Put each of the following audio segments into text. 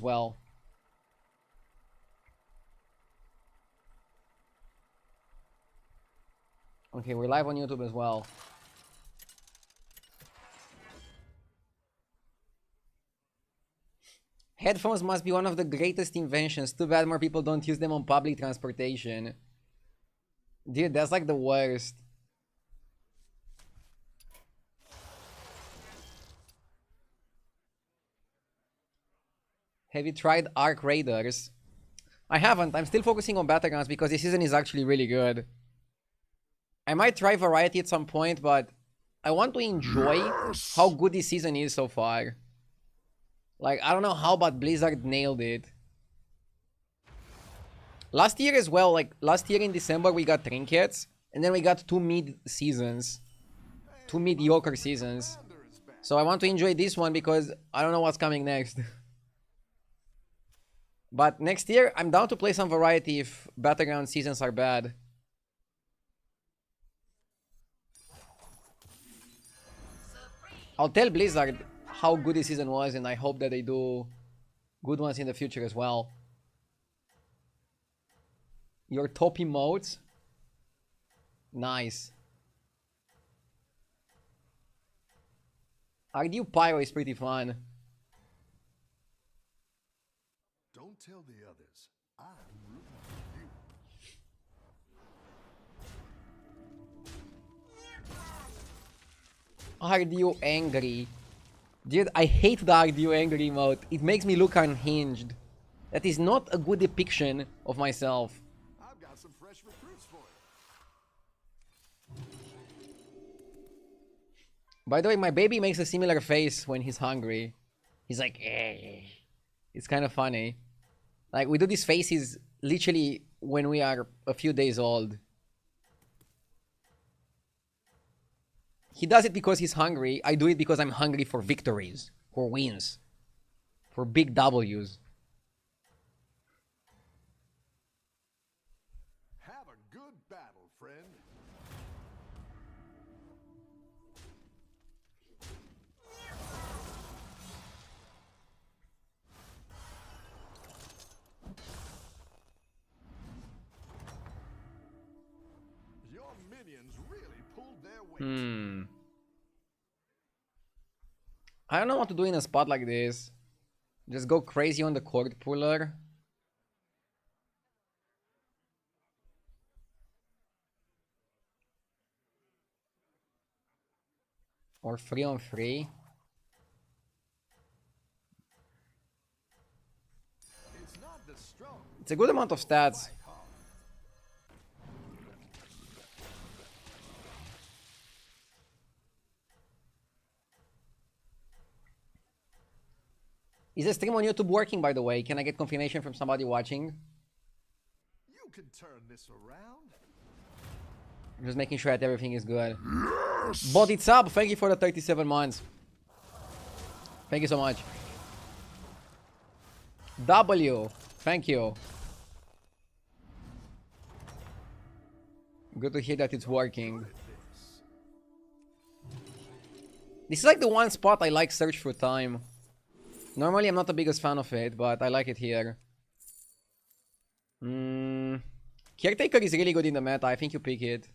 well. Okay, we're live on YouTube as well. Headphones must be one of the greatest inventions. Too bad more people don't use them on public transportation. Dude, that's like the worst. Have you tried Arc Raiders? I haven't. I'm still focusing on Battlegrounds because this season is actually really good. I might try Variety at some point, but I want to enjoy how good this season is so far. Like, I don't know how, but Blizzard nailed it. Last year as well, like, last year in December we got Trinkets, and then we got 2 mid-seasons. 2 mediocre seasons. So I want to enjoy this one because I don't know what's coming next. But next year, I'm down to play some Variety if Battleground seasons are bad. I'll tell Blizzard how good this season was, and I hope that they do good ones in the future as well. Your top emotes? Nice. RDU Pyro is pretty fun. Don't tell the others. I'm rooting for you. RDU Angry. Dude, I hate the RDU Angry emote. It makes me look unhinged. That is not a good depiction of myself. I've got some fresh recruits for you. By the way, my baby makes a similar face when he's hungry. He's like, eh. It's kind of funny. Like, we do these faces literally when we are a few days old. He does it because he's hungry. I do it because I'm hungry for victories, for wins, for big W's. Have a good battle, friend. Your minions really pulled their weight. I don't know what to do in a spot like this. Just go crazy on the cord puller. Or 3-on-3. It's not the strong. It's a good amount of stats. Is the stream on YouTube working, by the way? Can I get confirmation from somebody watching? You can turn this around. I'm just making sure that everything is good. Yes! Bot it's up. Thank you for the 37 months. Thank you so much. W. Thank you. Good to hear that it's working. This is like the one spot I like Search for Time. Normally I'm not the biggest fan of it, but I like it here. Caretaker is really good in the meta. I think you pick it.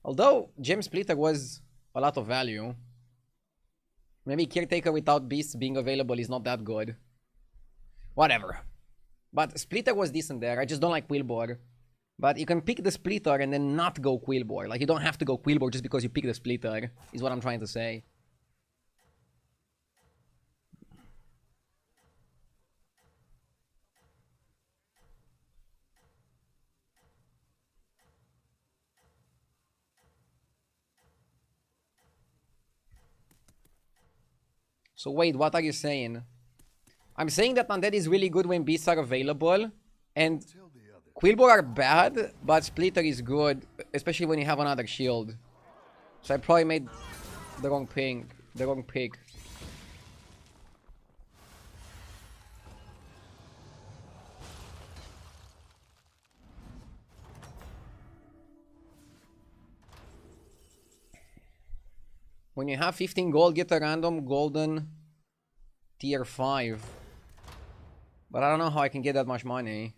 Although Gem Splitter was a lot of value. Maybe Caretaker without Beasts being available is not that good. Whatever. But Splitter was decent there. I just don't like Quillbore. But you can pick the Splitter and then not go Quillbore. Like, you don't have to go Quillbore just because you pick the Splitter, is what I'm trying to say. So wait, what are you saying? I'm saying that Undead is really good when beasts are available, and Quillbore are bad, but Splitter is good, especially when you have another shield. So I probably made the wrong pick. When you have 15 gold, get a random golden tier 5. But I don't know how I can get that much money.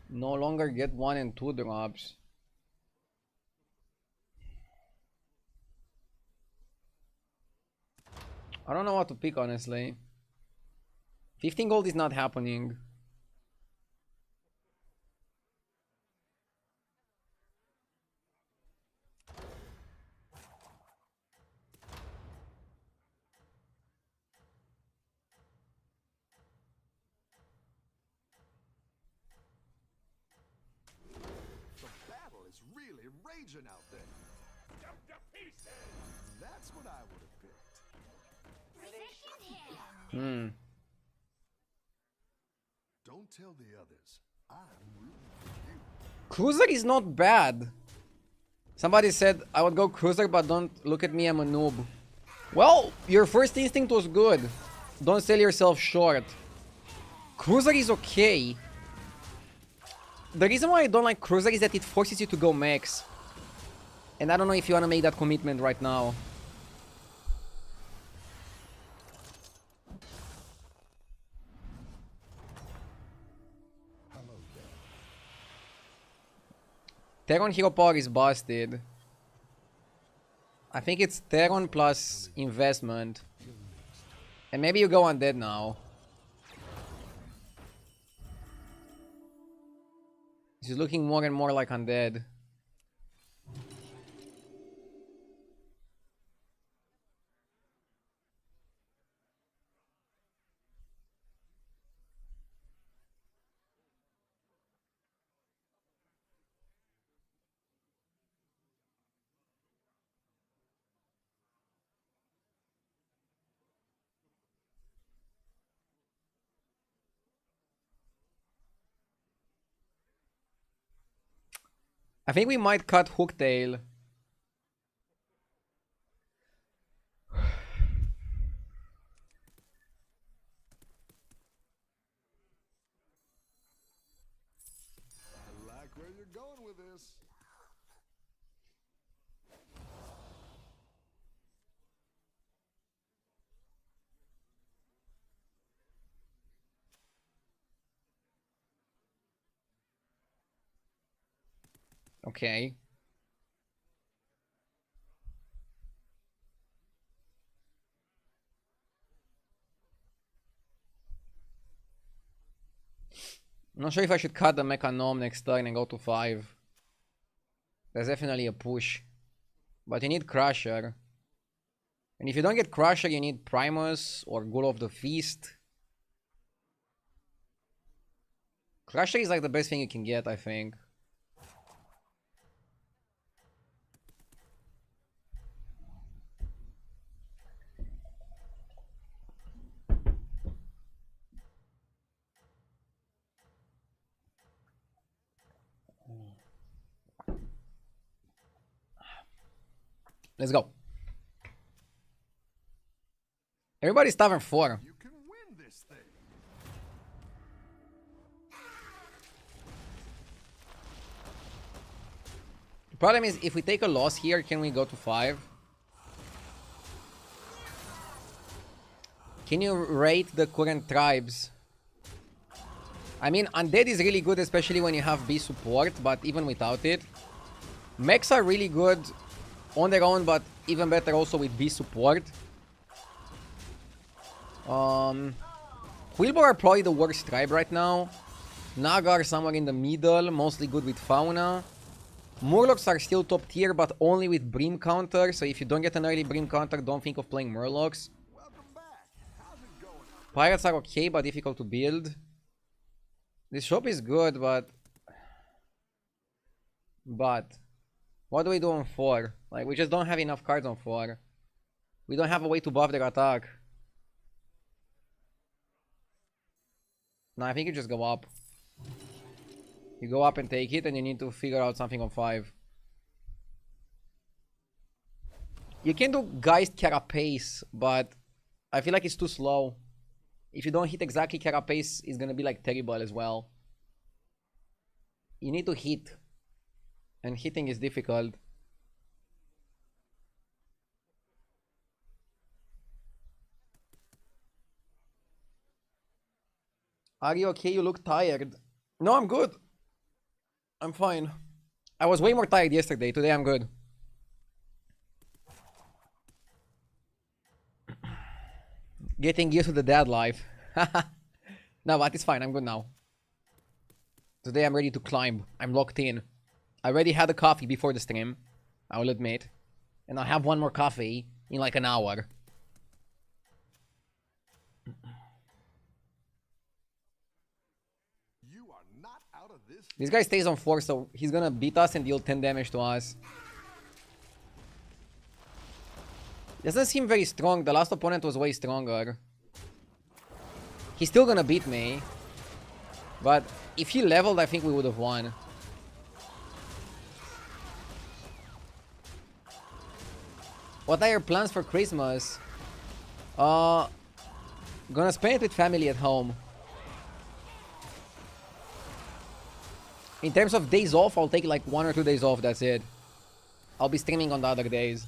No longer get 1 and 2 drops. I don't know what to pick, honestly. 15 gold is not happening. The battle is really raging out there. Jump to pieces! That's what I would have picked. Don't tell the others. I'm rooting for you. Cruiser is not bad. Somebody said I would go Cruiser, but don't look at me, I'm a noob. Well, your first instinct was good. Don't sell yourself short. Cruiser is okay. The reason why I don't like Cruiser is that it forces you to go max. And I don't know if you want to make that commitment right now. Terran hero power is busted. I think it's Terran plus investment. And maybe you go undead now. This is looking more and more like undead. I think we might cut Hooktail. I like where you're going with this. Okay. I'm not sure if I should cut the Mecha Gnome next turn and go to 5. There's definitely a push. But you need Crusher. And if you don't get Crusher, you need Primus or Ghoul of the Feast. Crusher is like the best thing you can get, I think. Let's go. Everybody's Tavern 4. You can win this thing. The problem is, if we take a loss here, can we go to 5? Can you rate the current tribes? I mean, Undead is really good, especially when you have B support, but even without it. Mechs are really good on their own, but even better also with B support. Quilboar are probably the worst tribe right now. Naga are somewhere in the middle, mostly good with Fauna. Murlocs are still top tier, but only with Brim counter, so if you don't get an early Brim counter, don't think of playing Murlocs. Welcome back. How's it going? Pirates are okay, but difficult to build. This shop is good, but... what do we do on 4? Like, we just don't have enough cards on 4. We don't have a way to buff their attack. No, I think you just go up. You go up and take it, and you need to figure out something on 5. You can do Geist Carapace, but I feel like it's too slow. If you don't hit exactly Carapace, it's gonna be like terrible as well. You need to hit. And hitting is difficult. Are you okay? You look tired. No, I'm good. I'm fine. I was way more tired yesterday. Today I'm good. Getting used to the dad life. No, but it's fine. I'm good now. Today I'm ready to climb. I'm locked in. I already had a coffee before the stream, I will admit. And I'll have one more coffee in like an hour. You are not out of this. This guy stays on 4, so he's gonna beat us and deal 10 damage to us. Doesn't seem very strong. The last opponent was way stronger. He's still gonna beat me. But if he leveled, I think we would have won. What are your plans for Christmas? Gonna spend it with family at home. In terms of days off, I'll take like 1 or 2 days off, that's it. I'll be streaming on the other days.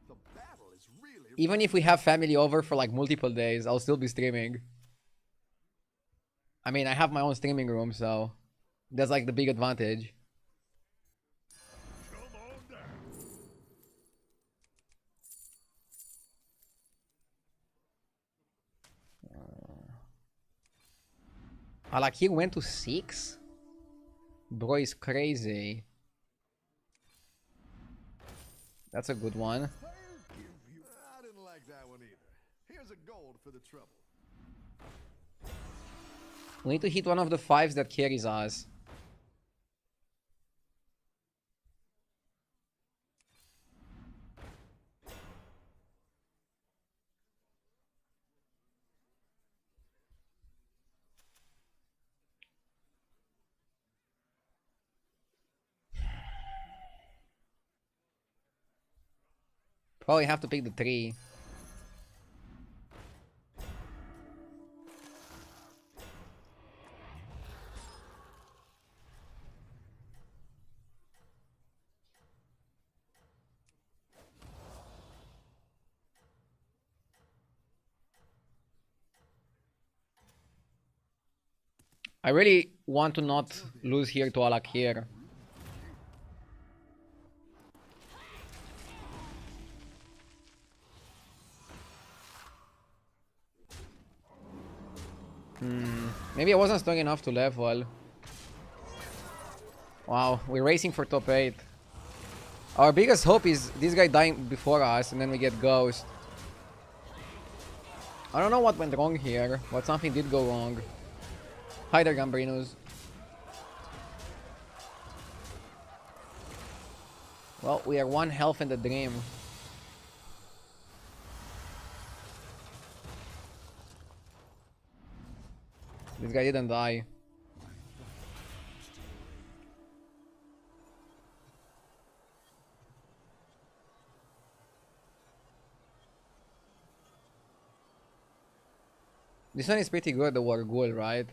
The battle is really. Even if we have family over for like multiple days, I'll still be streaming. I mean, I have my own streaming room, so that's like the big advantage. Alakir went to 6? Bro is crazy. That's a good one. I didn't like that one either. Here's a gold for the trouble. We need to hit one of the 5s that carries us. Probably have to pick the 3. I really want to not lose here to Alak here. Maybe I wasn't strong enough to level. Wow, we're racing for top 8. Our biggest hope is this guy dying before us and then we get Ghost. I don't know what went wrong here, but something did go wrong. Hi there, Gambrinos. Well, we are 1 health in the dream. This guy didn't die. This one is pretty good, the Wargul, right?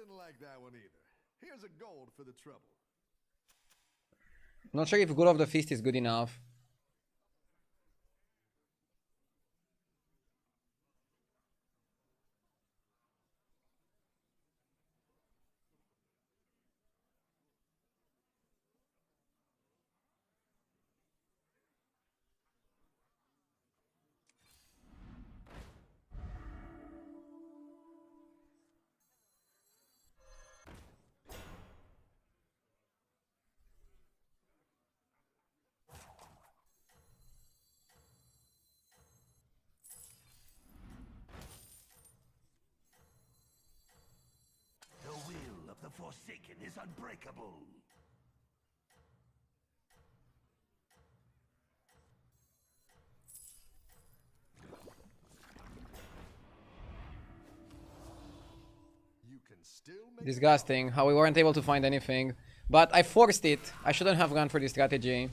didn't like that one either. Here's a gold for the trouble. Not sure if Good of the Feast is good enough. The will of the Forsaken is unbreakable. You can still make Disgusting how we weren't able to find anything. But I forced it. I shouldn't have gone for this strategy.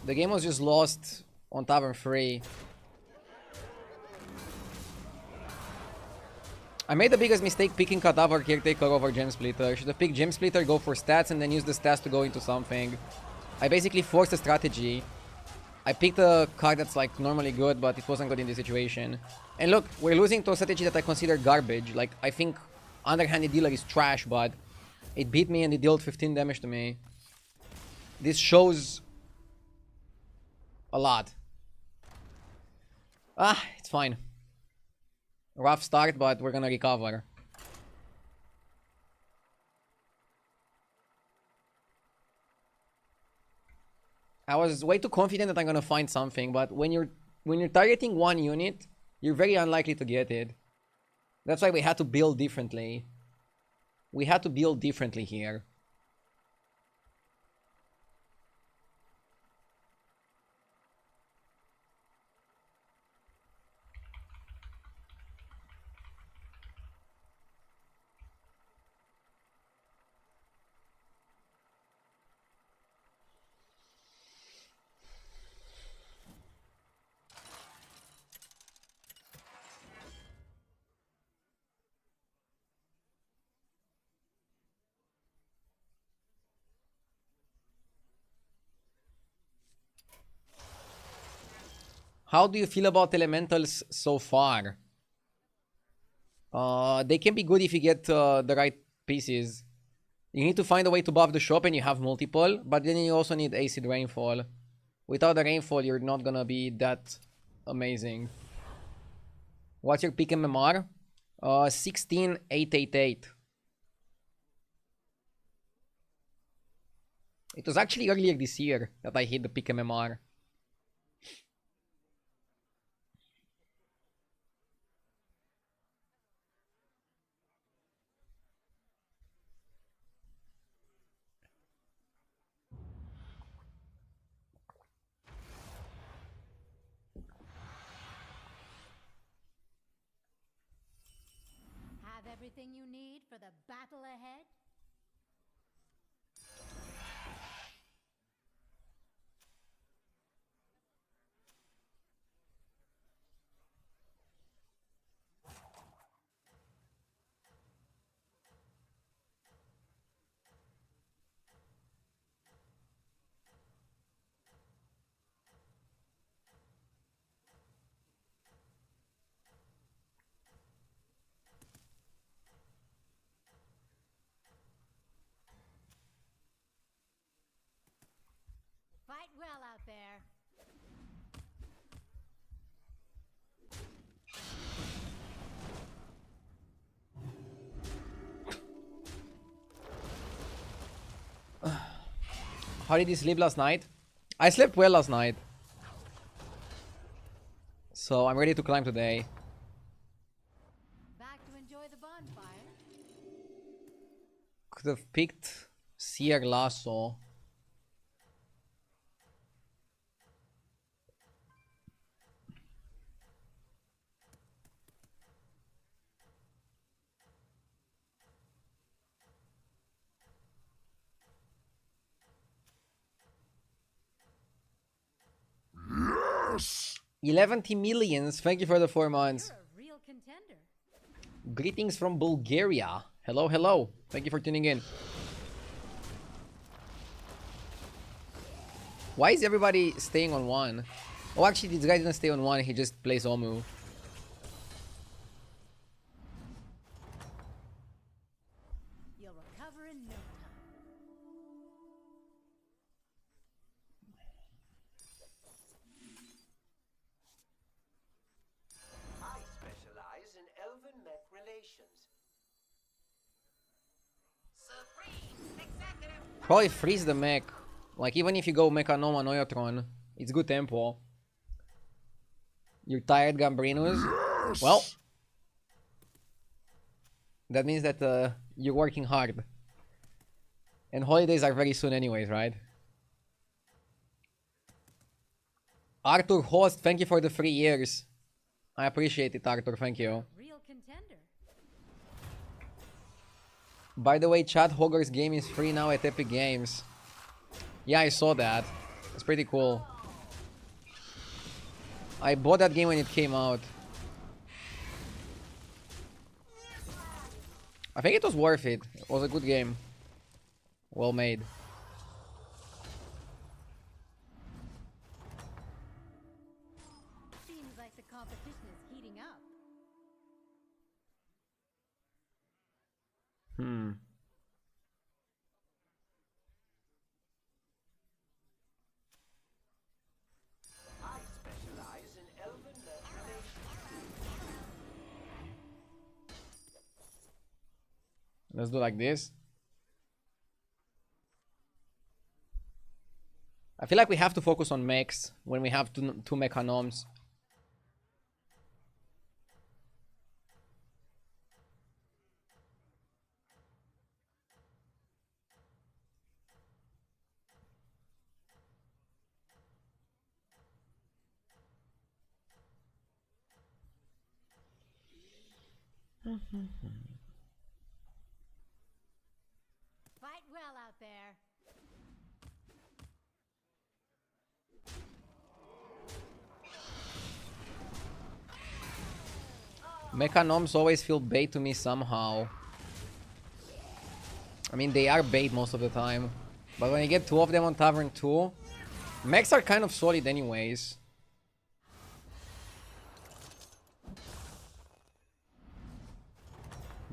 The game was just lost on Tavern 3. I made the biggest mistake picking Cadaver Caretaker over Gem Splitter. I should have picked Gem Splitter, go for stats, and then use the stats to go into something. I basically forced a strategy. I picked a card that's like normally good, but it wasn't good in this situation. And look, we're losing to a strategy that I consider garbage. Like, I think Underhanded Dealer is trash, but it beat me and it dealt 15 damage to me. This shows a lot. Ah, it's fine. Rough start, but we're gonna recover. I was way too confident that I'm gonna find something, but when you're targeting one unit, you're very unlikely to get it. That's why we had to build differently. We had to build differently here. How do you feel about elementals so far? They can be good if you get the right pieces. You need to find a way to buff the shop and you have multiple, but then you also need acid rainfall. Without the rainfall, you're not gonna be that amazing. What's your peak MMR? 16888. It was actually earlier this year that I hit the peak MMR. Have everything you need for the battle ahead? Fight well out there. How did you sleep last night? I slept well last night. So I'm ready to climb today. Back to enjoy the bonfire. Could have picked Seer Lasso. Yes! 11 millions. Thank you for the 4 months. You're a real contender. Greetings from Bulgaria. Hello, hello. Thank you for tuning in. Why is everybody staying on one? Oh, actually, this guy didn't stay on one. He just plays Omu. You'll recover in no time. I specialize in elven mech relations. Probably freeze the mech. Like, even if you go Mecha Noma Neutron, it's good tempo. You're tired, Gambrinos? Yes. Well, that means that you're working hard. And holidays are very soon anyways, right? Arthur Host, thank you for the 3 years. I appreciate it, Arthur, thank you. Real contender. By the way, Chad Hogger's game is free now at Epic Games. Yeah, I saw that. It's pretty cool. I bought that game when it came out. I think it was worth it. It was a good game. Well made. Seems like the competition is heating up. I specialize in elven mech relations. Let's do like this. I feel like we have to focus on mechs when we have two mechanomes. Fight well out there. Mechanomes always feel bait to me somehow. I mean, they are bait most of the time. But when you get 2 of them on Tavern 2, mechs are kind of solid anyways.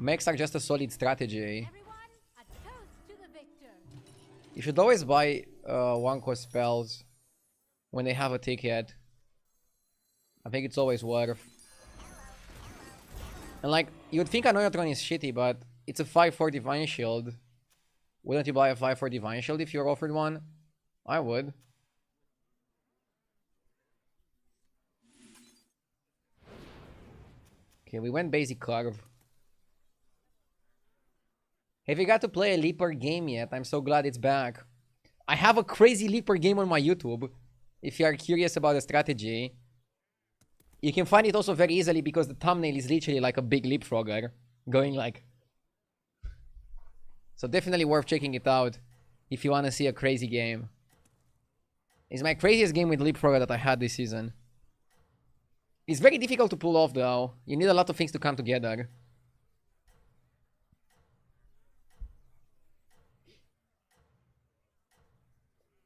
Mechs are just a solid strategy. Everyone, a toast to the victor. You should always buy 1-cost spells when they have a ticket. I think it's always worth. And like, you'd think Anoyotron is shitty, but it's a 5-4 Divine Shield. Wouldn't you buy a 5-4 Divine Shield if you're offered one? I would. Okay, we went basic curve. Have you got to play a Leaper game yet? I'm so glad it's back. I have a crazy Leaper game on my YouTube. If you are curious about the strategy. You can find it also very easily because the thumbnail is literally like a big leapfrogger. Going like... So definitely worth checking it out if you want to see a crazy game. It's my craziest game with leapfrogger that I had this season. It's very difficult to pull off though. You need a lot of things to come together.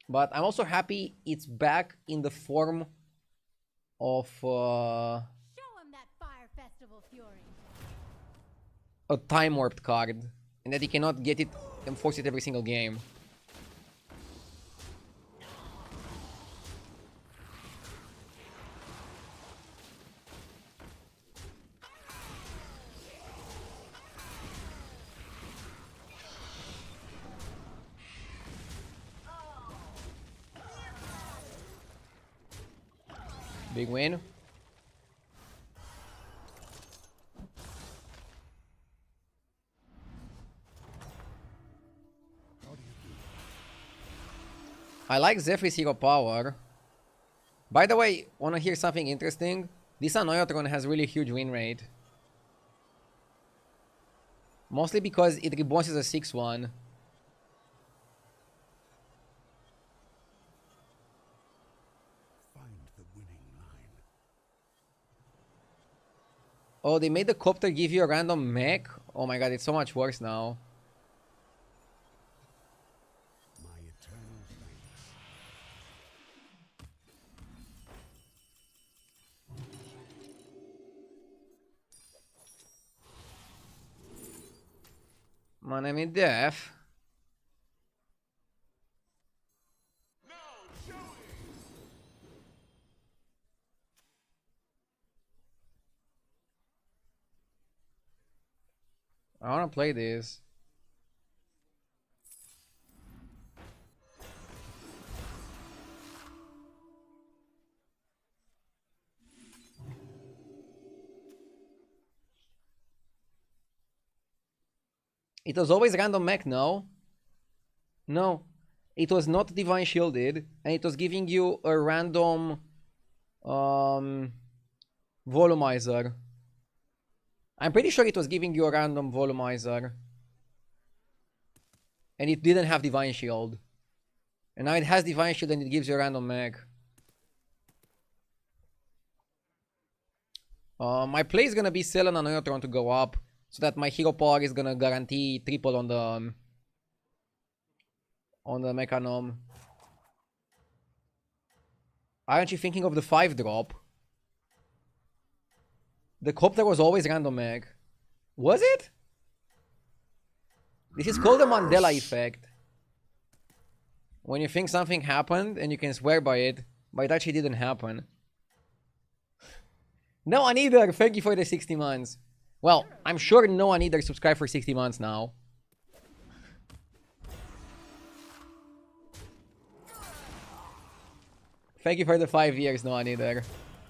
But I'm also happy it's back in the form of Show him that Fire Festival fury. a time warped card. And that you cannot get it and force it every single game. Big win. I like Zephyr's Hero Power. By the way, wanna hear something interesting? This Anoyotron has really huge win rate. Mostly because it rebosses a 6-1. Find the winning line. Oh, they made the copter give you a random mech? Oh my god, it's so much worse now. My eternal thanks. My name is Death. I wanna play this. It was always random mech, no? No. It was not divine shielded, and it was giving you a random volumizer. I'm pretty sure it was giving you a random volumizer. And it didn't have divine shield. And now it has divine shield and it gives you a random mech. My play is gonna be selling an Neutron to go up, so that my hero power is gonna guarantee triple on the Mechanom. Aren't you thinking of the 5-drop? The copter was always random mech. Was it? This is called the Mandela effect. When you think something happened and you can swear by it, but it actually didn't happen. No one either. Thank you for the 60 months. Well, I'm sure no one either subscribed for 60 months now. Thank you for the 5 years, no one either.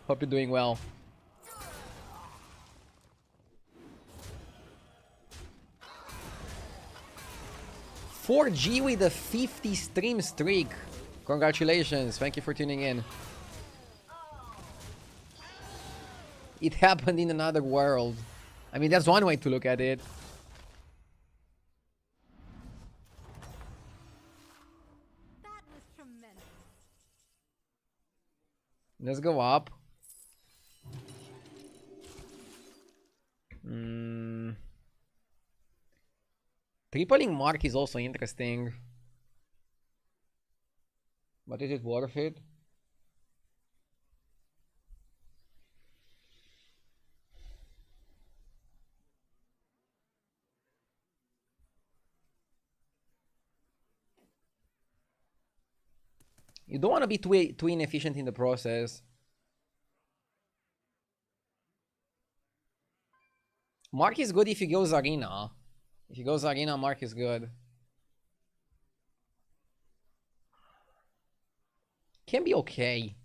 Hope you're doing well. $4G with a 50 stream streak. Congratulations. Thank you for tuning in. It happened in another world. I mean, that's one way to look at it. That was tremendous. Let's go up. Tripling Mark is also interesting. But is it worth it? You don't want to be too inefficient in the process. Mark is good if he goes Arena. If he goes Arena, Mark is good. Can be okay.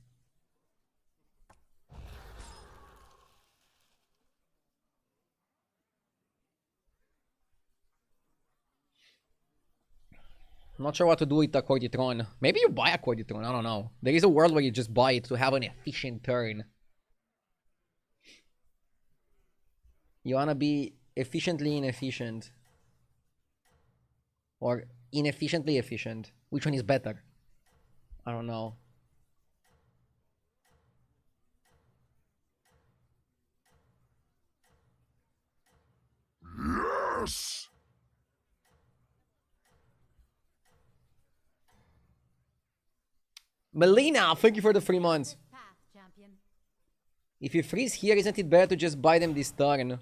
Not sure what to do with the Corditron. Maybe you buy a Corditron, I don't know. There is a world where you just buy it to have an efficient turn. You wanna be efficiently inefficient. Or inefficiently efficient. Which one is better? I don't know. Yes! Melina, thank you for the 3 months. Path, champion. If you freeze here, isn't it better to just buy them this turn?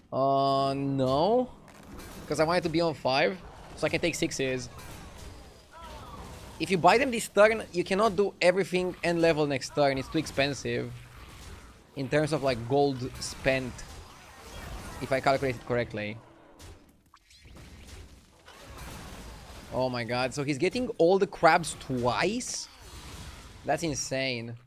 No. Because I want it to be on 5, so I can take 6s. If you buy them this turn, you cannot do everything and level next turn. It's too expensive. In terms of like gold spent. If I calculate it correctly. Oh my god, so he's getting all the crabs twice? That's insane.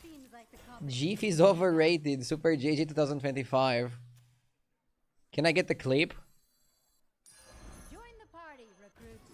Seems like the GF is overrated. Super JJ 2025. Can I get the clip? Join the party, recruits.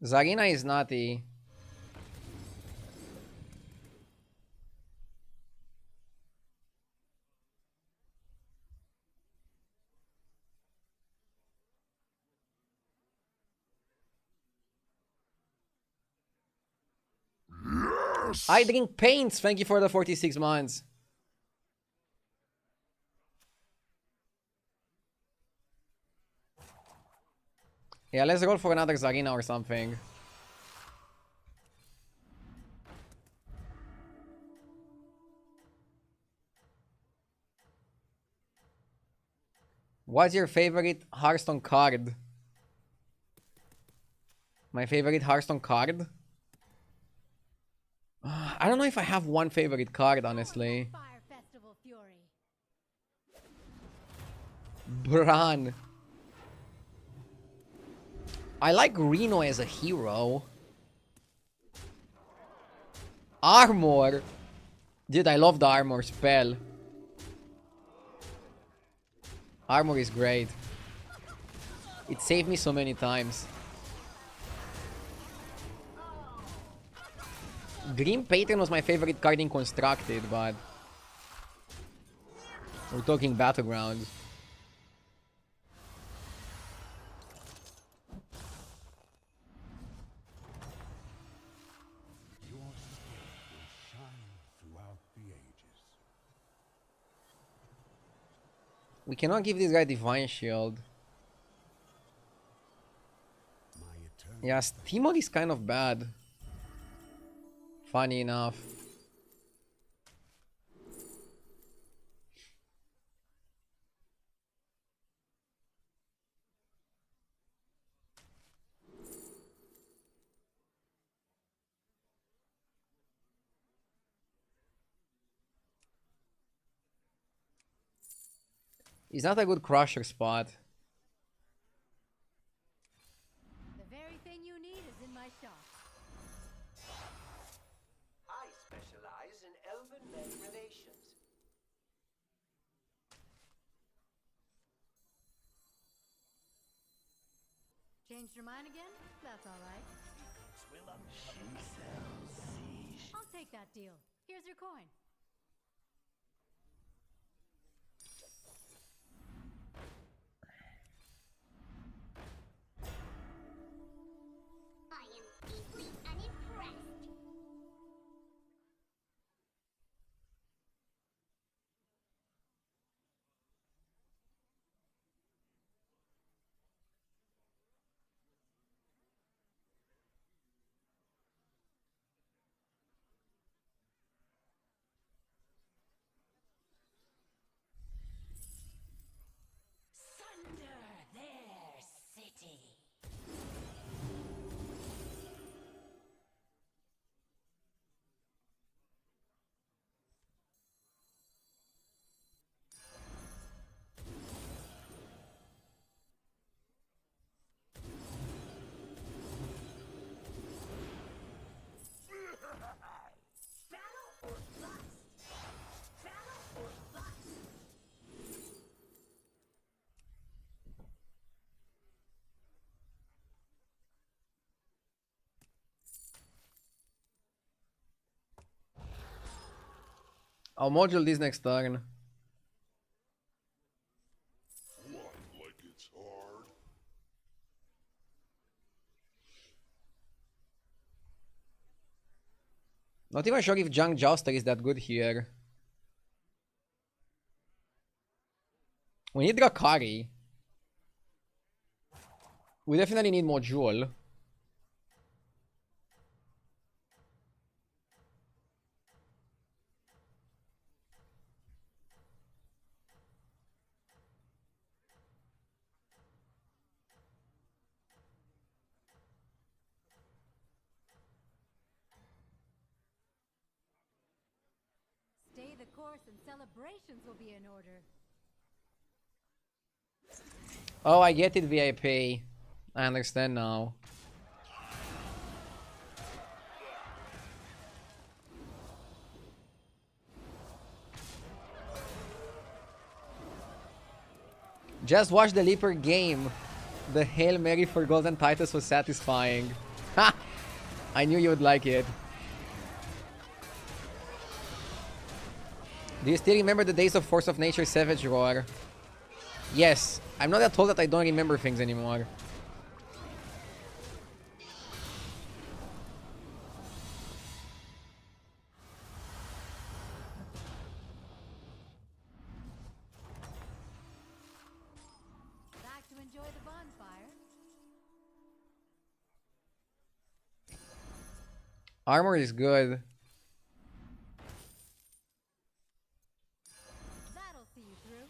Zarina is nutty. I drink paints. Thank you for the 46 months. Yeah, let's roll for another Zarina or something. What's your favorite Hearthstone card? My favorite Hearthstone card? I don't know if I have one favorite card, honestly. Fire Festival Fury. Bran. I like Reno as a hero. Armor. Dude, I love the armor spell. Armor is great. It saved me so many times. Grim Patron was my favorite card in Constructed, but we're talking Battlegrounds. Your state will shine throughout the ages. We cannot give this guy Divine Shield. My eternal Yeah, Steamog is kind of bad. Funny enough. He's not a good crusher spot. The very thing you need is in my shop. I specialize in elven-men relations. Changed your mind again? That's all right. I'll take that deal. Here's your coin. I am deeply unimpressed. Sunder their city. Battle or bust. Battle or bust. I'll module this next turn. Like it's hard. Not even sure if Junk Jouster is that good here. We need Drakari. We definitely need module. Stay the course and celebrations will be in order. Oh, I get it, VIP. I understand now. Just watch the Leaper game. The Hail Mary for Golden Titus was satisfying. I knew you would like it. Do you still remember the days of Force of Nature Savage Roar? Yes. I'm not at all that I don't remember things anymore. Back to enjoy the bonfire. Armor is good. That'll see you through.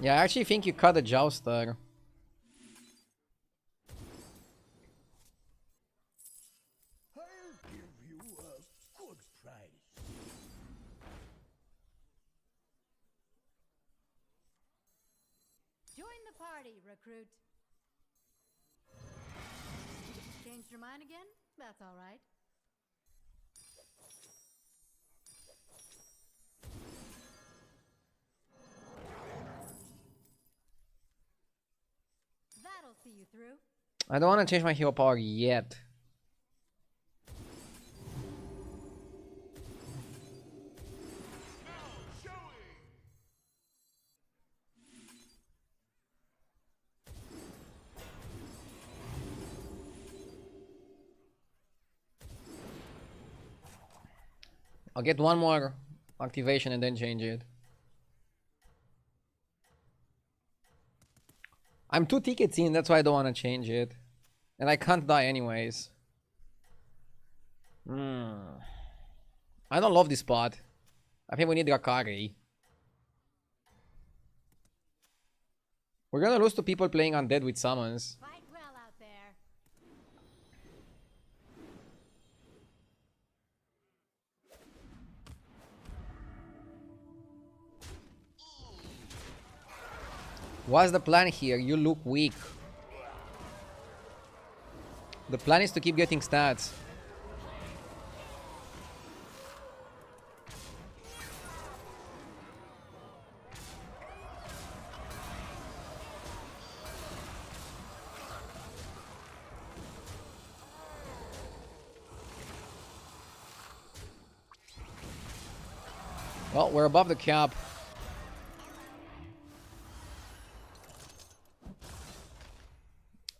Yeah, I actually think you cut a Jouster. I'll give you a good price. Join the party, recruit. Changed your mind again? That's all right. That'll see you through. I don't want to change my hero power yet. I'll get one more activation and then change it. I'm 2 tickets in, that's why I don't want to change it. And I can't die anyways. I don't love this spot. I think we need Rakari. We're gonna lose to people playing undead with summons. Fight well out there. What's the plan here? You look weak. The plan is to keep getting stats. Well, we're above the cap.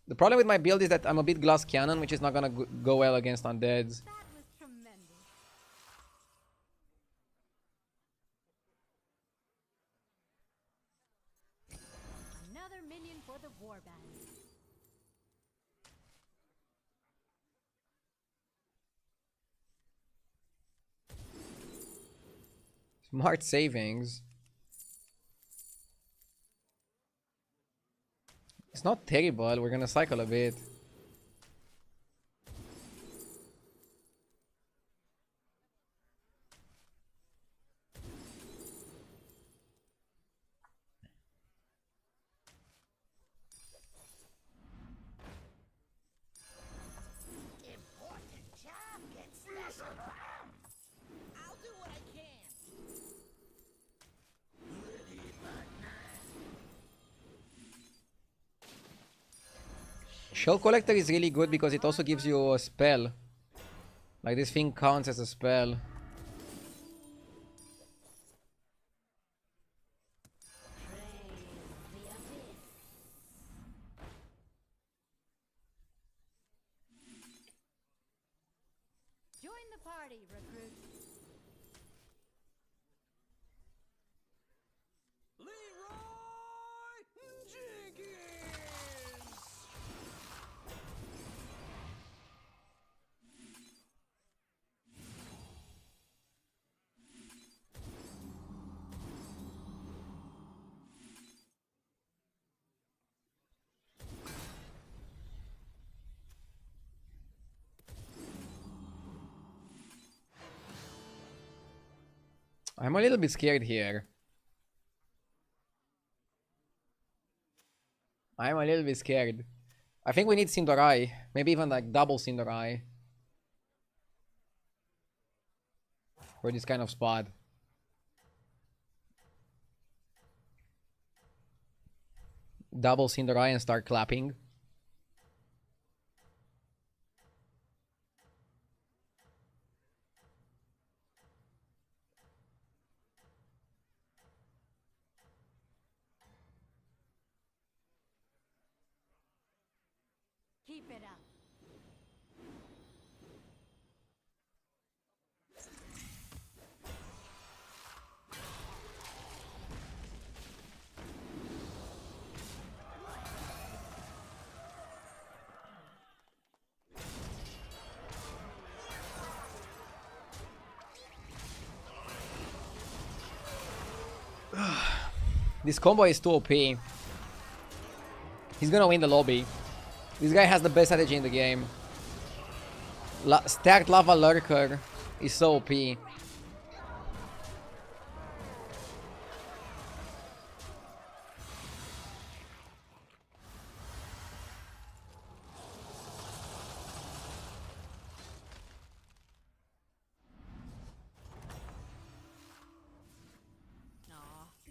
The problem with my build is that I'm a bit glass cannon, which is not gonna go well against undeads. That was tremendous. Another minion for the warband. Smart savings. It's not terrible, we're gonna cycle a bit. Important job gets special. I'll do what I can. Shell Collector is really good because it also gives you a spell. Like this thing counts as a spell. Join the party, recruit. Leroy Jenkins! I'm a little bit scared here. I'm a little bit scared. I think we need Sindorai. Maybe even like double Sindorai. For this kind of spot. Double Sindorai and start clapping. Keep it up. This combo is too OP. He's gonna win the lobby. This guy has the best strategy in the game. Stacked Lava Lurker is so OP.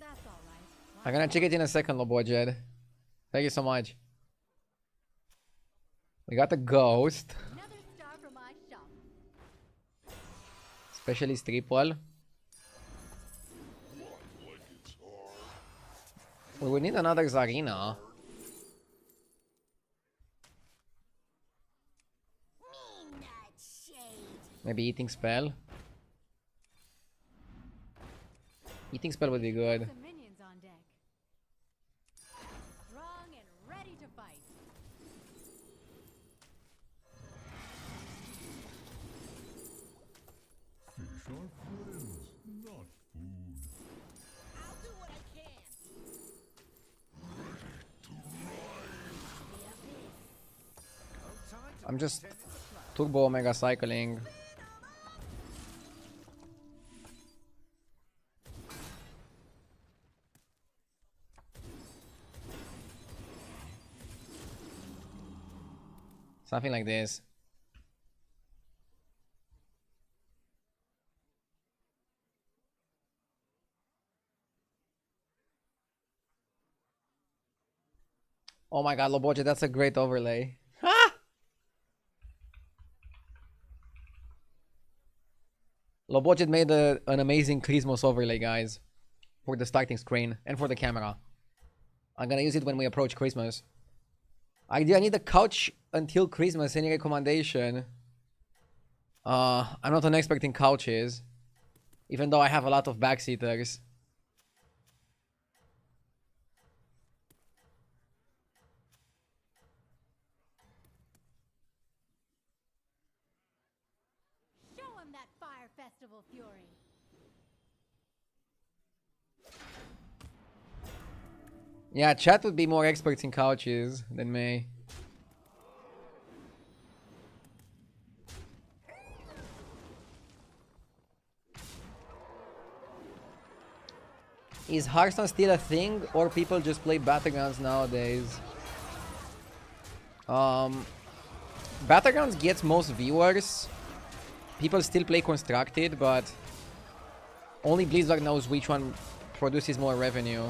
That's all right. I'm gonna check it in a second, Lobojed. Thank you so much. We got the ghost. Another star for my shop. Specialist triple. We would need another Zarina. Me not shade. Maybe eating spell. Eating spell would be good. Some minions on deck. Strong and ready to fight. Fish are friends, not food. I'll do what I can. I'm just turbo mega cycling. Something like this. Oh my god, Loboja, that's a great overlay. Loboja made an amazing Christmas overlay, guys. For the starting screen and for the camera. I'm gonna use it when we approach Christmas. I need a couch until Christmas. Any recommendation? I'm not an expert in couches. Even though I have a lot of backseaters. Show him that Fire Festival fury. Yeah, chat would be more experts in couches than me. Is Hearthstone still a thing, or people just play Battlegrounds nowadays? Battlegrounds gets most viewers. People still play Constructed, but only Blizzard knows which one produces more revenue.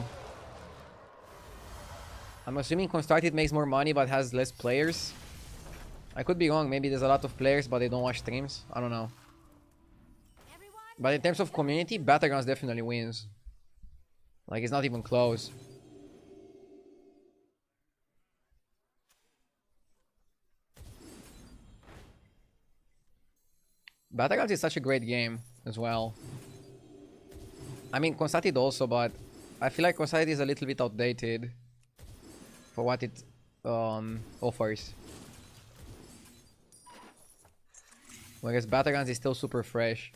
I'm assuming Constructed makes more money but has less players. I could be wrong. Maybe there's a lot of players but they don't watch streams. I don't know. But in terms of community, Battlegrounds definitely wins. Like, it's not even close. Battlegrounds is such a great game as well. I mean, Constructed also, but I feel like Constructed is a little bit outdated for what it offers. Whereas Battlegrounds is still super fresh.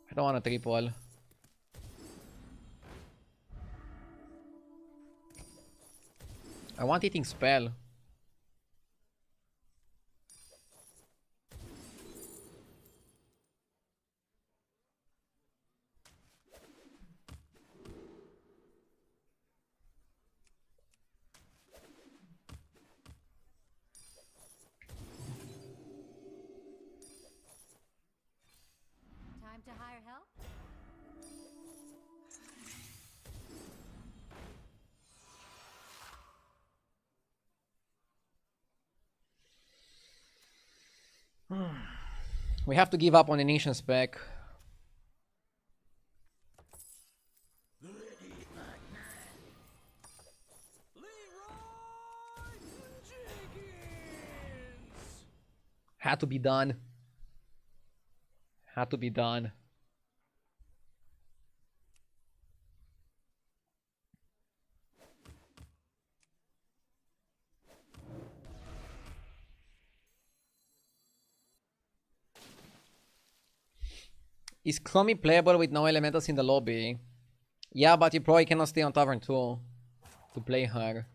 I don't want a triple. I want eating spell. help? We have to give up on the nation spec. Had to be done. Had to be done. Is Chromie playable with no elementals in the lobby? Yeah, but you probably cannot stay on Tavern 2 to play her.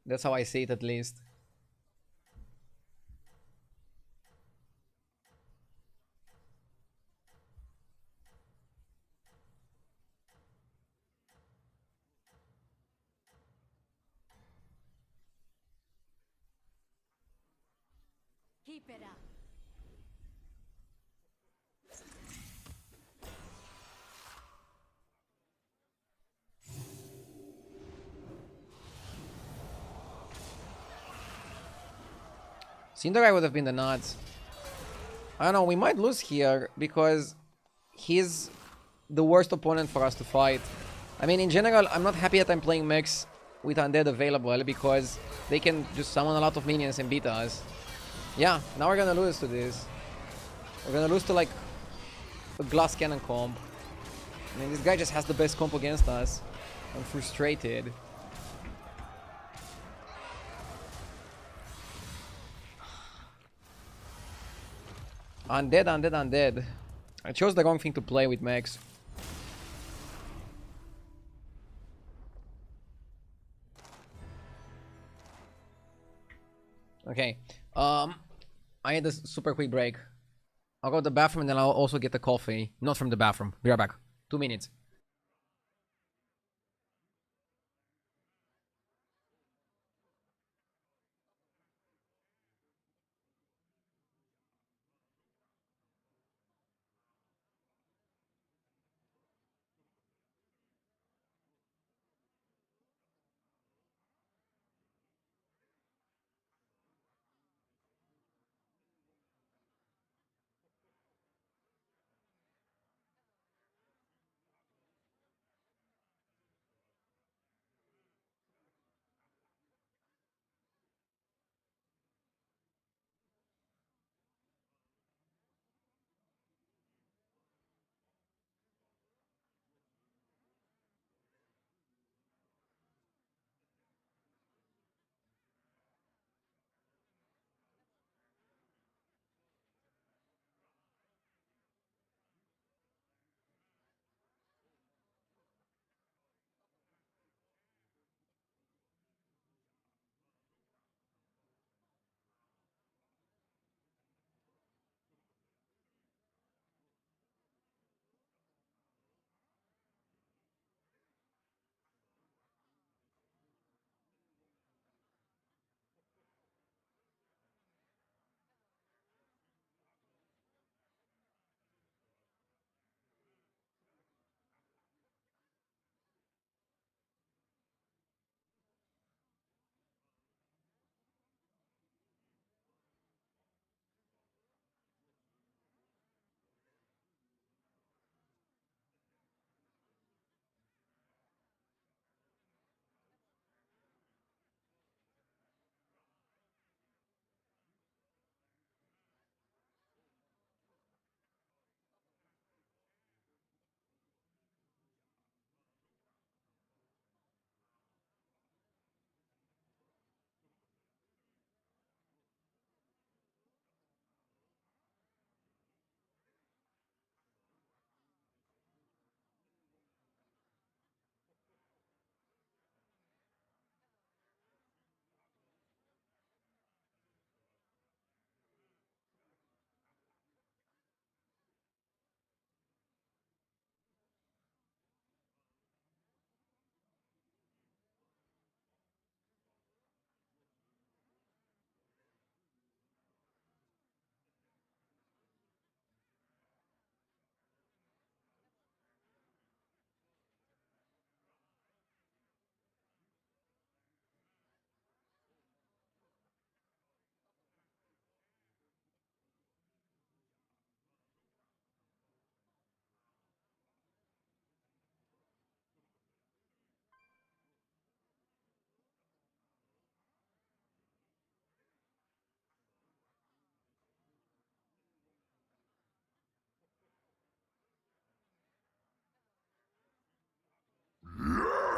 That's how I see it, at least. Keep it up. Cinderai would have been the nuts. I don't know, we might lose here because he's the worst opponent for us to fight. I mean, in general, I'm not happy that I'm playing mechs with undead available because they can just summon a lot of minions and beat us. Yeah, now we're gonna lose to this. We're gonna lose to like a glass cannon comp. I mean, this guy just has the best comp against us. I'm frustrated. Undead, undead, undead. I chose the wrong thing to play with mechs. Okay. I need a super quick break. I'll go to the bathroom and then I'll also get the coffee. Not from the bathroom. Be right back. 2 minutes.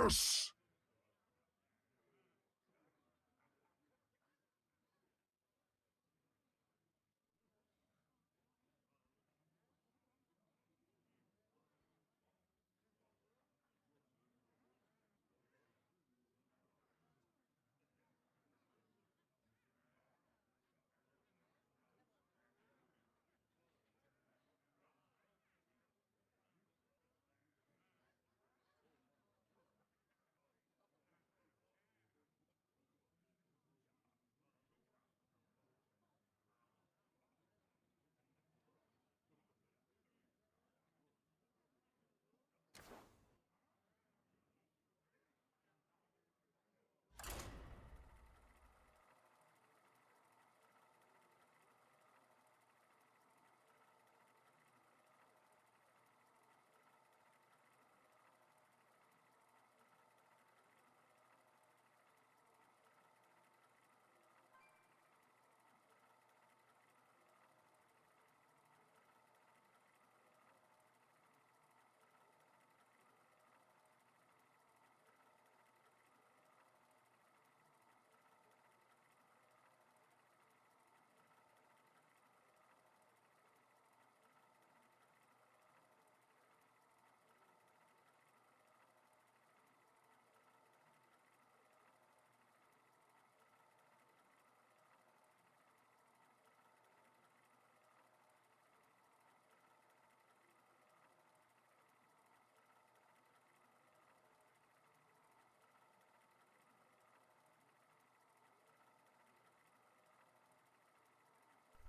Yes!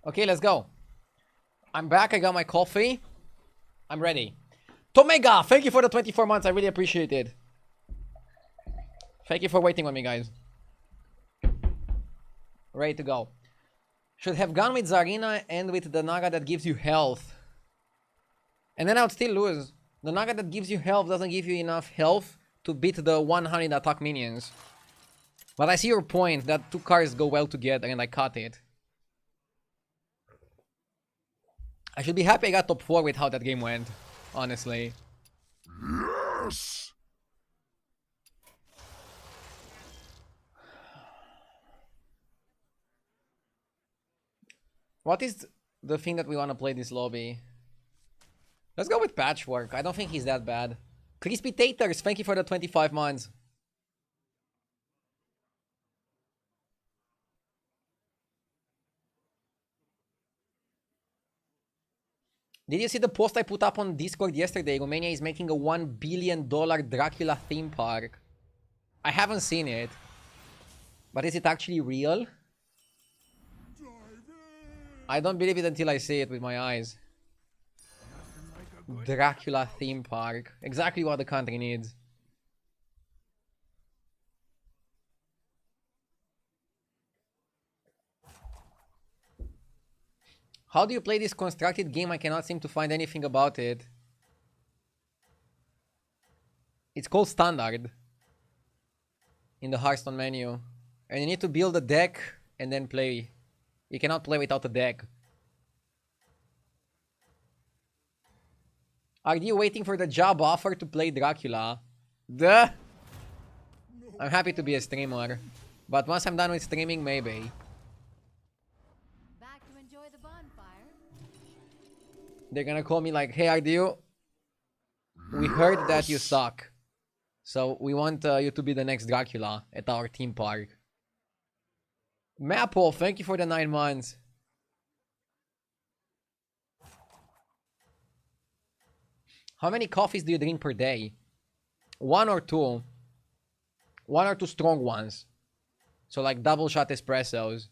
Okay, let's go. I'm back. I got my coffee. I'm ready. Tomega, thank you for the 24 months. I really appreciate it. Thank you for waiting on me, guys. Ready to go. Should have gone with Zarina and with the Naga that gives you health. And then I would still lose. The Naga that gives you health doesn't give you enough health to beat the 100 attack minions. But I see your point that two cards go well together and I caught it. I should be happy I got top 4 with how that game went, honestly. Yes! What is the thing that we want to play this lobby? Let's go with Patchwork. I don't think he's that bad. Crispy Taters, thank you for the 25 months. Did you see the post I put up on Discord yesterday? Romania is making a $1 billion Dracula theme park. I haven't seen it. But is it actually real? I don't believe it until I see it with my eyes. Dracula theme park. Exactly what the country needs. How do you play this constructed game? I cannot seem to find anything about it. It's called Standard. In the Hearthstone menu. And you need to build a deck and then play. You cannot play without a deck. Are you waiting for the job offer to play Dracula? Duh! I'm happy to be a streamer. But once I'm done with streaming, maybe. Back to enjoy the bonfire. They're gonna call me like, hey RDU, we heard that you suck. So we want you to be the next Dracula at our theme park. Maple, thank you for the 9 months. How many coffees do you drink per day? 1 or 2. 1 or 2 strong ones. So like double shot espressos.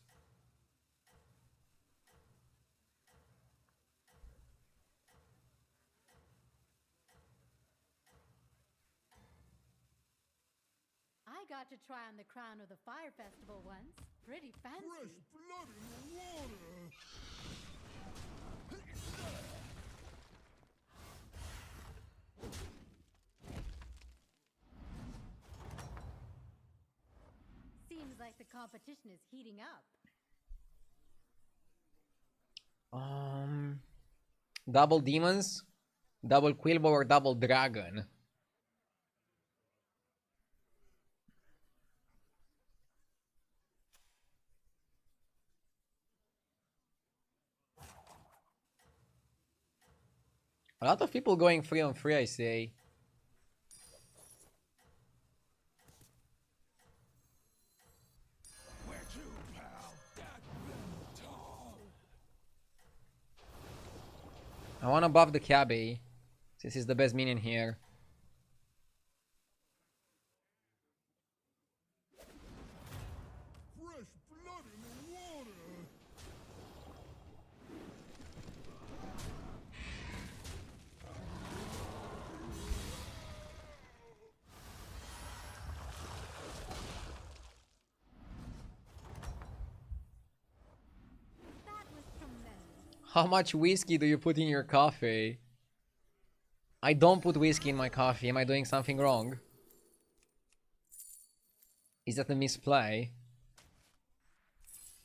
I got to try on the crown of the fire festival once. Pretty fancy. Fresh blood in the water! Seems like the competition is heating up. Double demons, double Quilbo, or double dragon. A lot of people going 3-on-3, I say. Where to, pal? That tall. I want to buff the cabbie, since he's the best minion here. Fresh blood in the water. That was tremendous. How much whiskey do you put in your coffee? I don't put whiskey in my coffee. Am I doing something wrong? Is that a misplay?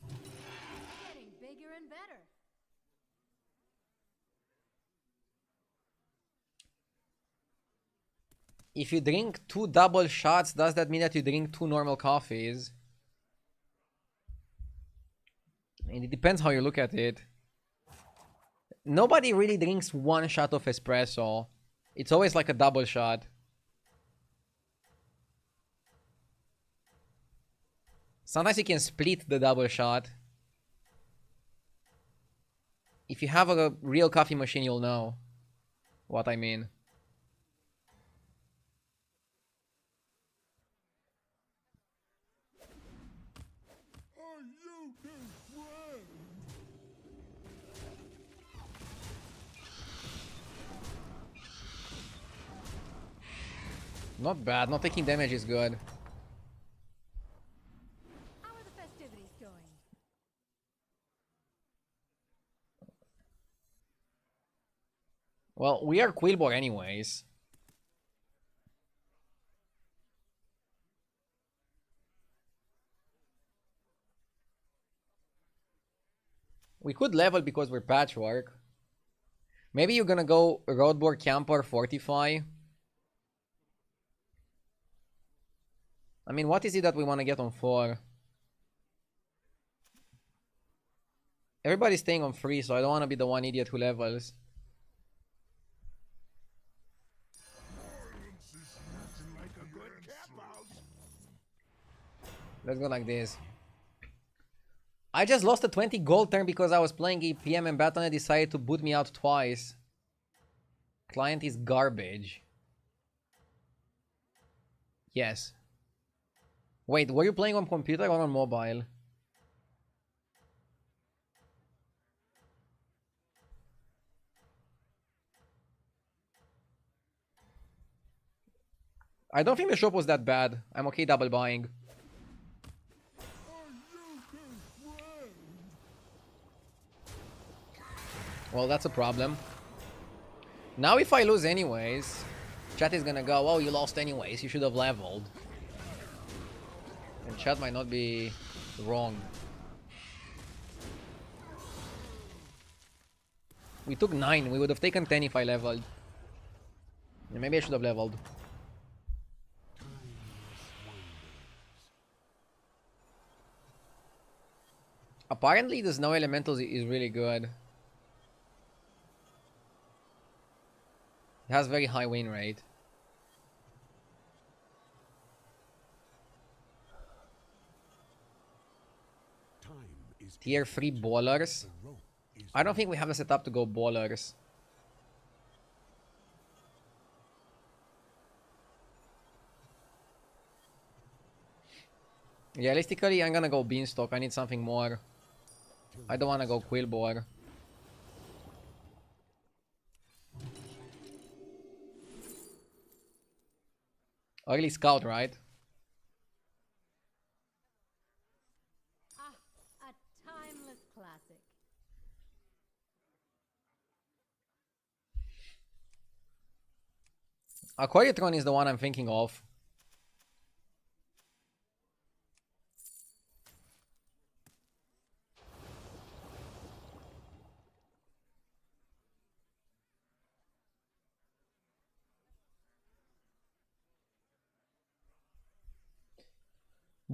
Getting bigger and better. If you drink 2 double shots, does that mean that you drink 2 normal coffees? And it depends how you look at it. Nobody really drinks 1 shot of espresso. It's always like a double shot. Sometimes you can split the double shot. If you have a real coffee machine, you'll know what I mean. Are you his friend? Not bad. Not taking damage is good. How are the festivities going? Well, we are Quillbor anyways. We could level because we're Patchwork. Maybe you're gonna go Roadboard, Camper, Fortify. I mean, what is it that we want to get on 4? Everybody's staying on 3, so I don't want to be the one idiot who levels. Violence is nothing like a good cap out. Let's go like this. I just lost a 20 gold turn because I was playing EPM and Battle.net decided to boot me out twice. Client is garbage. Yes. Wait, were you playing on computer or on mobile? I don't think the shop was that bad. I'm okay double buying. Are you his friend? Well, that's a problem. Now if I lose anyways, chat is gonna go, oh, you lost anyways, you should have leveled. And chat might not be wrong. We took 9, we would have taken 10 if I leveled. Yeah, maybe I should have leveled. Apparently the Snow Elementals is really good. It has very high win rate. Tier 3 ballers. I don't think we have a setup to go ballers. Realistically, I'm gonna go Beanstalk. I need something more. I don't wanna go Quillbor. Early Scout, right? Ah, a timeless classic. Aquariatron is the one I'm thinking of.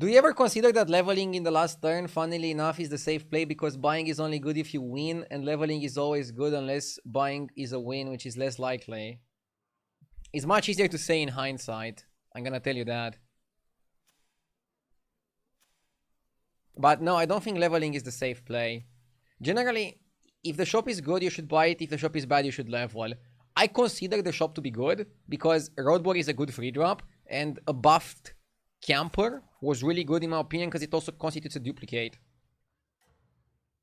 Do you ever consider that leveling in the last turn, funnily enough, is the safe play because buying is only good if you win and leveling is always good unless buying is a win, which is less likely? It's much easier to say in hindsight. I'm gonna tell you that. But no, I don't think leveling is the safe play. Generally, if the shop is good, you should buy it. If the shop is bad, you should level. I consider the shop to be good because Roadblock is a good free drop and a buffed camper was really good in my opinion because it also constitutes a duplicate.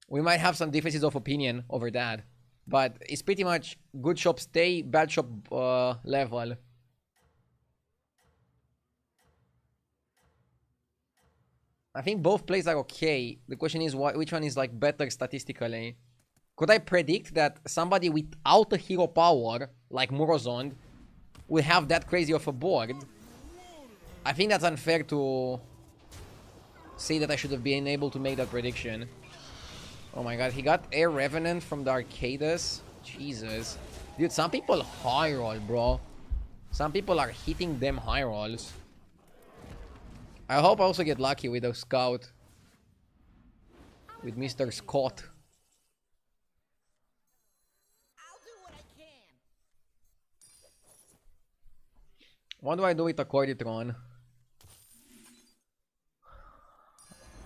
We might have some differences of opinion over that, but it's pretty much good shop stay, bad shop level. I think both plays are okay. The question is which one is like better statistically. Could I predict that somebody without a hero power, like Morozond, will have that crazy of a board? I think that's unfair to say that I should have been able to make that prediction. Oh my god, he got Air Revenant from the Arcadus. Jesus. Dude, some people high roll, bro. Some people are hitting them high rolls. I hope I also get lucky with a scout. With Mr. Scott. I'll do what I can. What do I do with a Corditron?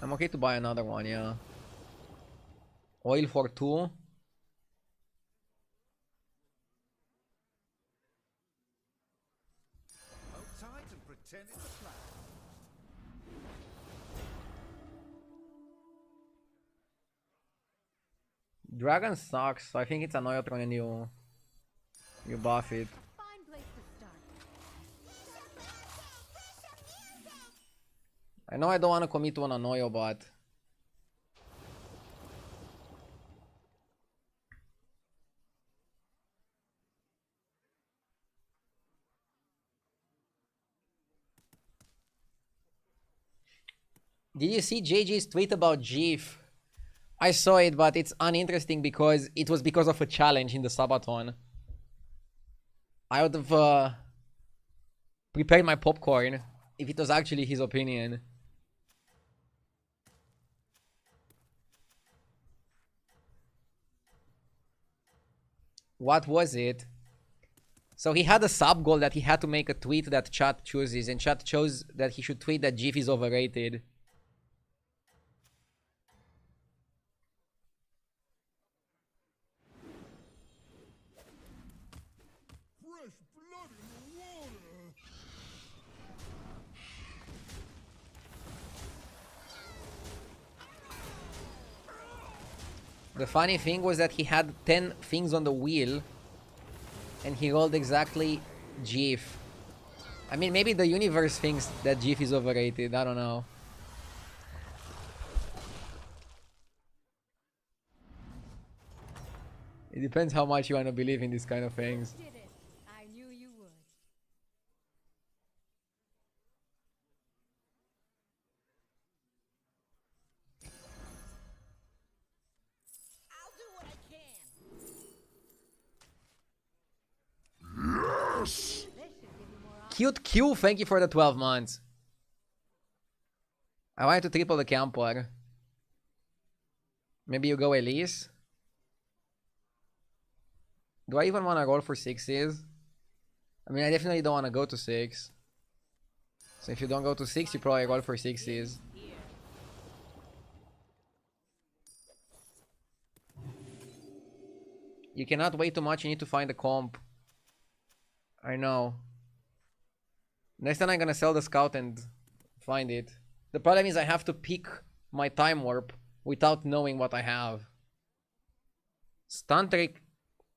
I'm okay to buy another one, yeah. Oil for 2. No time to pretend it's a plan. Dragon sucks, so I think it's a Neutron and you buff it. Fine place to start. I know I don't want to commit to an Anoyo, but did you see JG's tweet about GIF? I saw it, but it's uninteresting because it was because of a challenge in the Sabaton. I would have prepared my popcorn if it was actually his opinion. What was it? So he had a sub goal that he had to make a tweet that chat chooses, and chat chose that he should tweet that GIF is overrated. Fresh blood in the water. The funny thing was that he had 10 things on the wheel and he rolled exactly GIF. I mean, maybe the universe thinks that GIF is overrated. I don't know. It depends how much you want to believe in these kind of things. Did it. I knew you would. I'll do what I can. This should give you more options. Cute Q, thank you for the 12 months. I wanted to triple the camper. Maybe you go Elise? Do I even want to roll for 6s? I mean, I definitely don't want to go to 6. So if you don't go to 6, you probably roll for 6s. You cannot wait too much, you need to find a comp. I know. Next time I'm gonna sell the scout and find it. The problem is I have to pick my time warp without knowing what I have. Stun Drake.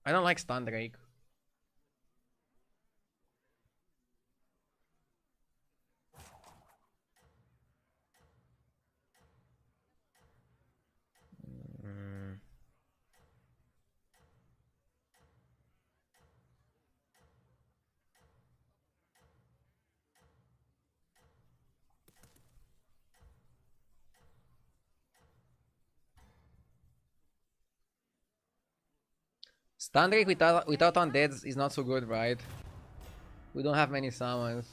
I don't like Stun Drake. Stun Drake without undeads is not so good, right? We don't have many summons.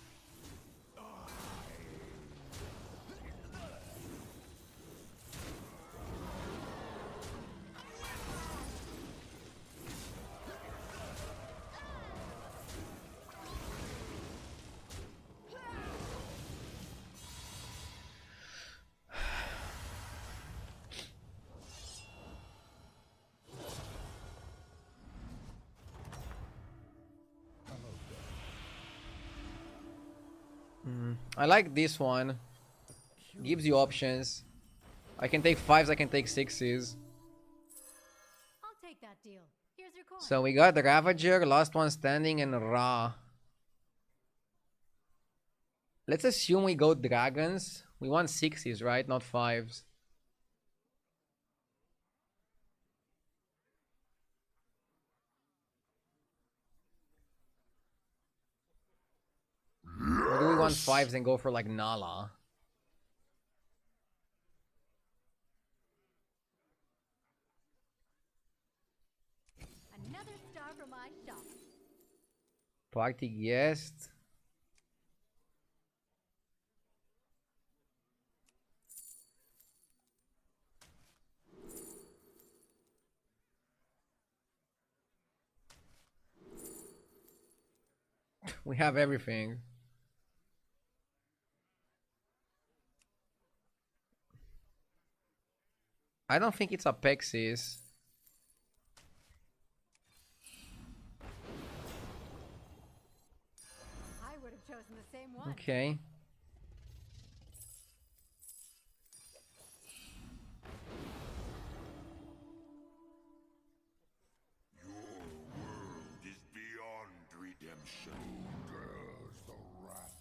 I like this one. Gives you options. I can take 5s, I can take 6s. I'll take that deal. Here's your coin. So we got the Ravager, Last One Standing, and Ra. Let's assume we go dragons. We want 6s, right? Not 5s. Or do we want 5s and go for like Nala? Another star for my shop. Party guest. We have everything. I don't think it's a Pexis. I would have chosen the same one. Okay. World is beyond redemption. There's the wrath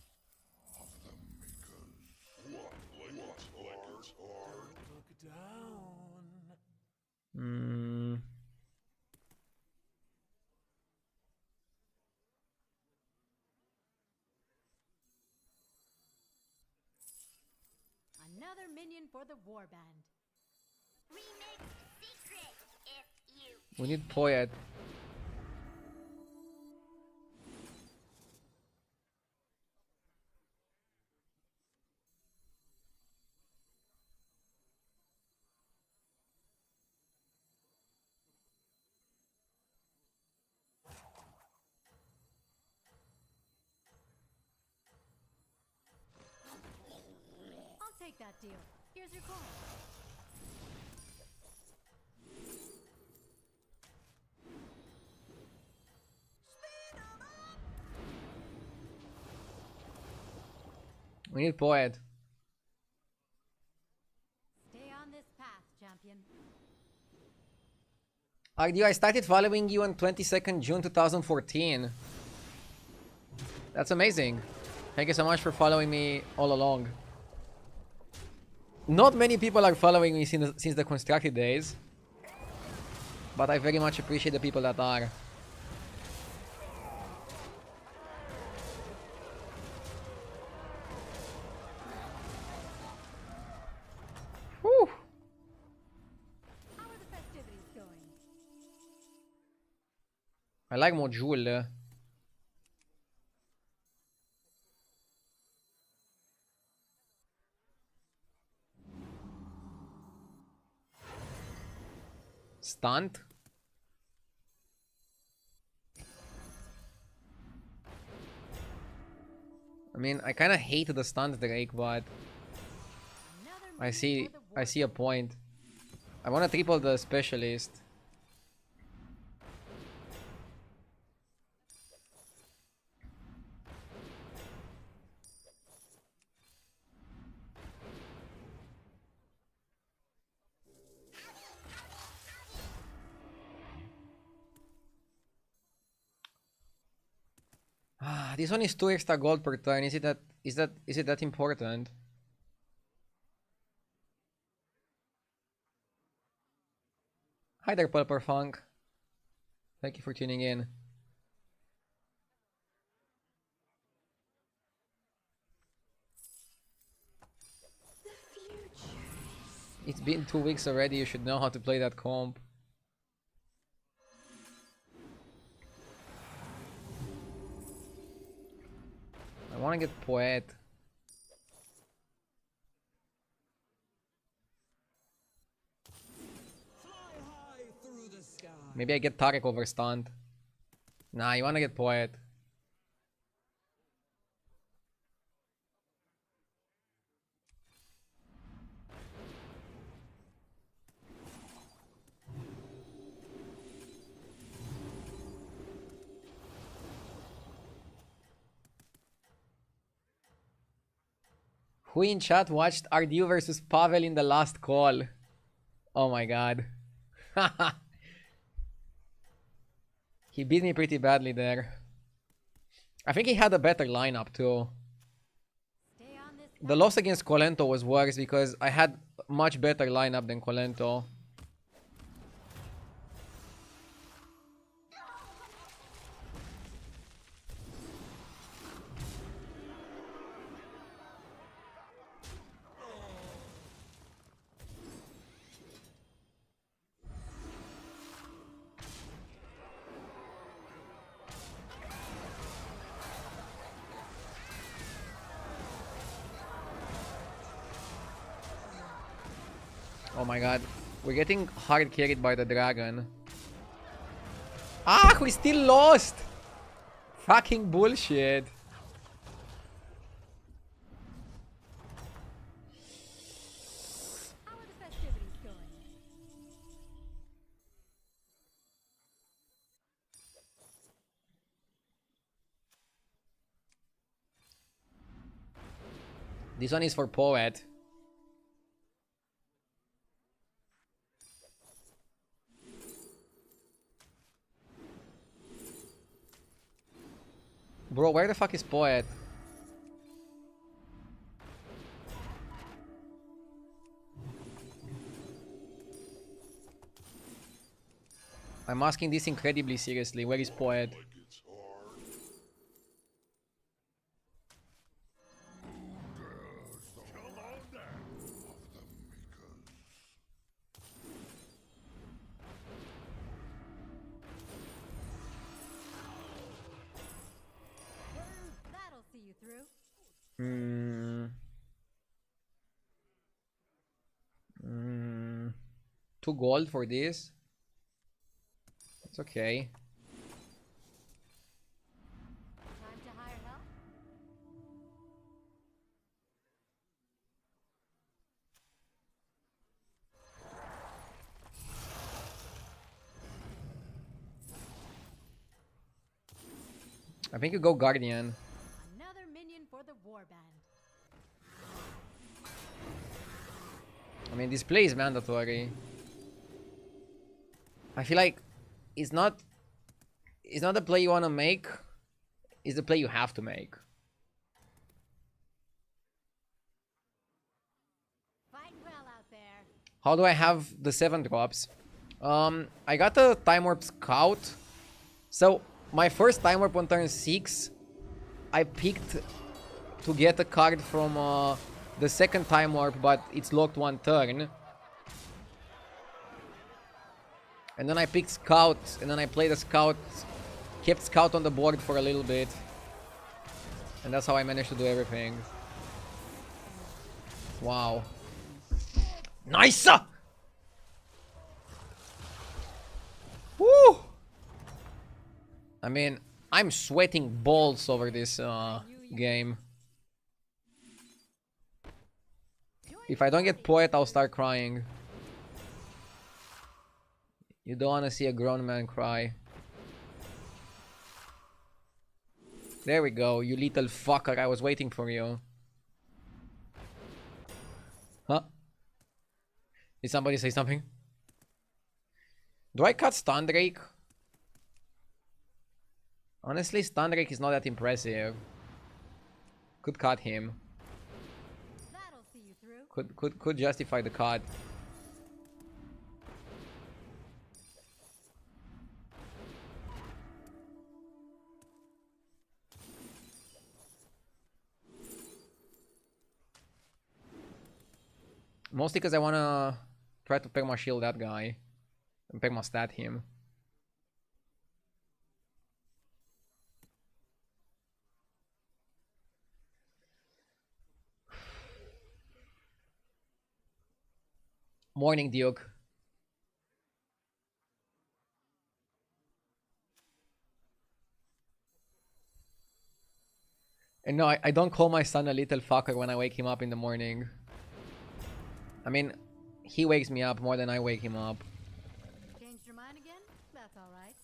of the makers. What are? Look down. Another minion for the warband. Remix secret if you We need Poet. I'll take that deal. Here's your coin. We need Poet. Stay on this path, champion. Agdio, I started following you on 22nd June 2014. That's amazing. Thank you so much for following me all along. Not many people are following me since the constructed days. But I very much appreciate the people that are. Whew. How are the festivities going? I like Module. Stunt? I mean, I kind of hate the stunt Drake, but Another I minion for the see a point. I want to triple the specialist. Ah, this one is 2 extra gold per turn. Is it that important? Hi there, Pulper Funk. Thank you for tuning in. It's been 2 weeks already. You should know how to play that comp. I want to get Poet. Maybe I get Tarek over stunned. Nah, you want to get Poet. Who in chat watched RDU versus Pavel in the last call? Oh my god. He beat me pretty badly there. I think he had a better lineup too. Stay on this The loss against Colento was worse because I had much better lineup than Colento. Oh my god. We're getting hard carried by the dragon. Ah, we still lost! Fucking bullshit. How are the festivities going? This one is for Poet. Bro, where the fuck is Poet? I'm asking this incredibly seriously. Where is Poet? That'll see you through. Mm. 2 gold for this. It's okay. Time to hire help? I think you go Guardian. Another minion for the warband. I mean, this play is mandatory. I feel like it's not the play you want to make. It's the play you have to make. Fighting well out there. How do I have the 7 drops? I got a Time Warp Scout. So, my first Time Warp on turn 6, I picked to get a card from the second Time Warp, but it's locked 1 turn. And then I picked Scout, and then I played a Scout, kept Scout on the board for a little bit. And that's how I managed to do everything. Wow. Nice! Woo! I mean, I'm sweating balls over this game. If I don't get Poet, I'll start crying. You don't want to see a grown man cry. There we go, you little fucker. I was waiting for you. Huh? Did somebody say something? Do I cut Stun Drake? Honestly, Stun Drake is not that impressive. Could cut him. That'll see you through. Could justify the cut. Mostly because I wanna try to perma shield that guy and perma stat him. Morning, Duke. And no, I don't call my son a little fucker when I wake him up in the morning. I mean, he wakes me up more than I wake him up. Changed your mind again? That's alright.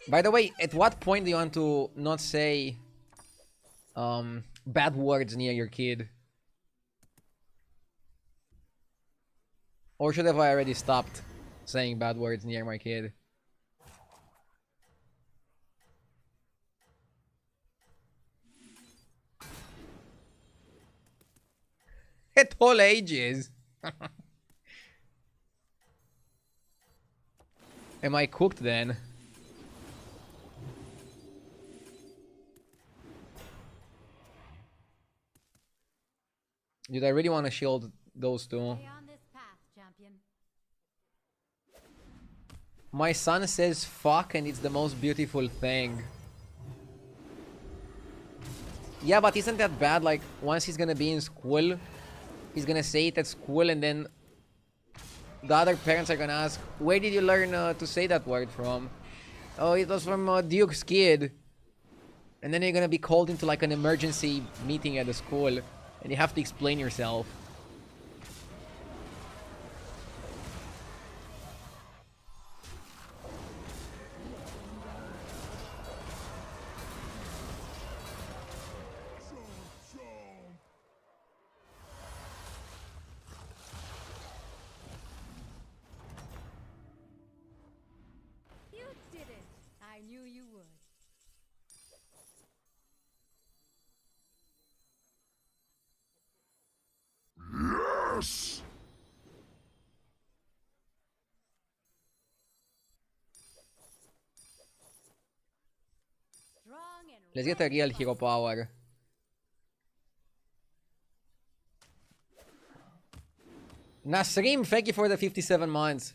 By the way, at what point do you want to not say bad words near your kid. Or should have I already stopped saying bad words near my kid? At all ages. Am I cooked then? Dude, I really want to shield those two. Stay on this path, champion. My son says fuck and it's the most beautiful thing. Yeah, but isn't that bad? Like, once he's gonna be in school, he's gonna say it at school and then the other parents are gonna ask, where did you learn to say that word from? Oh, it was from Duke's kid. And then you're gonna be called into like an emergency meeting at the school and you have to explain yourself. You did it. I knew you would. Yes! Strong and Let's get a real hero power. Nasrim, thank you for the 57 months.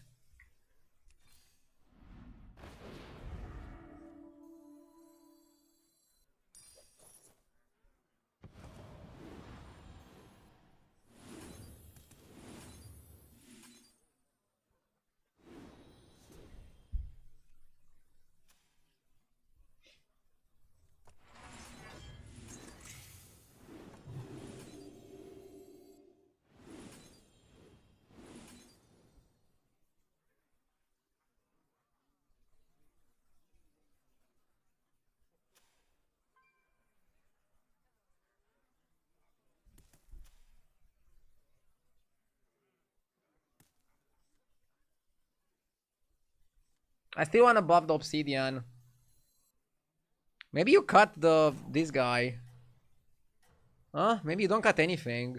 I still want to buff the obsidian. Maybe you cut this guy. Huh? Maybe you don't cut anything.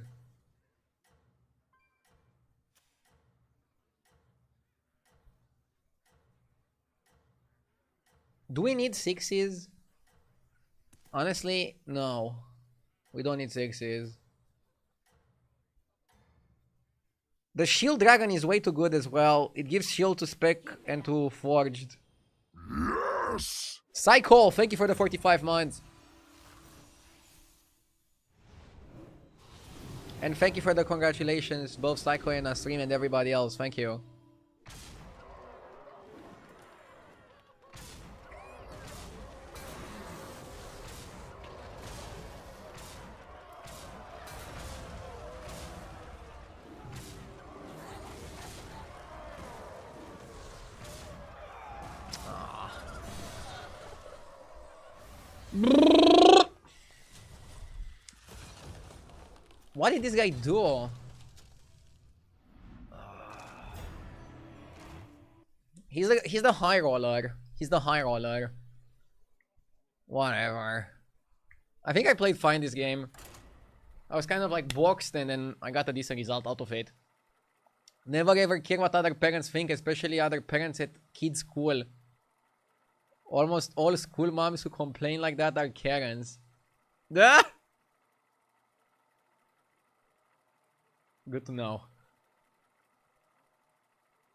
Do we need sixes? Honestly, no. We don't need sixes. The shield dragon is way too good as well. It gives shield to spec and to forged. Yes! Psycho, thank you for the 45 months. And thank you for the congratulations, both Psycho and Nasrim and everybody else. Thank you. What did this guy do? He's the high roller. He's the high roller. Whatever. I think I played fine this game. I was kind of like boxed and then I got a decent result out of it. Never ever care what other parents think, especially other parents at kids' school. Almost all school moms who complain like that are Karens. Ah! Good to know.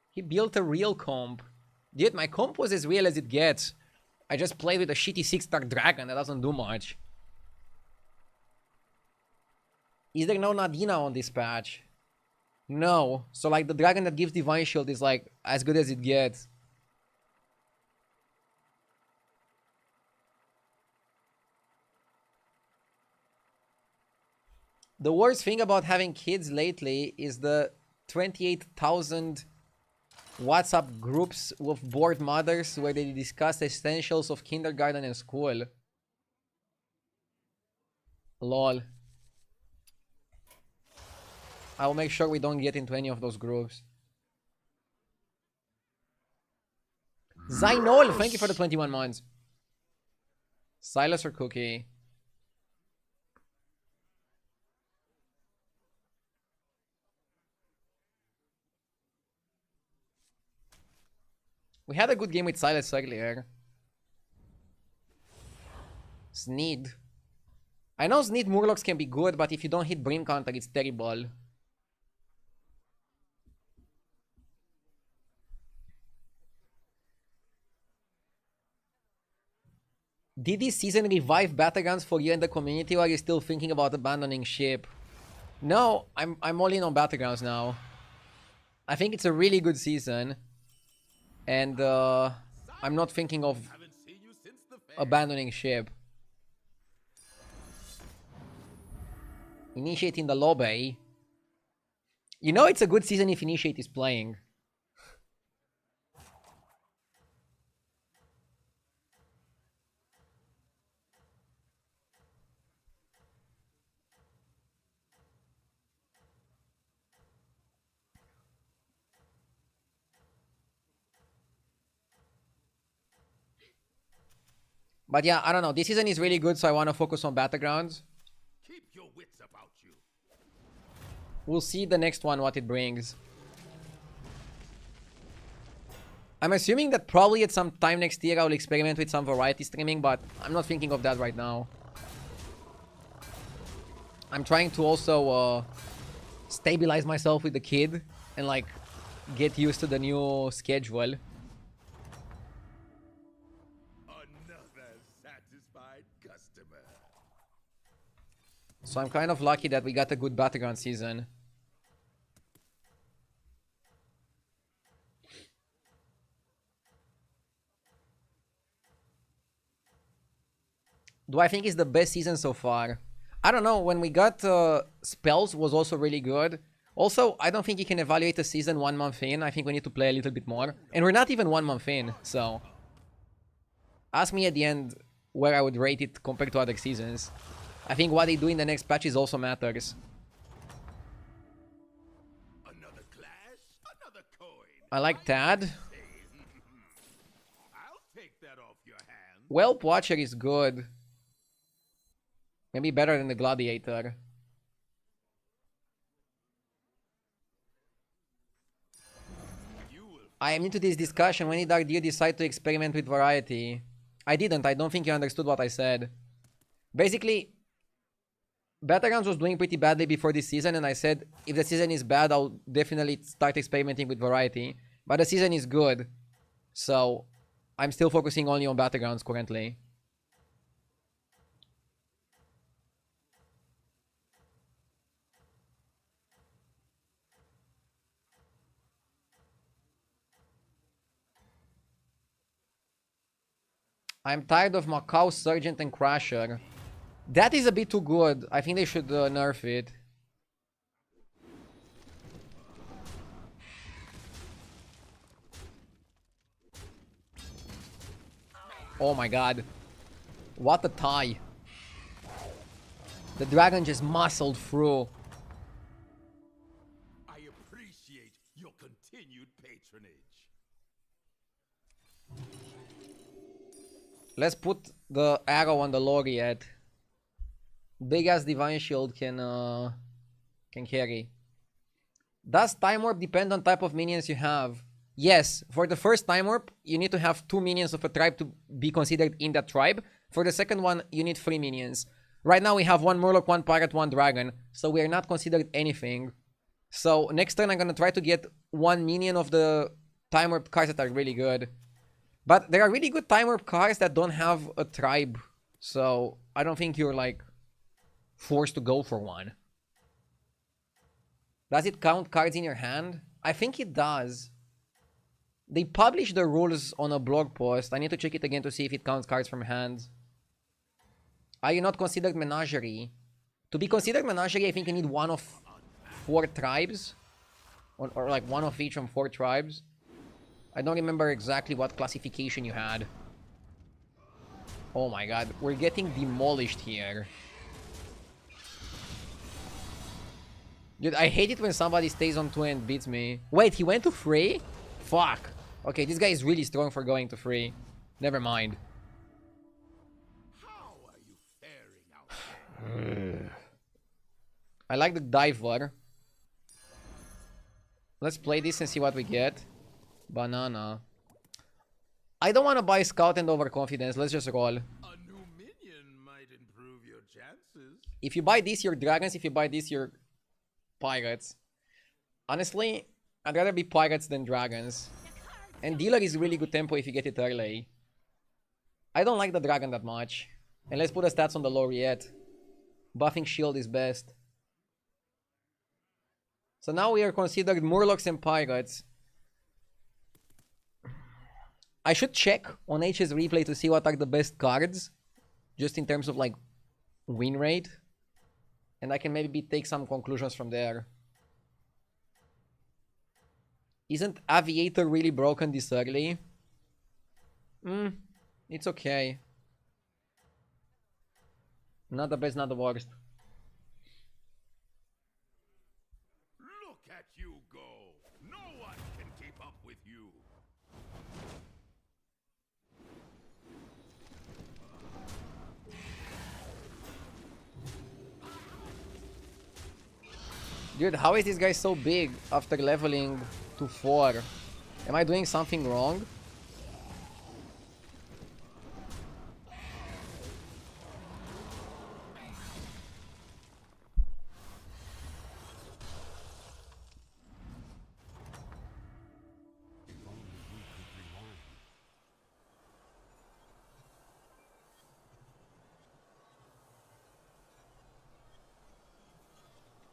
He built a real comp. Dude, my comp was as real as it gets. I just played with a shitty 6-star dragon that doesn't do much. Is there no Nadina on this patch? No. So like the dragon that gives Divine Shield is like as good as it gets. The worst thing about having kids lately is the 28,000 WhatsApp groups with bored mothers where they discuss essentials of kindergarten and school. Lol. I'll make sure we don't get into any of those groups. Zainol, thank you for the 21 months. Silas or Cookie? We had a good game with Silas earlier. Sneed. I know Sneed Murlocs can be good, but if you don't hit Brim Counter, it's terrible. Did this season revive Battlegrounds for you and the community, or are you still thinking about abandoning ship? No, I'm all in on Battlegrounds now. I think it's a really good season. And I'm not thinking of abandoning ship. Initiate in the lobby. You know it's a good season if Initiate is playing. But yeah, I don't know. This season is really good, so I want to focus on Battlegrounds. Keep your wits about you. We'll see the next one, what it brings. I'm assuming that probably at some time next year I'll experiment with some variety streaming, but I'm not thinking of that right now. I'm trying to also stabilize myself with the kid and like get used to the new schedule. So I'm kind of lucky that we got a good Battleground season. Do I think it's the best season so far? I don't know. When we got Spells was also really good. Also, I don't think you can evaluate a season 1 month in. I think we need to play a little bit more. And we're not even 1 month in, so... Ask me at the end where I would rate it compared to other seasons. I think what they do in the next patches also matters. Another clash, another coin. I like Tad. I'll take that off your hands. Whelp Watcher is good. Maybe better than the Gladiator. I am into this discussion. When did you decide to experiment with variety? I didn't. I don't think you understood what I said. Basically, Battlegrounds was doing pretty badly before this season, and I said, if the season is bad, I'll definitely start experimenting with variety. But the season is good, so I'm still focusing only on Battlegrounds currently. I'm tired of Macau, Sergeant, and Crusher. That is a bit too good. I think they should nerf it. Oh my god. What a tie. The dragon just muscled through. I appreciate your continued patronage. Let's put the arrow on the Laureate. Big ass Divine Shield can carry. Does Time Warp depend on type of minions you have? Yes, for the first Time Warp, you need to have 2 minions of a tribe to be considered in that tribe. For the second one, you need 3 minions. Right now we have 1 Murloc, 1 Pirate, 1 Dragon, so we are not considered anything. So next turn I'm gonna try to get 1 minion of the Time Warp cards that are really good. But there are really good Time Warp cards that don't have a tribe, so I don't think you're like forced to go for one. Does it count cards in your hand? I think it does. They published the rules on a blog post. I need to check it again to see if it counts cards from hand. Are you not considered Menagerie? To be considered Menagerie, I think you need 1 of 4 tribes. Or like 1 of each from 4 tribes. I don't remember exactly what classification you had. Oh my god, we're getting demolished here. Dude, I hate it when somebody stays on 2 and beats me. Wait, he went to 3? Fuck. Okay, this guy is really strong for going to 3. Never mind. How are you faring out there? I like the diver. Let's play this and see what we get. Banana. I don't want to buy Scout and Overconfidence. Let's just roll. A new minion might improve your chances. If you buy this, you're Dragons. If you buy this, you're Pirates. Honestly, I'd rather be Pirates than Dragons. And Dealer is really good tempo if you get it early. I don't like the Dragon that much. And let's put the stats on the Laureate. Buffing Shield is best. So now we are considered Murlocs and Pirates. I should check on HS Replay to see what are the best cards. Just in terms of like win rate. And I can maybe take some conclusions from there. Isn't Aviator really broken this early? It's okay. Not the best, not the worst. Look at you go. No one can keep up with you. Dude, how is this guy so big after leveling to 4? Am I doing something wrong?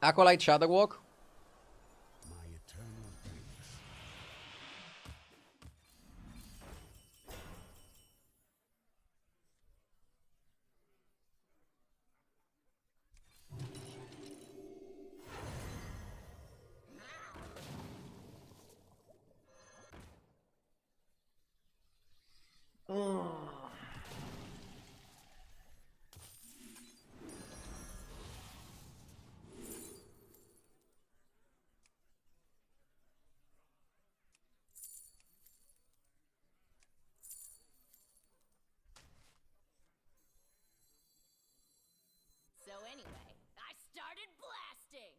Acolyte Shadowwalk. My eternal thanks. So anyway, I started blasting.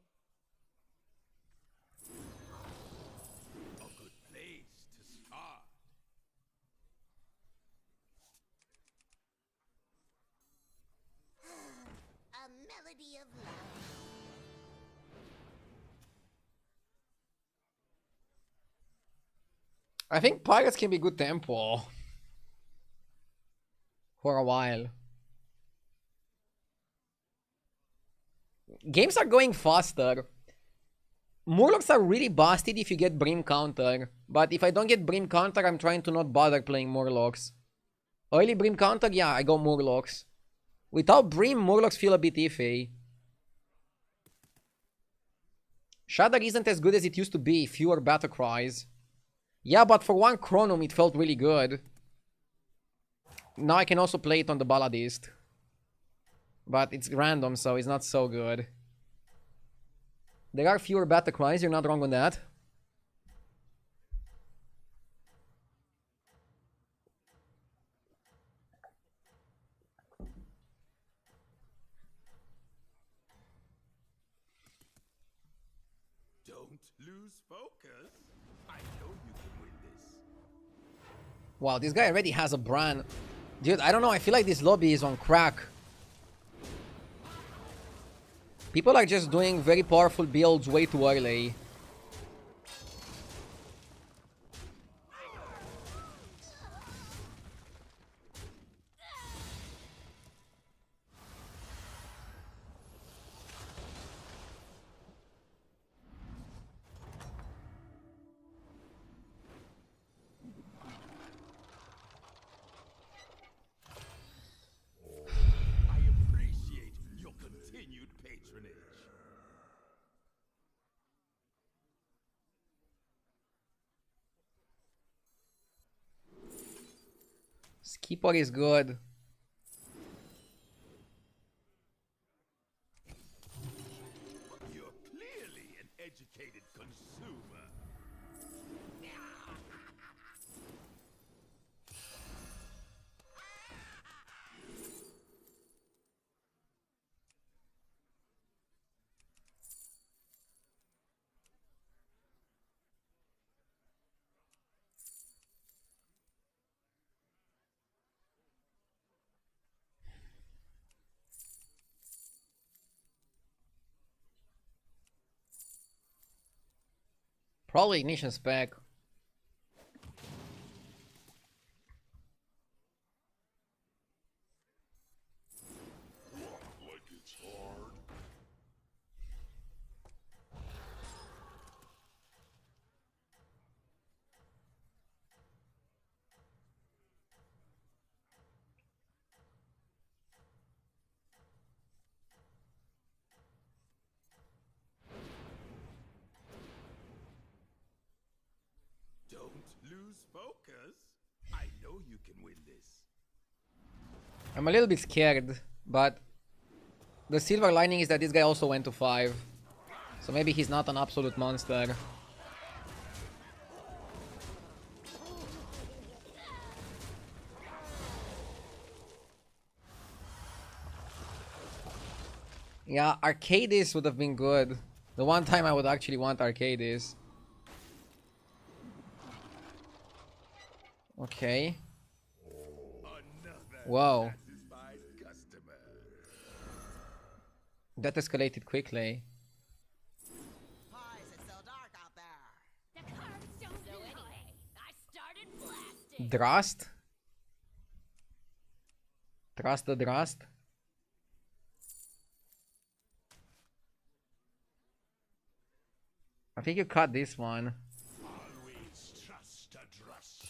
A good place to start. A melody of love. I think Pirates can be good tempo. For a while. Games are going faster. Murlocs are really busted if you get Brim Counter. But if I don't get Brim Counter, I'm trying to not bother playing Murlocs. Early Brim Counter, yeah, I go Murlocs. Without Brim, Murlocs feel a bit iffy. Shadar isn't as good as it used to be, fewer battle cries. Yeah, but for one Chronum, it felt really good. Now I can also play it on the Balladist. But it's random, so it's not so good. There are fewer battle cries, you're not wrong on that. Don't lose focus. I know you can win this. Wow, this guy already has a Bran. Dude, I don't know, I feel like this lobby is on crack. People are just doing very powerful builds way too early. I appreciate your continued patronage. Skipper is good. You're clearly Probably ignition spec. Like it's hard. Don't lose focus. I know you can win this. I'm a little bit scared, but the silver lining is that this guy also went to 5. So maybe he's not an absolute monster. Yeah, Arcadis would have been good. The one time I would actually want Arcadis. Okay. Whoa. Satisfied customer. That escalated quickly. Why is it so dark out there? The cards don't so anyway, I started blasting. Drast? Trust the Drast? I think you cut this one. Always trust a trust.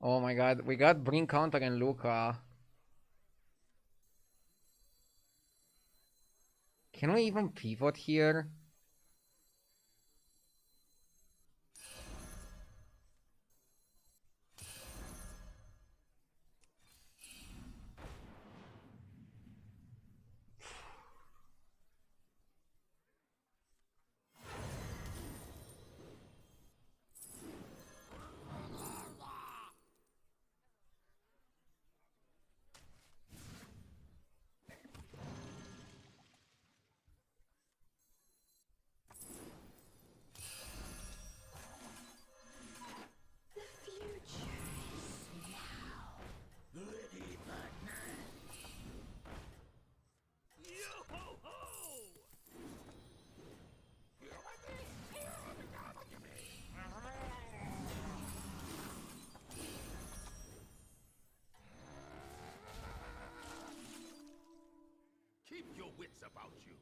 Oh my god, we got Bring Counter and Luca. Can we even pivot here? Keep your wits about you.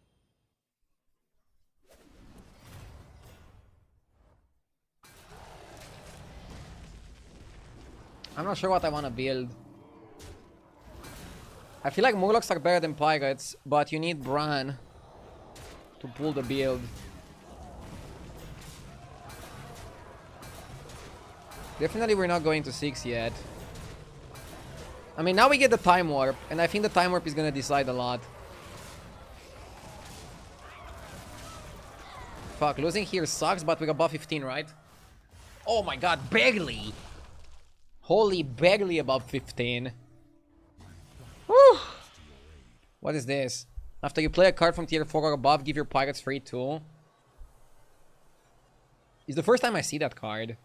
I'm not sure what I want to build. I feel like Murlocs are better than Pirates, but you need Bran to pull the build. Definitely we're not going to 6 yet. I mean, now we get the Time Warp, and I think the Time Warp is going to decide a lot. Fuck, losing here sucks, but we're above 15, right? Oh my god, barely! Holy, barely above 15. Whew. What is this? After you play a card from tier 4 or above, give your pirates free too. It's the first time I see that card.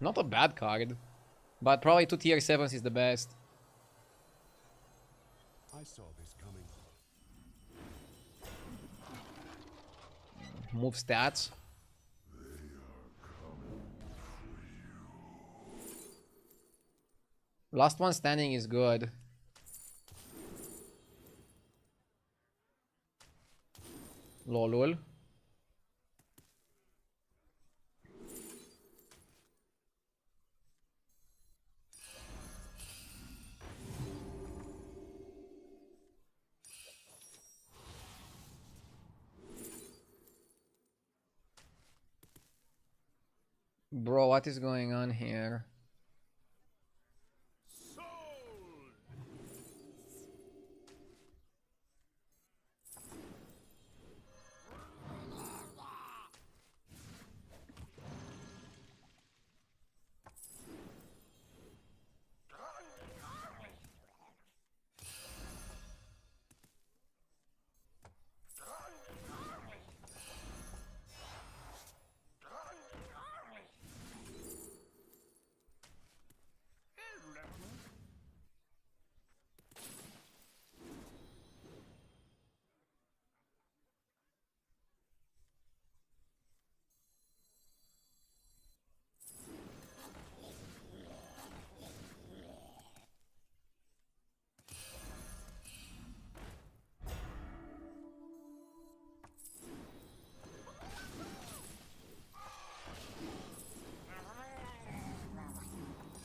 Not a bad card. But probably 2 tier 7s is the best. I saw this coming. Move stats. Last one standing is good. Lolul. Bro, what is going on here?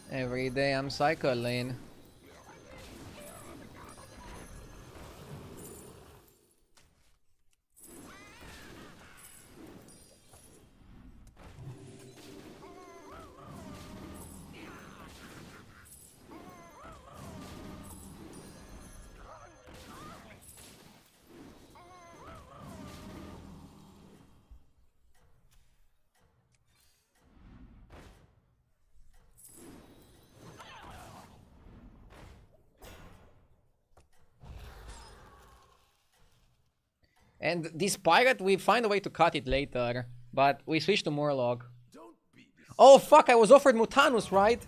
Every day I'm cycling. And this pirate, we find a way to cut it later. But we switch to Morlock. Oh fuck, I was offered Mutanus, right?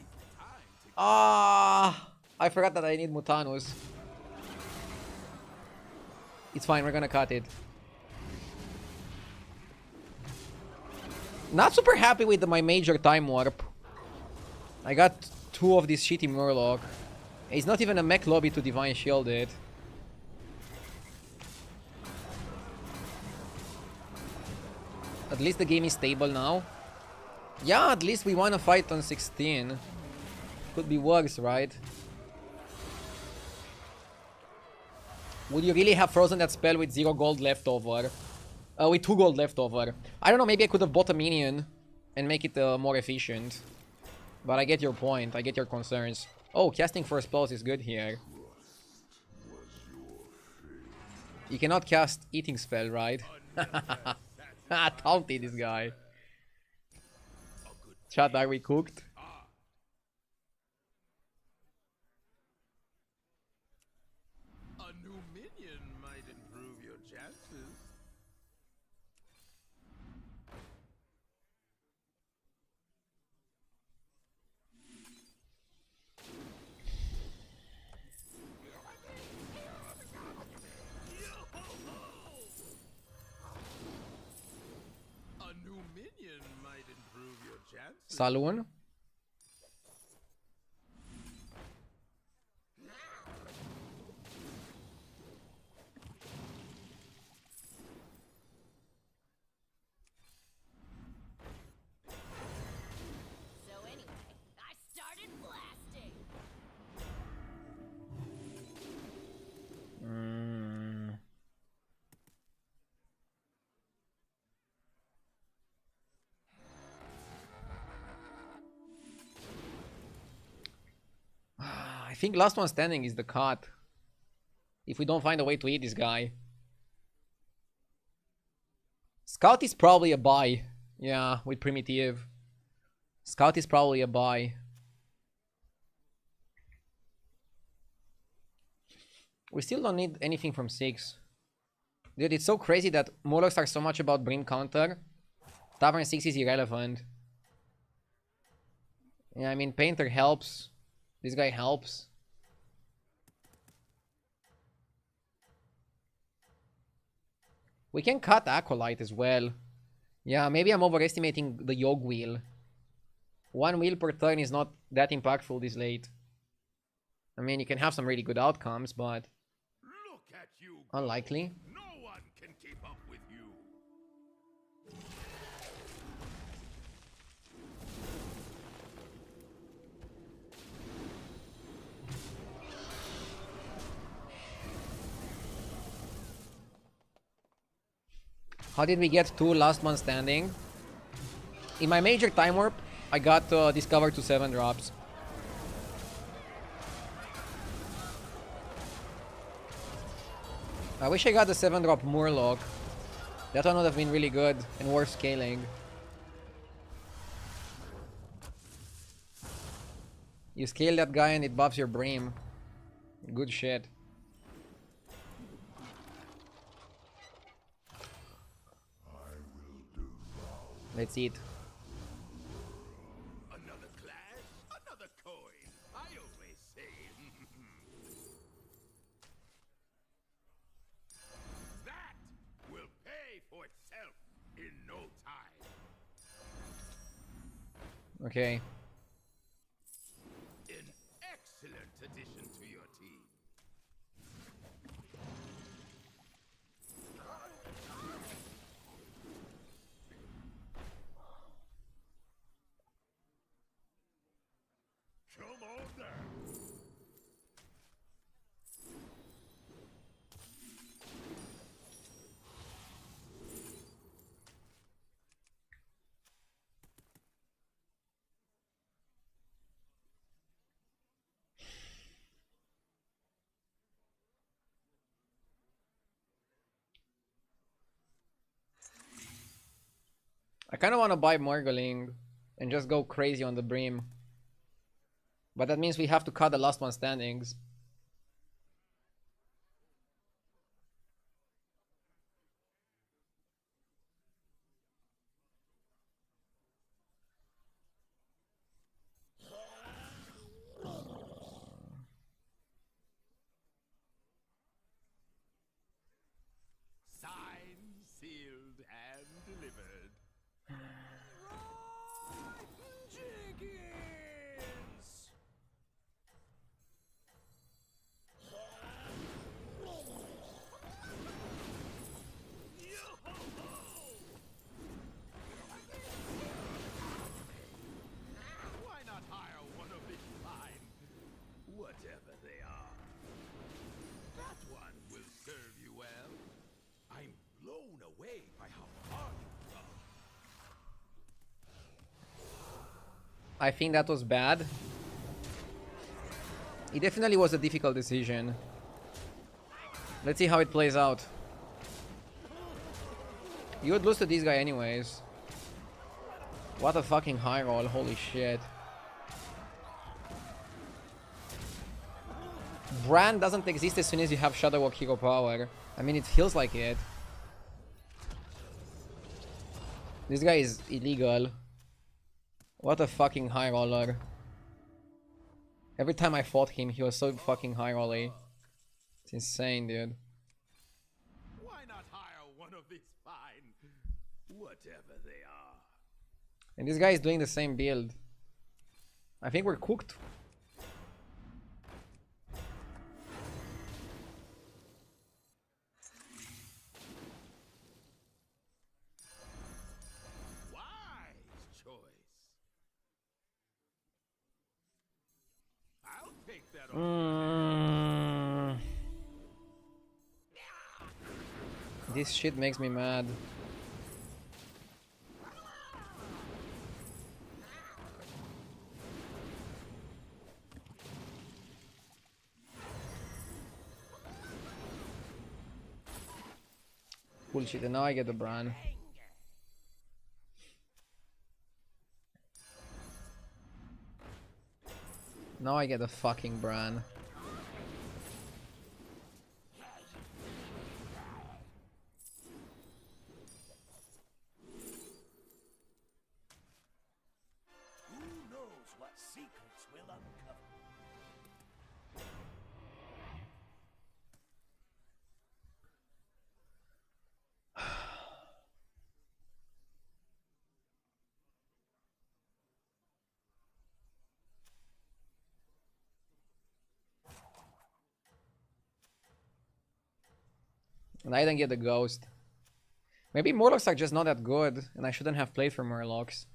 Ah, I forgot that I need Mutanus. It's fine, we're gonna cut it. Not super happy with my major time warp. I got 2 of this shitty Murloc. It's not even a mech lobby to Divine Shield it. At least the game is stable now. Yeah, at least we won a fight on 16. Could be worse, right? Would you really have frozen that spell with 0 gold left over? With 2 gold left over. I don't know, maybe I could have bought a minion and make it more efficient. But I get your point, I get your concerns. Oh, casting first spells is good here. You cannot cast eating spell, right? Taunty this guy. Chat, are we cooked? A new minion might improve your chances. A new minion might improve your chances. Saloon? So anyway, I started blasting. I think last one standing is the cut. If we don't find a way to eat this guy. Scout is probably a buy. Yeah, with Primitive. Scout is probably a buy. We still don't need anything from 6. Dude, it's so crazy that Molochs are so much about Brim counter. Tavern 6 is irrelevant. Yeah, I mean, Painter helps. This guy helps. We can cut Acolyte as well. Yeah, maybe I'm overestimating the Yogg wheel. 1 wheel per turn is not that impactful this late. I mean, you can have some really good outcomes, but Look at you. unlikely. No one can keep up with you. How did we get 2 last man standing? In my major time warp, I got discovered to 7 drops. I wish I got the 7 drop Murloc. That one would have been really good and worth scaling. You scale that guy and it buffs your Brim. Good shit. Let's eat. Another clash, another coin. I always say. That will pay for itself in no time. Okay. An excellent addition to your team. Come on down. I kind of want to buy Morgling and just go crazy on the Brim. But that means we have to cut the last one standings. Signed, sealed, and delivered. Jenkins! Why not hire one of these fine, whatever they are? That one will serve you well. I'm blown away by how far you've come. I think that was bad. It definitely was a difficult decision. Let's see how it plays out. You would lose to this guy anyways. What a fucking high roll, holy shit. Brand doesn't exist as soon as you have Shadow Walk hero power. I mean, it feels like it. This guy is illegal. What a fucking high roller. Every time I fought him, he was so fucking high rolly. It's insane, dude. Why not hire one of these fine, whatever they are? And this guy is doing the same build. I think we're cooked. Wise choice. I'll take that on. This shit makes me mad. Bullshit, and now I get the Bran. Now I get the fucking Bran. Who knows what secrets will uncover? And I didn't get the Ghost. Maybe Murlocs are just not that good, and I shouldn't have played for Murlocs.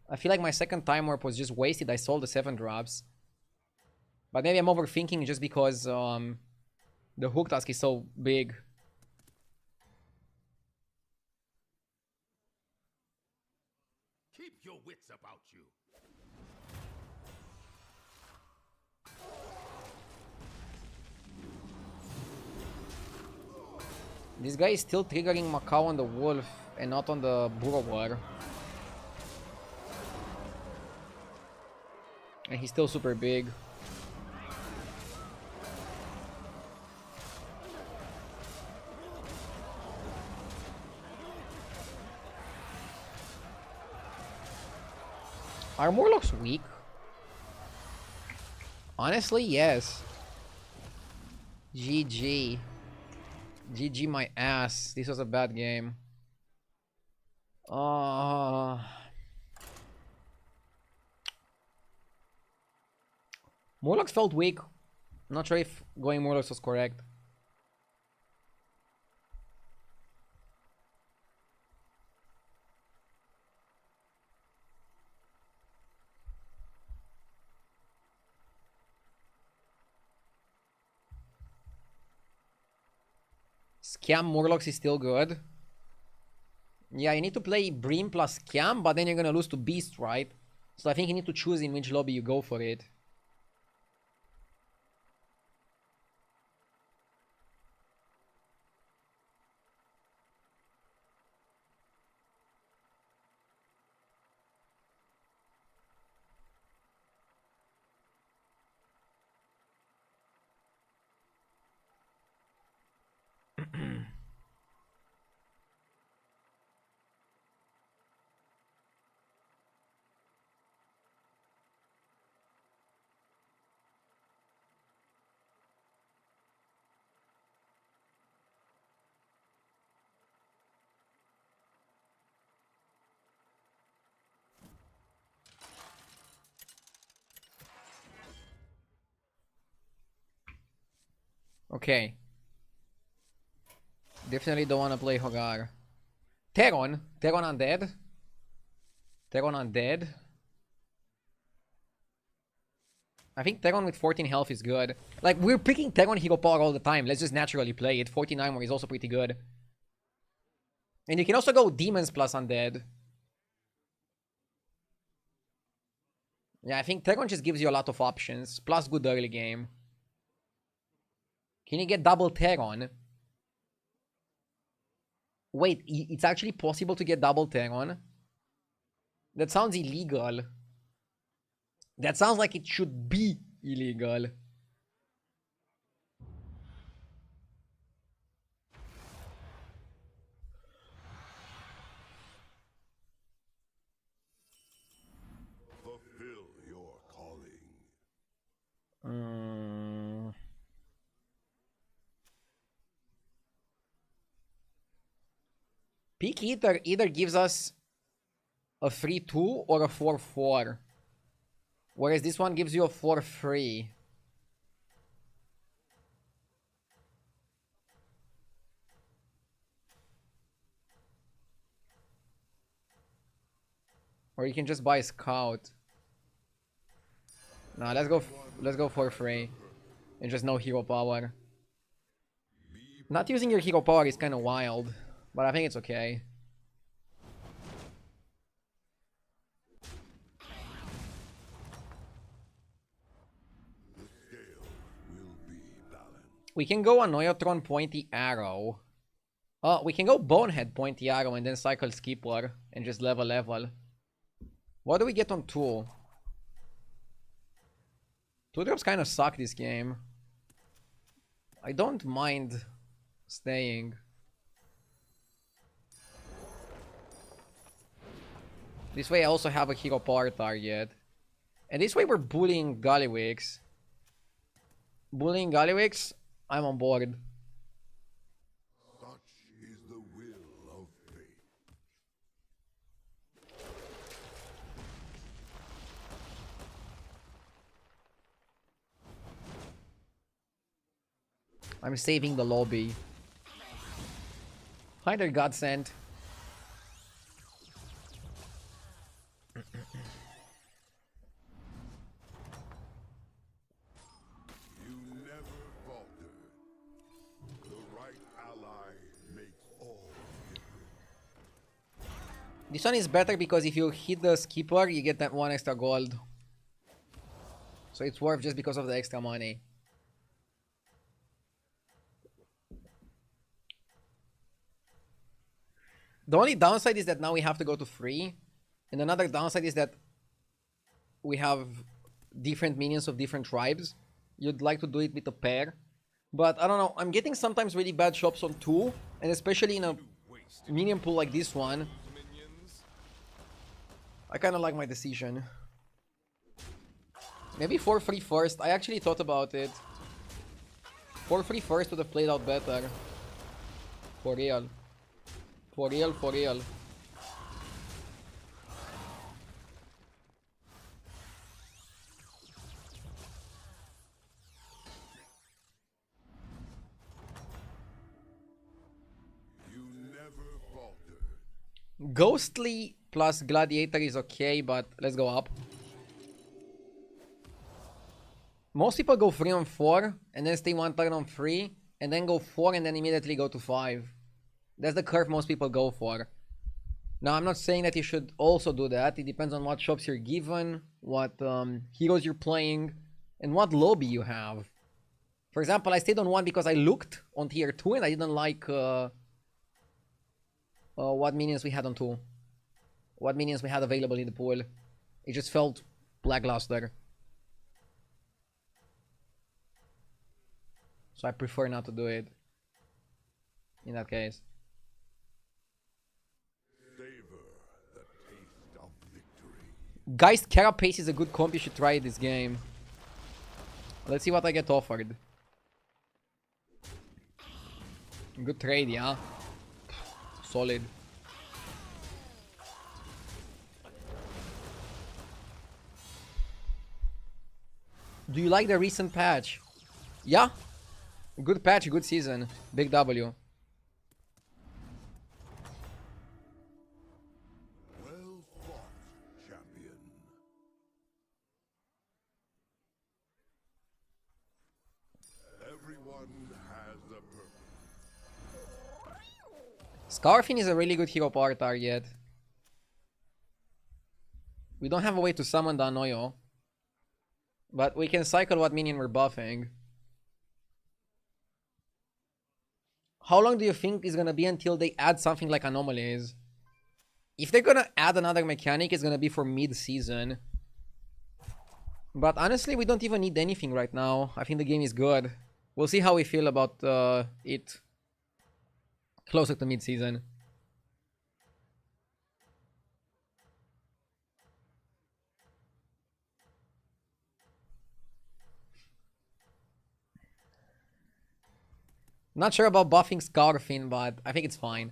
I feel like my second time warp was just wasted. I sold the 7 drops. But maybe I'm overthinking just because the hook task is so big. Keep your wits about you. This guy is still triggering Macau on the Wolf and not on the Burrower. And he's still super big. Are Murlocs weak? Honestly, yes. GG. GG my ass. This was a bad game. Murlocs felt weak. I'm not sure if going Murlocs was correct. Scam Murlocs is still good. Yeah, you need to play Bream plus Scam, but then you're gonna lose to Beast, right? So I think you need to choose in which lobby you go for it. Okay. Definitely don't want to play Hogar. Teron. Teron undead. Teron undead. I think Teron with 14 health is good. Like, we're picking Teron Hero Power all the time. Let's just naturally play it. 14 armor is also pretty good. And you can also go Demons plus Undead. Yeah, I think Teron just gives you a lot of options. Plus good early game. Can you get double Teron? Wait, it's actually possible to get double Teron? That sounds illegal. That sounds like it should be illegal. Fulfill your calling. Peak Eater either gives us a 3-2 or a 4-4. Whereas this one gives you a 4-3. Or you can just buy Scout. Nah, let's go for free. And just no hero power. Not using your hero power is kind of wild, but I think it's okay. The scale will be balanced. We can go Anoyotron Pointy Arrow. Oh, we can go Bonehead Pointy Arrow and then cycle Skipper and just level. What do we get on 2? 2 drops kind of suck this game. I don't mind staying. This way I also have a hero power target. And this way we're bullying Gallywix. Bullying Gallywix, I'm on board. Such is the will of fate. I'm saving the lobby. Hi there, Godsend. You never falter. The right ally makes all difference. This one is better because if you hit the Skipper, you get that 1 extra gold. So it's worth just because of the extra money. The only downside is that now we have to go to 3. And another downside is that we have different minions of different tribes. You'd like to do it with a pair. But I don't know, I'm getting sometimes really bad shops on 2. And especially in a minion pool like this one. I kind of like my decision. Maybe 4-3 first. I actually thought about it. 4-3 first would have played out better. For real. For real, for real. You never falter. Ghostly plus Gladiator is okay, but let's go up. Most people go 3 on 4 and then stay 1 turn on 3 and then go 4 and then immediately go to 5. That's the curve most people go for. Now, I'm not saying that you should also do that. It depends on what shops you're given, what heroes you're playing, and what lobby you have. For example, I stayed on 1 because I looked on tier 2 and I didn't like what minions we had on 2. What minions we had available in the pool. It just felt lackluster. So I prefer not to do it. In that case. Geist Carapace is a good comp, you should try this game. Let's see what I get offered. Good trade, yeah. Solid. Do you like the recent patch? Yeah. Good patch, good season. Big W. Well fought, champion. Everyone has a purpose. Scarfin is a really good hero power target. We don't have a way to summon the Anoyo. But we can cycle what minion we're buffing. How long do you think is gonna be until they add something like anomalies? If they're gonna add another mechanic, it's gonna be for mid-season. But honestly, we don't even need anything right now. I think the game is good. We'll see how we feel about it closer to mid-season. Not sure about buffing Scarfin, but I think it's fine.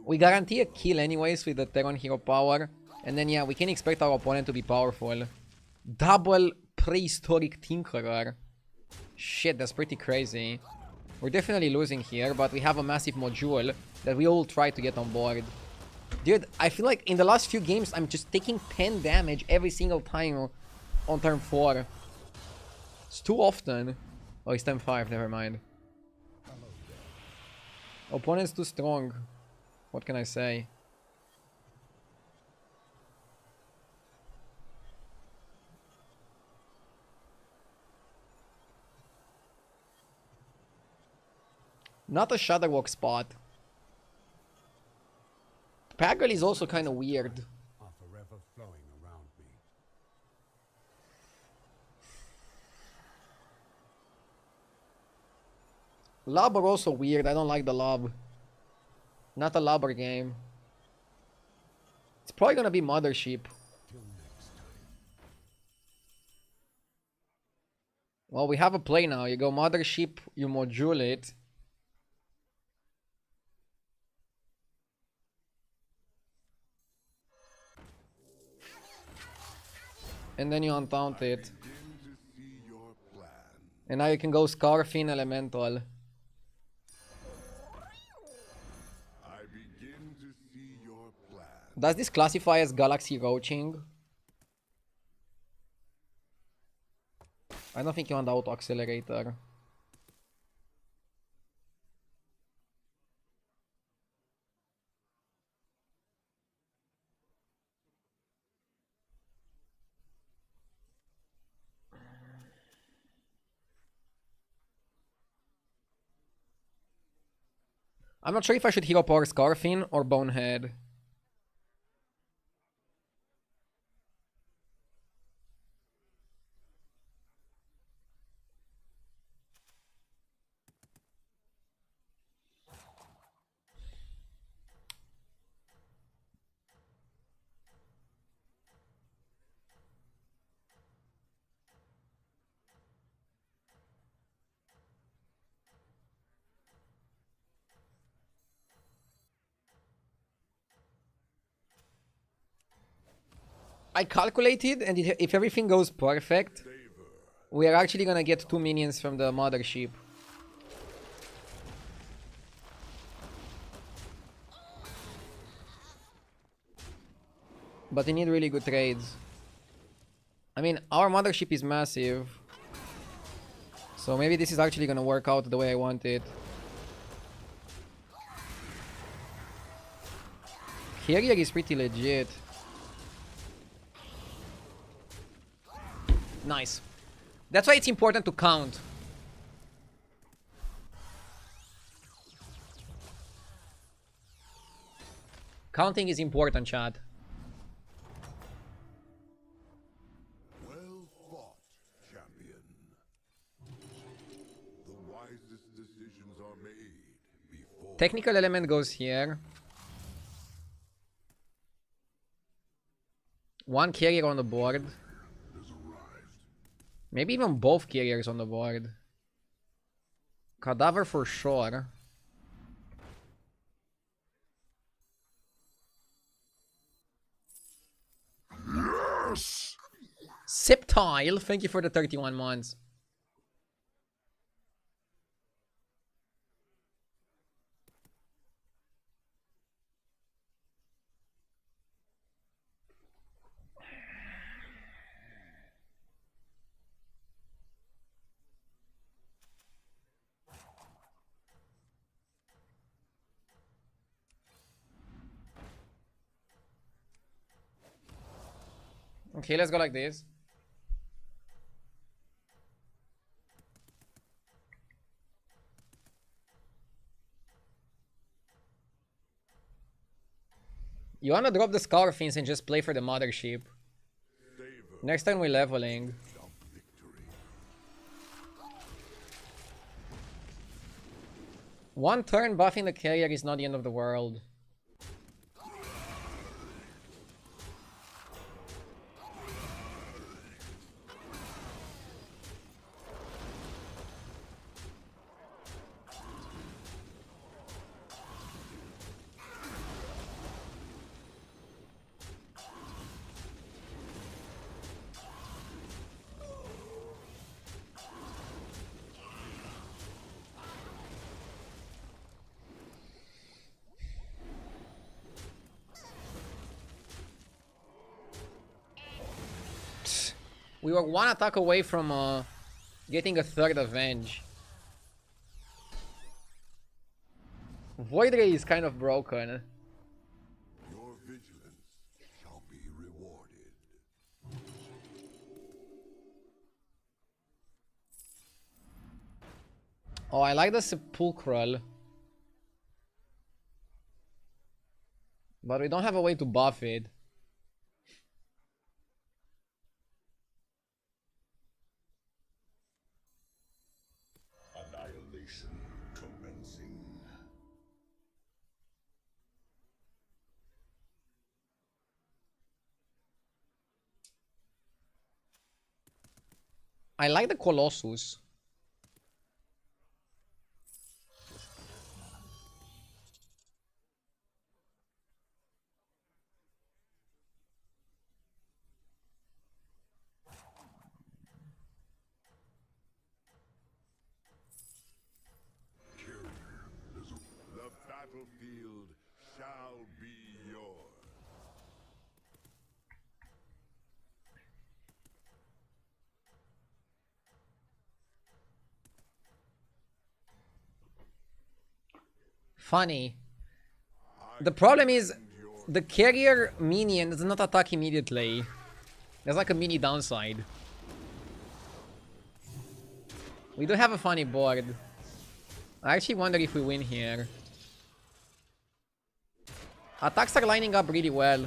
We guarantee a kill anyways with the Terran hero power. And then yeah, we can expect our opponent to be powerful. Double Prehistoric Tinkerer. Shit, that's pretty crazy. We're definitely losing here, but we have a massive module that we all try to get on board. Dude, I feel like in the last few games, I'm just taking 10 damage every single time on turn 4. It's too often. Oh, it's turn 5, never mind. Opponent's too strong. What can I say? Not a Shadowwalk spot. Pagel is also kind of weird. Are forever flowing around me. Lob are also weird. I don't like the lob. Not a lobber game. It's probably gonna be Mothership. Till next time. Well, we have a play now. You go Mothership, you module it. And then you untaunt it. And now you can go Scarfin Elemental. I begin to see your plan. Does this classify as Galaxy Roaching? I don't think you want the Auto Accelerator. I'm not sure if I should Hero Power Scarfin or Bonehead. I calculated, and if everything goes perfect, we are actually gonna get 2 minions from the Mothership. But we need really good trades. I mean, our Mothership is massive. So maybe this is actually gonna work out the way I want it. Carrier is pretty legit. Nice. That's why it's important to count. Counting is important, chat. Well fought, champion. The wisest decisions are made before. Technical element goes here. One carrier on the board. Maybe even both carriers on the board. Cadaver for sure. Yes! Siptile, thank you for the 31 months. Okay, let's go like this. You wanna drop the Scarfins and just play for the mothership. Next time we're leveling. One turn buffing the carrier is not the end of the world. We were one attack away from getting a third avenge. Void Ray is kind of broken. Your vigilance shall be rewarded. Oh, I like the Sepulchral. But we don't have a way to buff it. Annihilation commencing. I like the Colossus. The battlefield shall be yours. Funny. The problem is the carrier minion does not attack immediately. There's like a mini downside. We do have a funny board. I actually wonder if we win here. Attacks are lining up really well.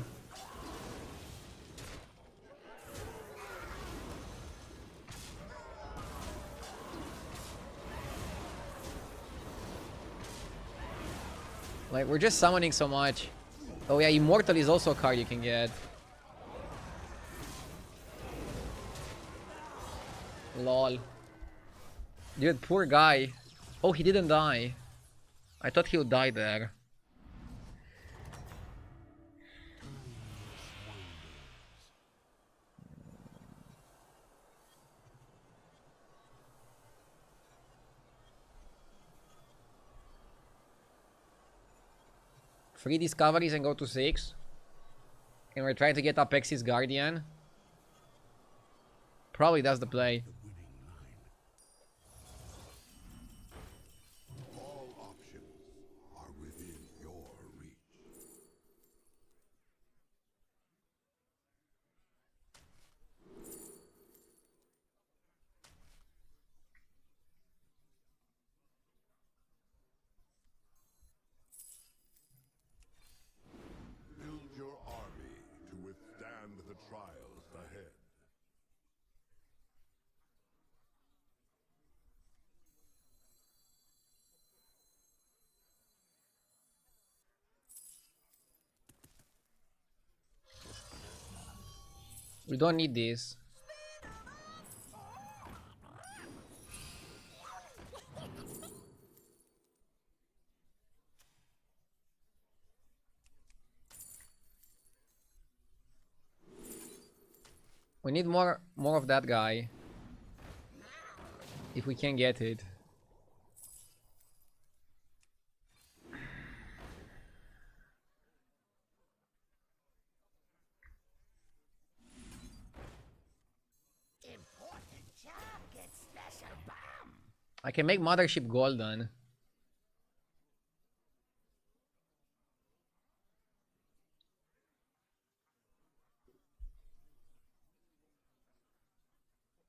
Like, we're just summoning so much. Oh yeah, Immortal is also a card you can get. Lol. Dude, poor guy. Oh, he didn't die. I thought he would die there. Three discoveries and go to 6. And we're trying to get Apexis Guardian. Probably that's the play. We don't need this. We need more of that guy. If we can get it. Important job gets special bomb. I can make Mothership golden.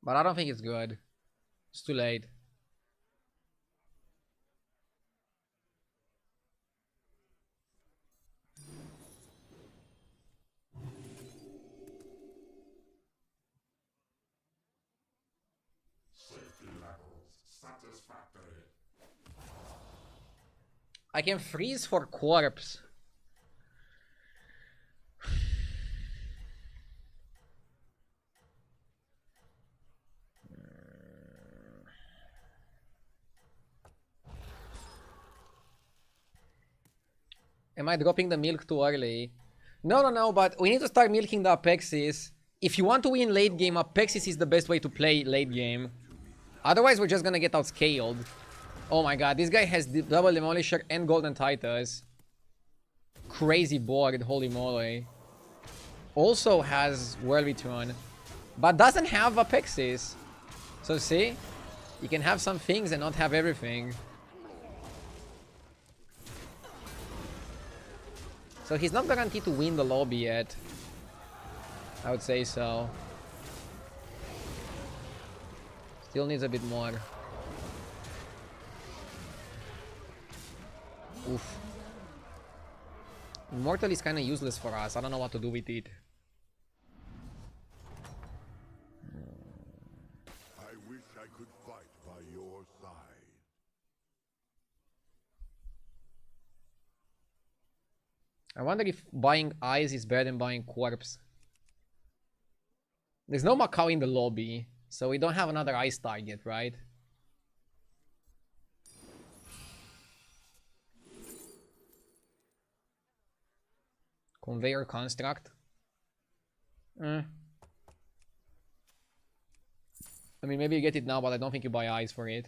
But I don't think it's good. It's too late. I can freeze for corpse. Am I dropping the milk too early? No, but we need to start milking the Apexis. If you want to win late game, Apexis is the best way to play late game. Otherwise, we're just gonna get outscaled. Oh my god, this guy has double Demolisher and Golden Titus. Crazy board, holy moly. Also has World Return, but doesn't have Apexis. So see? You can have some things and not have everything. So he's not guaranteed to win the lobby yet. I would say so. Still needs a bit more. Oof. Immortal is kind of useless for us. I don't know what to do with it. I wish I could fight by your side. I wonder if buying Eyes is better than buying Corpse. There's no Macau in the lobby, so we don't have another Ice target, right? Conveyor Construct. I mean, maybe you get it now, but I don't think you buy Eyes for it.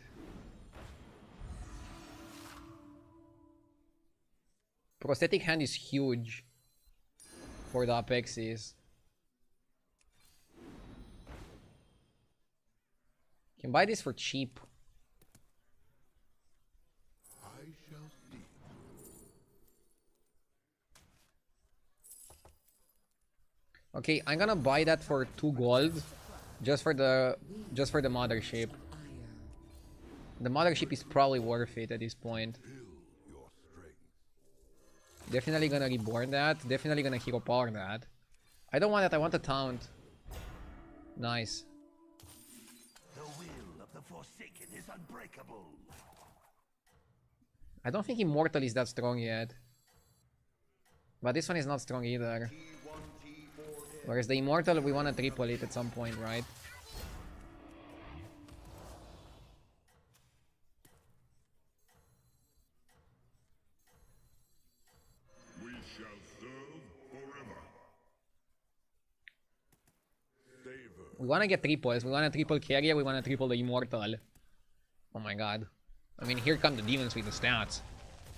Prosthetic Hand is huge for the Apexis. Can buy this for cheap. I shall see. Okay, I'm gonna buy that for 2 gold, just for the mothership. The mothership is probably worth it at this point. Your strength. Definitely gonna reborn that. Definitely gonna hero power that. I don't want that. I want a taunt. Nice. The will of the Forsaken is unbreakable. I don't think Immortal is that strong yet. But this one is not strong either. Whereas the Immortal, we want to triple it at some point, right? We shall serve forever. Favor. We want to get triples. We want to triple Carrier. We want to triple the Immortal. Oh my god. I mean, here come the demons with the stats.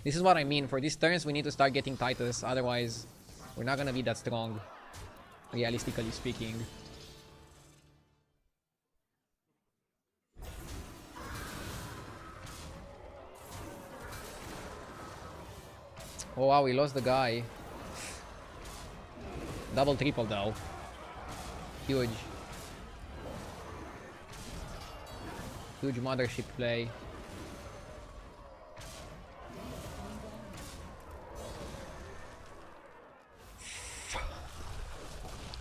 This is what I mean. For these turns, we need to start getting Titus. Otherwise, we're not going to be that strong. Realistically speaking. Oh wow, we lost the guy. Double triple though. Huge. Huge mothership play.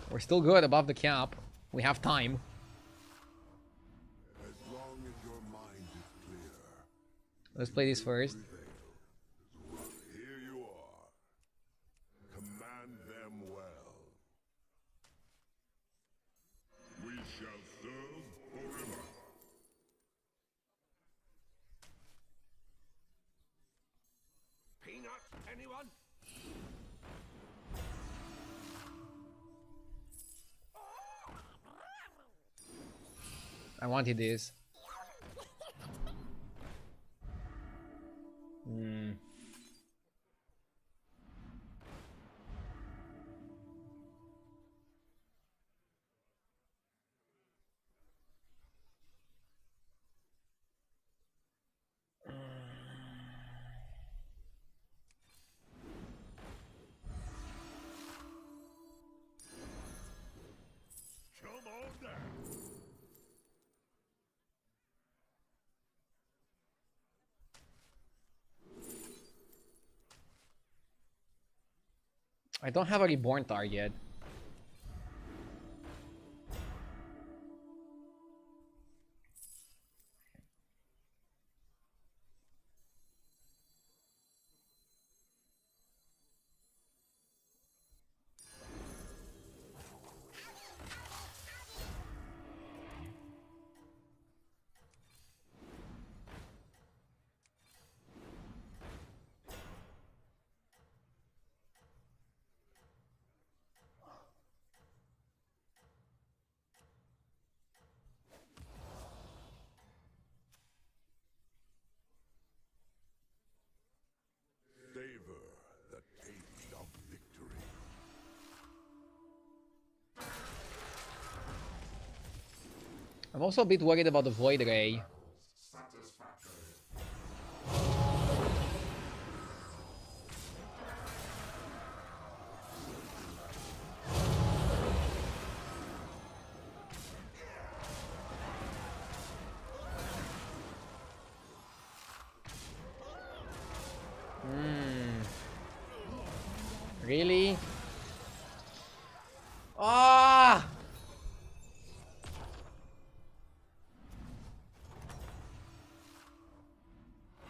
We're still good above the cap. We have time. As long as your mind is clear. Let's play this first. Here you are. Command them well. Anyone? I wanted this. Hmm. Come on down. I don't have a reborn target. Savor the taste of victory. I'm also a bit worried about the Void Ray. Really? Ah!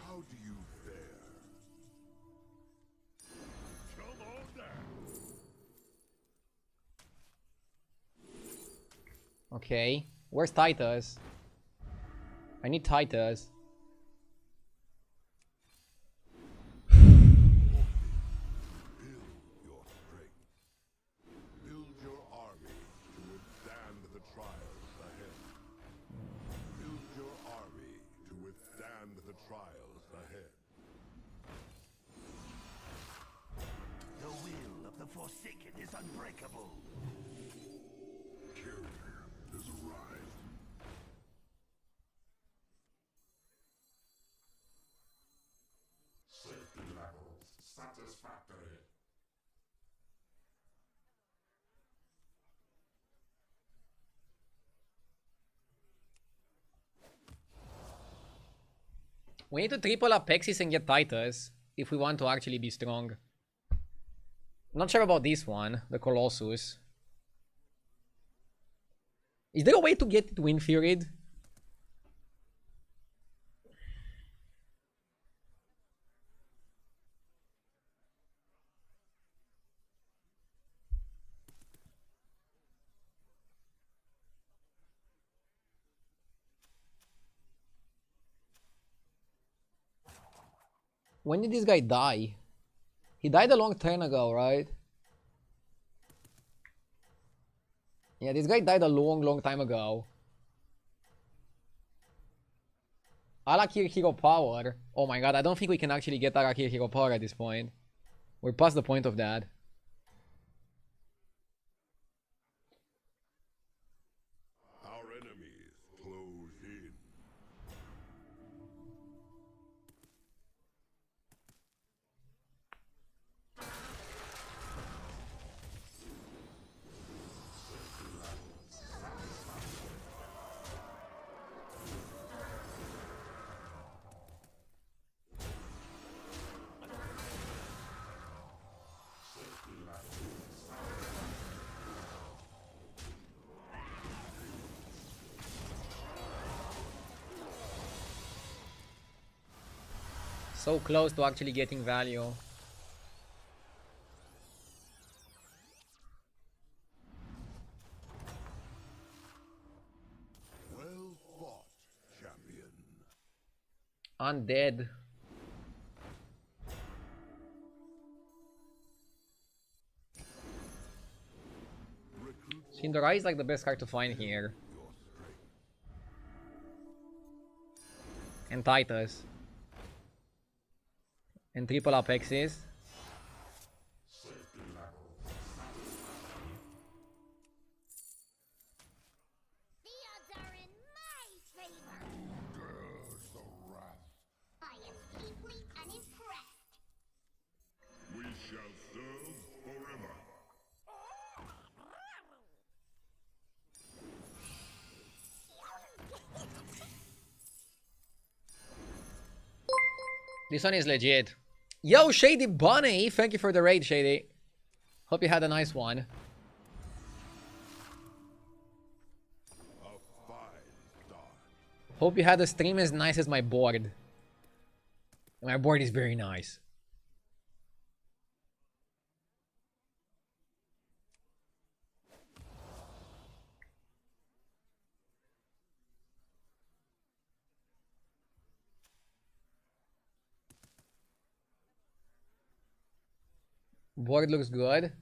How do you fare? Come on down. Okay. Where's Titus? I need Titus. Build your strength. Build your army to withstand the trials ahead. Build your army to withstand the trials ahead. The will of the Forsaken is unbreakable. Carrier has arrived. Safety levels satisfactory. We need to triple up Pexis and get Titus if we want to actually be strong. Not sure about this one, the Colossus. Is there a way to get it Wind Furied? When did this guy die? He died a long time ago, right? Yeah, this guy died a long time ago. Arakir Hero Power. Oh my god, I don't think we can actually get Arakir Hero Power at this point. We're past the point of that. Our enemies close in. So close to actually getting value. Well fought, champion. Undead. Kindora is like the best card to find here. And Titus. And triple Apexes. The odds are in my favor. I am deeply unimpressed. We shall serve forever. This one is legit. Yo, Shady Bunny! Thank you for the raid, Shady. Hope you had a nice one. A fine start. Hope you had a stream as nice as my board. My board is very nice. Board looks good.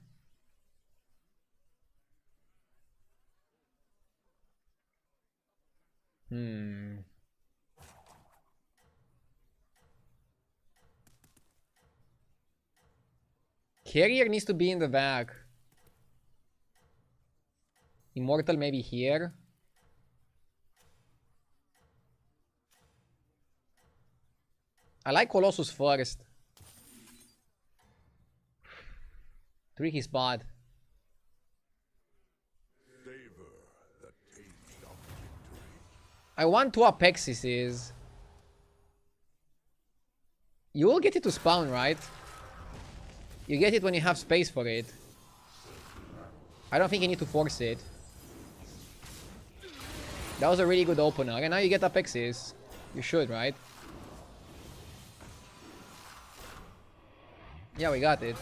Carrier needs to be in the back. Immortal maybe here. I like Colossus first. Tricky spot. Savor the taste of victory. I want two Apexes. You will get it to spawn, right? You get it when you have space for it. I don't think you need to force it. That was a really good opener. And now you get Apexes. You should, right? Yeah, we got it.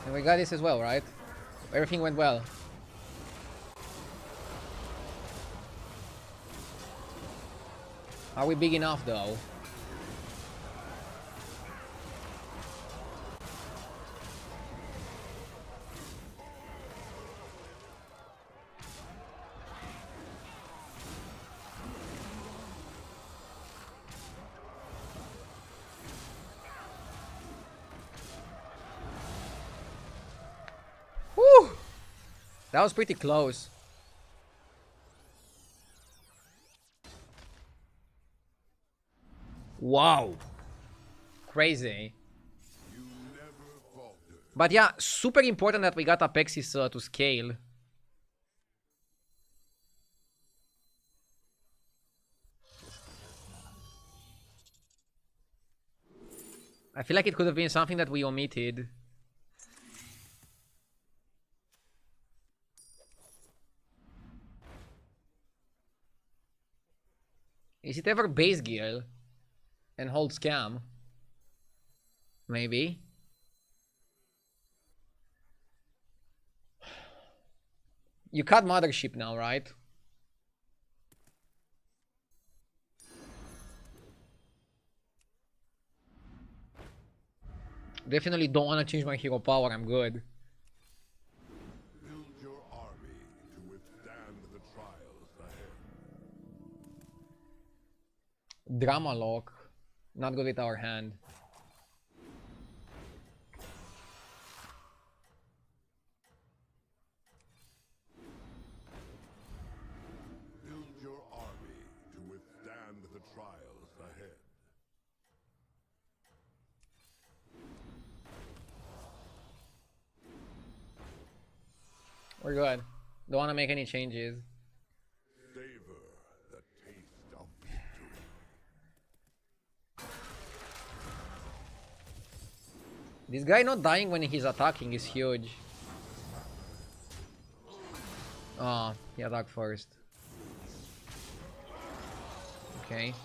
And we got this as well, right? Everything went well. Are we big enough though? Whew! That was pretty close. Wow. Crazy. You never falter. But yeah, super important that we got Apexis to scale. I feel like it could have been something that we omitted. Is it ever base gear and hold scam? Maybe. You cut Mothership now, right? Definitely don't want to change my hero power, I'm good. Build your army to withstand the trials ahead. Drama lock. Not good with our hand. Build your army to withstand the trials ahead. We're good. Don't want to make any changes. Savor the taste of victory. This guy not dying when he's attacking is huge. Oh, he attacked first. Okay.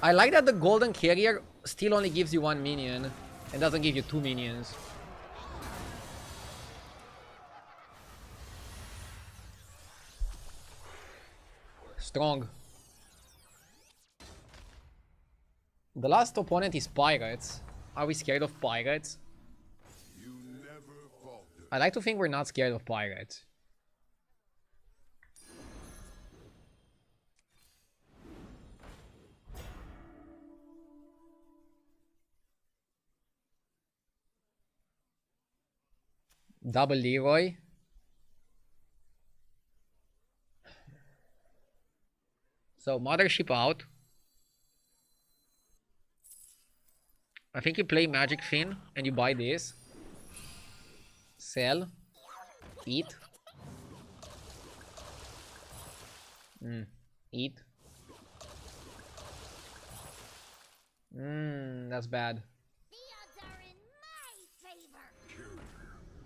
I like that the golden carrier still only gives you one minion. It doesn't give you 2 minions. Strong. The last opponent is Pirates. Are we scared of Pirates? You never falter. I like to think we're not scared of Pirates. Double Leroy. So Mothership out. I think you play Magic Fin and you buy this. Sell. Eat. Eat. That's bad. The odds are in my favor.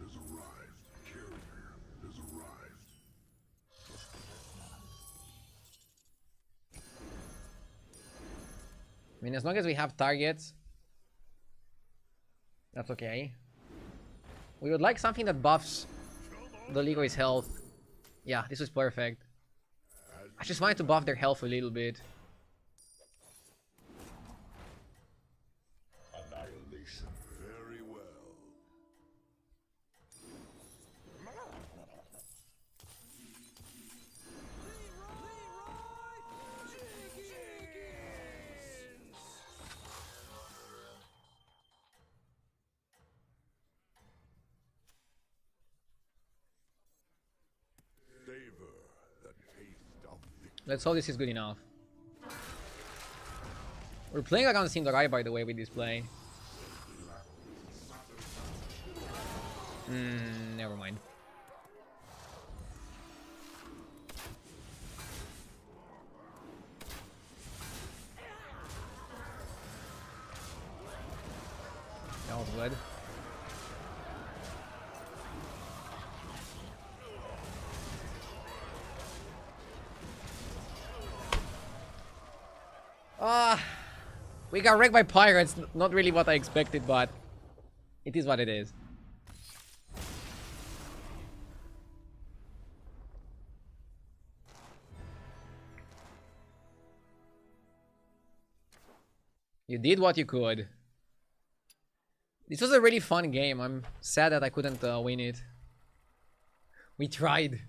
Has arrived. Carrier has arrived. I mean, as long as we have targets, that's okay. We would like something that buffs the Leroy's health. Yeah, this was perfect. I just wanted to buff their health a little bit. Annihilation. Very well. Savor the taste of victory. Let's hope this is good enough. We're playing around Sindarai, by the way, with this play. Never mind. That was good. We got wrecked by pirates. Not really what I expected, but it is what it is. You did what you could. This was a really fun game. I'm sad that I couldn't win it. We tried.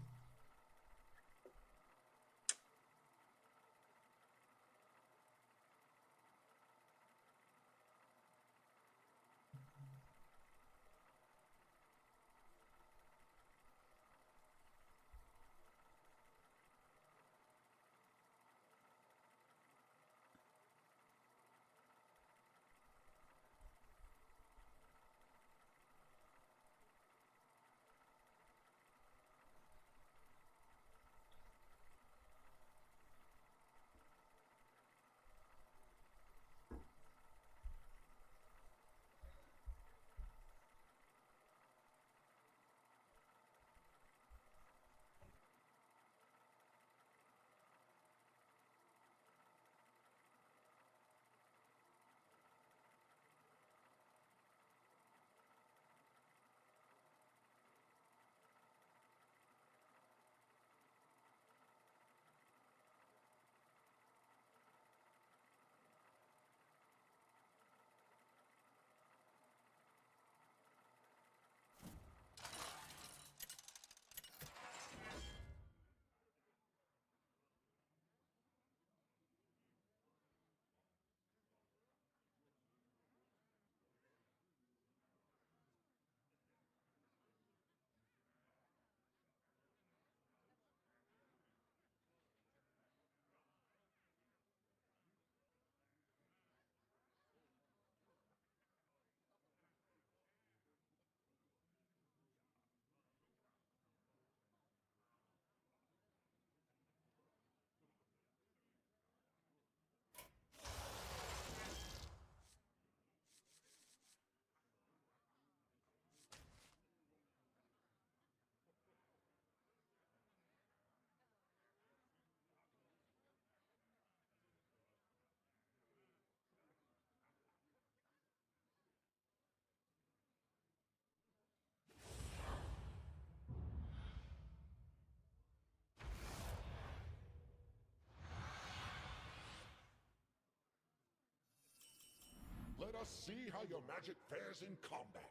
must see how your magic fares in combat.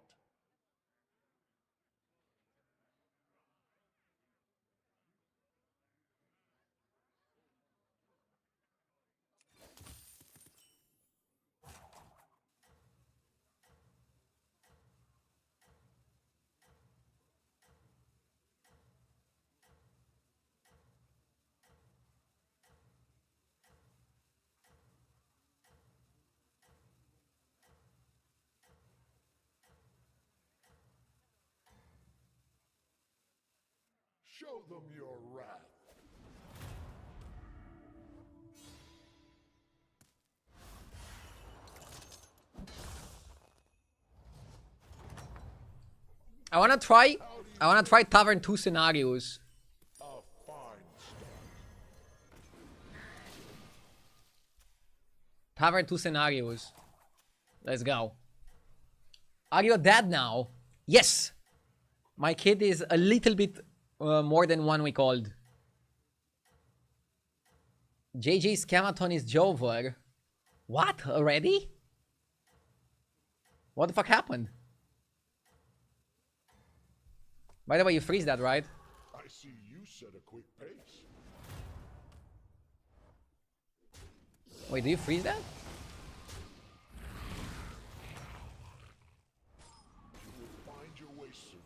Show them your wrath. I wanna try Tavern 2 scenarios. A fine start. Tavern 2 scenarios. Let's go. Are you a dad now? Yes. My kid is a little bit more than 1 week old. JJ's Scamathon is over. What? Already? What the fuck happened? By the way, you freeze that, right? I see you set a quick pace. Wait, do you freeze that? You will find your way soon.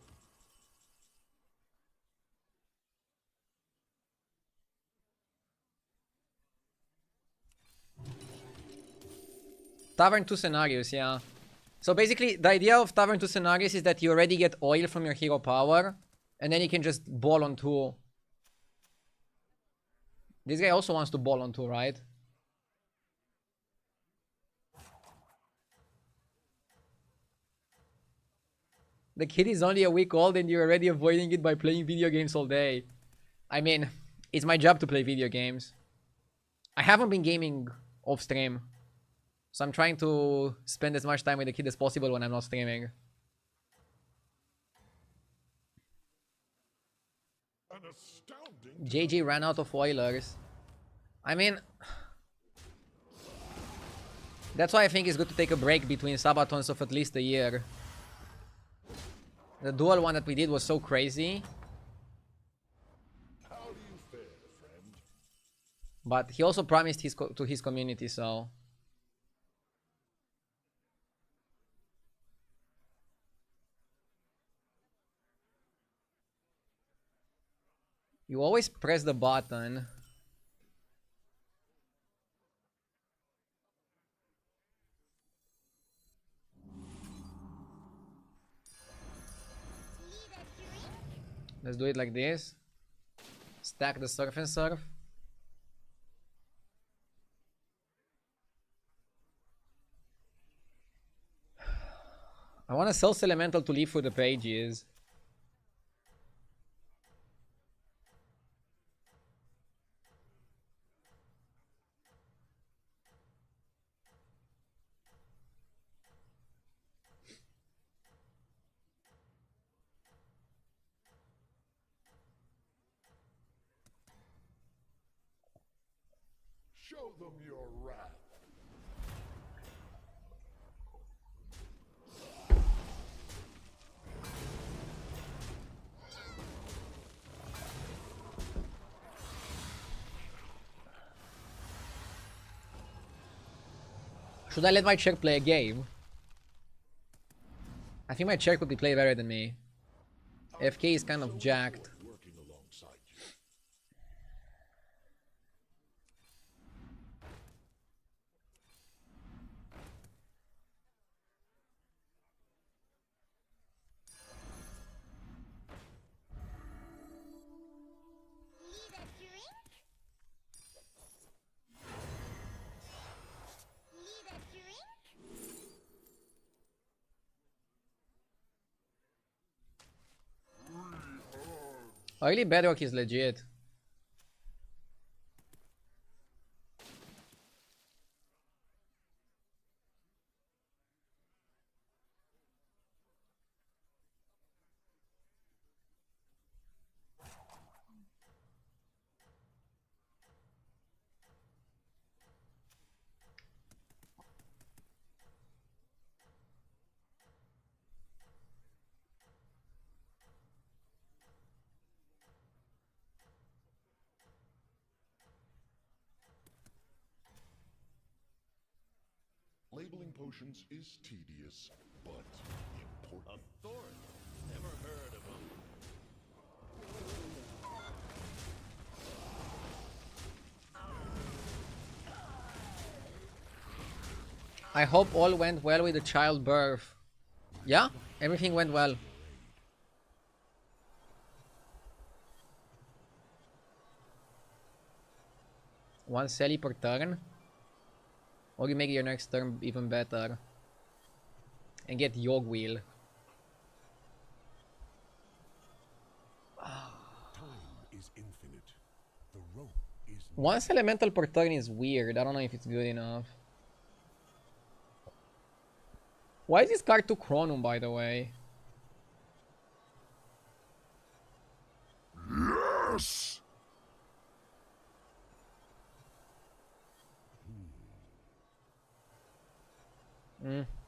Tavern 2 scenarios, yeah. So basically, the idea of Tavern 2 scenarios is that you already get oil from your hero power, and then you can just ball on 2. This guy also wants to ball on 2, right? The kid is only a week old and you're already avoiding it by playing video games all day. I mean, it's my job to play video games. I haven't been gaming off stream. So I'm trying to spend as much time with the kid as possible when I'm not streaming. An astounding. JJ ran out of Oilers. I mean, that's why I think it's good to take a break between Sabatons of at least a year. The dual one that we did was so crazy. How do you fare, friend? But he also promised to his community, so... You always press the button. Let's do it like this. Stack the surf and surf. I want a Self Elemental to leave through the pages. Show them your wrath. Should I let my chair play a game? I think my chair could be played better than me. FK is kind of jacked. Working alongside you. Need a drink? Need a drink? Early Bedrock is legit. Labeling potions is tedious, but important. Authority. Never heard of them. I hope all went well with the childbirth. Yeah, everything went well. One Sally per turn. Or you make your next turn even better. And get Yog Wheel. Time is infinite. The rope is Once elemental per turn is weird. I don't know if it's good enough. Why is this card 2 Chronum, by the way? Yes!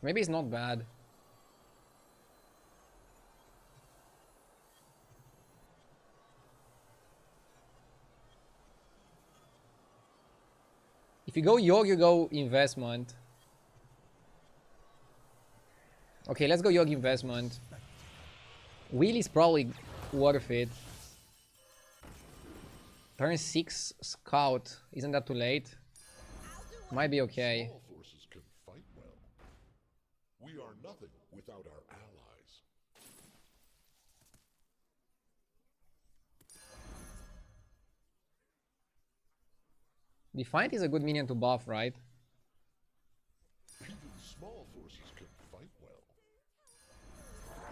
Maybe it's not bad. If you go Yog, you go investment. Okay, let's go Yog investment. Wheel is probably worth it. Turn 6 scout. Isn't that too late? Might be okay. Small forces can fight well. We are nothing without our allies. Defiant is a good minion to buff, right? Even small forces can fight well.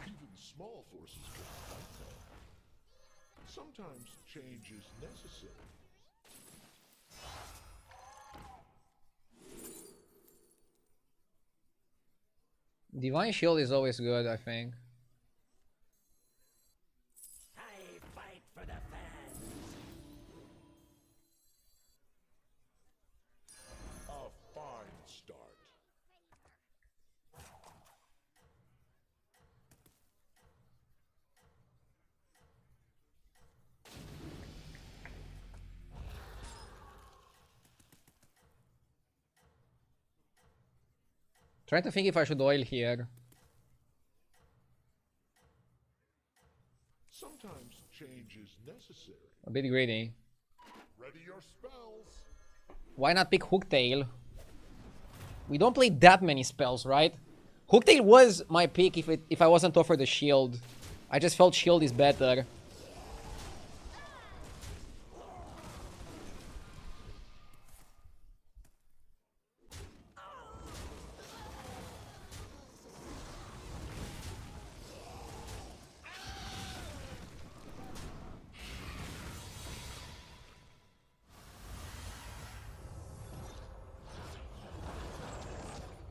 Even small forces can fight well. Sometimes change is necessary. Divine Shield is always good, I think. I fight for the fans. A fine start. Trying to think if I should oil here. Sometimes change is necessary. A bit greedy. Ready your spells. Why not pick Hooktail? We don't play that many spells, right? Hooktail was my pick if I wasn't offered the shield. I just felt shield is better.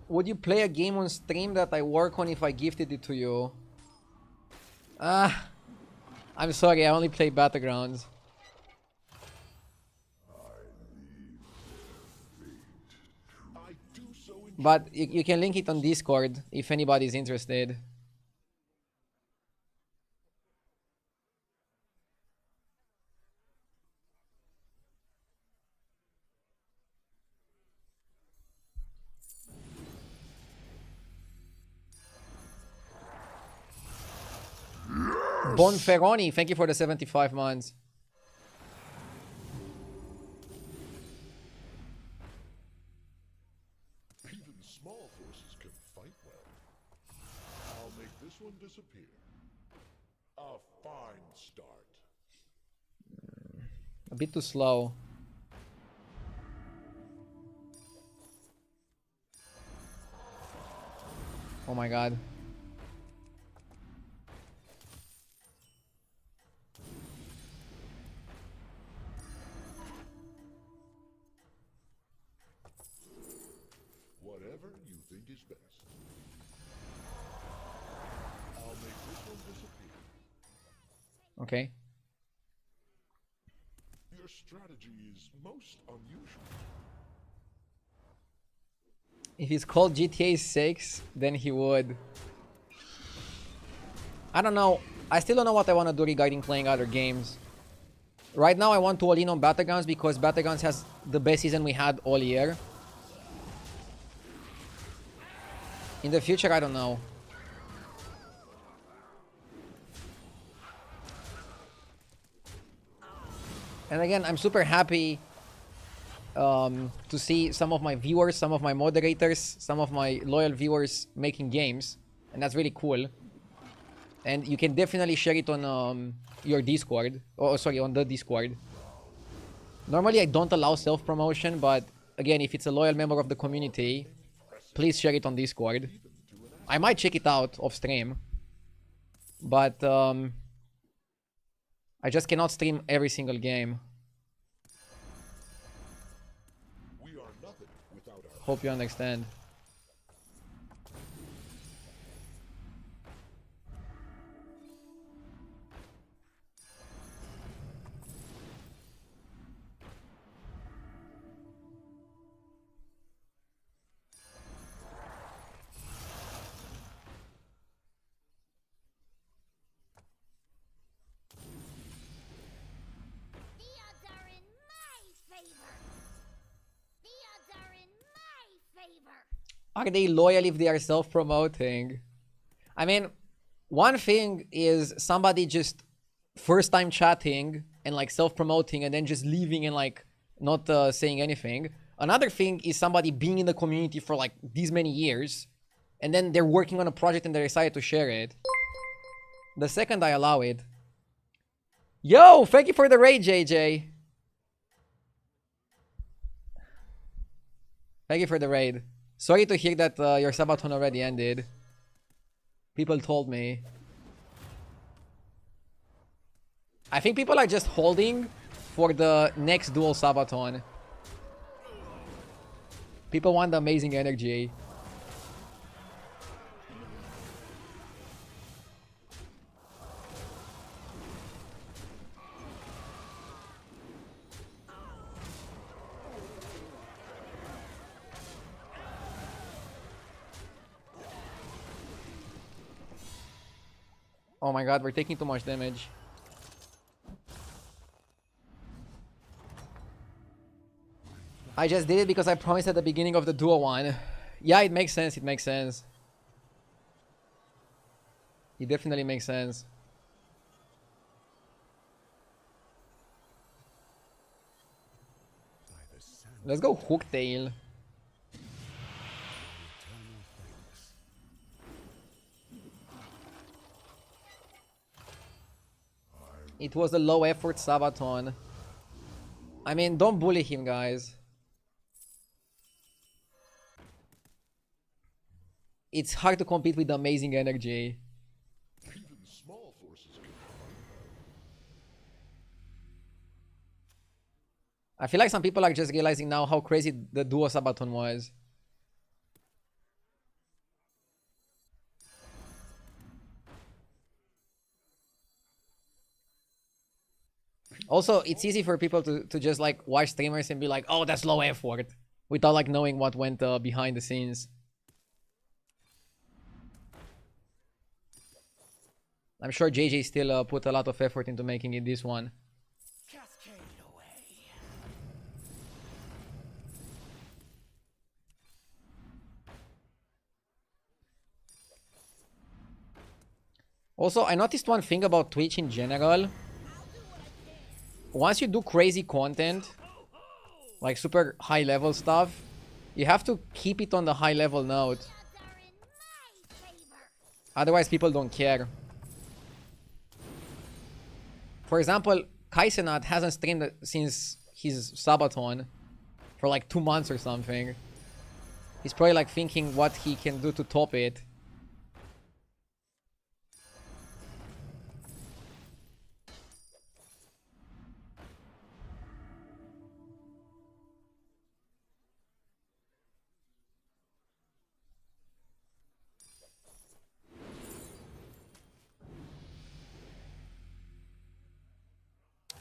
Would you play a game on stream that I work on if I gifted it to you? I'm sorry, I only play Battlegrounds. I do so in But you can link it on Discord if anybody's interested. Bonferroni, thank you for the 75 months. even small forces can fight well. I'll make this one disappear. A fine start. A bit too slow. Oh my god. Whatever you think is best. I'll make this one disappear. Okay. Your strategy is most unusual. If it's called GTA 6, then he would. I don't know. I still don't know what I want to do regarding playing other games. Right now I want to all in on Battlegrounds because Battlegrounds has the best season we had all year. In the future, I don't know. And again, I'm super happy to see some of my viewers, some of my moderators, some of my loyal viewers making games. And that's really cool. And you can definitely share it on your Discord. Oh, sorry, on the Discord. Normally, I don't allow self-promotion, but again, if it's a loyal member of the community, please share it on Discord. I might check it out off stream. But I just cannot stream every single game. We are nothing without our Hope you understand. The odds are in my favor. The odds are in my favor. Are they loyal if they are self-promoting? I mean, one thing is somebody just first time chatting and like self-promoting and then just leaving and like not saying anything. Another thing is somebody being in the community for like these many years and then they're working on a project and they decide to share it. The second, I allow it. Yo, thank you for the raid, JJ. Thank you for the raid. Sorry to hear that your Sabaton already ended. People told me. I think people are just holding for the next dual Sabaton. People want the amazing energy. Oh my god, we're taking too much damage. I just did it because I promised at the beginning of the duo one. Yeah, it makes sense, it makes sense. It definitely makes sense. Let's go Hooktail. It was a low effort Sabaton. I mean, don't bully him, guys. It's hard to compete with amazing energy. even small forces can fight. I feel like some people are just realizing now how crazy the duo Sabaton was. Also, it's easy for people to just like watch streamers and be like, oh, that's low effort, without like knowing what went behind the scenes. I'm sure JJ still put a lot of effort into making it this one. Cascade away. Also, I noticed one thing about Twitch in general. Once you do crazy content, like super high level stuff, you have to keep it on the high level note. The odds are in my favor. Otherwise, people don't care. For example, Kaisenat hasn't streamed since his Sabaton for like 2 months or something. He's probably like thinking what he can do to top it.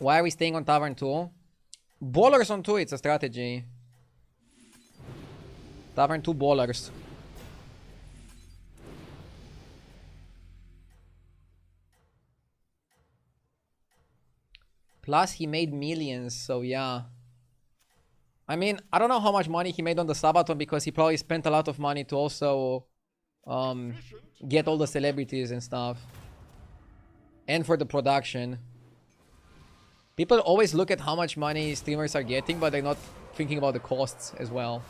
Why are we staying on Tavern 2? Ballers on 2, it's a strategy. Tavern 2 ballers. Plus, he made millions, so yeah. I mean, I don't know how much money he made on the Sabaton because he probably spent a lot of money to also get all the celebrities and stuff. And for the production. People always look at how much money streamers are getting, but they're not thinking about the costs as well.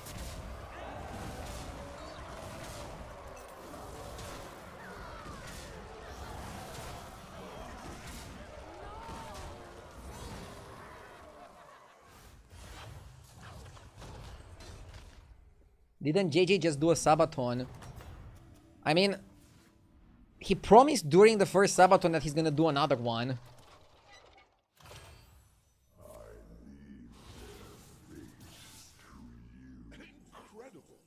Didn't JJ just do a Sabaton? I mean, he promised during the first Sabaton that he's gonna do another one. Incredible!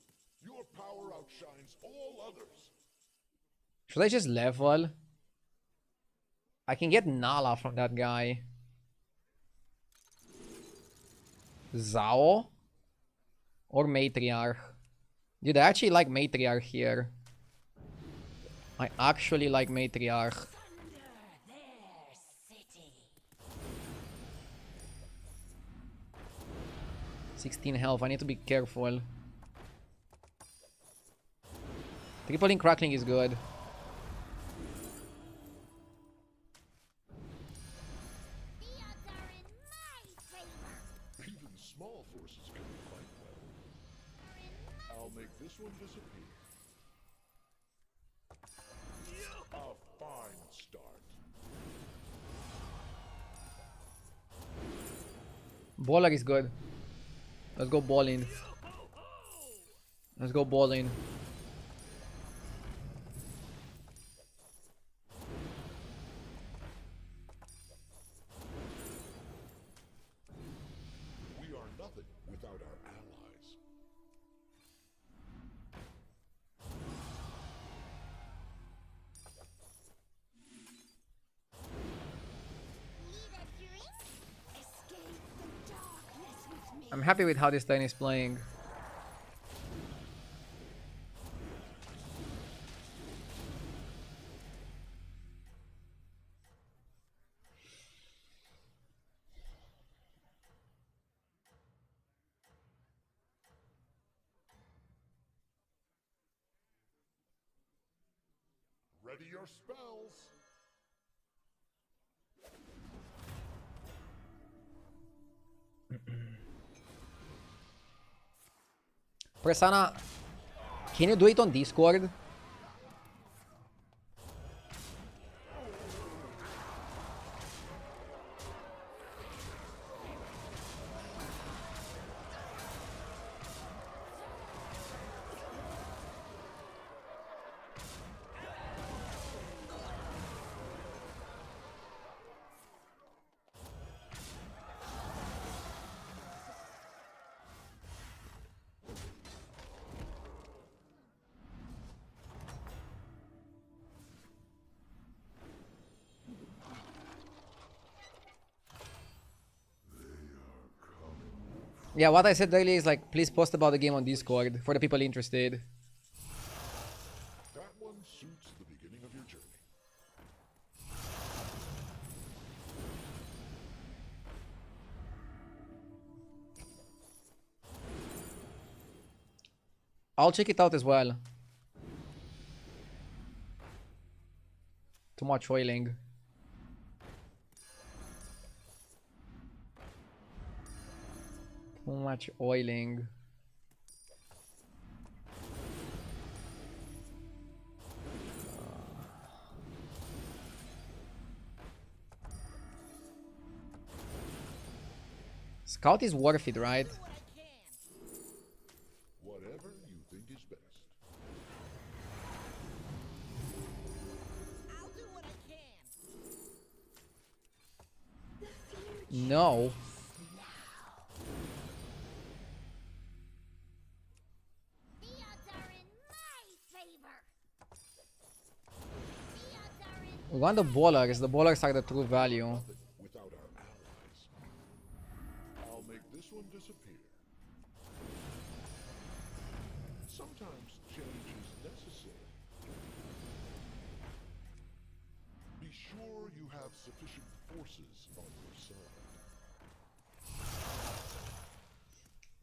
Your power outshines all others. Should I just level? I can get Nala from that guy. Zao? Or Matriarch? Dude, I actually like Matriarch here. I actually like Matriarch. Thunder their city. 16 health, I need to be careful. Tripling Crackling is good. The odds are in my favor. Even small forces can fight well. I'll make this one disappear. A fine start. Baller is good. Let's go balling. Let's go balling. We are nothing without our allies. Need a drink? Escape the darkness with me. I'm happy with how this turn is playing. Ready your spells. Prasanna, can you do it on Discord? Yeah, what I said earlier is like, please post about the game on Discord for the people interested. That one suits the beginning of your journey. I'll check it out as well. Too much oiling. Too much oiling. Scout is worth it, right? Whatever you think is best. I'll do what I can. No. The odds are in my favor. The odds are in We want the ballers. The ballers are the true value. Without our allies. I'll make this one disappear. Sometimes change is necessary. Be sure you have sufficient forces on your side.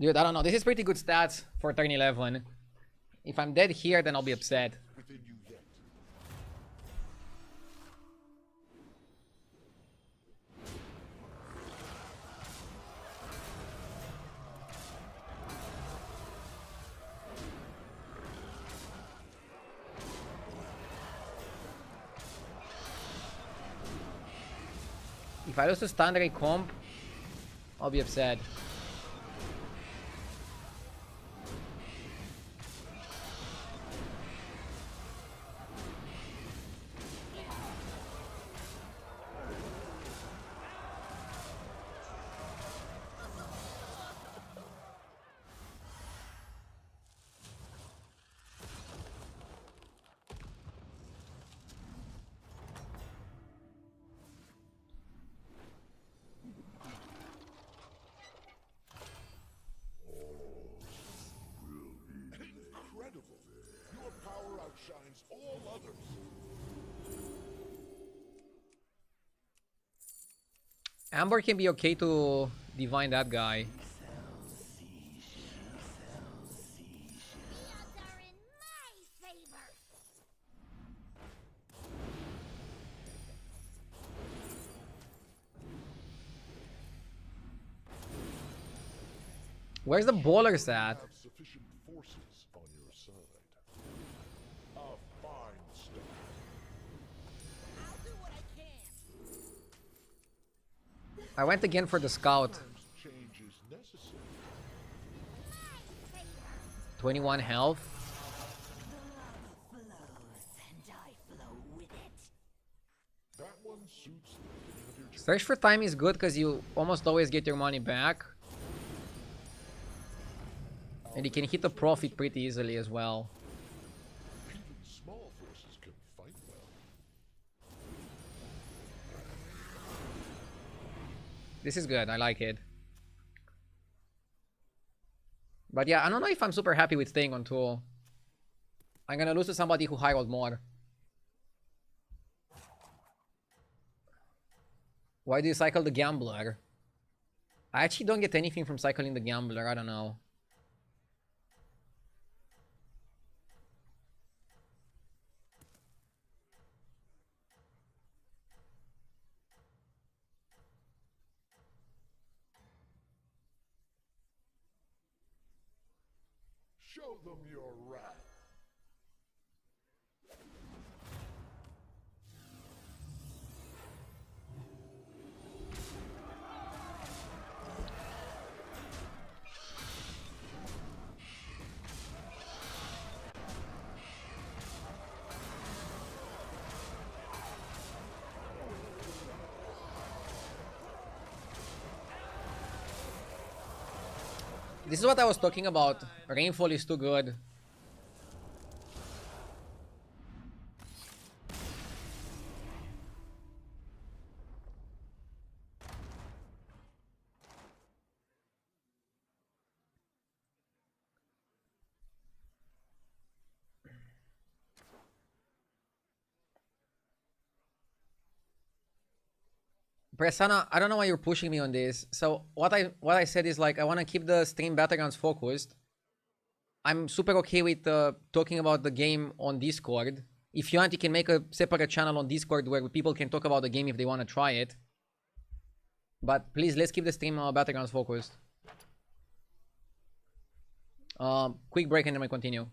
Dude, I don't know. This is pretty good stats for turn 11. If I'm dead here, then I'll be upset. With If I lose to standard comp, I'll be upset. Incredible! Your power outshines all others. Amber can be okay to divine that guy. The odds are in my favor. Where's the bowlers at? Have sufficient forces on your side. A fine start. I'll do what I can. I went again for the scout. Change is necessary. 21 health. Flows, and I flow with it. That one suits the beginning of your journey. Search for time is good because you almost always get your money back. And you can hit the profit pretty easily as well. Even small forces can fight well. This is good. I like it. But yeah, I don't know if I'm super happy with staying on 2. I'm gonna lose to somebody who high rolled more. Why do you cycle the Gambler? I actually don't get anything from cycling the Gambler. I don't know. Show them your wrath. This is what I was talking about. Rainfall is too good. Presana, I don't know why you're pushing me on this. So what I said is like I want to keep the stream Battlegrounds focused. I'm super okay with talking about the game on Discord. If you want, you can make a separate channel on Discord where people can talk about the game if they want to try it. But please, let's keep the stream Battlegrounds focused. Quick break and then we continue.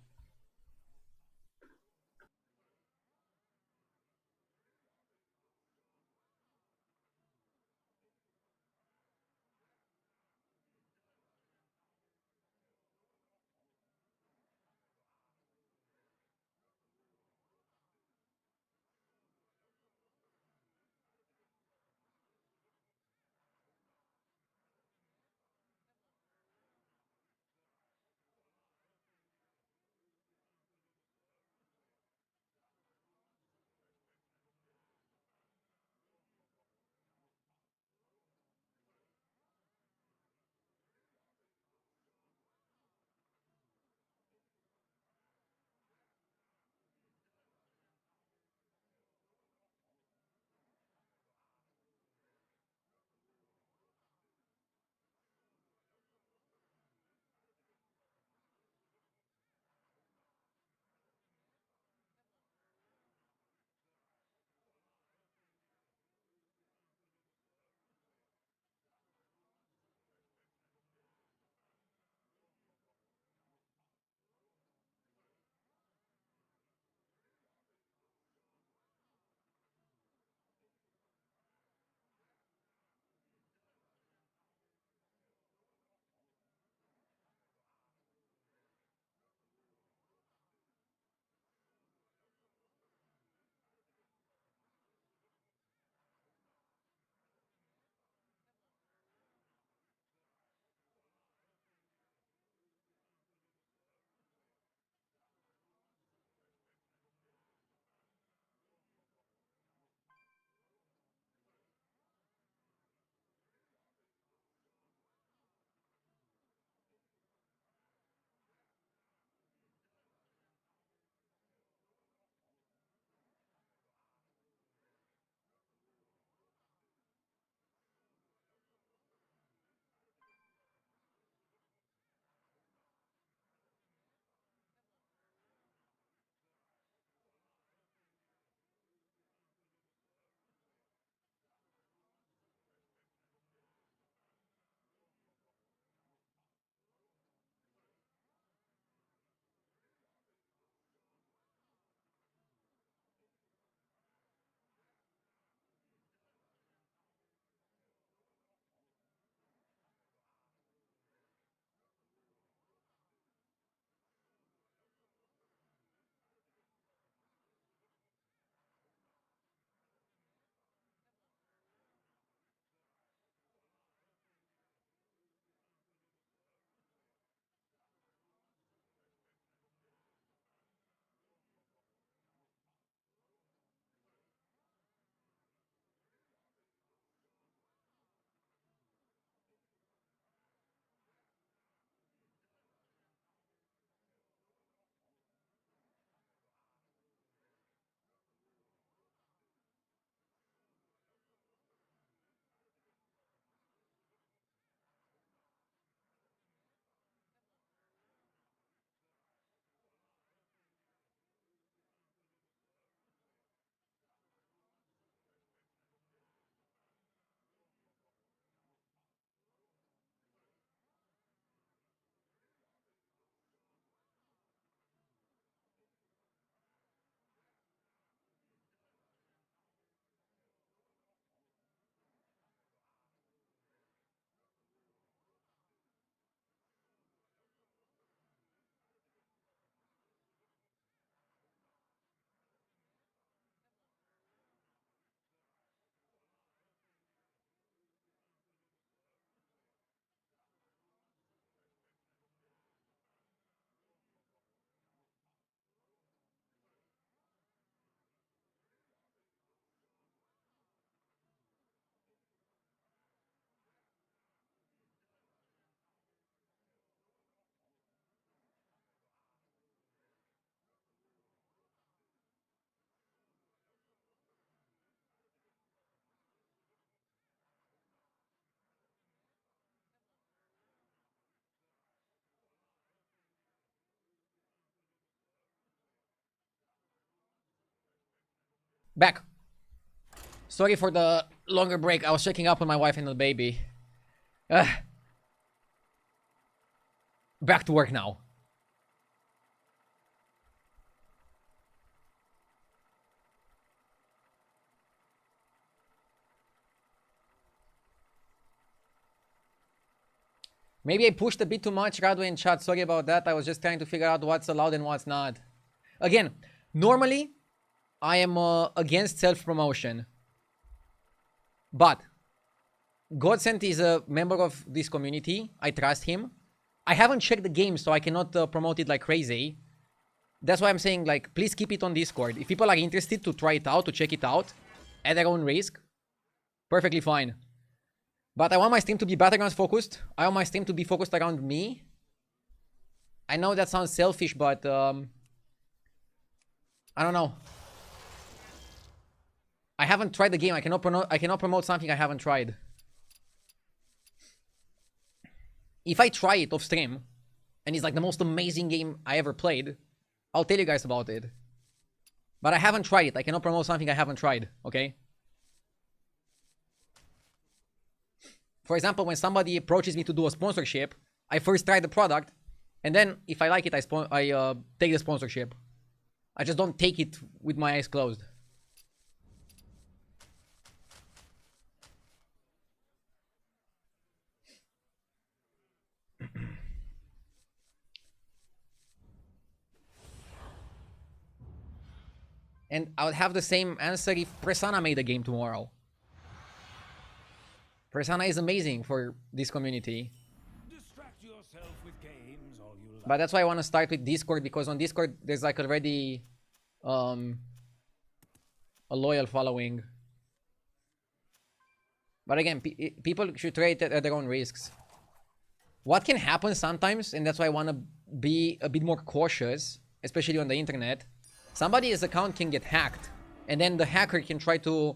Back. Sorry for the longer break. I was checking up on my wife and the baby. Back to work now. Maybe I pushed a bit too much, Radway in chat. Sorry about that. I was just trying to figure out what's allowed and what's not. Again, normally, I am against self-promotion. But Godsent is a member of this community. I trust him. I haven't checked the game, so I cannot promote it like crazy. That's why I'm saying, like, please keep it on Discord. If people are interested to try it out, to check it out, at their own risk, perfectly fine. But I want my stream to be Battlegrounds focused. I want my stream to be focused around me. I know that sounds selfish, but I don't know. I haven't tried the game. I cannot promote something I haven't tried. If I try it off stream, and it's like the most amazing game I ever played, I'll tell you guys about it. But I haven't tried it. I cannot promote something I haven't tried, okay? For example, when somebody approaches me to do a sponsorship, I first try the product, and then if I like it, I take the sponsorship. I just don't take it with my eyes closed. And I would have the same answer if Prasanna made a game tomorrow. Prasanna is amazing for this community. Distract yourself with games all you like. But that's why I want to start with Discord, because on Discord there's like already a loyal following. But again, people should try it at their own risks. What can happen sometimes, and that's why I want to be a bit more cautious, especially on the internet. Somebody's account can get hacked, and then the hacker can try to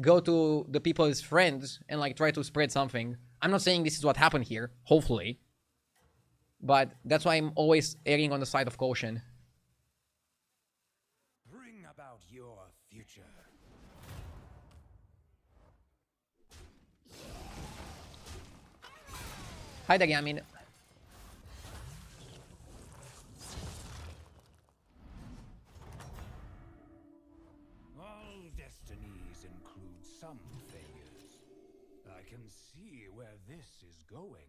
go to the people's friends and like try to spread something. I'm not saying this is what happened here, hopefully. But that's why I'm always erring on the side of caution. Bring about your future. Hi there, Yamin. All destinies include some failures. I can see where this is going.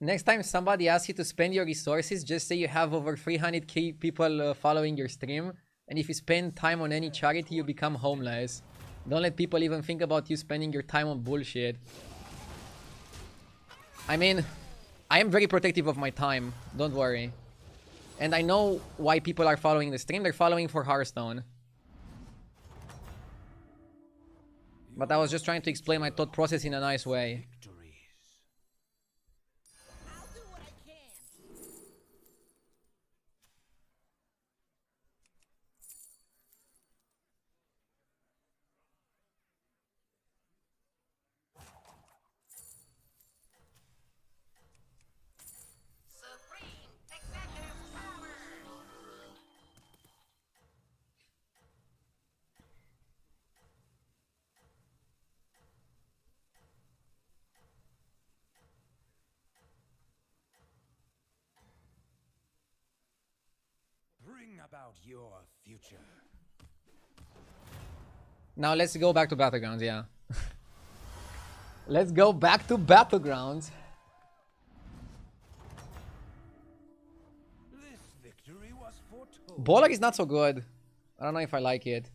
Next time somebody asks you to spend your resources, just say you have over 300k people following your stream, and if you spend time on any charity, you become homeless. Don't let people even think about you spending your time on bullshit. I mean, I am very protective of my time, don't worry. And I know why people are following the stream. They're following for Hearthstone. But I was just trying to explain my thought process in a nice way. I'll do what I can. Supreme executive power. Bring about your future. Now let's go back to Battlegrounds, yeah. Let's go back to Battlegrounds. This victory was foretold. Bowler is not so good. I don't know if I like it.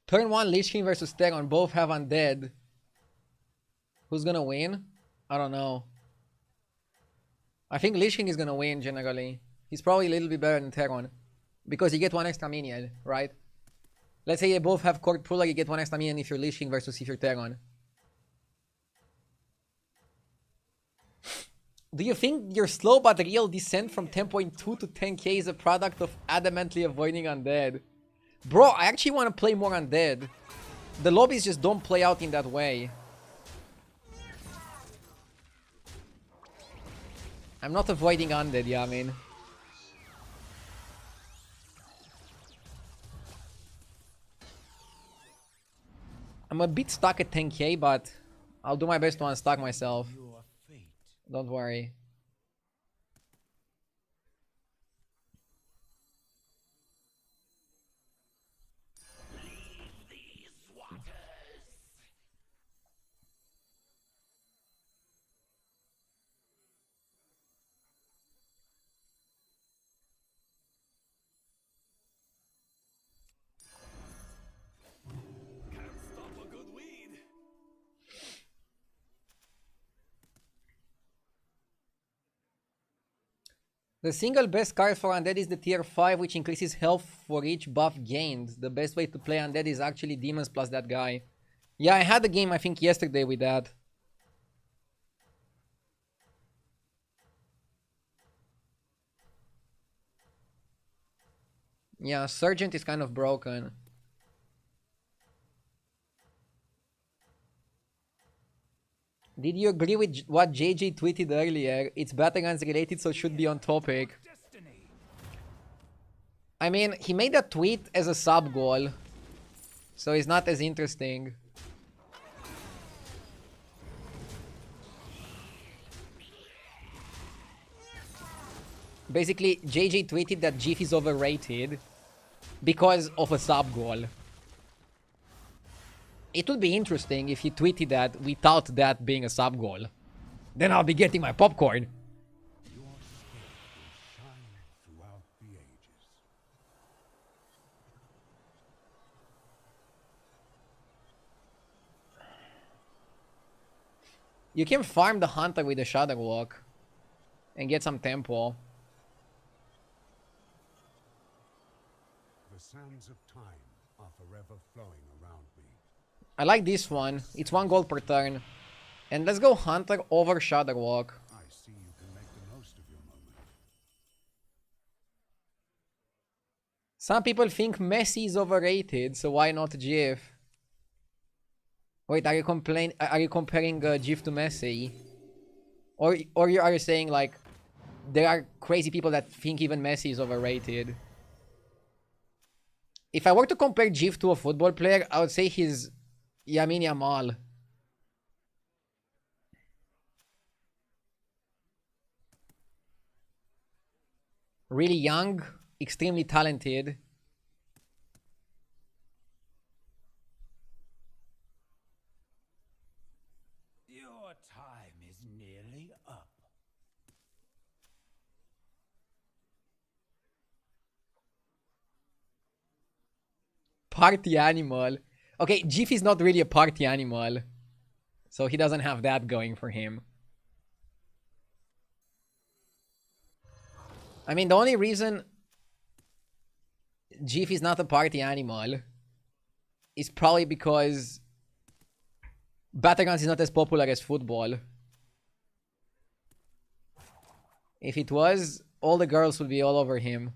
Turn 1, Lich King versus Teron. Both have undead. Who's gonna win? I don't know. I think Lich King is gonna win generally. He's probably a little bit better than Teron. Because you get one extra minion, right? Let's say you both have Court Puller, you get one extra minion if you're Lich King versus if you're Teron. Do you think your slow but real descent from 10.2 to 10k is a product of adamantly avoiding undead? Bro, I actually want to play more undead. The lobbies just don't play out in that way. I'm not avoiding undead, yeah, I mean. I'm a bit stuck at 10k, but I'll do my best to unstuck myself. Don't worry. The single best card for undead is the tier 5, which increases health for each buff gained. The best way to play undead is actually demons plus that guy. Yeah, I had a game I think yesterday with that. Yeah, Sergeant is kind of broken. Did you agree with what JJ tweeted earlier? It's Battlegrounds related, so it should be on topic. I mean, he made a tweet as a sub goal, so it's not as interesting. Basically, JJ tweeted that GIF is overrated because of a sub goal. It would be interesting if he tweeted that without that being a sub goal. Then I'll be getting my popcorn. You can farm the hunter with the Shadow Walk and get some tempo. The sands of time are forever flowing around me. I like this one. It's 1 gold per turn. And let's go hunter over Shadow Walk. I see you can make the most of your moment. Some people think Messi is overrated, so why not GIF? Wait, are you comparing GIF to Messi? Or are you saying like there are crazy people that think even Messi is overrated? If I were to compare GIF to a football player, I would say he's Lamine Yamal. Really young, extremely talented. Your time is nearly up. Party animal. Okay, GIF is not really a party animal. So he doesn't have that going for him. I mean, the only reason GIF is not a party animal is probably because Battlegrounds is not as popular as football. If it was, all the girls would be all over him.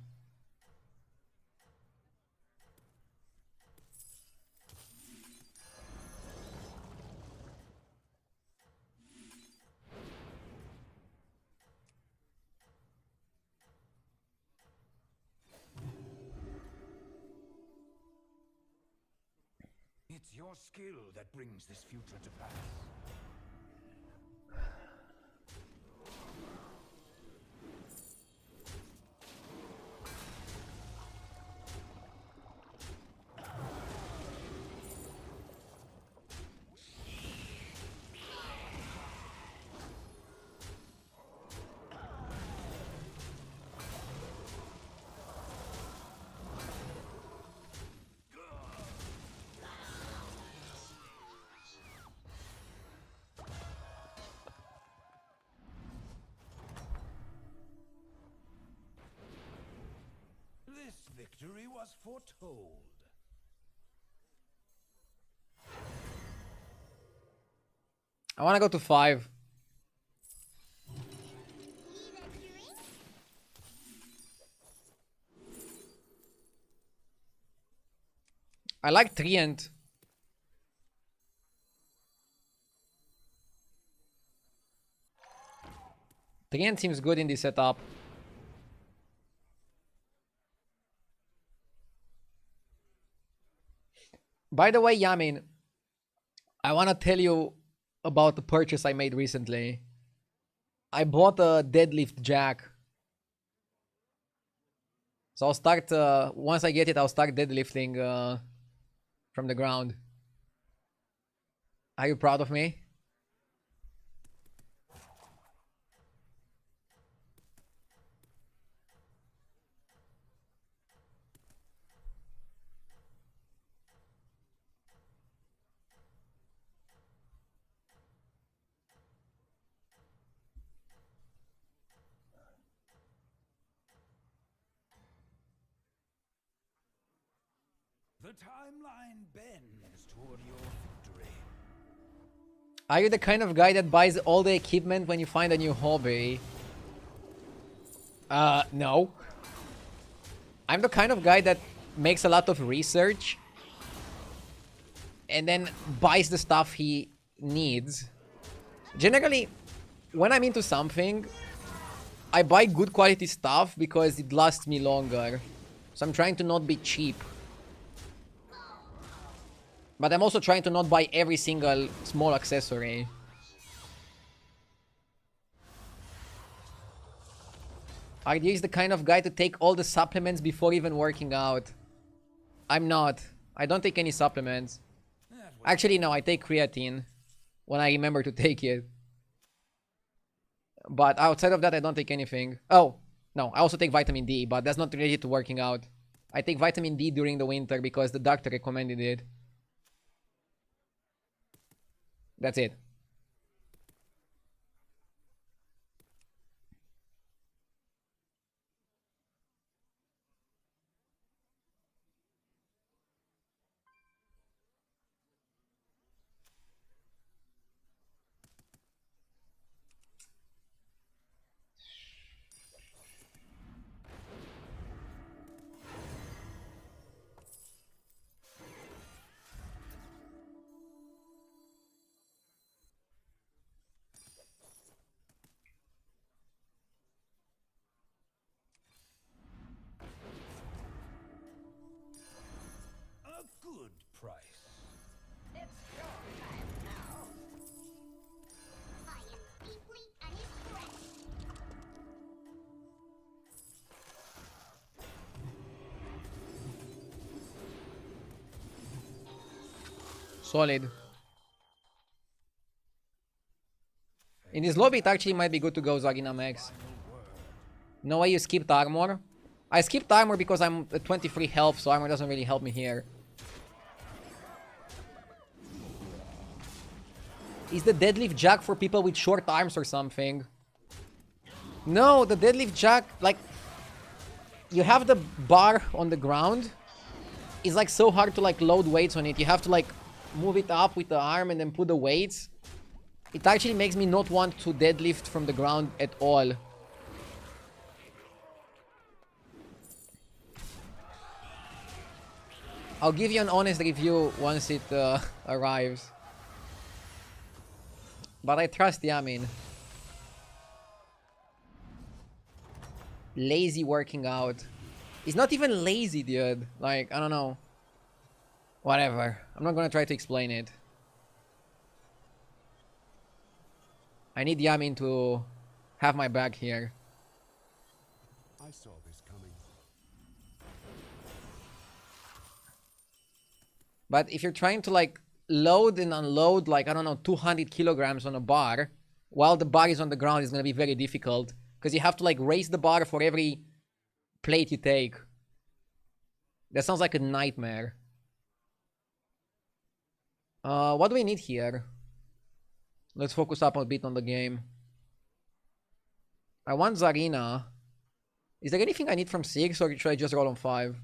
It's your skill that brings this future to pass. victory was foretold. I want to go to 5. I like Trient. Trient seems good in this setup. By the way, Yamin, I want to tell you about the purchase I made recently. I bought a deadlift jack. So I'll start, once I get it, I'll start deadlifting from the ground. Are you proud of me? The timeline bends toward your victory. Are you the kind of guy that buys all the equipment when you find a new hobby? No. I'm the kind of guy that makes a lot of research and then buys the stuff he needs. Generally, when I'm into something, I buy good quality stuff because it lasts me longer. So I'm trying to not be cheap. But I'm also trying to not buy every single small accessory. RD is the kind of guy to take all the supplements before even working out. I'm not. I don't take any supplements. Actually, no, I take creatine when I remember to take it. But outside of that, I don't take anything. Oh, no, I also take vitamin D, but that's not related to working out. I take vitamin D during the winter because the doctor recommended it. That's it. A good price. It's your time now. I am deeply unimpressed. Solid. In this lobby, it actually might be good to go Zagina Max. No way you skipped armor? I skipped armor because I'm at 23 health, so armor doesn't really help me here. Is the deadlift jack for people with short arms or something? No, the deadlift jack, like... You have the bar on the ground. It's like so hard to like load weights on it. You have to like move it up with the arm and then put the weights. It actually makes me not want to deadlift from the ground at all. I'll give you an honest review once it arrives. But I trust Yamin. Lazy working out. He's not even lazy, dude. Like, I don't know. Whatever. I'm not gonna try to explain it. I need Yamin to have my back here. I saw this coming. But if you're trying to like load and unload like, I don't know, 200 kilograms on a bar while the bar is on the ground, it's gonna be very difficult. Because you have to like raise the bar for every plate you take. That sounds like a nightmare. What do we need here? Let's focus up a bit on the game. I want Zarina. Is there anything I need from 6 or should I just roll on 5?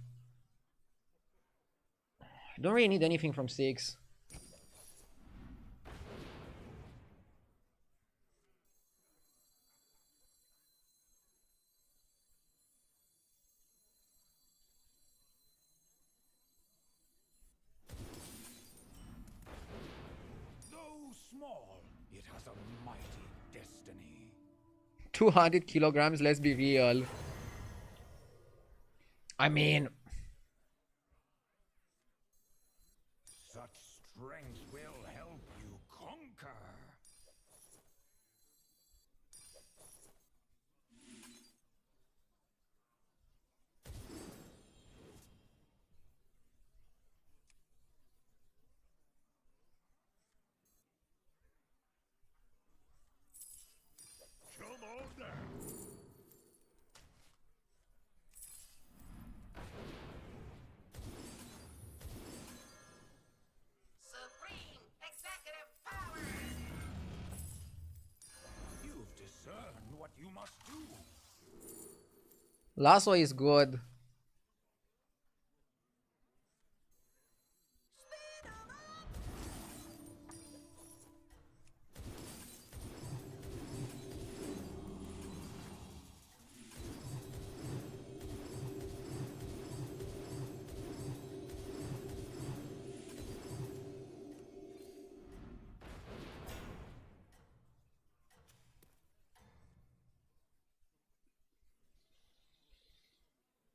I don't really need anything from 6. Though small, it has a mighty destiny. 200 kilograms, let's be real. I mean, Such strength will help you conquer. Come on down. Supreme executive power! You've discerned what you must do. Lasso is good.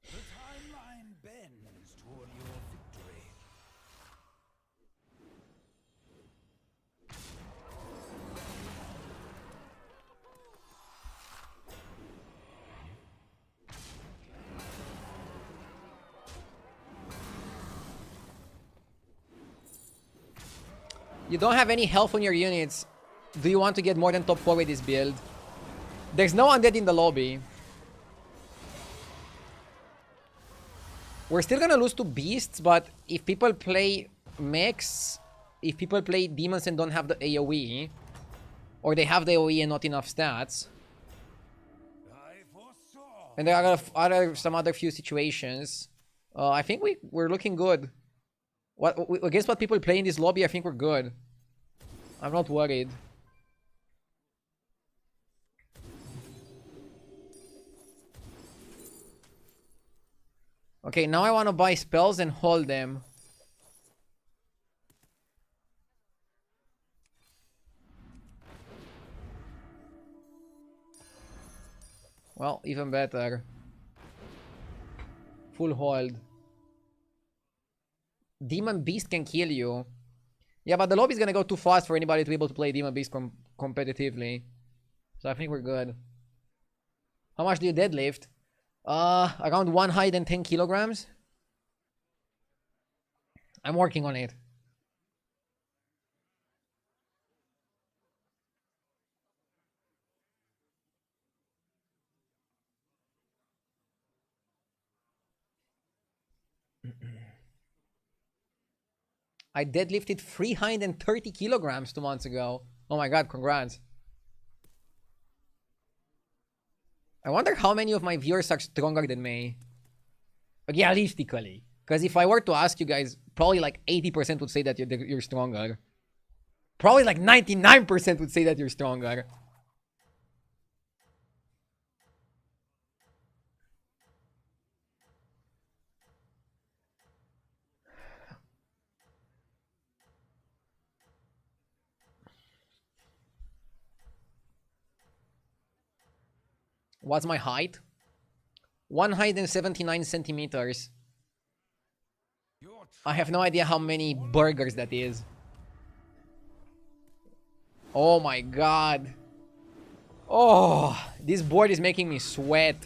The timeline bends toward your victory. You don't have any health on your units. Do you want to get more than top 4 with this build? There's no undead in the lobby. We're still gonna lose to beasts, but if people play mechs, if people play demons and don't have the AoE, or they have the AoE and not enough stats, I foresaw. and there are some other few situations, I think we're looking good. Against what people play in this lobby, I think we're good. I'm not worried. Okay, now I want to buy spells and hold them. Well, even better. Full hold. Demon Beast can kill you. Yeah, but the lobby is gonna go too fast for anybody to be able to play Demon Beast competitively. So I think we're good. How much do you deadlift? Around 110 kilograms. I'm working on it. I deadlifted 330 kilograms 2 months ago. Oh my god, congrats. I wonder how many of my viewers are stronger than me. But yeah, realistically. Because if I were to ask you guys, probably like 80% would say that you're stronger. Probably like 99% would say that you're stronger. What's my height? 179 centimeters. I have no idea how many burgers that is. Oh my god. Oh, this board is making me sweat.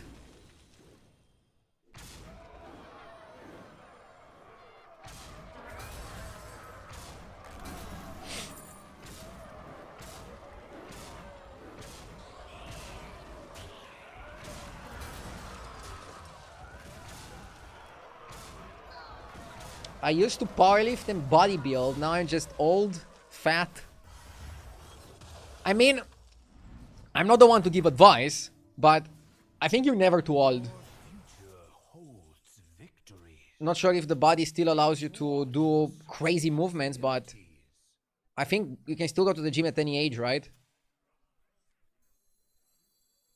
I used to powerlift and bodybuild. Now I'm just old, fat. I mean, I'm not the one to give advice, but I think you're never too old. Future holds victories. Not sure if the body still allows you to do crazy movements, but I think you can still go to the gym at any age, right?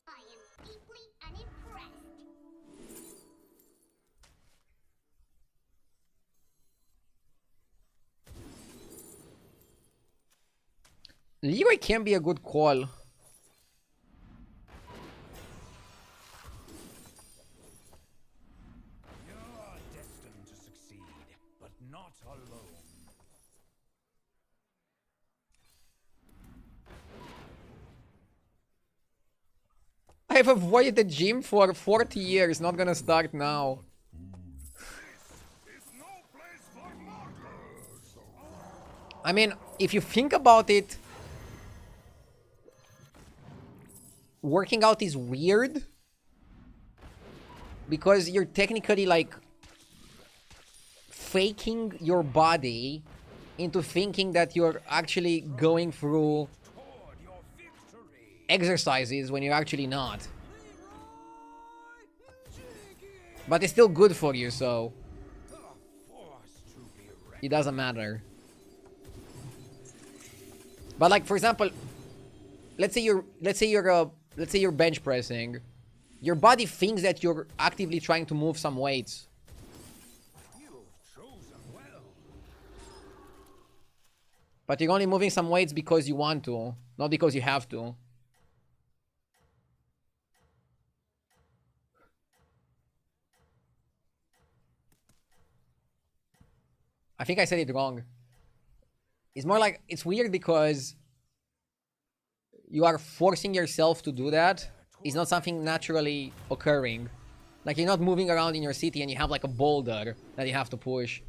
I am deeply unimpressed. Leroy can be a good call. You're destined to succeed, but not alone. I've avoided the gym for 40 years, not gonna start now. I mean, if you think about it, working out is weird because you're technically like faking your body into thinking that you're actually going through exercises when you're actually not. But it's still good for you, so it doesn't matter. But like, for example, let's say you're bench pressing. Your body thinks that you're actively trying to move some weights. But you're only moving some weights because you want to, not because you have to. I think I said it wrong. It's more like, it's weird because you are forcing yourself to do that. It's not something naturally occurring. Like, you're not moving around in your city and you have like a boulder that you have to push.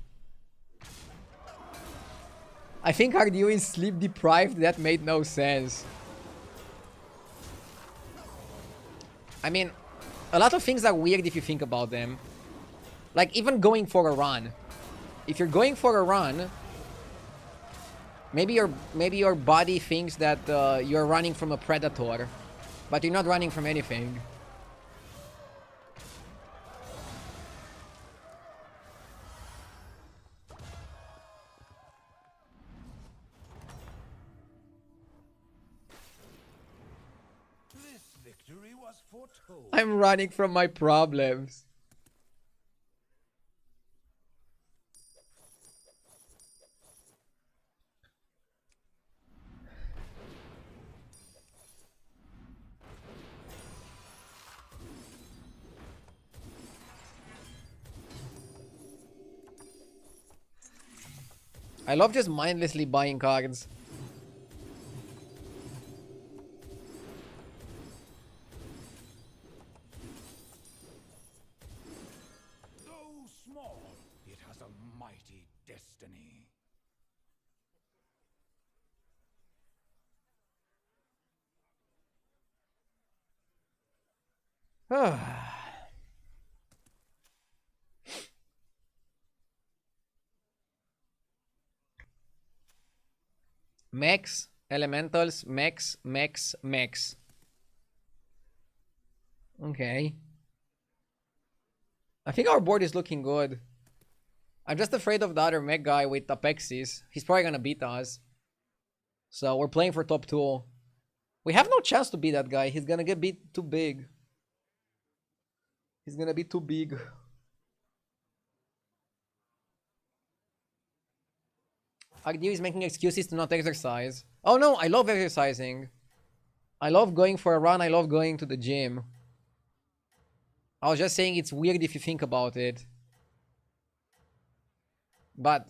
I think Ardew is sleep deprived. That made no sense. I mean, a lot of things are weird if you think about them. Like, even going for a run. If you're going for a run, maybe your body thinks that you're running from a predator, but you're not running from anything. This victory was foretold. I'm running from my problems. I love just mindlessly buying cards. Though small, it has a mighty destiny. Mechs, elementals, mechs, mechs, mechs. Okay. I think our board is looking good. I'm just afraid of the other mech guy with Apexis. He's probably gonna beat us. So we're playing for top 2. We have no chance to beat that guy. He's gonna get beat too big. He's gonna be too big. Ardew is making excuses to not exercise. Oh no, I love exercising. I love going for a run. I love going to the gym. I was just saying it's weird if you think about it. But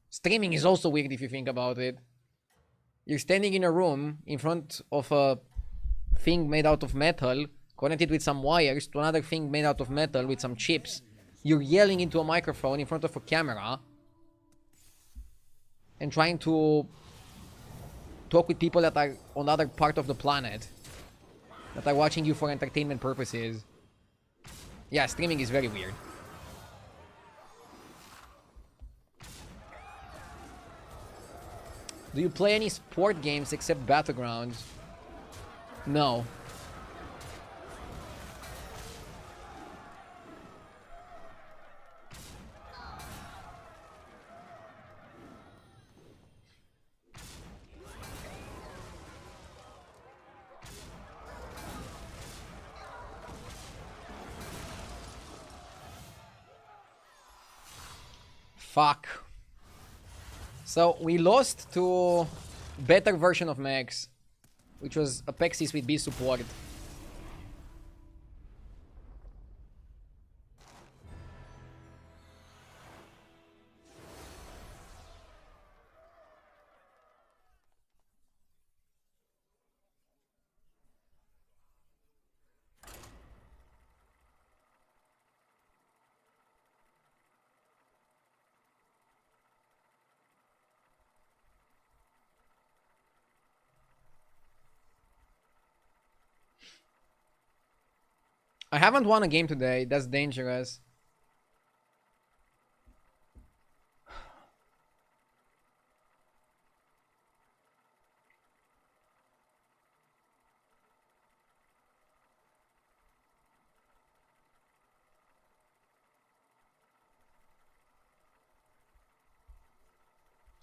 streaming is also weird if you think about it. You're standing in a room in front of a thing made out of metal, connected with some wires to another thing made out of metal with some chips. You're yelling into a microphone in front of a camera and trying to talk with people that are on the other part of the planet, that are watching you for entertainment purposes. Yeah, streaming is very weird. Do you play any sport games except Battlegrounds? No. Fuck. So we lost to better version of Max, which was Apexis with B support. I haven't won a game today. That's dangerous.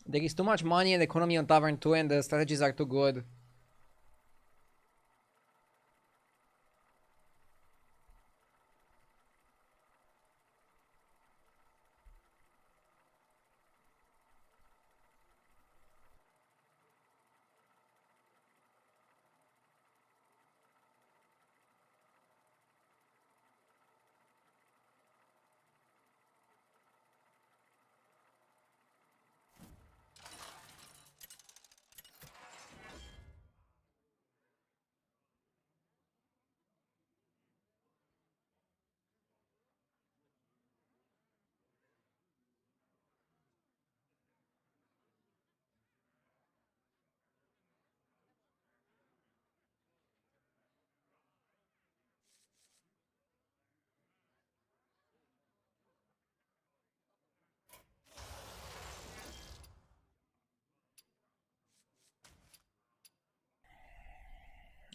There is too much money and economy on Tavern 2 and the strategies are too good.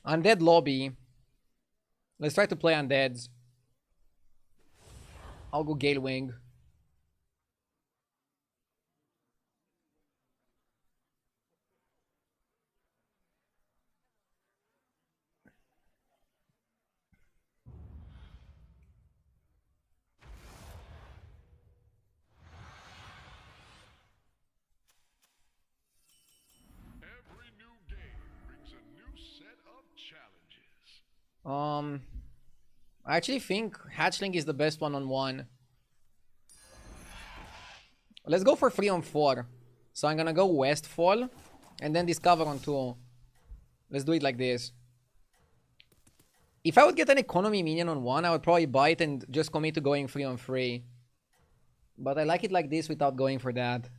Undead lobby. Let's try to play undeads. I'll go Gale Wing. Every new game brings a new set of challenges. I actually think Hatchling is the best one-on-one. Let's go for 3-on-4. So I'm gonna go Westfall and then Discover on 2. Let's do it like this. If I would get an economy minion on 1, I would probably buy it and just commit to going 3-on-3. But I like it like this without going for that.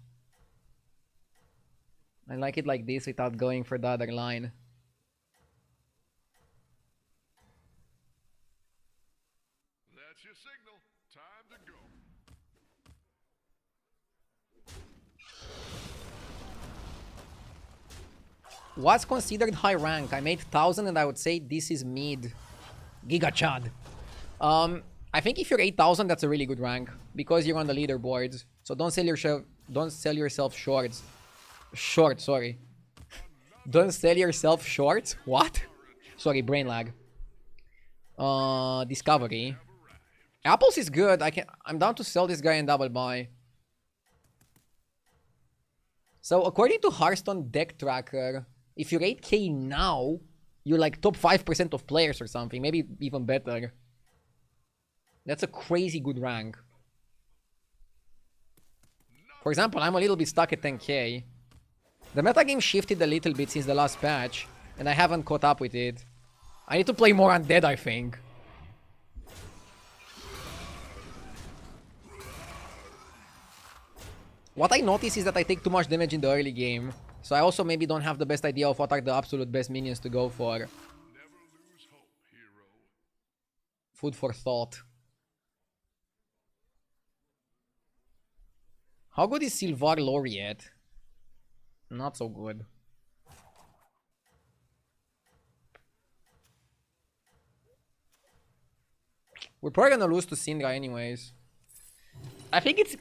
I like it like this without going for the other line. That's your signal. Time to go. What's considered high rank? I made 1000 and I would say this is mid. Giga Chad. I think if you're 8000, that's a really good rank because you're on the leaderboards. So don't sell yourself shorts. Sorry. Don't sell yourself short. What? Sorry, brain lag. Discovery. Apples is good. I'm down to sell this guy and double buy. So according to Hearthstone deck tracker, if you're 8k now, you're like top 5% of players or something. Maybe even better. That's a crazy good rank. For example, I'm a little bit stuck at 10k. The metagame shifted a little bit since the last patch, and I haven't caught up with it. I need to play more Undead, I think. What I notice is that I take too much damage in the early game, so I also maybe don't have the best idea of what are the absolute best minions to go for. Never lose hope, hero. Food for thought. How good is Sylvar Laureate? Not so good. We're probably gonna lose to Syndra anyways. I think it's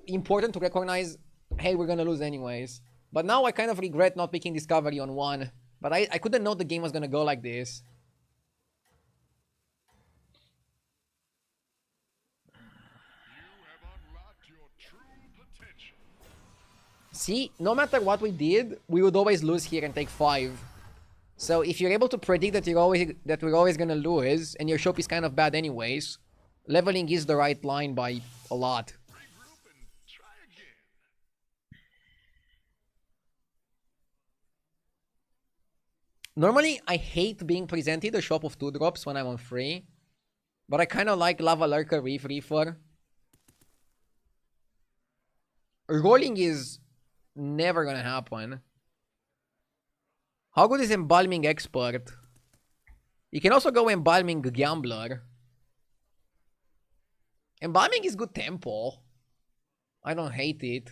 important to recognize, hey, we're gonna lose anyways. But now I kind of regret not picking Discovery on 1. But I couldn't know the game was gonna go like this. You have unlocked your true potential. See, no matter what we did, we would always lose here and take 5. So if you're able to predict that we're always gonna lose, and your shop is kind of bad anyways, leveling is the right line by a lot. Regroup and try again. Normally, I hate being presented a shop of 2 drops when I'm on free, but I kind of like Lava Lurker Reef Reefer. Rolling is never gonna happen. How good is Embalming Expert? You can also go Embalming Gambler. Embalming is good tempo. I don't hate it.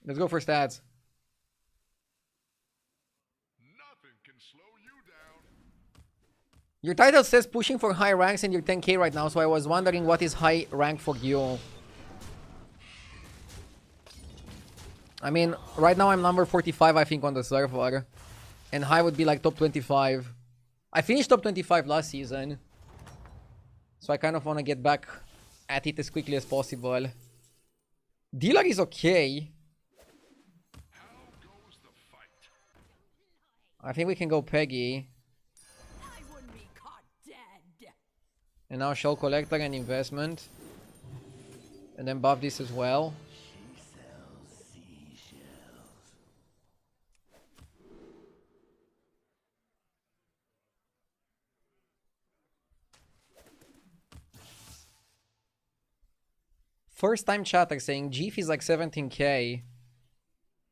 Let's go for stats. Nothing can slow you down. Your title says pushing for high ranks and you're 10k right now, so I was wondering what is high rank for you. I mean, right now I'm number 45, I think, on the server. And high would be like top 25. I finished top 25 last season. So I kind of want to get back at it as quickly as possible. Dealer is okay. How goes the fight? I think we can go Peggy. I wouldn't be caught dead. And now Shell Collector and Investment. And then buff this as well. First time chatter saying Jeef is like 17k.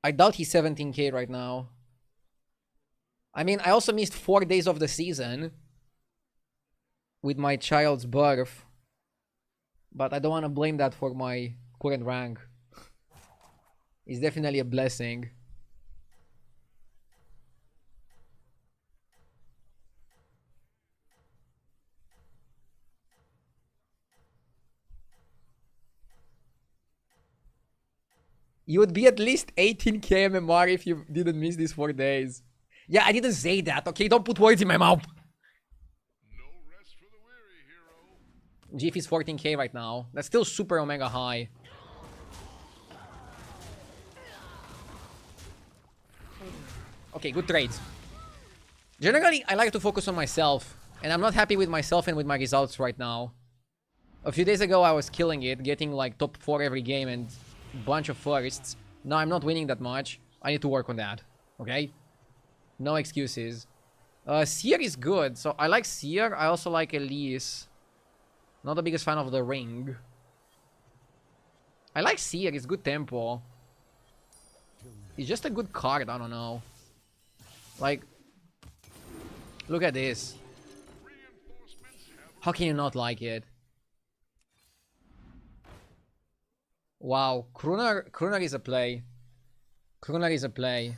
I doubt he's 17k right now. I mean, I also missed 4 days of the season with my child's birth. But I don't want to blame that for my current rank. It's definitely a blessing. You would be at least 18k MMR if you didn't miss these 4 days. Yeah, I didn't say that, okay? Don't put words in my mouth. No rest for the weary, hero. Jeef is 14k right now. That's still super omega high. Okay, good trades. Generally, I like to focus on myself. And I'm not happy with myself and with my results right now. A few days ago, I was killing it, getting like top 4 every game and bunch of firsts. Now I'm not winning that much. I need to work on that. Okay? No excuses. Seer is good. So I like Seer. I also like Elise. Not the biggest fan of the ring. I like Seer. It's good tempo. It's just a good card. I don't know. Like, look at this. How can you not like it? Wow, Kruner is a play. Kruner is a play.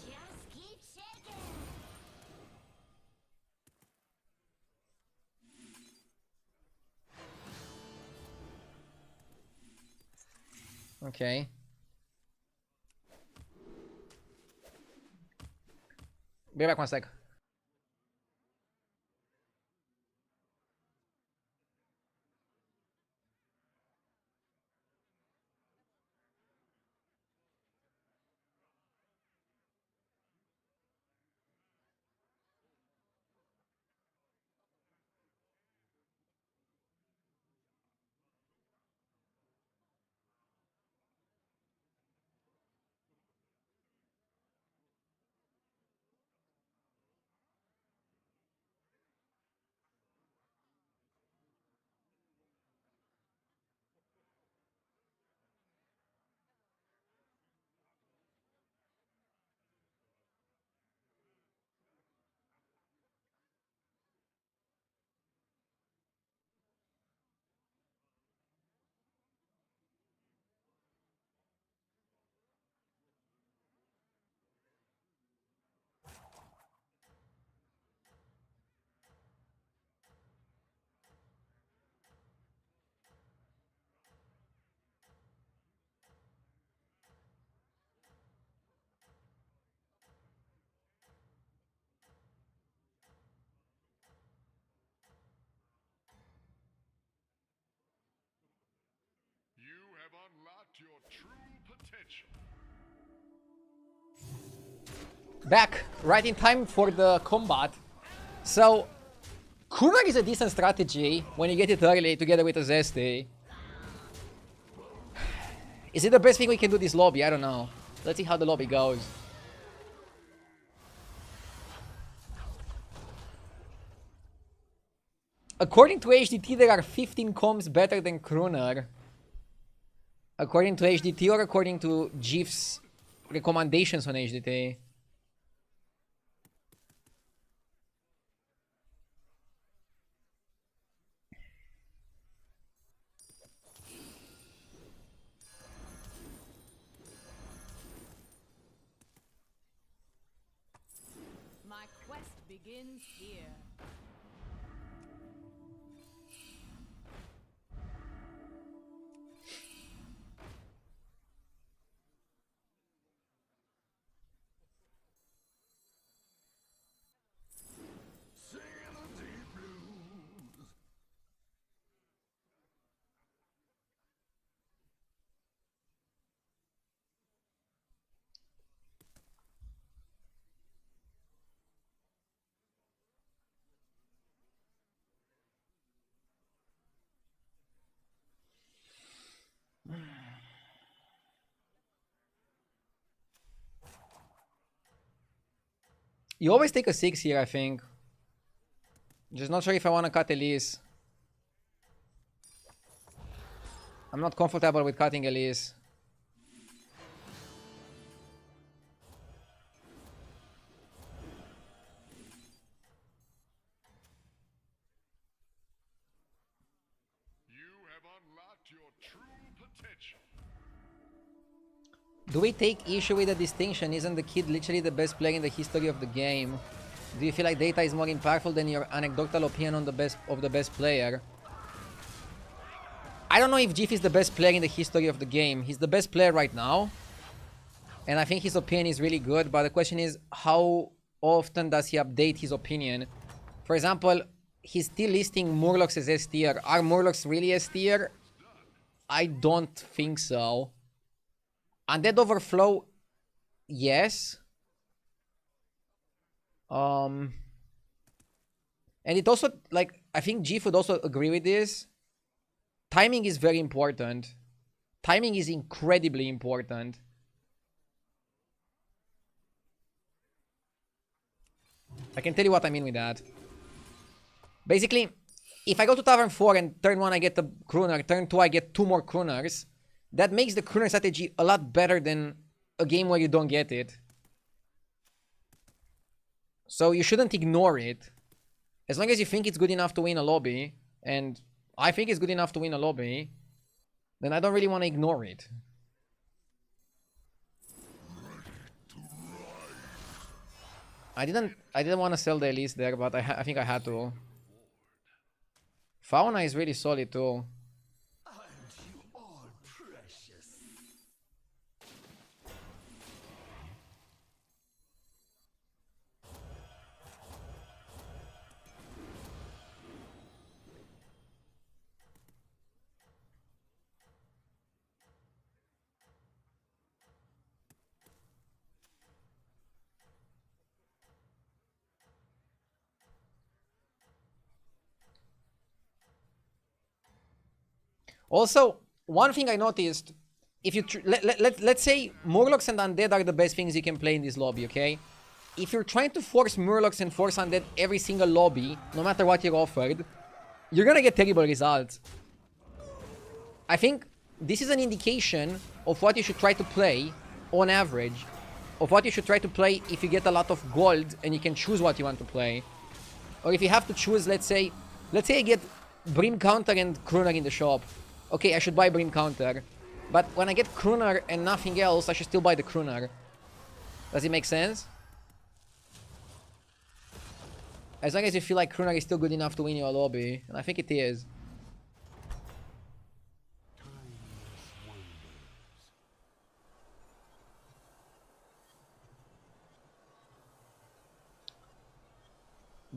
Just keep shaking. Okay. Be back 1 sec. Back, right in time for the combat. So, Kunar is a decent strategy when you get it early together with a Zesty. Is it the best thing we can do this lobby? I don't know. Let's see how the lobby goes. According to HDT, there are 15 comms better than Kruner. According to HDT or according to GIF's recommendations on HDT? My quest begins here. Singing the deep blues. You always take a 6 here, I think. Just not sure if I want to cut Elise. I'm not comfortable with cutting Elise. You have unlocked your true potential. Do we take issue with the distinction? Isn't the kid literally the best player in the history of the game? Do you feel like data is more impactful than your anecdotal opinion on the best player? I don't know if Jif is the best player in the history of the game. He's the best player right now. And I think his opinion is really good. But the question is, how often does he update his opinion? For example, he's still listing Murlocs as S tier. Are Murlocs really S tier? I don't think so. Undead Overflow, yes. And it also, like, I think Jif would also agree with this. Timing is very important. Timing is incredibly important. I can tell you what I mean with that. Basically, if I go to Tavern 4 and turn 1 I get the Kruner, turn 2 I get 2 more Kruners, that makes the Kruner strategy a lot better than a game where you don't get it. So you shouldn't ignore it. As long as you think it's good enough to win a lobby, and I think it's good enough to win a lobby, then I don't really want to ignore it. I didn't want to sell the Elise there, but I think I had to. Fauna is really solid too. Aren't you all precious? Also, one thing I noticed, if you let's say Murlocs and Undead are the best things you can play in this lobby, okay? If you're trying to force Murlocs and force Undead every single lobby, no matter what you're offered, you're gonna get terrible results. I think this is an indication of what you should try to play on average. Of what you should try to play if you get a lot of gold and you can choose what you want to play. Or if you have to choose, let's say I get Brim Counter and Kruner in the shop. Okay, I should buy Brim Counter. But when I get Kruner and nothing else, I should still buy the Kruner. Does it make sense? As long as you feel like Kruner is still good enough to win your lobby. And I think it is.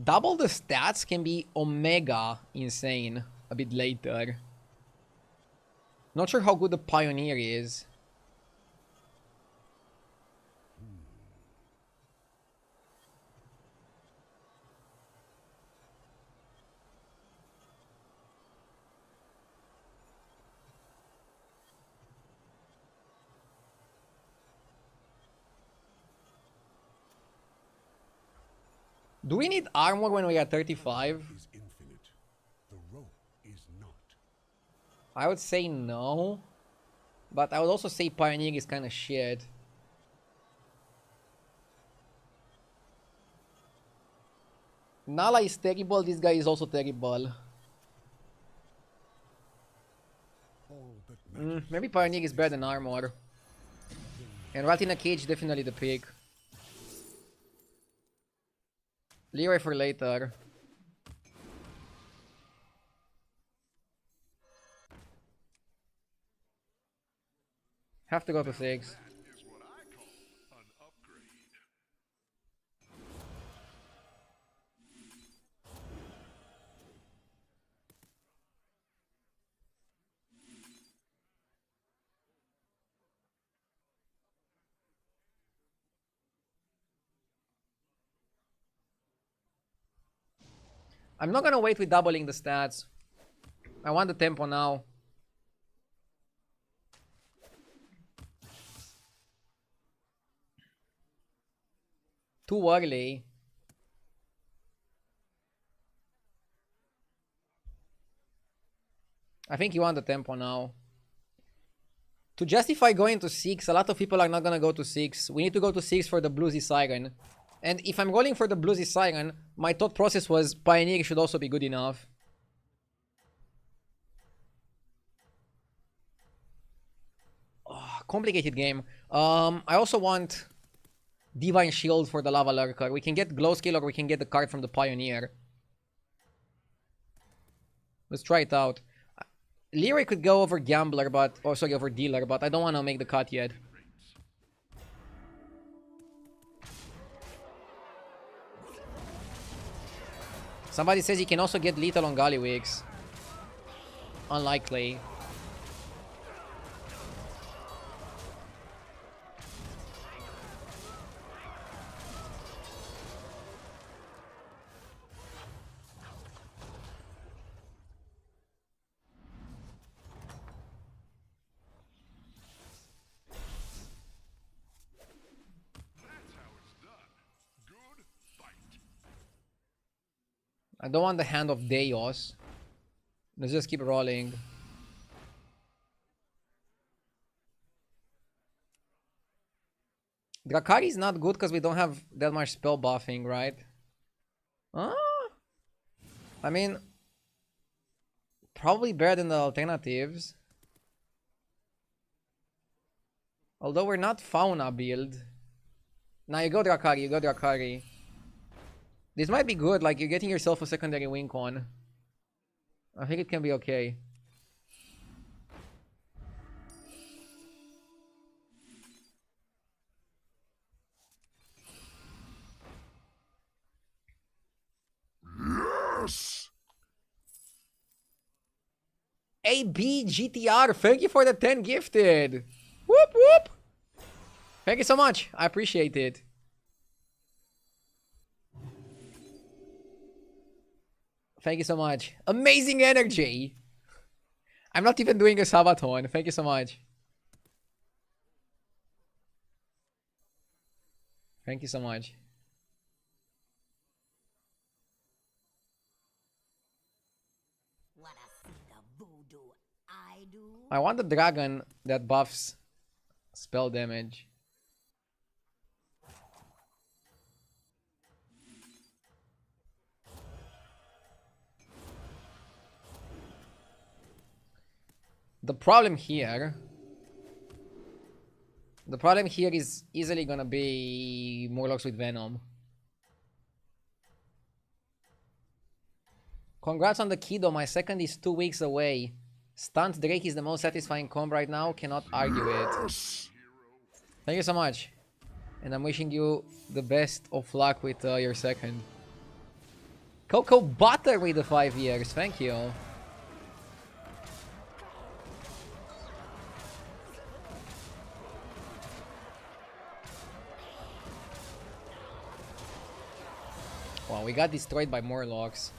Double the stats can be Omega insane a bit later. Not sure how good the Pioneer is. Do we need armor when we are 35? Is infinite. The rope is not. I would say no. But I would also say Pioneer is kind of shit. Nala is terrible, this guy is also terrible. All that Maybe Pioneer is better than Armor. And Rat in a Cage, definitely the pick. Leroy for later. Have to go to 6. That is what I call an upgrade. I'm not gonna wait with doubling the stats. I want the tempo now. Too early. I think you want the tempo now. To justify going to 6, a lot of people are not gonna go to 6. We need to go to 6 for the Bluesy Siren. And if I'm rolling for the Bluesy Siren, my thought process was Pioneer should also be good enough. Oh, complicated game. I also want Divine Shield for the Lava Lurker. We can get Glow Skill or we can get the card from the Pioneer. Let's try it out. Leroy could go over Gambler, but... Oh, sorry, over Dealer, but I don't want to make the cut yet. Somebody says he can also get lethal on Gallywix. Unlikely. I don't want the Hand of Deos. Let's just keep rolling. Drakari is not good because we don't have that much spell buffing, right? Huh? I mean, probably better than the alternatives. Although we're not Fauna build. Now you go Drakari, you go Drakari. This might be good, like you're getting yourself a secondary win con. I think it can be okay. Yes! AB GTR, thank you for the 10 gifted. Whoop whoop. Thank you so much. I appreciate it. Thank you so much. Amazing energy. I'm not even doing a Sabaton. Thank you so much. Thank you so much. Wanna see the voodoo I do? I want the dragon that buffs spell damage. The problem here is easily gonna be Morlocks with Venom. Congrats on the Kido, my second is 2 weeks away. Stunt Drake is the most satisfying comb right now, cannot argue it. Thank you so much. And I'm wishing you the best of luck with your second. Cocoa Butter with the 5 years, thank you. Wow, we got destroyed by Morlocks.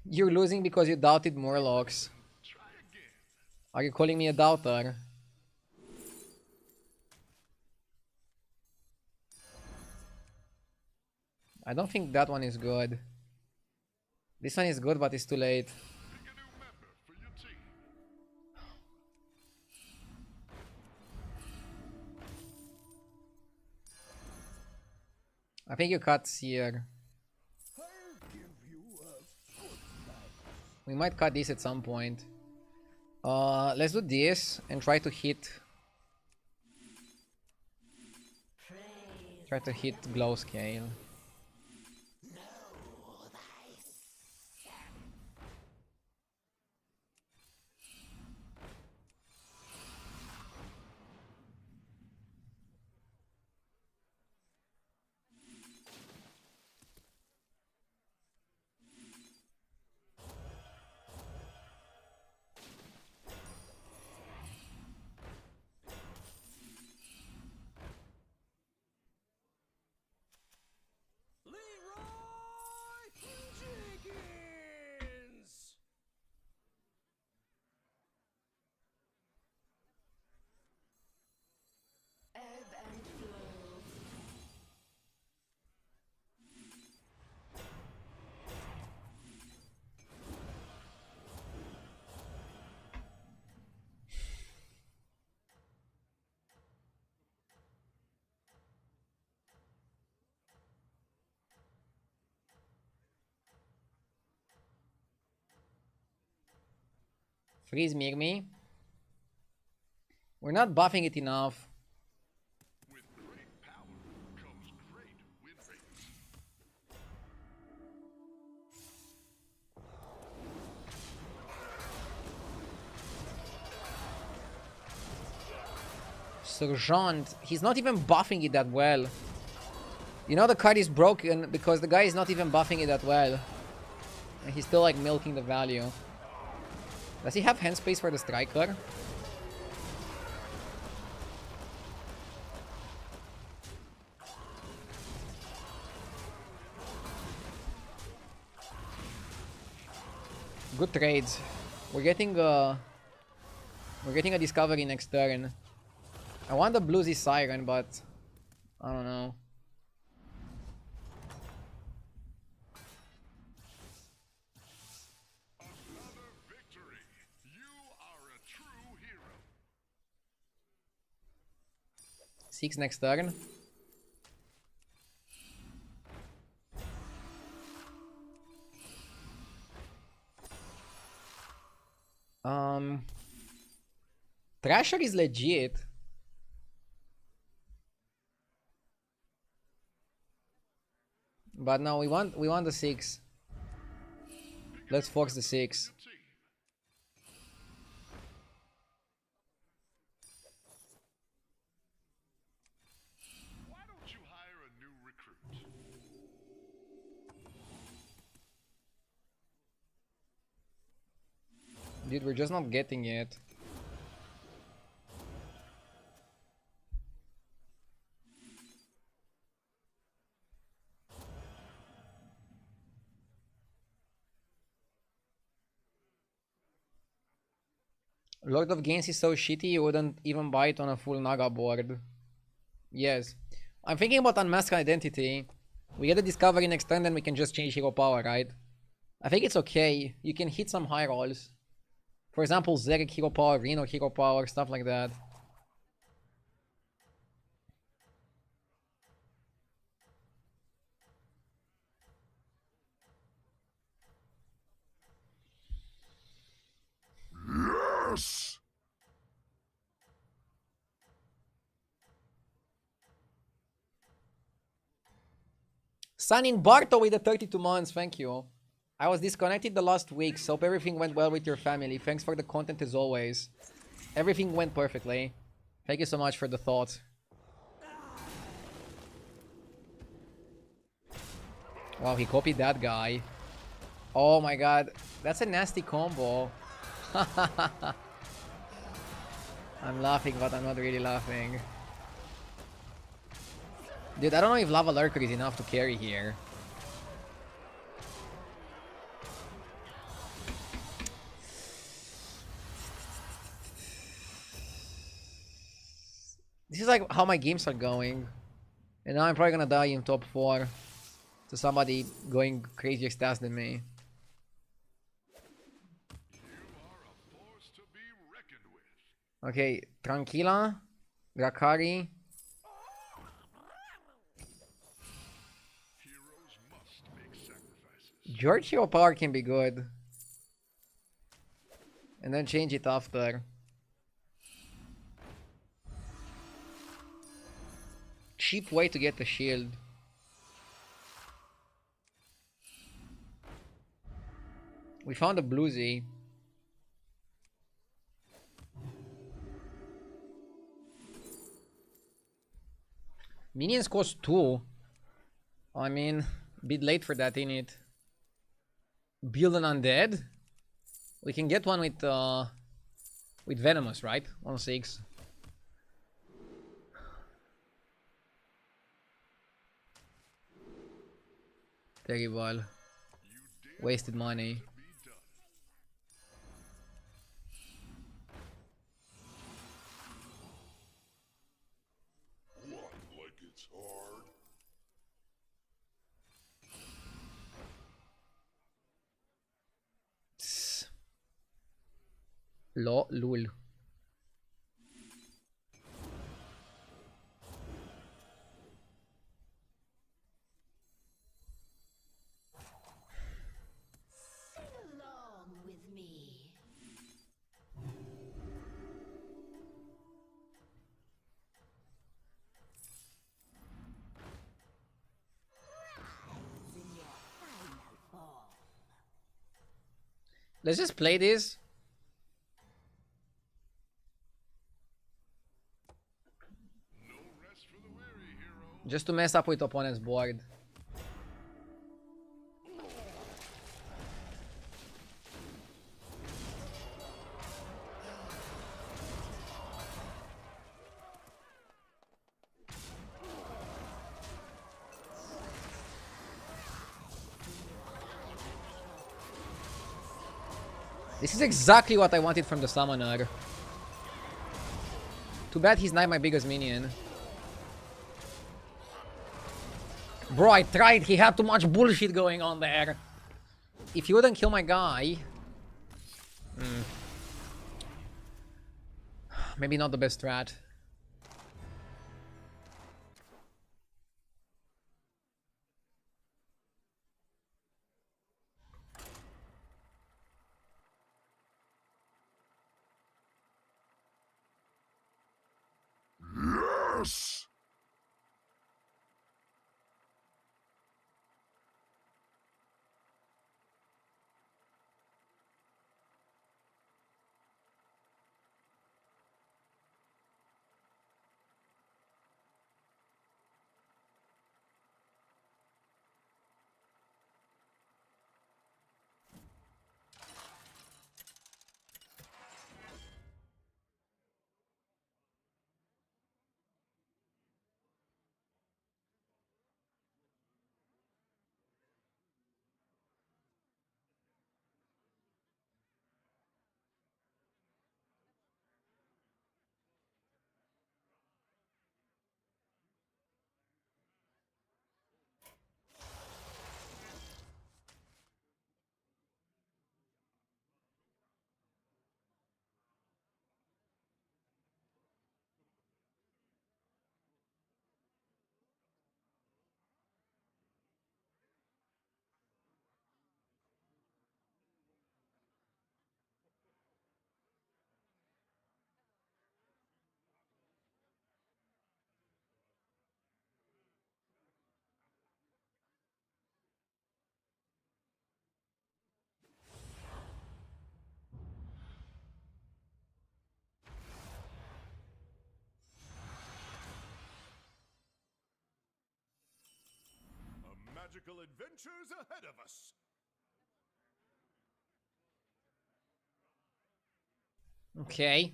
You're losing because you doubted Murlocs. Are you calling me a doubter? I don't think that one is good. This one is good, but it's too late. I think you cut here. We might cut this at some point. Let's do this and try to hit. Try to hit glow scale. Freeze me. We're not buffing it enough. With great power comes great win rates. Sergeant, he's not even buffing it that well. You know the card is broken because the guy is not even buffing it that well. And he's still like milking the value. Does he have hand space for the striker? Good trades. We're getting a discovery next turn. I want the bluesy siren, but I don't know. Another victory. You are a true hero. 6 next turn. Thrasher is legit. But no, we want the 6. Let's force the 6. Why don't you hire a new recruit? Dude, we're just not getting it. Lord of Gains is so shitty you wouldn't even buy it on a full Naga board. Yes. I'm thinking about Unmasked Identity. We get a discovery next turn, then we can just change hero power, right? I think it's okay. You can hit some high rolls. For example, Zerek hero power, Reno hero power, stuff like that. Yes! Sun in Barto with the 32 months, thank you. I was disconnected the last week, so hope everything went well with your family. Thanks for the content as always. Everything went perfectly. Thank you so much for the thought. Wow, he copied that guy. Oh my god, that's a nasty combo. I'm laughing, but I'm not really laughing. Dude, I don't know if Lava Lurker is enough to carry here. This is like how my games are going. And now I'm probably gonna die in top 4 to somebody going crazier stats than me. Okay, Tranquila, Drakari. George Hero Power can be good. And then change it after. Cheap way to get the shield. We found a bluesy. Minions cost 2. I mean, a bit late for that, ain't it? Build an undead. We can get one with venomous, right? 1/6. Terrible. Wasted money. What, like it's hard? Lul. Along with me. Rise in your final form. Let's just play this. Just to mess up with opponent's board. This is exactly what I wanted from the summoner. Too bad he's not my biggest minion. Bro, I tried. He had too much bullshit going on there. If you wouldn't kill my guy... Maybe not the best strat. Yes! Magical adventures ahead of us. Okay.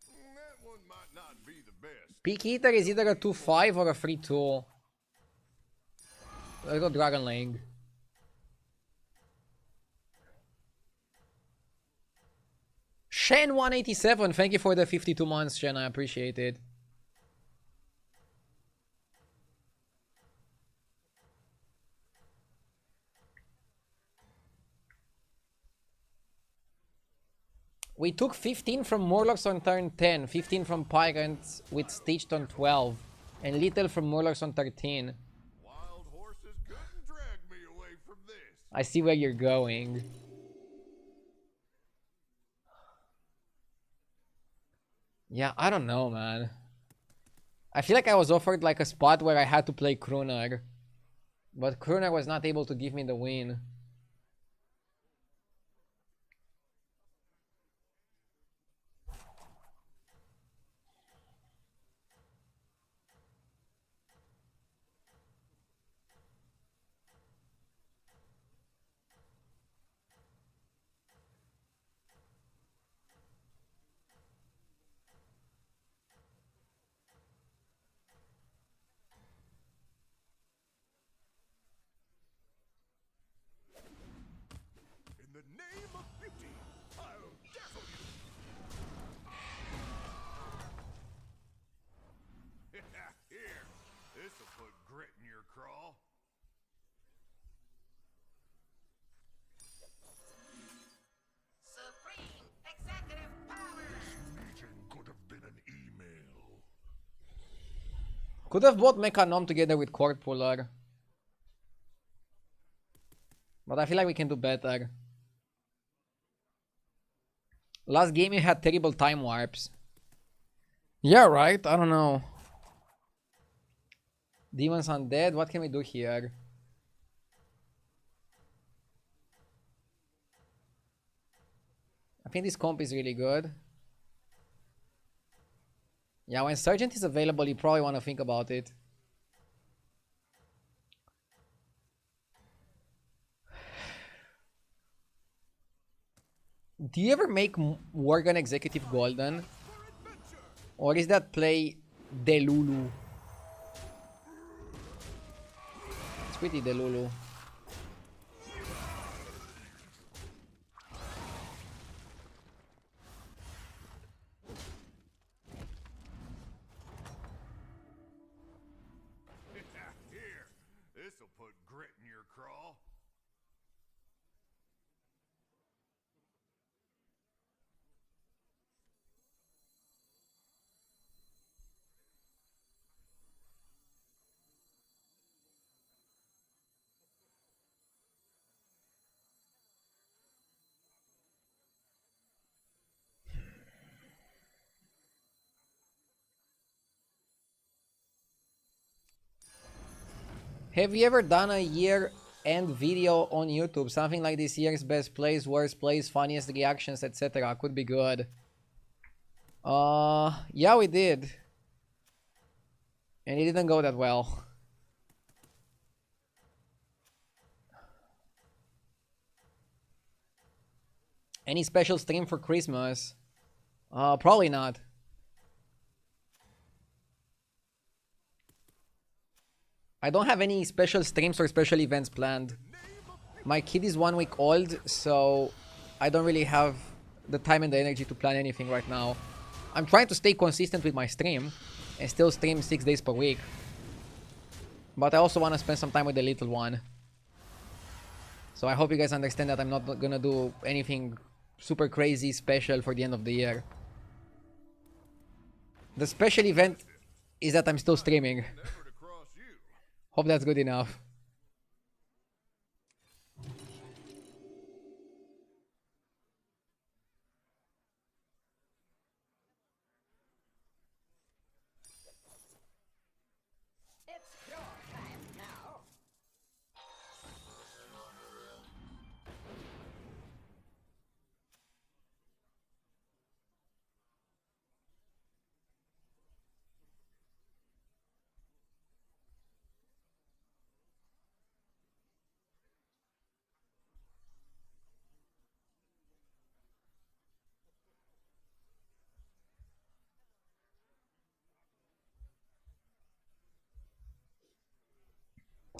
That one might not be the best. Peak Eater is either a 2/5 or a 3/2. Let's go Dragon Link. Shen187, thank you for the 52 months, Shen. I appreciate it. We took 15 from Murlocs on turn 10, 15 from Pyrants with Stitched on 12, and little from Murlocs on 13. Wild horses couldn't drag me away from this. I see where you're going. Yeah, I don't know, man. I feel like I was offered like a spot where I had to play Kruner, but Kruner was not able to give me the win. In the name of beauty, I'll dazzle you. Here, this'll put grit in your craw. Supreme executive power. Meeting could have been an email. Could have bought Mecha Nom together with Cord Puller. But I feel like we can do better. Last game you had terrible time warps. Yeah, right? I don't know. Demons Undead, what can we do here? I think this comp is really good. Yeah, when Sergeant is available, you probably want to think about it. Do you ever make Worgen Executive Golden? Or is that play Delulu? It's pretty Delulu. Here, this'll put grit in your craw. Have you ever done a year-end video on YouTube? Something like this year's best plays, worst plays, funniest reactions, etc. Could be good. Yeah, we did. And it didn't go that well. Any special stream for Christmas? Probably not. I don't have any special streams or special events planned. My kid is 1 week old, so I don't really have the time and the energy to plan anything right now. I'm trying to stay consistent with my stream and still stream 6 days per week. But I also want to spend some time with the little one. So I hope you guys understand that I'm not gonna do anything super crazy special for the end of the year. The special event is that I'm still streaming. Hope that's good enough. It's your time now.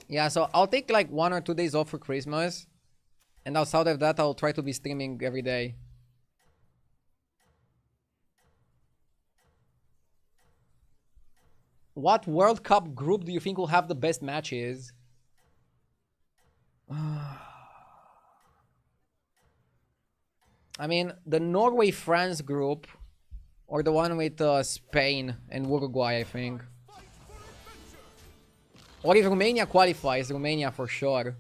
Yeah, so I'll take like 1 or 2 days off for Christmas. And outside of that, I'll try to be streaming every day. What World Cup group do you think will have the best matches? I mean, the Norway-France group, or the one with Spain and Uruguay, I think. Or if Romania qualifies, Romania for sure.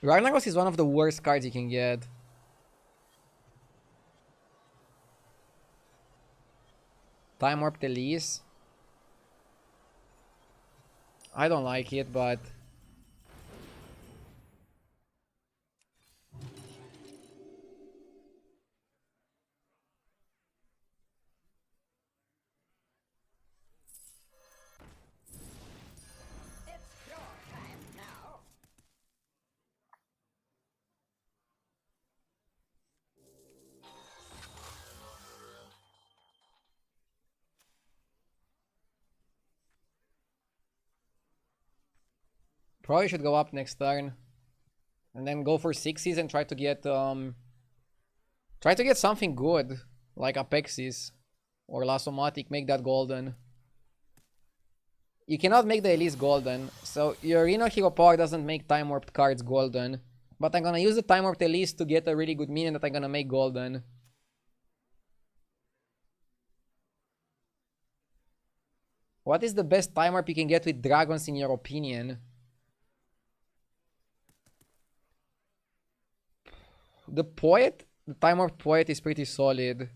Ragnaros is one of the worst cards you can get. Time Warp Elise. I don't like it, but... It's your time now. Probably should go up next turn. And then go for 6s and try to get something good. Like Apexis. Or Lasomatic, make that golden. You cannot make the Elise golden. So your Reno Hero Power doesn't make Time Warped cards golden. But I'm gonna use the Time Warped Elise to get a really good minion that I'm gonna make golden. What is the best Time Warp you can get with dragons in your opinion? The Poet? The Time Warp Poet is pretty solid.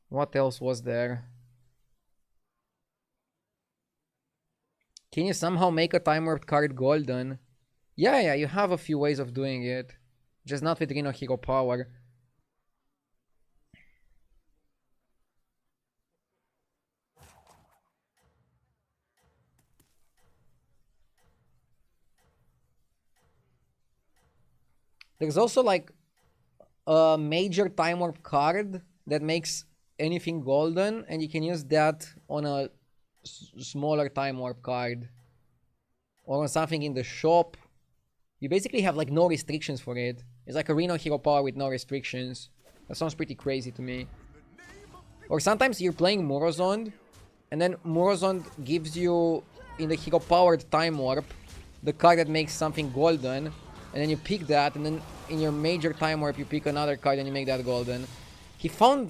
What else was there? Can you somehow make a Time Warp card golden? Yeah, you have a few ways of doing it. Just not with Reno Hero Power. There's also like a major Time Warp card that makes anything golden, and you can use that on a smaller Time Warp card. Or on something in the shop. You basically have like no restrictions for it. It's like a Reno Hero Power with no restrictions. That sounds pretty crazy to me. Or sometimes you're playing Morozond, and then Morozond gives you, in the Hero Powered Time Warp, the card that makes something golden, and then you pick that, and then in your major Time Warp you pick another card and you make that golden. He found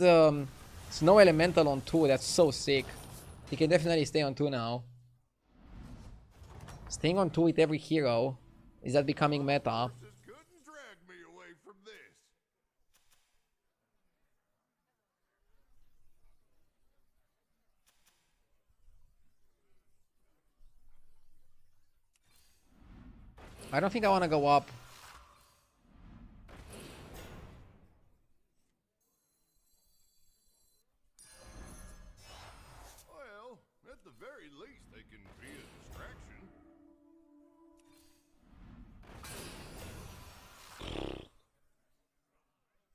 Snow Elemental on 2, that's so sick. He can definitely stay on 2 now. Staying on 2 with every hero, is that becoming meta? Couldn't drag me away from this. I don't think I want to go up. Well, at the very least, they can be a distraction.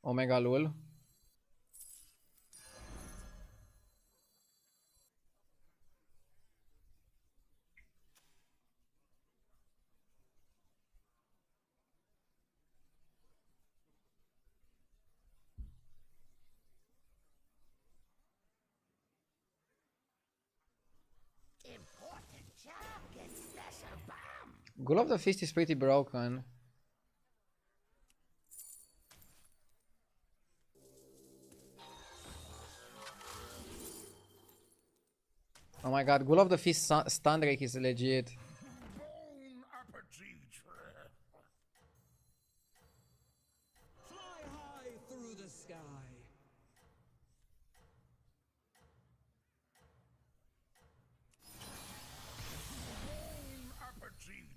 Omega Lul. Important job gets special bomb. Ghoul of the Fist is pretty broken. Oh my god, Ghoul of the Fist stun rate is legit. Bon appetit. Fly high through the sky. Bon appetit.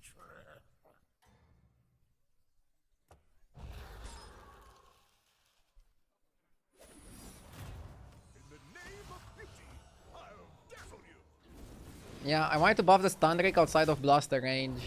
In the name of beauty, I'll dazzle you. Yeah, I wanted to buff the stun Drake outside of blaster range.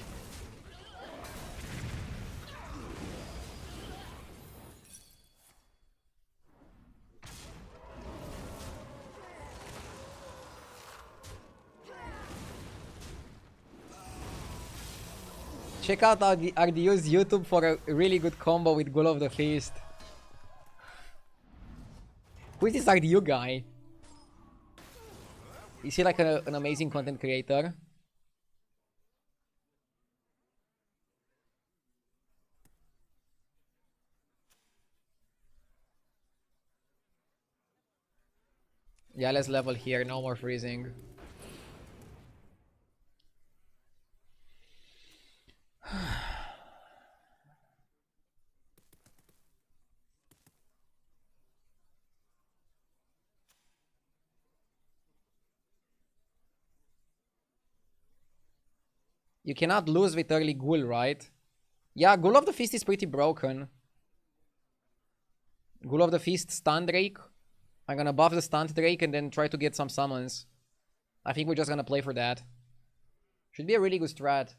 Check out RDU's YouTube for a really good combo with Ghoul of the Feast. Who is this RDU guy? Is he like an amazing content creator? Yeah, let's level here, no more freezing. You cannot lose with early Ghoul, right? Yeah, Ghoul of the Feast is pretty broken. Ghoul of the Feast, stun Drake. I'm gonna buff the stunned Drake and then try to get some summons. I think we're just gonna play for that. Should be a really good strat.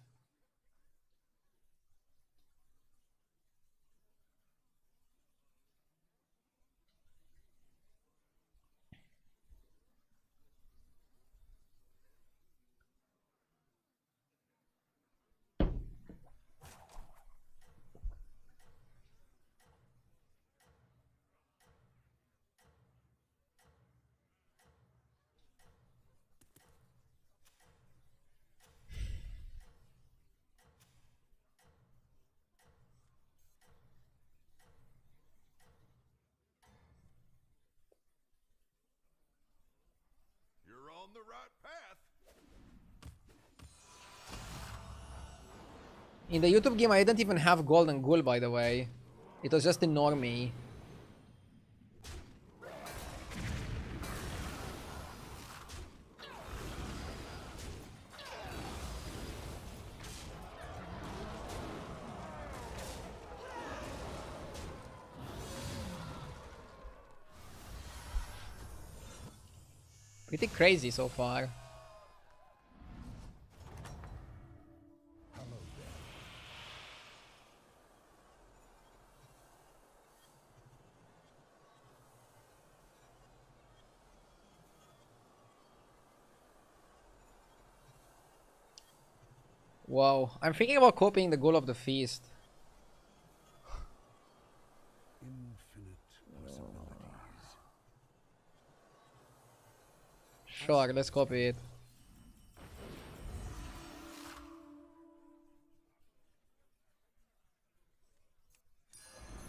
You're on the right path. In the YouTube game, I didn't even have Golden Ghoul, by the way. It was just a normie. Pretty crazy so far. Wow, I'm thinking about copying the Ghoul of the Feast. Sure, let's copy it.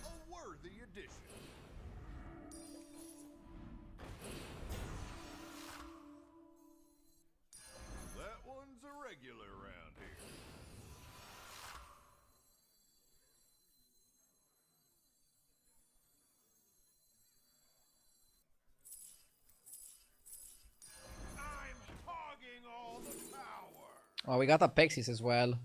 A worthy addition. That one's a regular around here. I'm hogging all the power. Oh, we got Apexis as well.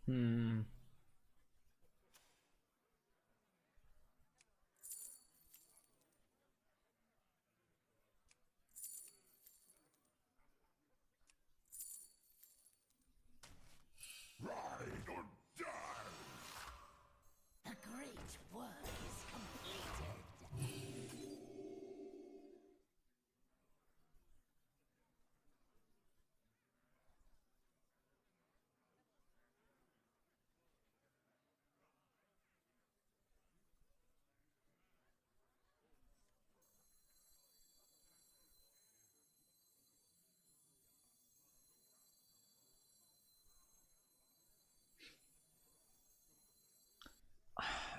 Hmm. Ride or die! The great work is completed.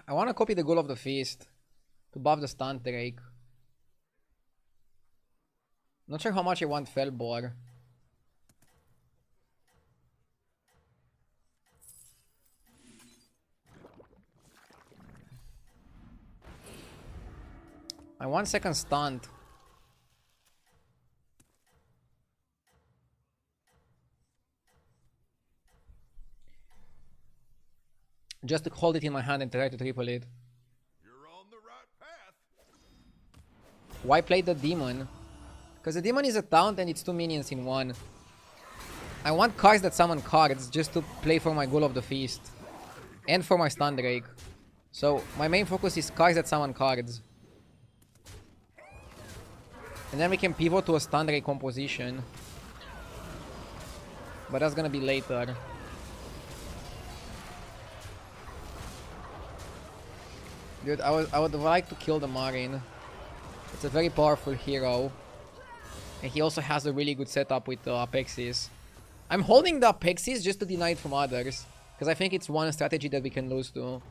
I want to copy the Ghoul of the Feast to buff the stun Drake. Not sure how much I want Felbor. I want second stunt. Just to hold it in my hand and try to triple it. You're on the right path. Why play the demon? Because the demon is a taunt and it's 2 minions in one. I want cards that summon cards just to play for my Ghoul of the Feast. And for my Stun Drake. So my main focus is cards that summon cards. And then we can pivot to a Stun Drake composition. But that's gonna be later. Dude, I would like to kill the Marine. It's a very powerful hero. And he also has a really good setup with Apexis. I'm holding the Apexis just to deny it from others. Because I think it's one strategy that we can lose to.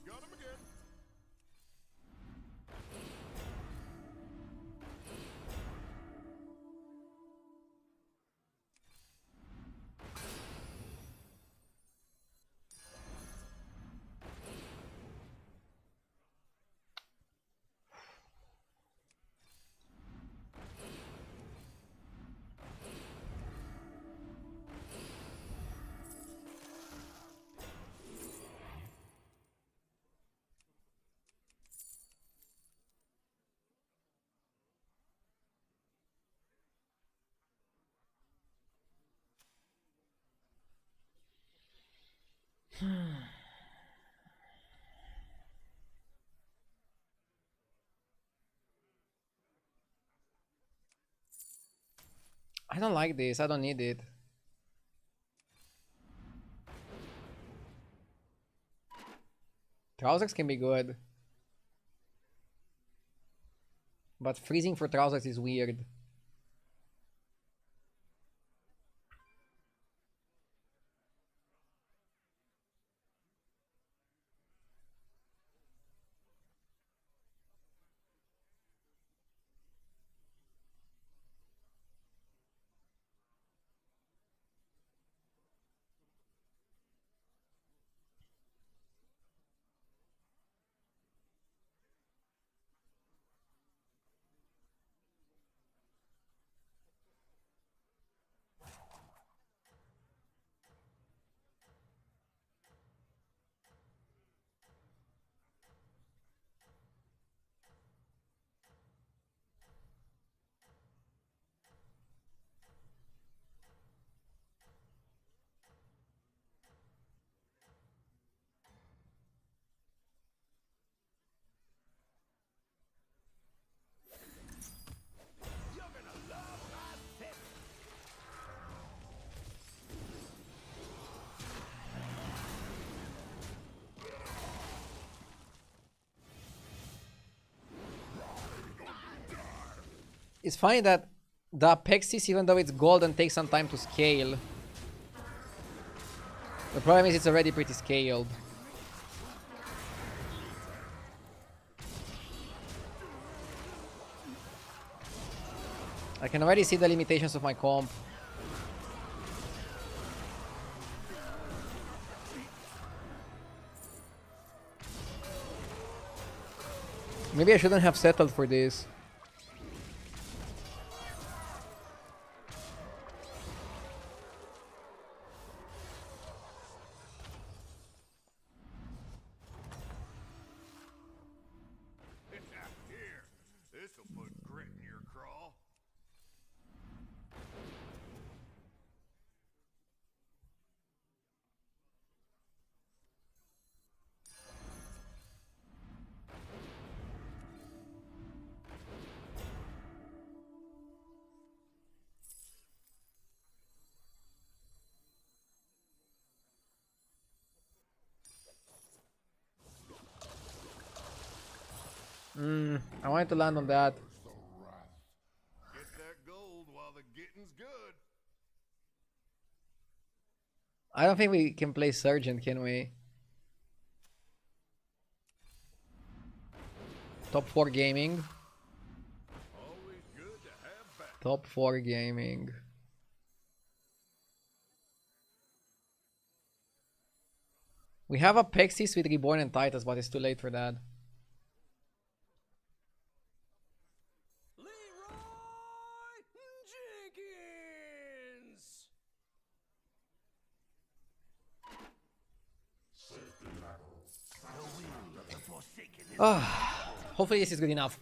Got him again. I don't like this. I don't need it. Trousers can be good. But freezing for trousers is weird. It's funny that the Apexis, even though it's golden, takes some time to scale. The problem is it's already pretty scaled. I can already see the limitations of my comp. Maybe I shouldn't have settled for this. Here, this'll put grit in your craw. I wanted to land on that. Get that gold while the getting's good. I don't think we can play Sergeant, can we? Top 4 gaming. Always good to have back. Top 4 gaming. We have a Pexis with Reborn and Titus, but it's too late for that. Leroy Jenkins! Hopefully this is good enough.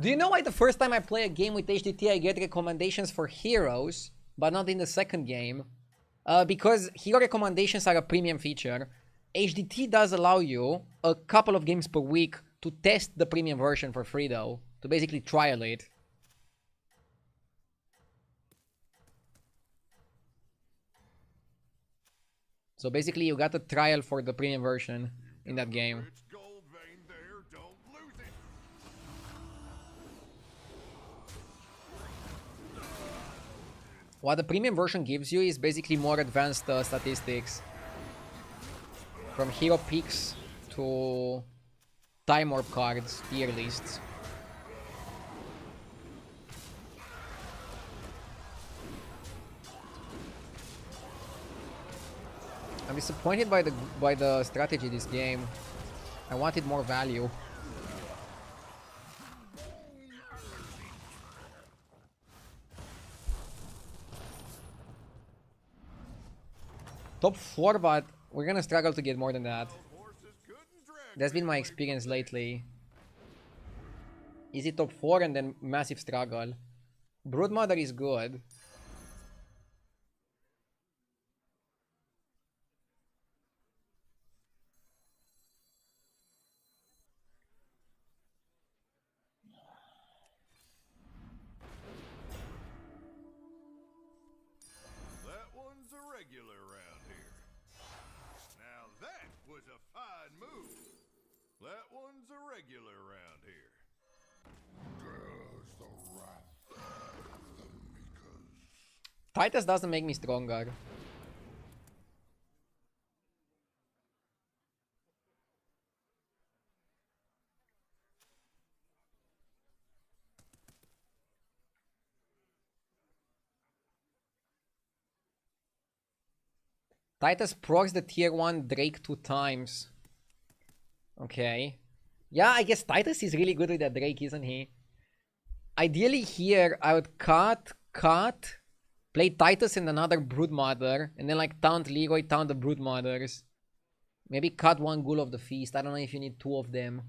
Do you know why the first time I play a game with HDT I get recommendations for heroes, but not in the second game? Because hero recommendations are a premium feature. HDT does allow you a couple of games per week to test the premium version for free though. To basically trial it. So basically you got a trial for the premium version in that game. It's gold vein there, don't lose it. What the premium version gives you is basically more advanced statistics. From hero picks to time warp cards, tier lists. I'm disappointed by the strategy this game. I wanted more value. Top 4, but we're gonna struggle to get more than that. That's been my experience lately. Easy top 4 and then massive struggle. Broodmother is good. That one's a regular around here. Now that was a fine move. That one's a regular around here. There's the wrath of the Mikas. Titus doesn't make me stronger. Titus procs the tier 1 Drake 2 times. Okay. Yeah, I guess Titus is really good with that Drake, isn't he? Ideally here, I would cut, play Titus and another Broodmother, and then like taunt Leroy, taunt the Broodmothers. Maybe cut one Ghoul of the Feast. I don't know if you need 2 of them.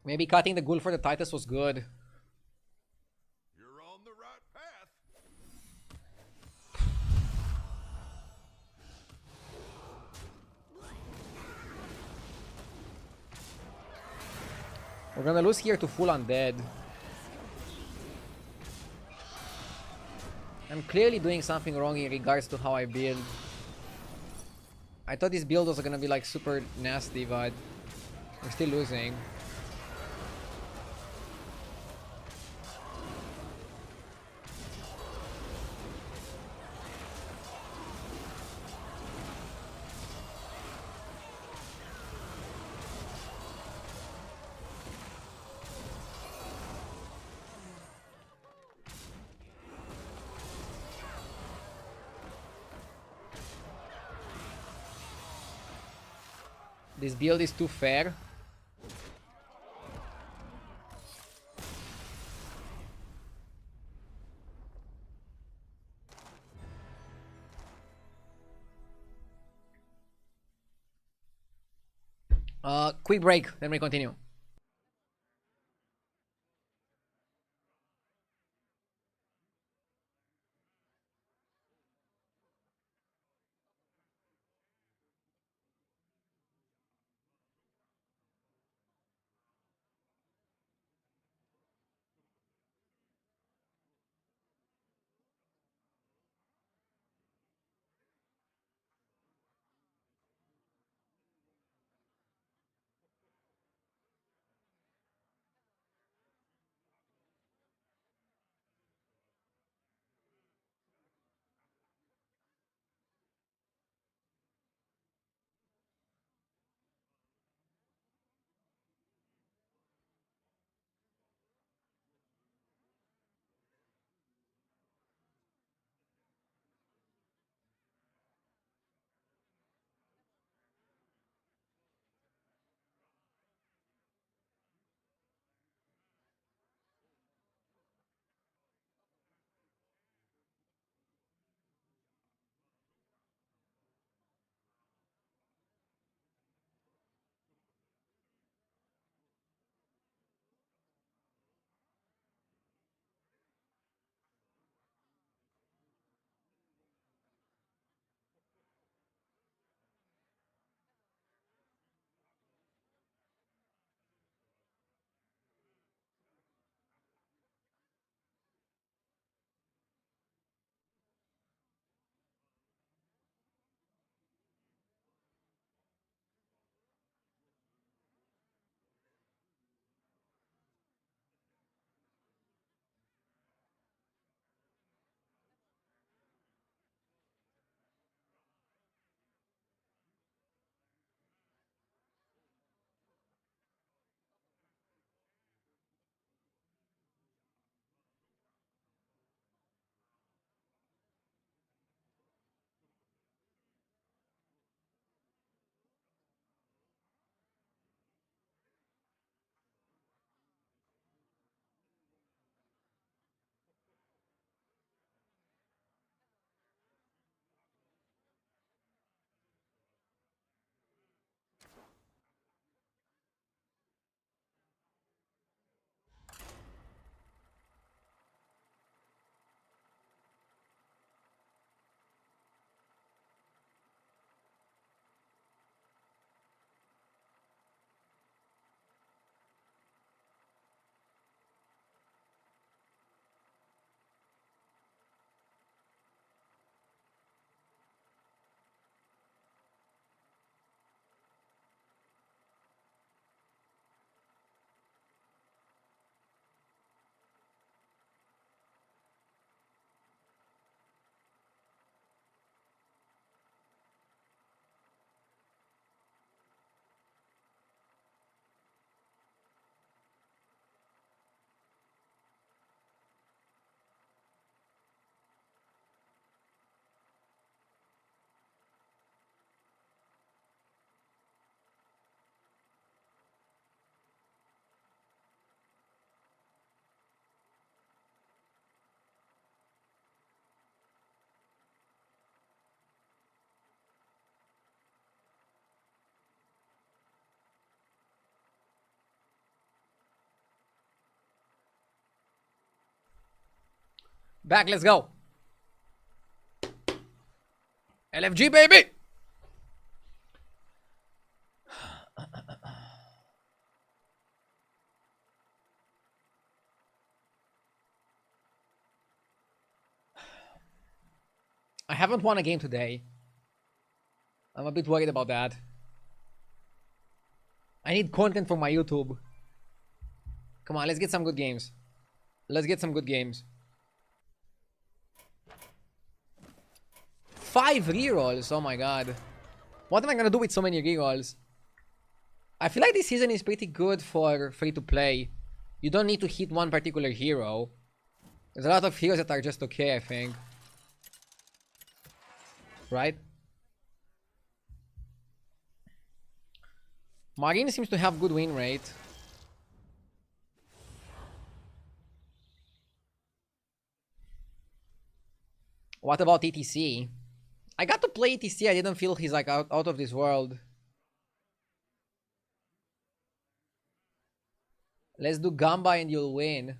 Maybe cutting the Ghoul for the Titus was good. You're on the right path. We're gonna lose here to full undead. I'm clearly doing something wrong in regards to how I build. I thought this build was gonna be like super nasty, but we're still losing. This build is too fair. Quick break, then we continue. Back, let's go. LFG, baby! I haven't won a game today. I'm a bit worried about that. I need content for my YouTube. Come on, let's get some good games. Let's get some good games. 5 rerolls, oh my god. What am I gonna do with so many rerolls? I feel like this season is pretty good for free to play. You don't need to hit one particular hero. There's a lot of heroes that are just okay, I think. Right? Marine seems to have good win rate. What about ETC? I got to play ETC, I didn't feel he's like out of this world. Let's do Gamba and you'll win.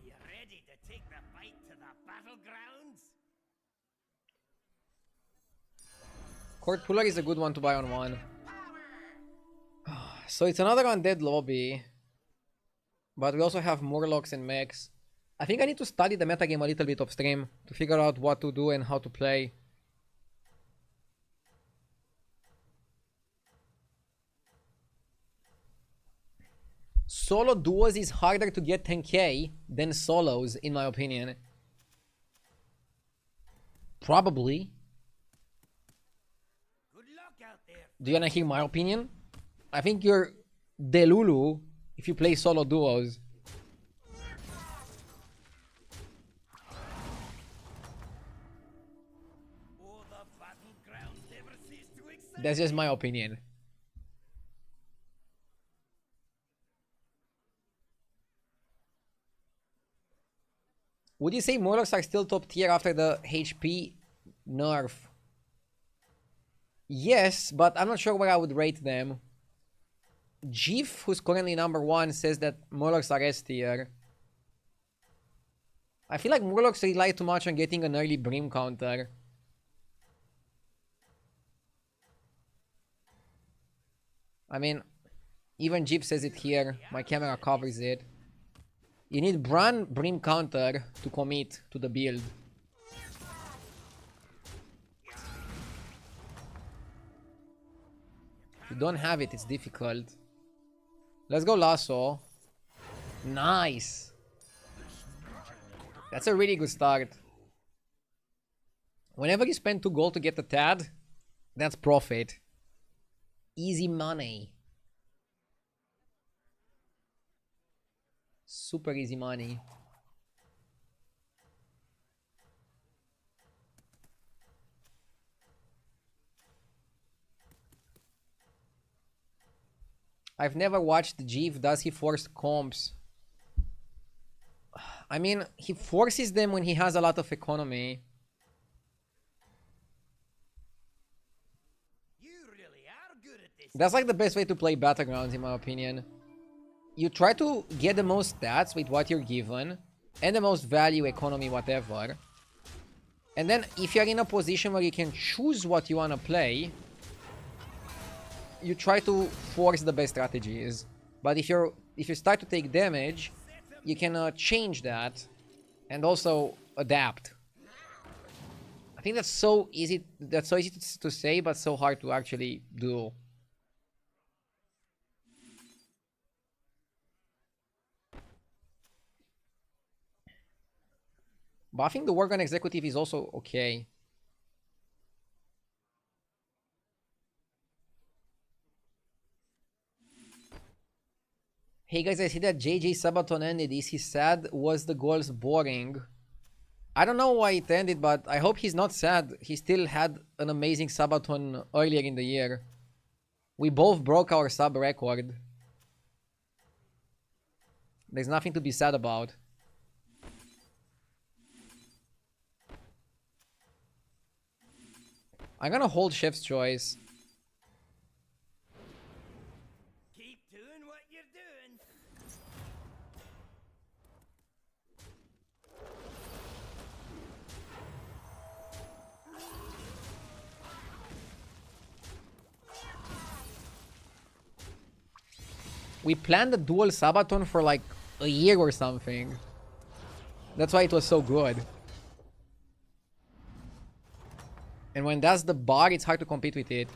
You ready to take the fight to the battlegrounds? Court Puller is a good one to buy on one. So it's another undead lobby. But we also have Murlocs and mechs. I think I need to study the metagame a little bit off stream to figure out what to do and how to play. Solo duos is harder to get 10k than solos, in my opinion. Probably. Good luck out there. Do you wanna hear my opinion? I think you're Delulu if you play solo duos. Oh, the battlegrounds never cease to excite. That's just my opinion. Would you say Murlocs are still top tier after the HP nerf? Yes, but I'm not sure where I would rate them. Jeef, who's currently number 1, says that Murlocs are S tier. I feel like Murlocs rely too much on getting an early Brim counter. I mean, even Jeep says it here. My camera covers it. You need Bran Brim counter to commit to the build. If you don't have it, it's difficult. Let's go Lasso. Nice. That's a really good start. Whenever you spend 2 gold to get the Tad, that's profit. Easy money. Super easy money. I've never watched Jeev. Does he force comps? I mean, he forces them when he has a lot of economy. You really are good at this. That's like the best way to play Battlegrounds, in my opinion. You try to get the most stats with what you're given, and the most value, economy, whatever. And then, if you're in a position where you can choose what you want to play, you try to force the best strategies. But if you start to take damage, you can change that and also adapt. I think that's so easy. That's so easy to say, but so hard to actually do. Buffing the Work on Executive is also okay. Hey guys, I see that JJ Sabaton ended. Is he sad? Was the goals boring? I don't know why it ended, but I hope he's not sad. He still had an amazing Sabaton earlier in the year. We both broke our sub record. There's nothing to be sad about. I'm gonna hold Chef's Choice. Keep doing what you're doing. We planned a dual Sabaton for like a year or something. That's why it was so good. And when that's the bar, it's hard to compete with it.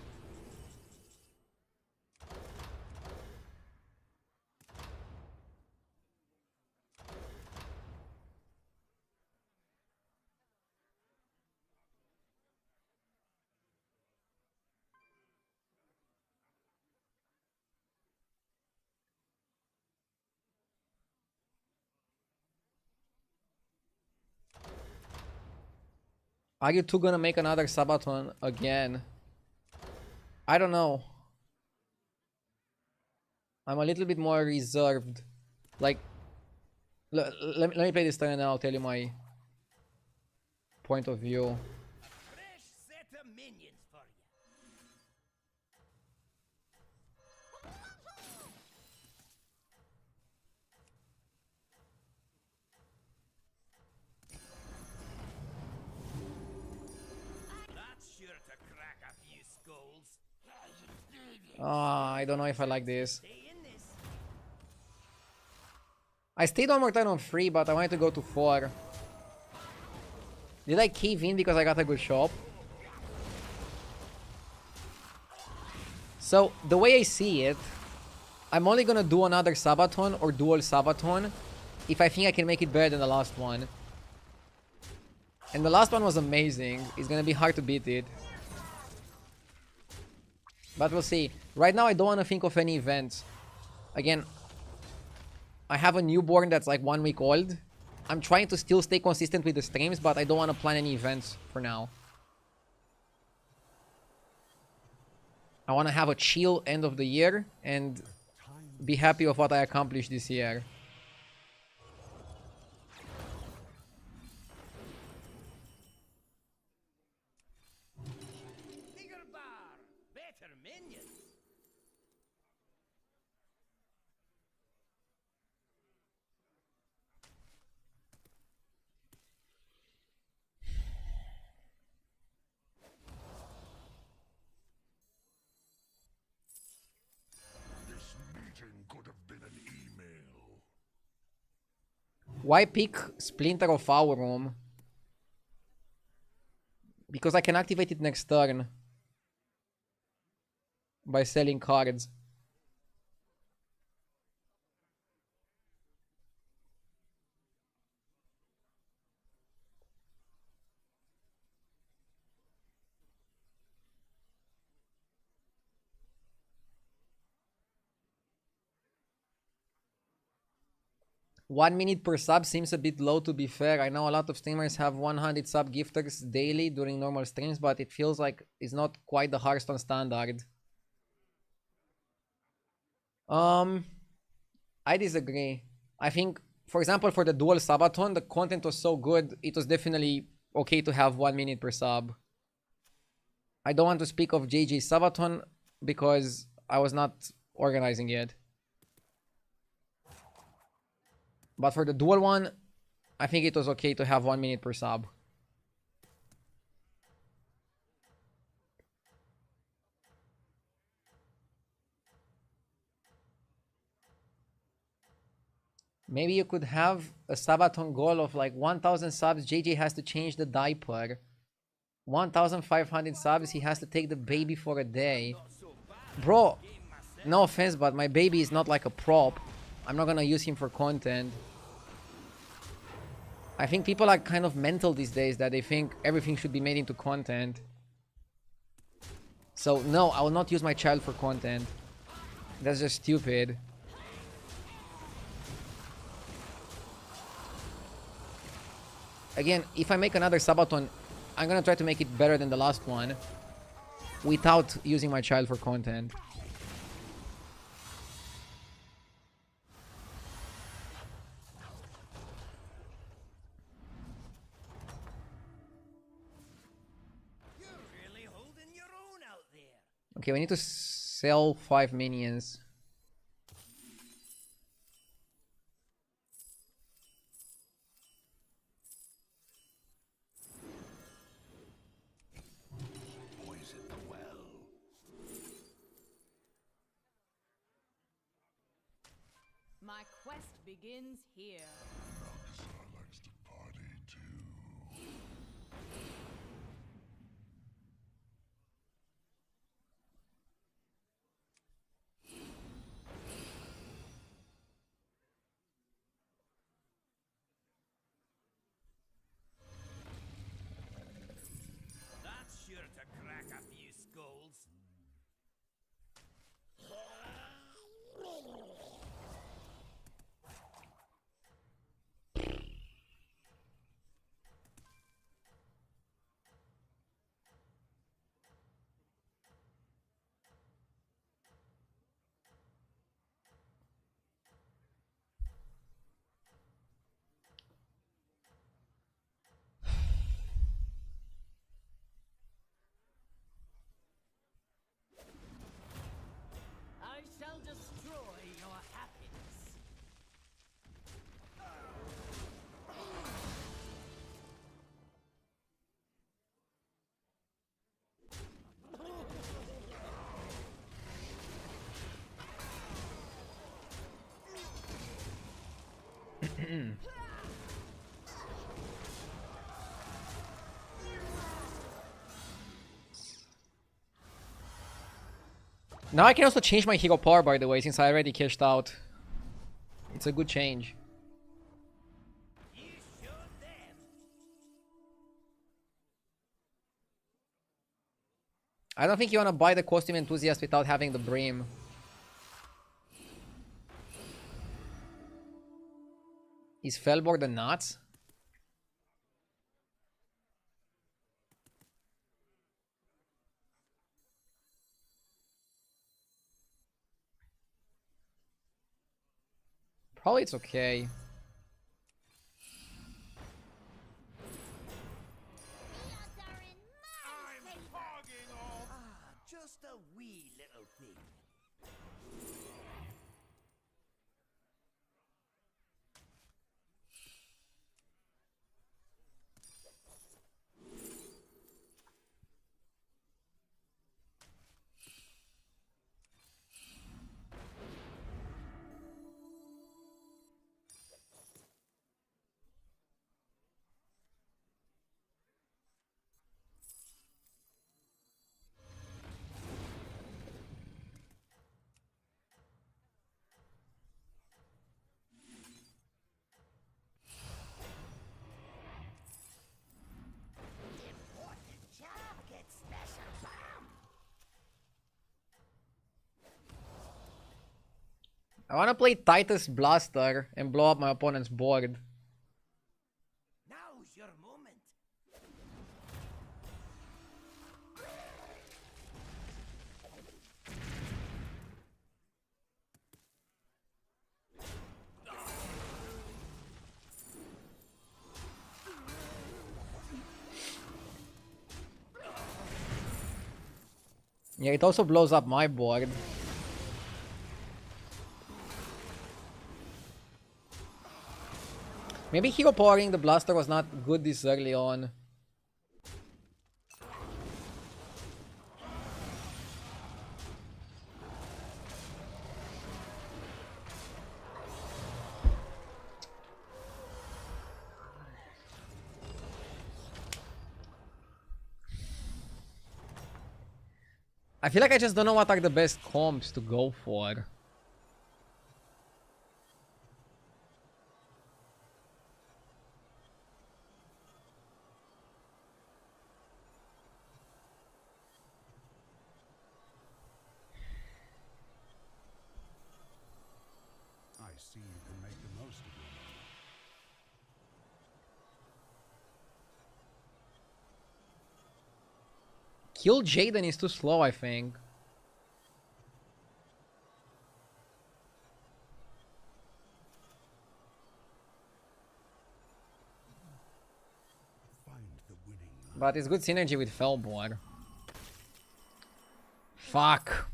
Are you two gonna make another Sabaton again? I don't know. I'm a little bit more reserved. Like, let me play this turn and I'll tell you my point of view. Fresh set of minions for you. That's sure to crack a few skulls. I don't know if I like this. Stay in this. I stayed one more turn on 3, but I wanted to go to 4. Did I cave in because I got a good shop? So, the way I see it, I'm only gonna do another Sabaton or dual Sabaton if I think I can make it better than the last one. And the last one was amazing. It's gonna be hard to beat it. But we'll see. Right now I don't want to think of any events. Again, I have a newborn that's like 1 week old. I'm trying to still stay consistent with the streams, but I don't want to plan any events for now. I want to have a chill end of the year and be happy with what I accomplished this year. Bigger bar, better minions. This meeting could have been an email. Why pick Splinter of Our Room? Because I can activate it next turn by selling cards. One minute per sub seems a bit low, to be fair. I know a lot of streamers have 100 sub gifters daily during normal streams, but it feels like it's not quite the Hearthstone standard. I disagree. I think, for example, for the dual Sabaton, the content was so good, it was definitely okay to have 1 minute per sub. I don't want to speak of JJ Sabaton because I was not organizing it. But for the dual one, I think it was okay to have 1 minute per sub. Maybe you could have a Sabaton goal of like 1,000 subs. JJ has to change the diaper. 1,500 subs, he has to take the baby for a day. Bro, no offense, but my baby is not like a prop. I'm not gonna use him for content. I think people are kind of mental these days that they think everything should be made into content. So no, I will not use my child for content. That's just stupid. Again, if I make another Sabaton, I'm gonna try to make it better than the last one without using my child for content. You're really holding your own out there. Okay, we need to sell 5 minions. Poison the well. My quest begins here. Malgasar likes to party too. That's sure to crack a few skulls. I shall destroy your happiness. Now I can also change my hero power, by the way, since I already cashed out. It's a good change. You showed them. I don't think you want to buy the costume enthusiast without having the brim. Is Felborg the nuts? Probably it's okay. The odds are in my favor. Ah, just a wee little thing. Important job gets special bum. I want to play Titus Blaster and blow up my opponent's board. Now's your moment. Yeah, it also blows up my board. Maybe hero powering the blaster was not good this early on. I feel like I just don't know what are the best comps to go for. I see you can make the most of your money. Kill Jaden is too slow, I think. Find the winning. But it's good synergy with Fellboard. Fuck.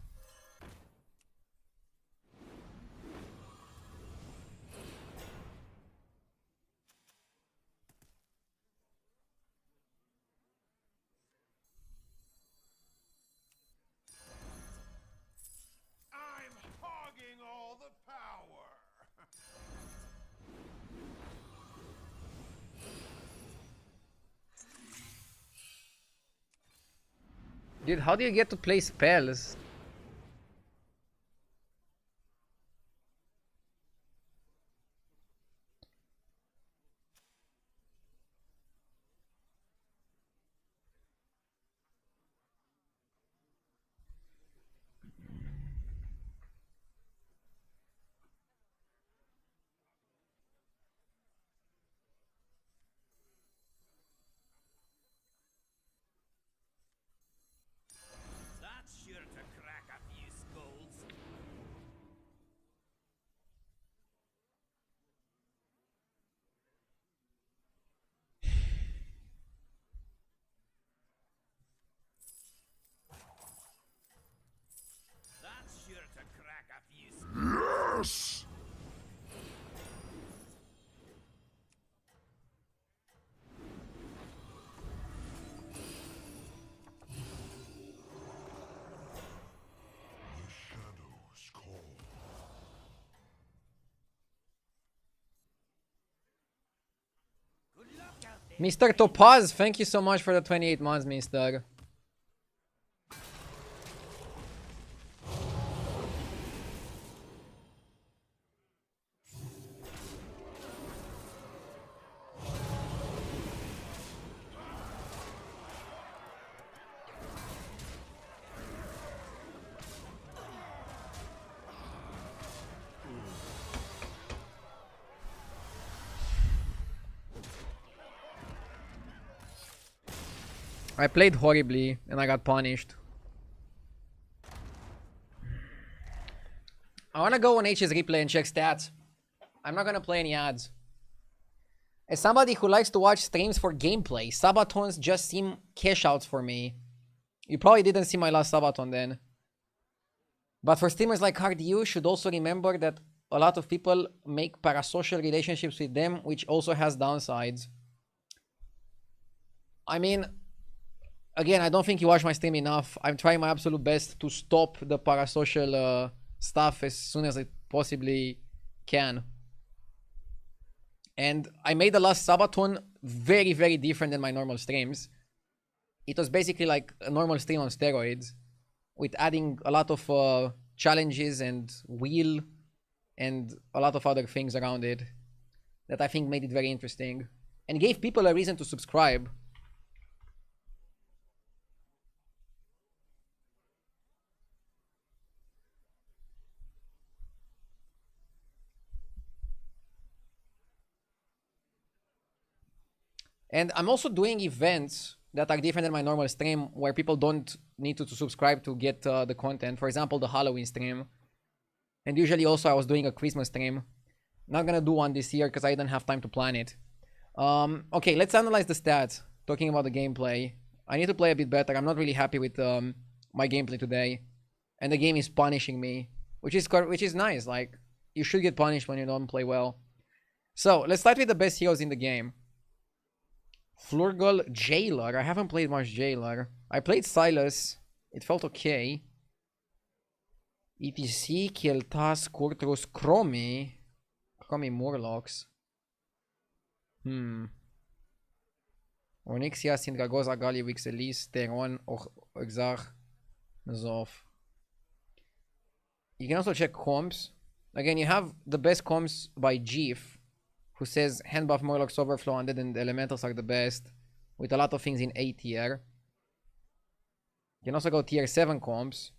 I'm hogging all the power. Dude, how do you get to play spells? That's sure to crack a few skulls. That's sure to crack a few skulls. Yes! The shadows call. Good luck out there. Mr. Topaz, thank you so much for the 28 months, Mr. I played horribly and I got punished. I wanna go on HS replay and check stats. I'm not gonna play any ads. As somebody who likes to watch streams for gameplay, Sabatons just seem cash outs for me. You probably didn't see my last Sabaton then. But for streamers like Hard, you should also remember that a lot of people make parasocial relationships with them, which also has downsides. I mean, again, I don't think you watch my stream enough. I'm trying my absolute best to stop the parasocial stuff as soon as I possibly can. And I made the last Sabaton very, very different than my normal streams. It was basically like a normal stream on steroids, with adding a lot of challenges and wheel and a lot of other things around it that I think made it very interesting and gave people a reason to subscribe. And I'm also doing events that are different than my normal stream, where people don't need to subscribe to get the content. For example, the Halloween stream. And usually also I was doing a Christmas stream. Not gonna do one this year because I didn't have time to plan it. Okay, let's analyze the stats. Talking about the gameplay. I need to play a bit better. I'm not really happy with my gameplay today. And the game is punishing me. Which is nice. Like, you should get punished when you don't play well. So, let's start with the best heroes in the game. Flurgle, Jailer. I haven't played much Jailer. I played Silas. It felt okay. ETC, Kieltas, Kurtrus, Chromie. Chromie Murlocs. Onyxia, Syndragoza, Galliwix, Elise, Teron, Exar, Zov. You can also check comps. Again, you have the best comps by Jeef, who says hand buff, Murlocs, Overflow, Undead, and Elementals are the best, with a lot of things in A tier. You can also go tier 7 comps.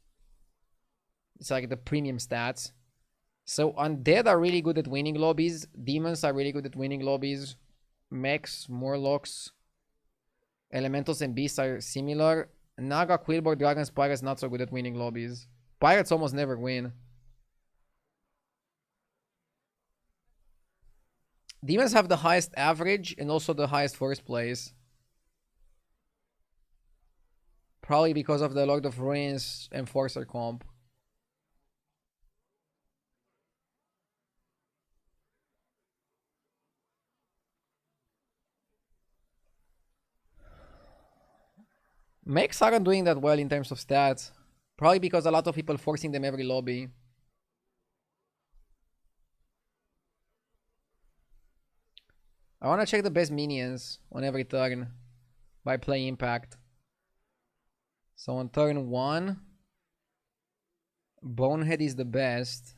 It's like the premium stats. So Undead are really good at winning lobbies. Demons are really good at winning lobbies. Mechs, Murlocs, Elementals, and Beasts are similar. Naga, Quillboard, Dragons, Pirates not so good at winning lobbies. Pirates almost never win. Demons have the highest average and also the highest first place. Probably because of the Lord of Ruins Enforcer comp. Mechs aren't doing that well in terms of stats. Probably because a lot of people forcing them every lobby. I want to check the best minions on every turn by playing Impact. So on turn 1, Bonehead is the best.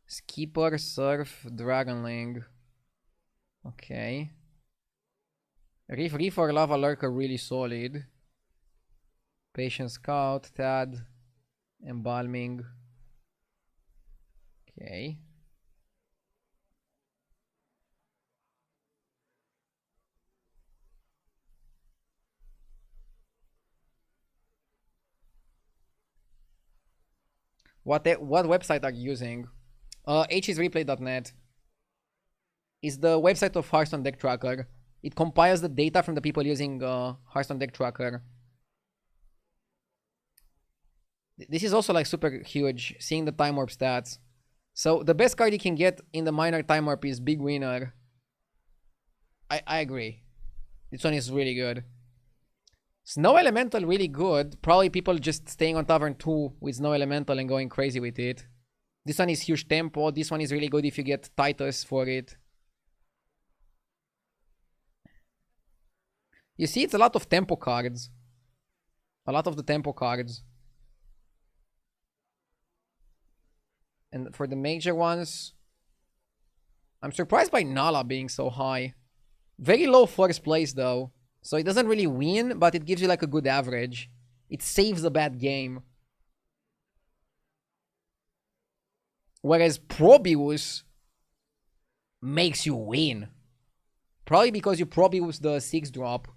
Skipper, Surf, Dragonling. Okay. Reef or Lava Lurker really solid. Patient Scout, Tad, Embalming. Okay. What website are you using? hisreplay.net is the website of Hearthstone Deck Tracker. It compiles the data from the people using Hearthstone Deck Tracker. This is also like super huge, seeing the Time Warp stats. So the best card you can get in the minor Time Warp is Big Winner. I agree. This one is really good. Snow Elemental really good. Probably people just staying on Tavern 2 with Snow Elemental and going crazy with it. This one is huge tempo. This one is really good if you get Titus for it. You see, it's a lot of tempo cards. A lot of the tempo cards. And for the major ones, I'm surprised by Nala being so high. Very low first place though. So it doesn't really win, but it gives you like a good average. It saves a bad game. Whereas Probius makes you win. Probably because you Probius the 6-drop.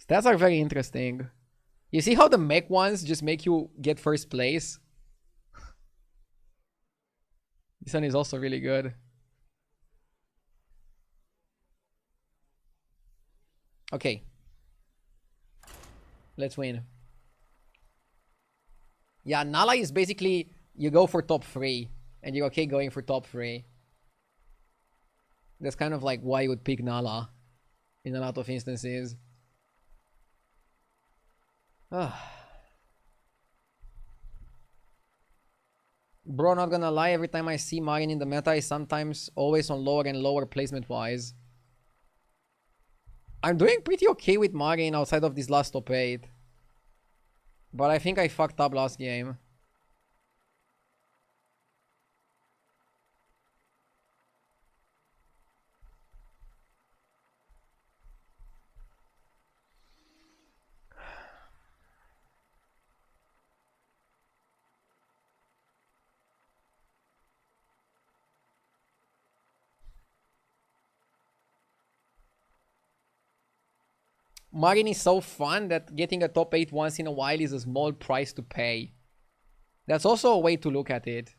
Stats are very interesting. You see how the mech ones just make you get first place? This one is also really good. Okay. Let's win. Yeah, Nala is basically, you go for top 3. And you're okay going for top 3. That's kind of like why you would pick Nala. In a lot of instances. Bro, not gonna lie, every time I see Marin in the meta, is sometimes always on lower and lower placement wise. I'm doing pretty okay with Marin outside of this last top 8. But I think I fucked up last game. Marin is so fun that getting a top 8 once in a while is a small price to pay. That's also a way to look at it.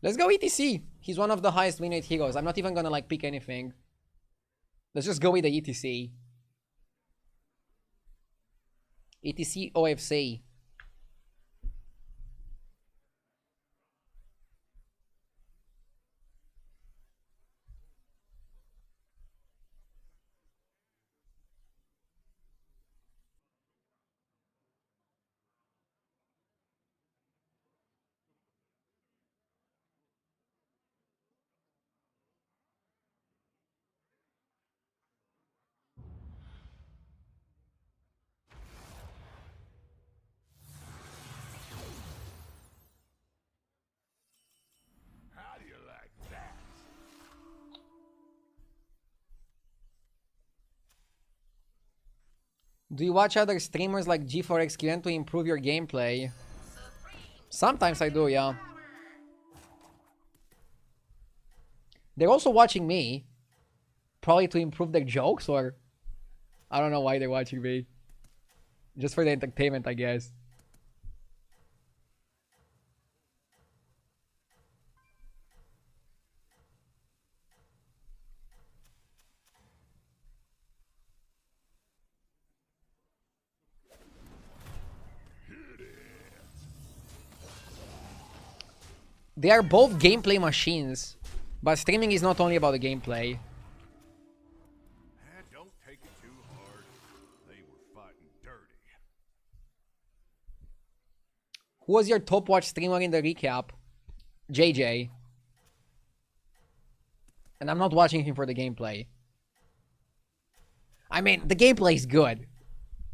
Let's go ETC. He's one of the highest win rate heroes. I'm not even gonna like pick anything. Let's just go with the ETC. ETC OFC. Do you watch other streamers like G4XQN to improve your gameplay? Sometimes I do, yeah. They're also watching me. Probably to improve their jokes, or... I don't know why they're watching me. Just for the entertainment, I guess. They are both gameplay machines, but streaming is not only about the gameplay. Don't take it too hard. They were fighting dirty. Who was your top watch streamer in the recap? JJ. And I'm not watching him for the gameplay. I mean, the gameplay is good.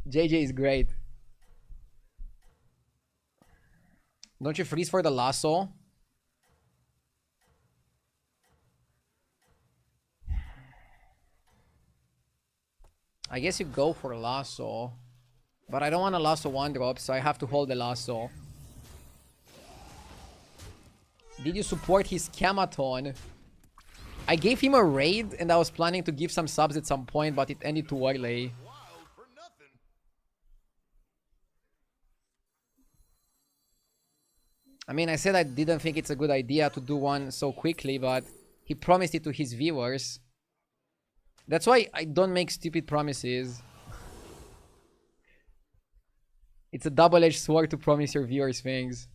JJ is great. Don't you freeze for the lasso? I guess you go for a lasso. But I don't want a lasso 1-drop, so I have to hold the lasso. Did you support his Camaton? I gave him a raid and I was planning to give some subs at some point, but it ended too early. I mean, I said I didn't think it's a good idea to do one so quickly, but he promised it to his viewers. That's why I don't make stupid promises. It's a double-edged sword to promise your viewers things.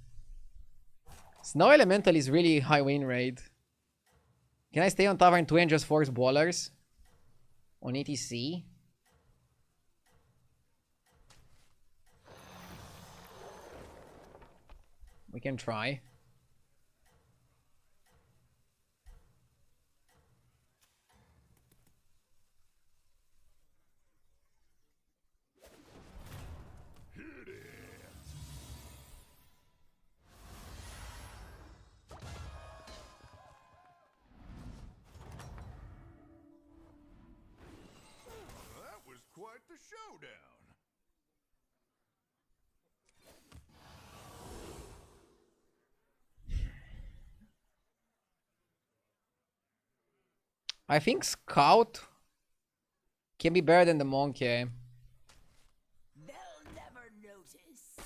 Snow Elemental is really high win rate. Can I stay on Tavern 2 and just force ballers? On ETC? We can try. Quite the showdown. I think Scout can be better than the Monkey. They'll never notice.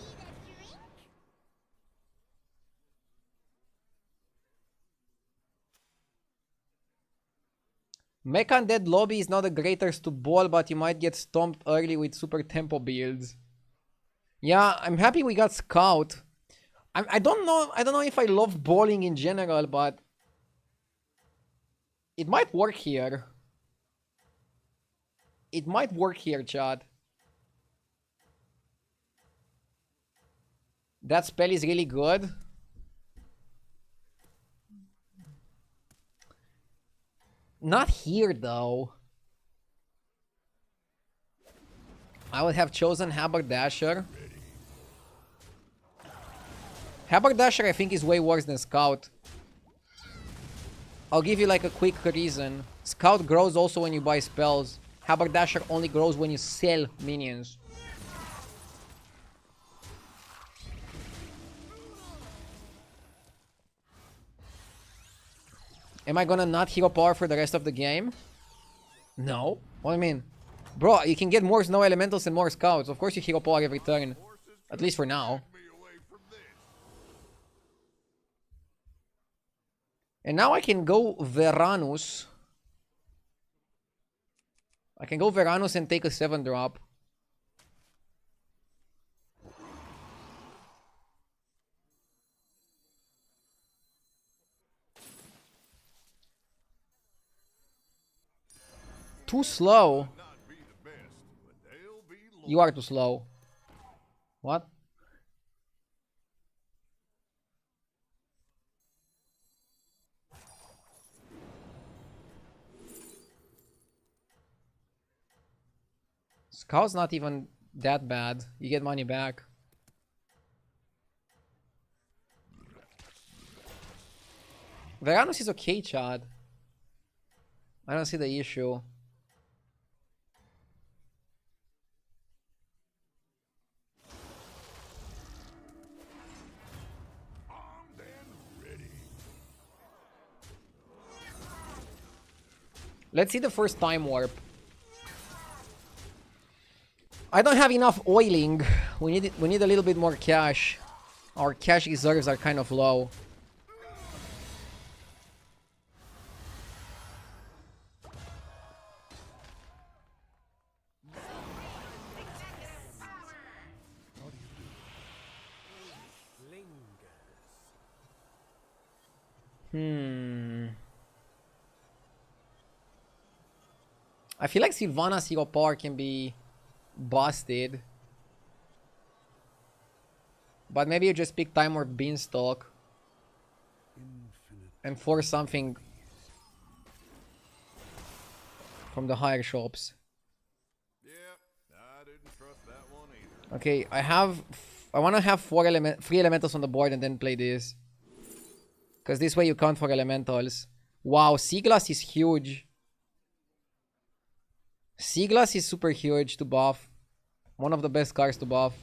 Need a drink? Mech Undead Lobby is not the greatest to ball, but you might get stomped early with super tempo builds. Yeah, I'm happy we got Scout. I don't know if I love balling in general, but it might work here. It might work here, Chad. That spell is really good. Not here, though. I would have chosen Haberdasher. Haberdasher, I think, is way worse than Scout. I'll give you like a quick reason. Scout grows also when you buy spells. Haberdasher only grows when you sell minions. Am I gonna not hero power for the rest of the game? No. What do you mean? Bro, you can get more snow elementals and more scouts. Of course you hero power every turn. At least for now. And now I can go Veranus. I can go Veranus and take a 7-drop. Too slow. You are too slow. What? Scout's not even that bad. You get money back. Veranus is okay, Chad. I don't see the issue. Let's see the first time warp. I don't have enough oiling. We need a little bit more cash. Our cash reserves are kind of low. I feel like Sylvana's hero power can be busted. But maybe you just pick Time or Beanstalk and force something from the higher shops. Yeah, I didn't trust that one either. Okay, I want to have 3 elementals on the board and then play this. Because this way you count for elementals. Wow, Seaglass is huge. Seaglass is super huge to buff. One of the best cards to buff.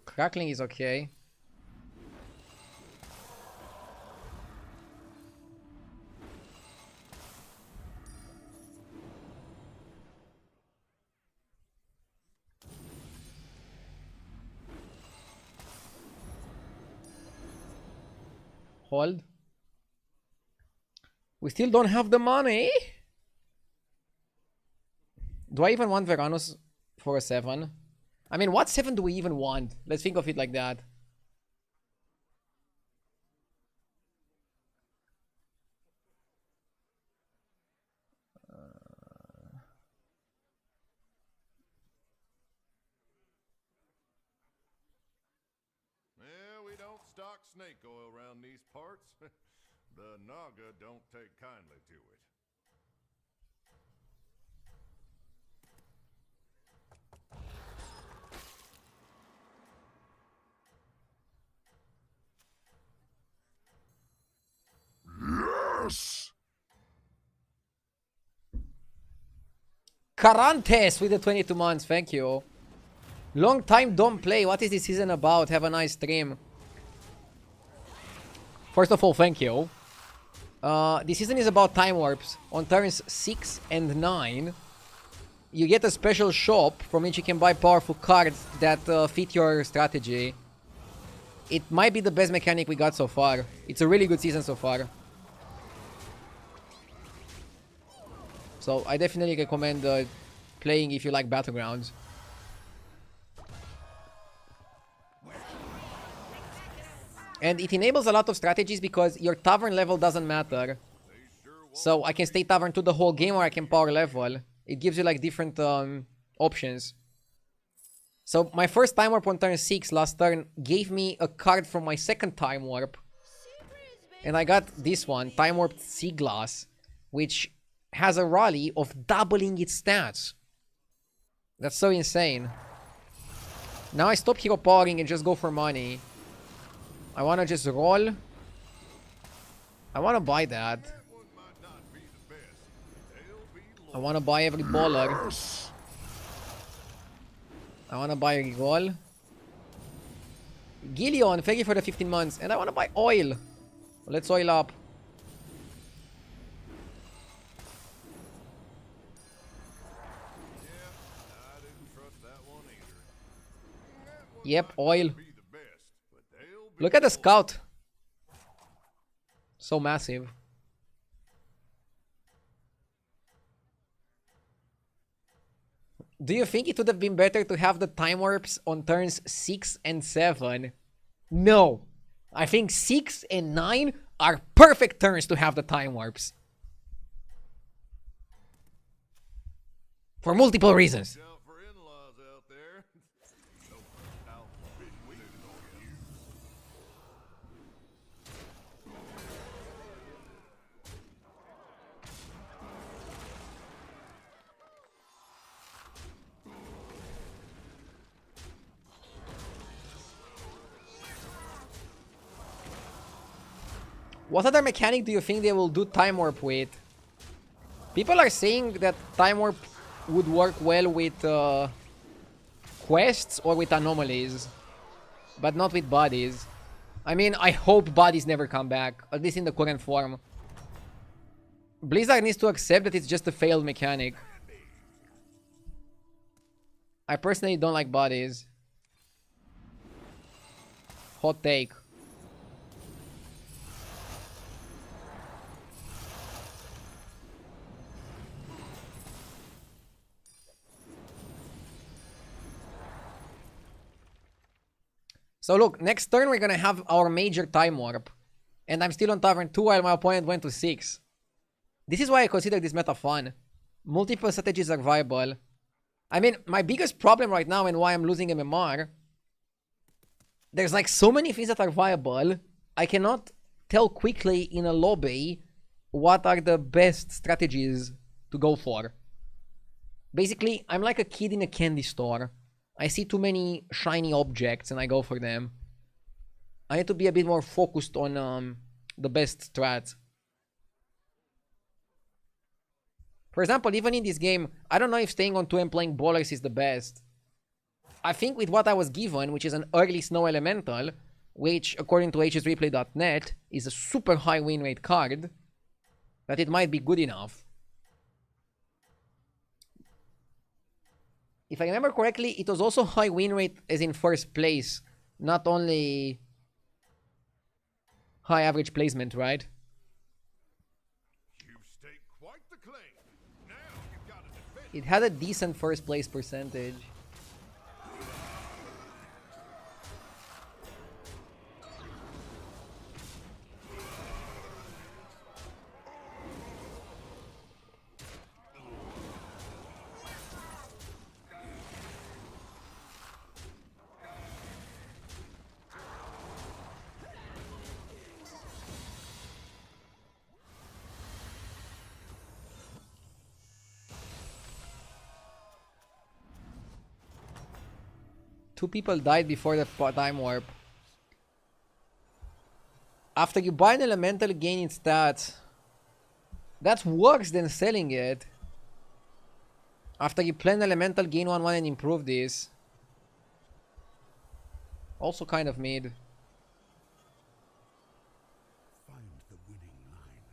Crackling is okay. Hold. We still don't have the money. Do I even want Veranus for a 7? I mean, what 7 do we even want? Let's think of it like that. Yeah, we don't stock snake oil around these parts. The Naga don't take kindly to it. Yes! Carantes with the 22 months, thank you. Long time don't play. What is this season about? Have a nice stream. First of all, thank you. This season is about time warps. On turns 6 and 9, you get a special shop from which you can buy powerful cards that fit your strategy. It might be the best mechanic we got so far. It's a really good season so far. So I definitely recommend playing if you like Battlegrounds. And it enables a lot of strategies because your tavern level doesn't matter. So I can stay tavern 2 the whole game or I can power level. It gives you like different options. So my first time warp on turn 6 last turn gave me a card from my second time warp. And I got this one, Time Warped Sea Glass, which has a rally of doubling its stats. That's so insane. Now I stop hero powering and just go for money. I want to just roll. I want to buy that. I want to buy every baller. I want to buy a roll. Gillion, thank you for the 15 months. And I want to buy oil. Let's oil up. Yep, oil. Look at the scout. So massive. Do you think it would have been better to have the time warps on turns 6 and 7? No. I think 6 and 9 are perfect turns to have the time warps. For multiple reasons. What other mechanic do you think they will do time warp with? People are saying that Time Warp would work well with quests or with anomalies, but not with bodies. I mean, I hope bodies never come back, at least in the current form. Blizzard needs to accept that it's just a failed mechanic. I personally don't like bodies. Hot take. So look, next turn we're gonna have our major time warp. And I'm still on Tavern 2 while my opponent went to 6. This is why I consider this meta fun. Multiple strategies are viable. I mean, my biggest problem right now and why I'm losing MMR, there's like so many things that are viable, I cannot tell quickly in a lobby what are the best strategies to go for. Basically, I'm like a kid in a candy store. I see too many shiny objects and I go for them. I need to be a bit more focused on the best strats. For example, even in this game, I don't know if staying on 2 and playing ballers is the best. I think with what I was given, which is an early snow elemental, which according to hsreplay.net is a super high win rate card, that it might be good enough. If I remember correctly, it was also high win rate as in first place, not only high average placement, right? You stake quite the claim. Now you've got to defend. It had a decent first place percentage. Two people died before the time warp. After you buy an elemental, gain its stats. That's worse than selling it. After you plan elemental, gain 1/1 and improve this. Also kind of mid. Find the winning line.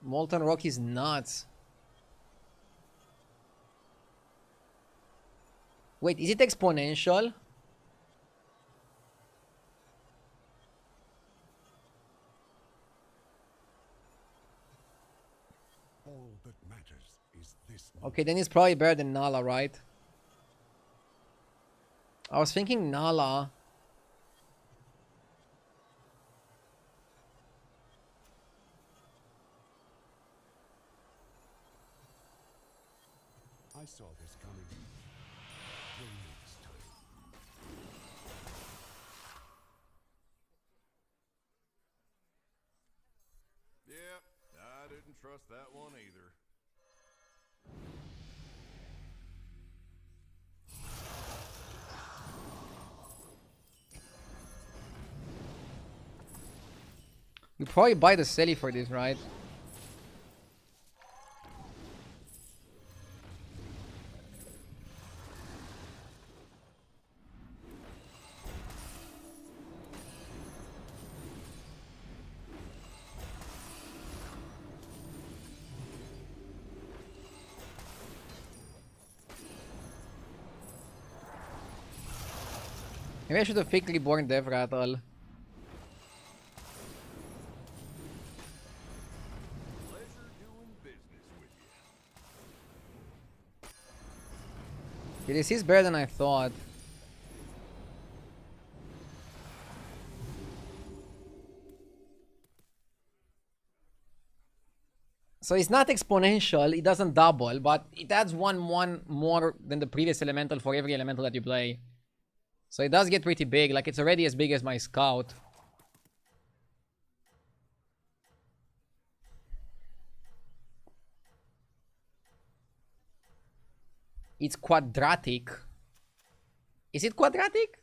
Molten Rock is nuts. Wait, is it exponential? All that matters is this. Okay, then it's probably better than Nala, right? I was thinking Nala. I saw this coming. Till next time. Yep, I didn't trust that one either. You probably buy the Selly for this, right? Maybe I should have faked Reborn Death Rattle. Pleasure doing business with you. Okay, this is better than I thought. So it's not exponential, it doesn't double, but it adds 1/1 more than the previous elemental for every elemental that you play. So it does get pretty big, like it's already as big as my scout. It's quadratic. Is it quadratic?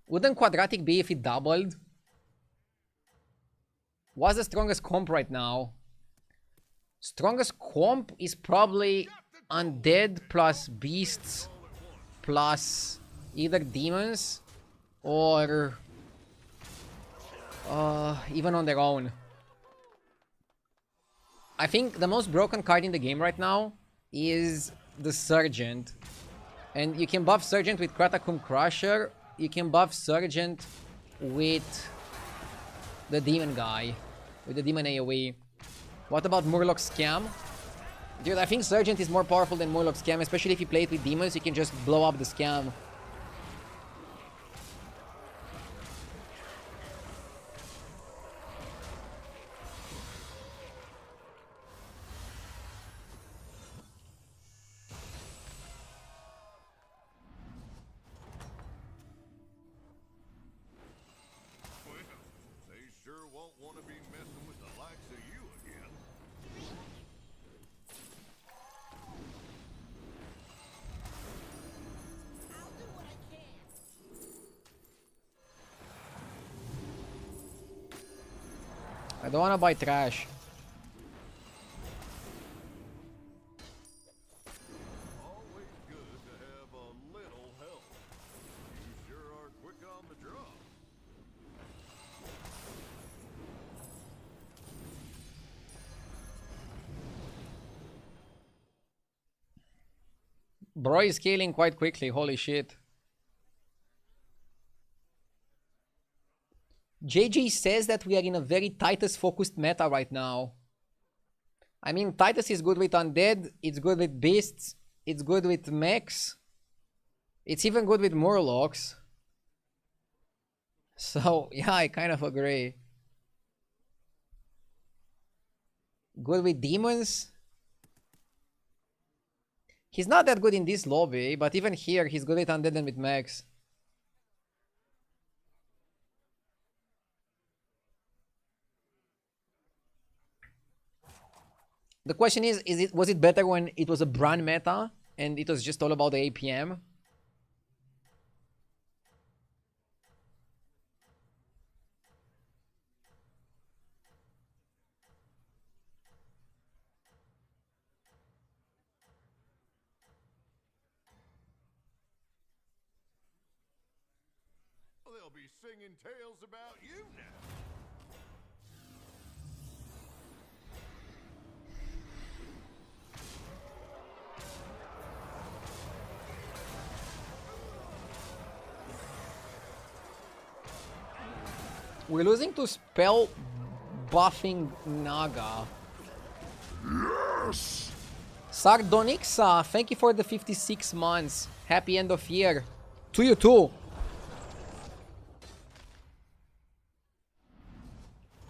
Wouldn't quadratic be if it doubled? What's the strongest comp right now? Strongest comp is probably undead plus beasts plus either demons or even on their own. I think the most broken card in the game right now is the Sergeant. And you can buff Sergeant with Catacomb Crusher. You can buff Sergeant with the Demon guy. With the Demon AoE. What about Murloc Scam? Dude, I think Sergeant is more powerful than Murloc Scam. Especially if you play it with demons, you can just blow up the Scam. I don't wanna buy trash. Always good to have a little help. You sure are quick on the draw. Bro is scaling quite quickly, holy shit. JG says that we are in a very Titus focused meta right now. I mean, Titus is good with undead, it's good with beasts, it's good with mechs, it's even good with Murlocs. So, yeah, I kind of agree. Good with demons. He's not that good in this lobby, but even here, he's good with undead and with mechs. The question is was it better when it was a brand meta and it was just all about the APM? They'll be singing tales about you now. We're losing to spell buffing Naga. Yes! Sardonixa, thank you for the 56 months. Happy end of year. To you too.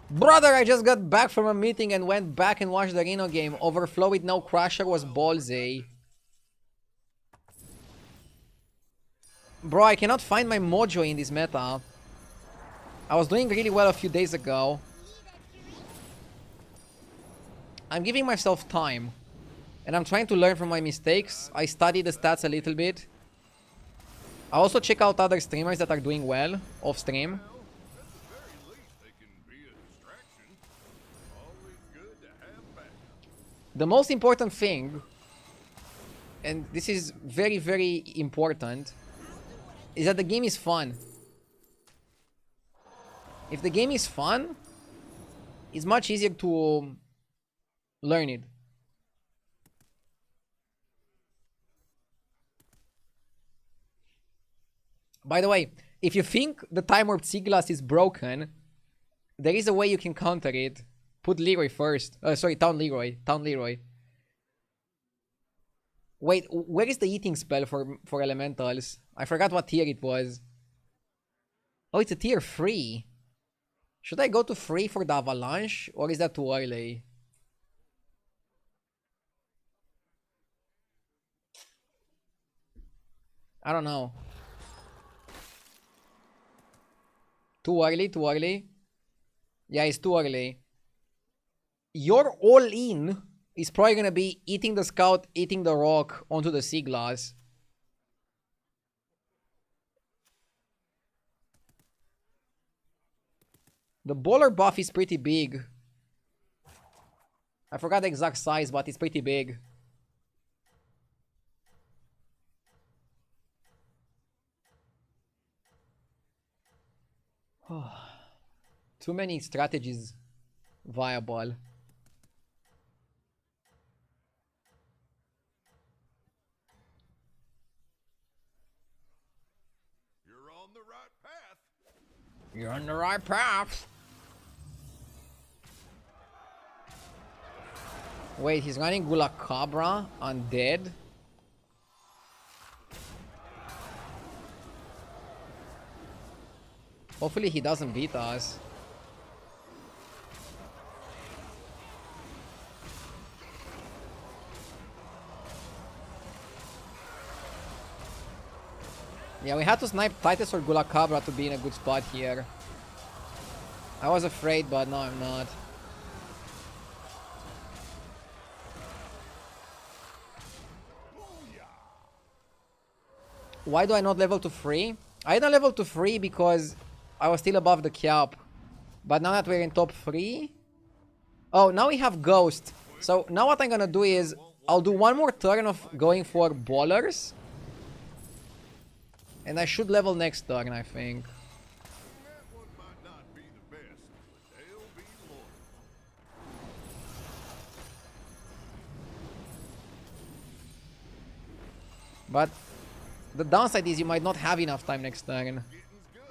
Brother, I just got back from a meeting and went back and watched the Reno game. Overflow with no Crusher was ballsy. Bro, I cannot find my mojo in this meta. I was doing really well a few days ago. I'm giving myself time. And I'm trying to learn from my mistakes. I study the stats a little bit. I also check out other streamers that are doing well off stream. The most important thing, and this is very, very important, is that the game is fun. If the game is fun, it's much easier to learn it. By the way, if you think the Time Warp Seaglass is broken, there is a way you can counter it. Put Leroy first. Sorry, Town Leroy. Town Leroy. Wait, where is the eating spell for elementals? I forgot what tier it was. Oh, it's a tier 3. Should I go to 3 for the avalanche? Or is that too early? I don't know. Too early? Too early? Yeah, it's too early. Your all-in is probably gonna be eating the scout, eating the rock onto the sea glass. The bowler buff is pretty big. I forgot the exact size, but it's pretty big. Too many strategies viable. You're on the right path. You're on the right path. Wait, he's running Gulakabra undead? Hopefully he doesn't beat us. Yeah, we had to snipe Titus or Gulakabra to be in a good spot here. I was afraid, but no, I'm not. Why do I not level to 3? I don't level to 3 because I was still above the cap. But now that we're in top 3... Oh, now we have Ghost. So now what I'm gonna do is... I'll do one more turn of going for bowlers. And I should level next turn, I think. That one might not be the best, but they'll be loyal. But the downside is you might not have enough time next turn. Getting's good.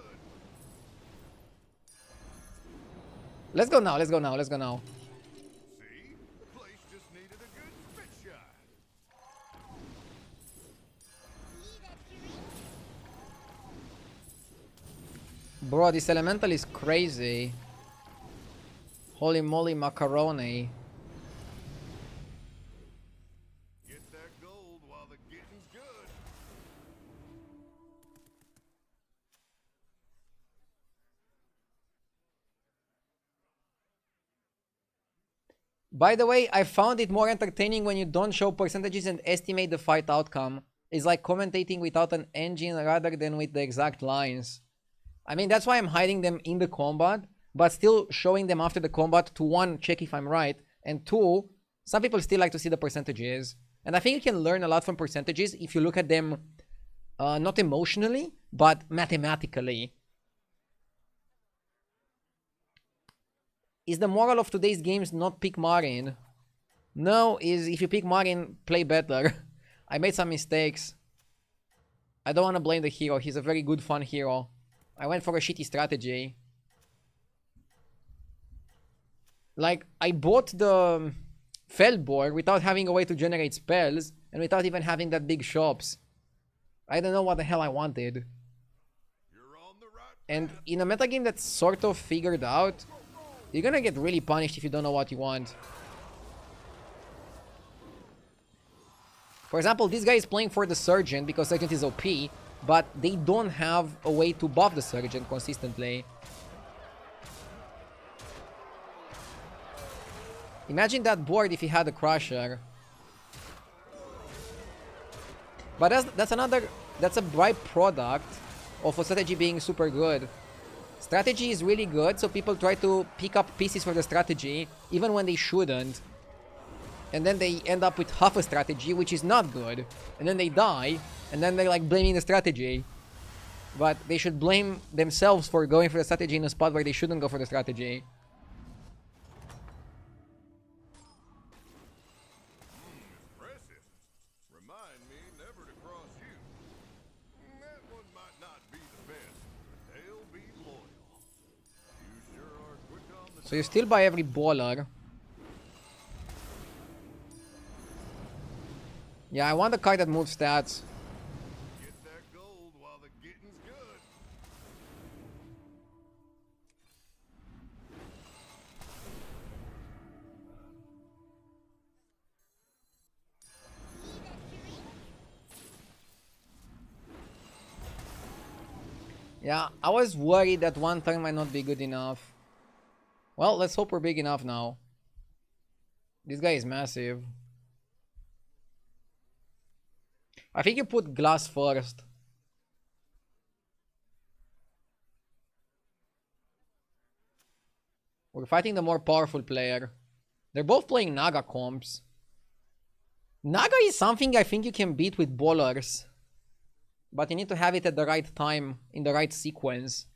Let's go now, let's go now, let's go now. See? The place just needed a good spit shot. Bro, this elemental is crazy. Holy moly macaroni. Get that gold while the getting's good. By the way, I found it more entertaining when you don't show percentages and estimate the fight outcome. It's like commentating without an engine rather than with the exact lines. I mean, that's why I'm hiding them in the combat, but still showing them after the combat to, one, check if I'm right, and two, some people still like to see the percentages. And I think you can learn a lot from percentages if you look at them not emotionally, but mathematically. Is the moral of today's games not pick Marin? No, is if you pick Marin, play better. I made some mistakes. I don't want to blame the hero. He's a very good, fun hero. I went for a shitty strategy. Like, I bought the Feldborg without having a way to generate spells and without even having that big shops. I don't know what the hell I wanted. You're on the right And in a metagame that's sort of figured out, you're gonna get really punished if you don't know what you want. For example, this guy is playing for the Surgeon because Surgeon is OP, but they don't have a way to buff the Surgeon consistently. Imagine that board if he had a Crusher. But that's a byproduct of a strategy being super good. Strategy is really good, so people try to pick up pieces for the strategy, even when they shouldn't. And then they end up with half a strategy, which is not good. And then they die, and then they're like blaming the strategy. But they should blame themselves for going for the strategy in a spot where they shouldn't go for the strategy. impressive. Remind me never to cross you. That one might not be the best, but they'll be loyal. You sure are quick on the So you still buy every bowler. Yeah, I want the card that moves stats. get that gold while the getting's good. Yeah, I was worried that one turn might not be good enough. Well, let's hope we're big enough now. This guy is massive. I think you put glass first. We're fighting the more powerful player. They're both playing Naga comps. Naga is something I think you can beat with bowlers. But you need to have it at the right time, in the right sequence.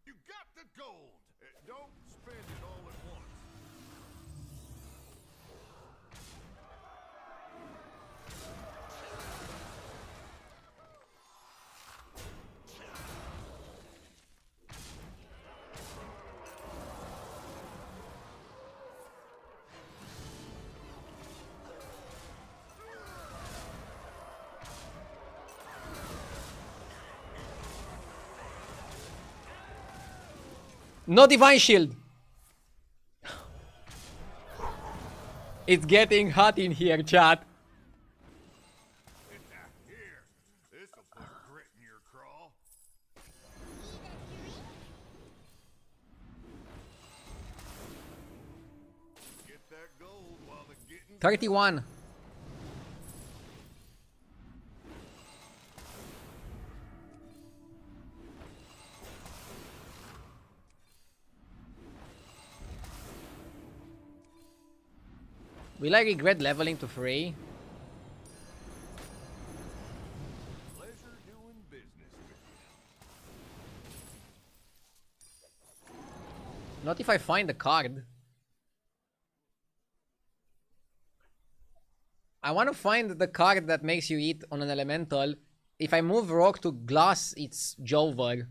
You got the gold. Don't spend it all at once. No Divine Shield! It's getting hot in here, chat. Here, this'll put grit in your craw. Get that gold while the getting's 31. Will I regret leveling to 3? pleasure doing business with you. Not if I find the card. I want to find the card that makes you eat on an elemental. If I move rock to glass, it's Jover.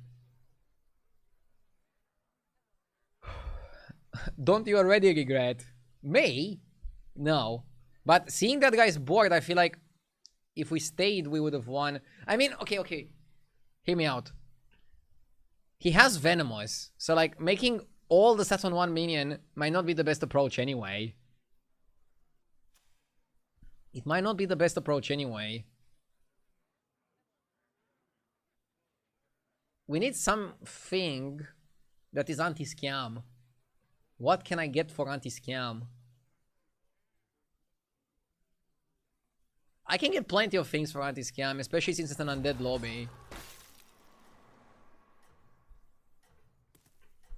Don't you already regret? May? No. But seeing that guy's board, I feel like if we stayed, we would have won. I mean, okay. Hear me out. He has Venomous. So, like, making all the stats on one minion might not be the best approach anyway. It might not be the best approach anyway. We need something that is anti-scam. What can I get for anti-scam? I can get plenty of things for anti-scam, especially since it's an undead lobby.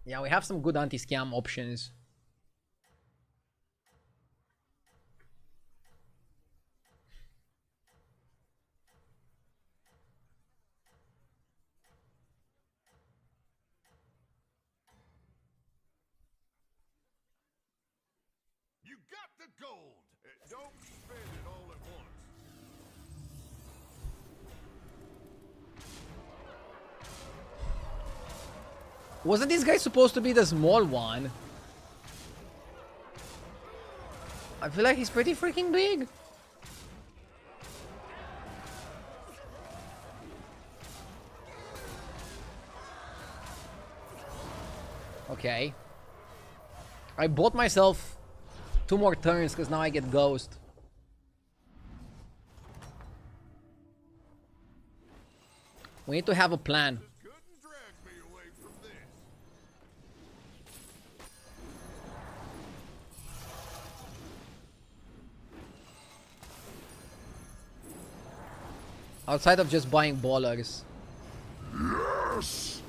Yeah, we have some good anti-scam options. You got the gold. Don't spend it all at once. Wasn't this guy supposed to be the small one? I feel like he's pretty freaking big. Okay. I bought myself 2 more turns because now I get ghost. We need to have a plan. Couldn't drag me away from this. Outside of just buying ballers. Yes!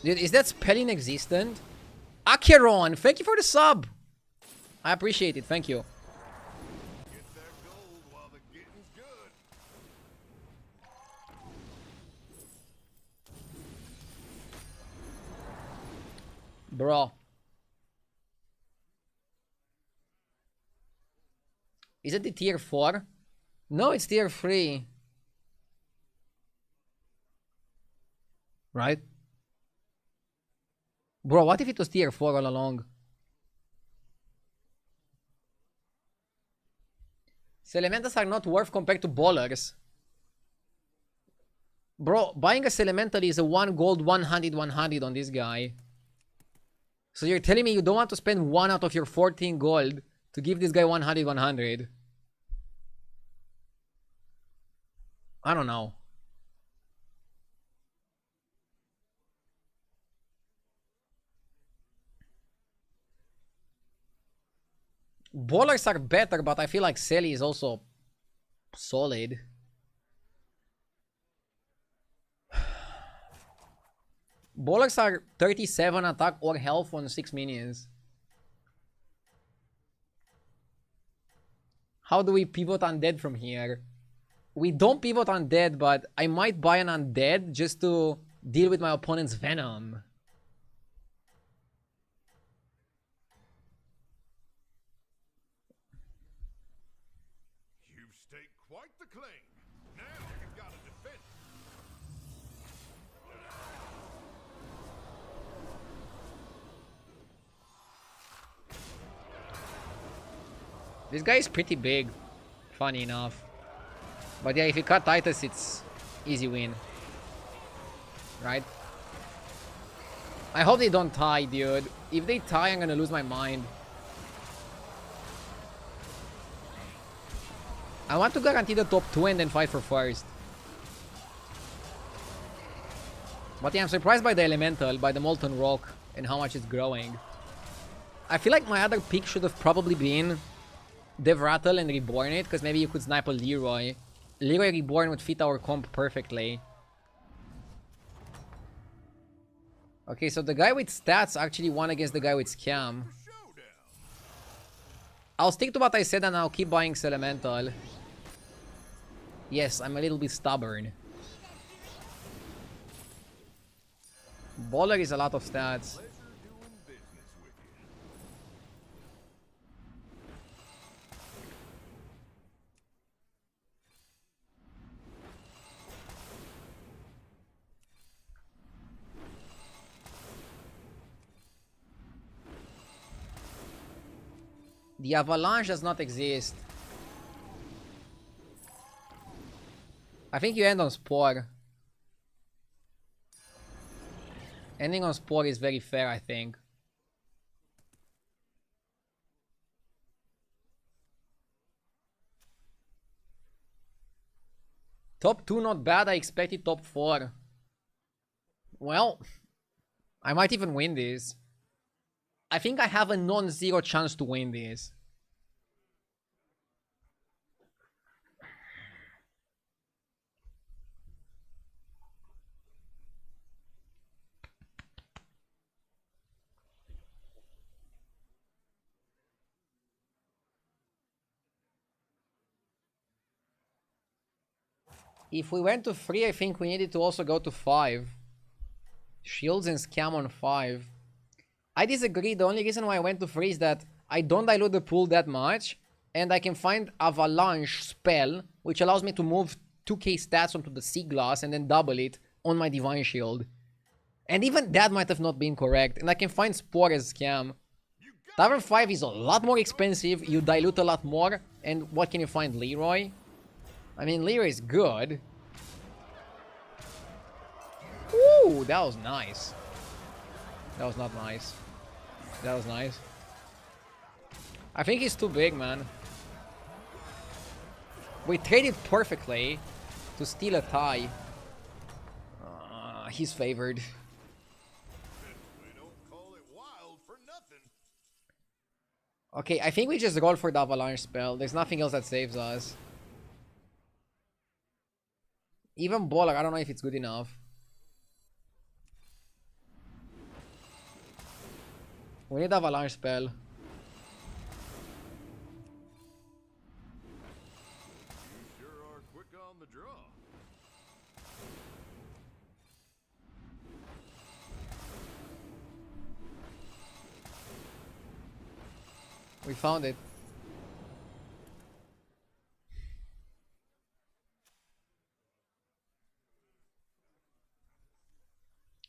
Dude, is that spell inexistent? Acheron, thank you for the sub. I appreciate it, thank you. Get that gold while the getting's good. Bro. Is it the tier 4? No, it's tier 3. Right? Bro, what if it was tier 4 all along? Elementals are not worth compared to ballers. Bro, buying a Elemental is a 1 gold 100 on this guy. So you're telling me you don't want to spend 1 out of your 14 gold to give this guy 100. I don't know. Ballers are better, but I feel like Selly is also solid. Ballers are 37 attack or health on 6 minions. How do we pivot undead from here? We don't pivot undead, but I might buy an undead just to deal with my opponent's venom. You've staked quite the claim. Now you've got to defend. This guy is pretty big, funny enough. But yeah, if you cut Titus, it's easy win. Right? I hope they don't tie, dude. If they tie, I'm gonna lose my mind. I want to guarantee the top 2 and then fight for first. But yeah, I'm surprised by the Elemental, by the Molten Rock, and how much it's growing. I feel like my other pick should have probably been Dev Rattle and Reborn it, because maybe you could snipe a Leroy. Leroy Reborn would fit our comp perfectly. Okay, so the guy with stats actually won against the guy with scam. I'll stick to what I said and I'll keep buying Elemental. Yes, I'm a little bit stubborn. Baller is a lot of stats. The Avalanche does not exist. I think you end on Spore. Ending on Spore is very fair, I think. Top 2 not bad, I expected top 4. Well, I might even win this. I think I have a non-zero chance to win this. If we went to 3, I think we needed to also go to 5. Shields and Scam on 5. I disagree. The only reason why I went to 3 is that I don't dilute the pool that much. And I can find Avalanche spell, which allows me to move 2k stats onto the Sea Glass and then double it on my Divine Shield. And even that might have not been correct. And I can find Spore as Scam. Tavern 5 is a lot more expensive. You dilute a lot more. And what can you find? Leroy? I mean, Leroy is good. Ooh, that was nice. That was not nice. That was nice. I think he's too big, man. We traded perfectly to steal a tie. He's favored. We don't call it wild for nothing. Okay, I think we just roll for the Avalanche spell. There's nothing else that saves us. Even Baller, I don't know if it's good enough. We need Avalanche spell. You sure are quick on the draw. We found it.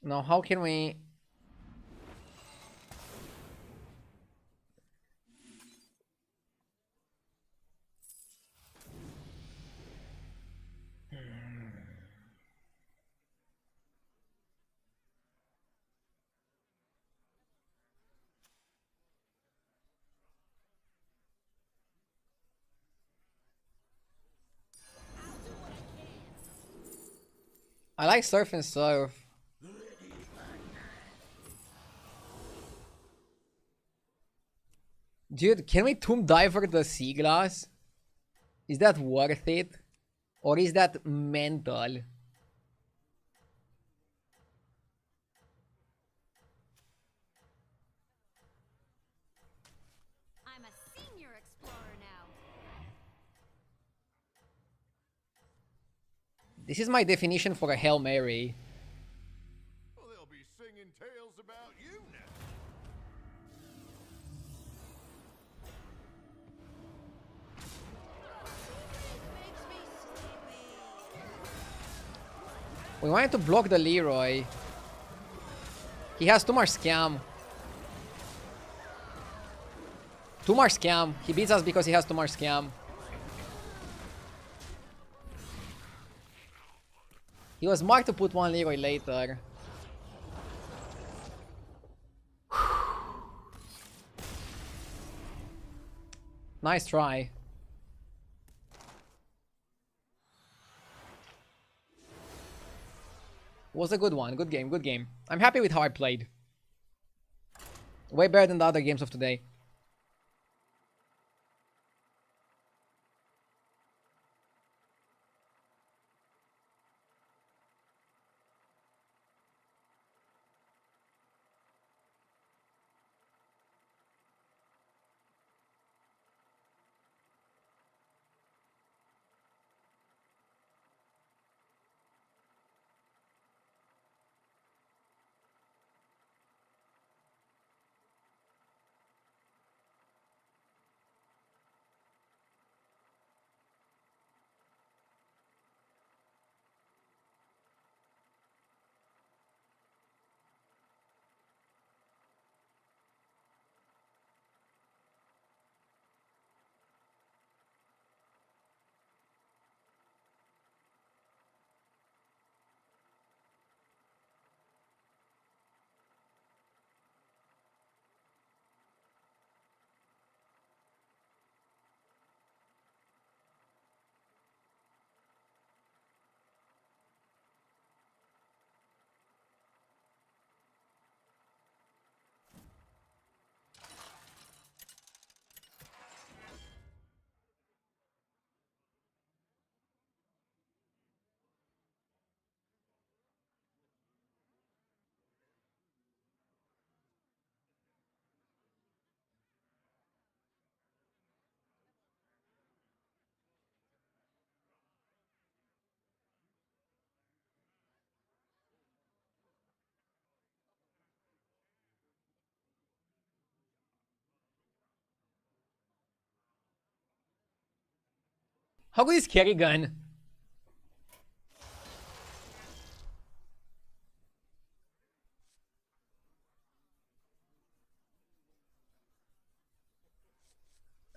Now, how can we... I like Surf and Surf. Dude, can we Tomb Diver the Sea Glass? Is that worth it? Or is that mental? I'm a senior explorer now. This is my definition for a Hail Mary. Well, they'll be singing tales about you now. We wanted to block the Leroy. He has too much scam. Too much scam. He beats us because he has too much scam. He was smart to put one Leroy later. Nice try. Was a good one. Good game, good game. I'm happy with how I played. Way better than the other games of today. How good is Kerrigan?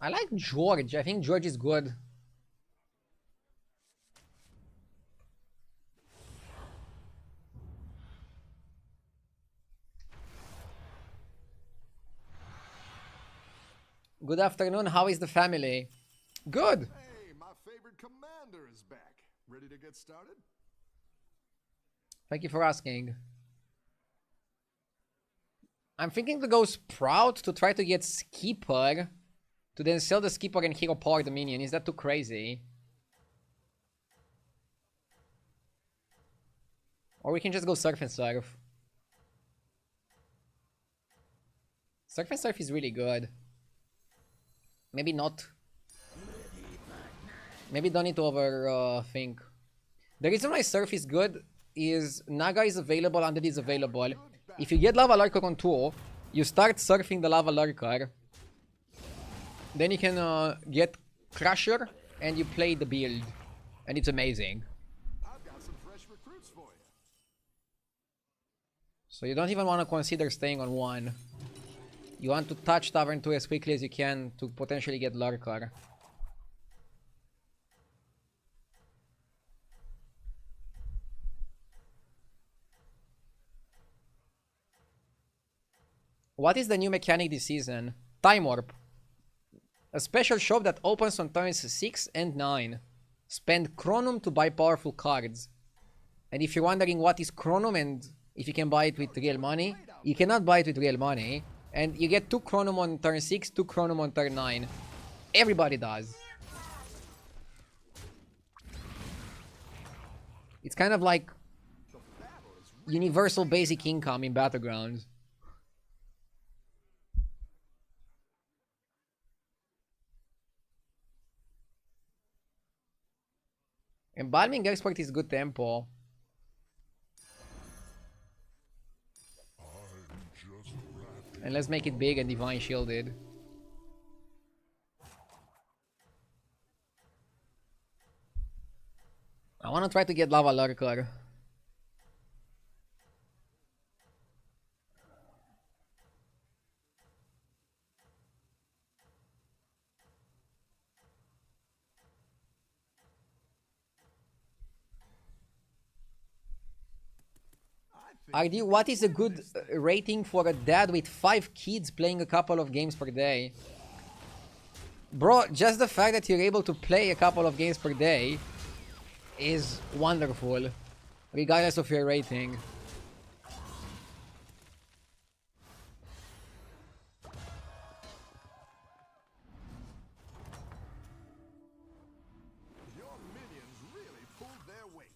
I like George. I think George is good. Good afternoon. How is the family? Good. Hey, my favorite commander is back. Ready to get started? Thank you for asking. I'm thinking to go Sprout to try to get Skipper, to then sell the Skipper and Hero Power the minion. Is that too crazy? Or we can just go Surf and Surf. Surf and Surf is really good. Maybe not. Maybe don't need to overthink. The reason why Surf is good is Naga is available, Undead is available. If you get Lava Lurker on 2, you start surfing the Lava Lurker. Then you can get Crusher and you play the build. And it's amazing. I've got some fresh recruits for you. So you don't even want to consider staying on 1. You want to touch Tavern 2 as quickly as you can to potentially get Lurker. What is the new mechanic this season? Time Warp. A special shop that opens on turns 6 and 9. Spend Chronum to buy powerful cards. And if you're wondering what is Chronom and if you can buy it with real money, you cannot buy it with real money. And you get 2 Chronom on turn 6, 2 Chronom on turn 9. Everybody does. It's kind of like universal basic income in Battlegrounds. Embalming Expert is good tempo. And let's make it big and Divine Shielded. I want to try to get Lava Lurker. RD, what is a good rating for a dad with 5 kids playing a couple of games per day? Bro, just the fact that you're able to play a couple of games per day is wonderful, regardless of your rating. Your minions really pulled their weight.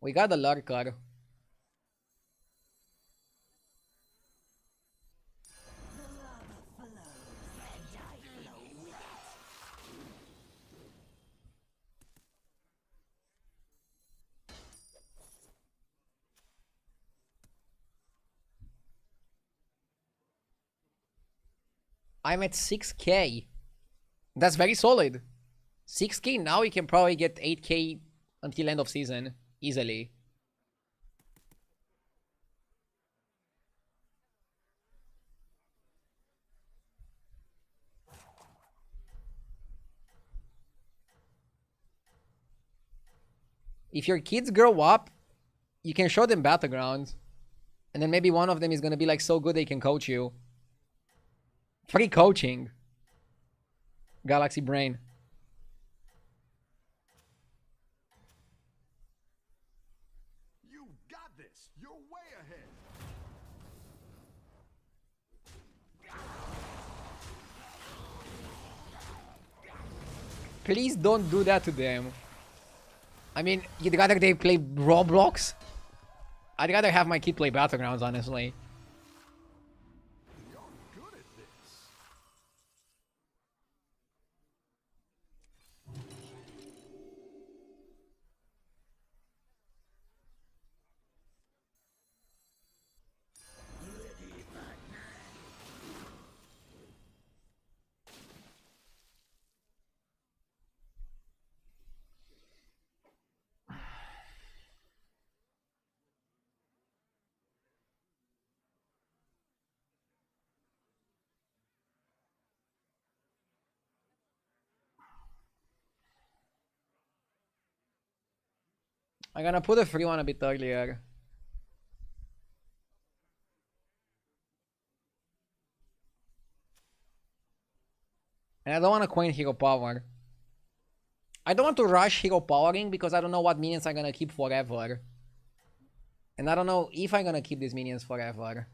We got the Lurker. I'm at 6k. That's very solid. 6k now, you can probably get 8k until end of season. Easily. If your kids grow up, you can show them Battlegrounds. And then maybe one of them is gonna be like so good they can coach you. Free coaching. Galaxy Brain. You got this. You're way ahead. Please don't do that to them. I mean, you'd rather they play Roblox? I'd rather have my kid play Battlegrounds, honestly. You're good at this. I'm gonna put a free one a bit earlier. And I don't want to coin Hero Power. I don't want to rush Hero Powering because I don't know what minions I'm gonna keep forever. And I don't know if I'm gonna keep these minions forever.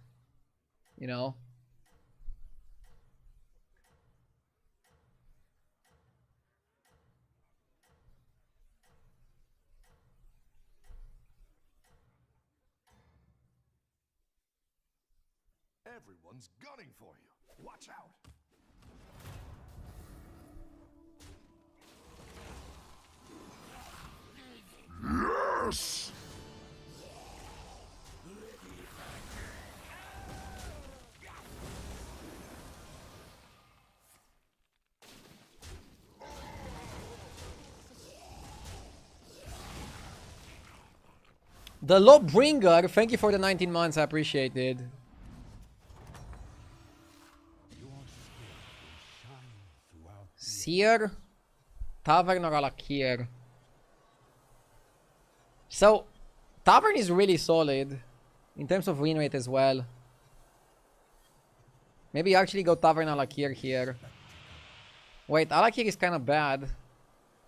You know? Everyone's gunning for you. Watch out. Yes! The Lawbringer, thank you for the 19 months, I appreciate it. Seer, Tavern or Alakir? So, Tavern is really solid in terms of win rate as well. Maybe actually go Tavern Alakir here. Wait, Alakir is kind of bad.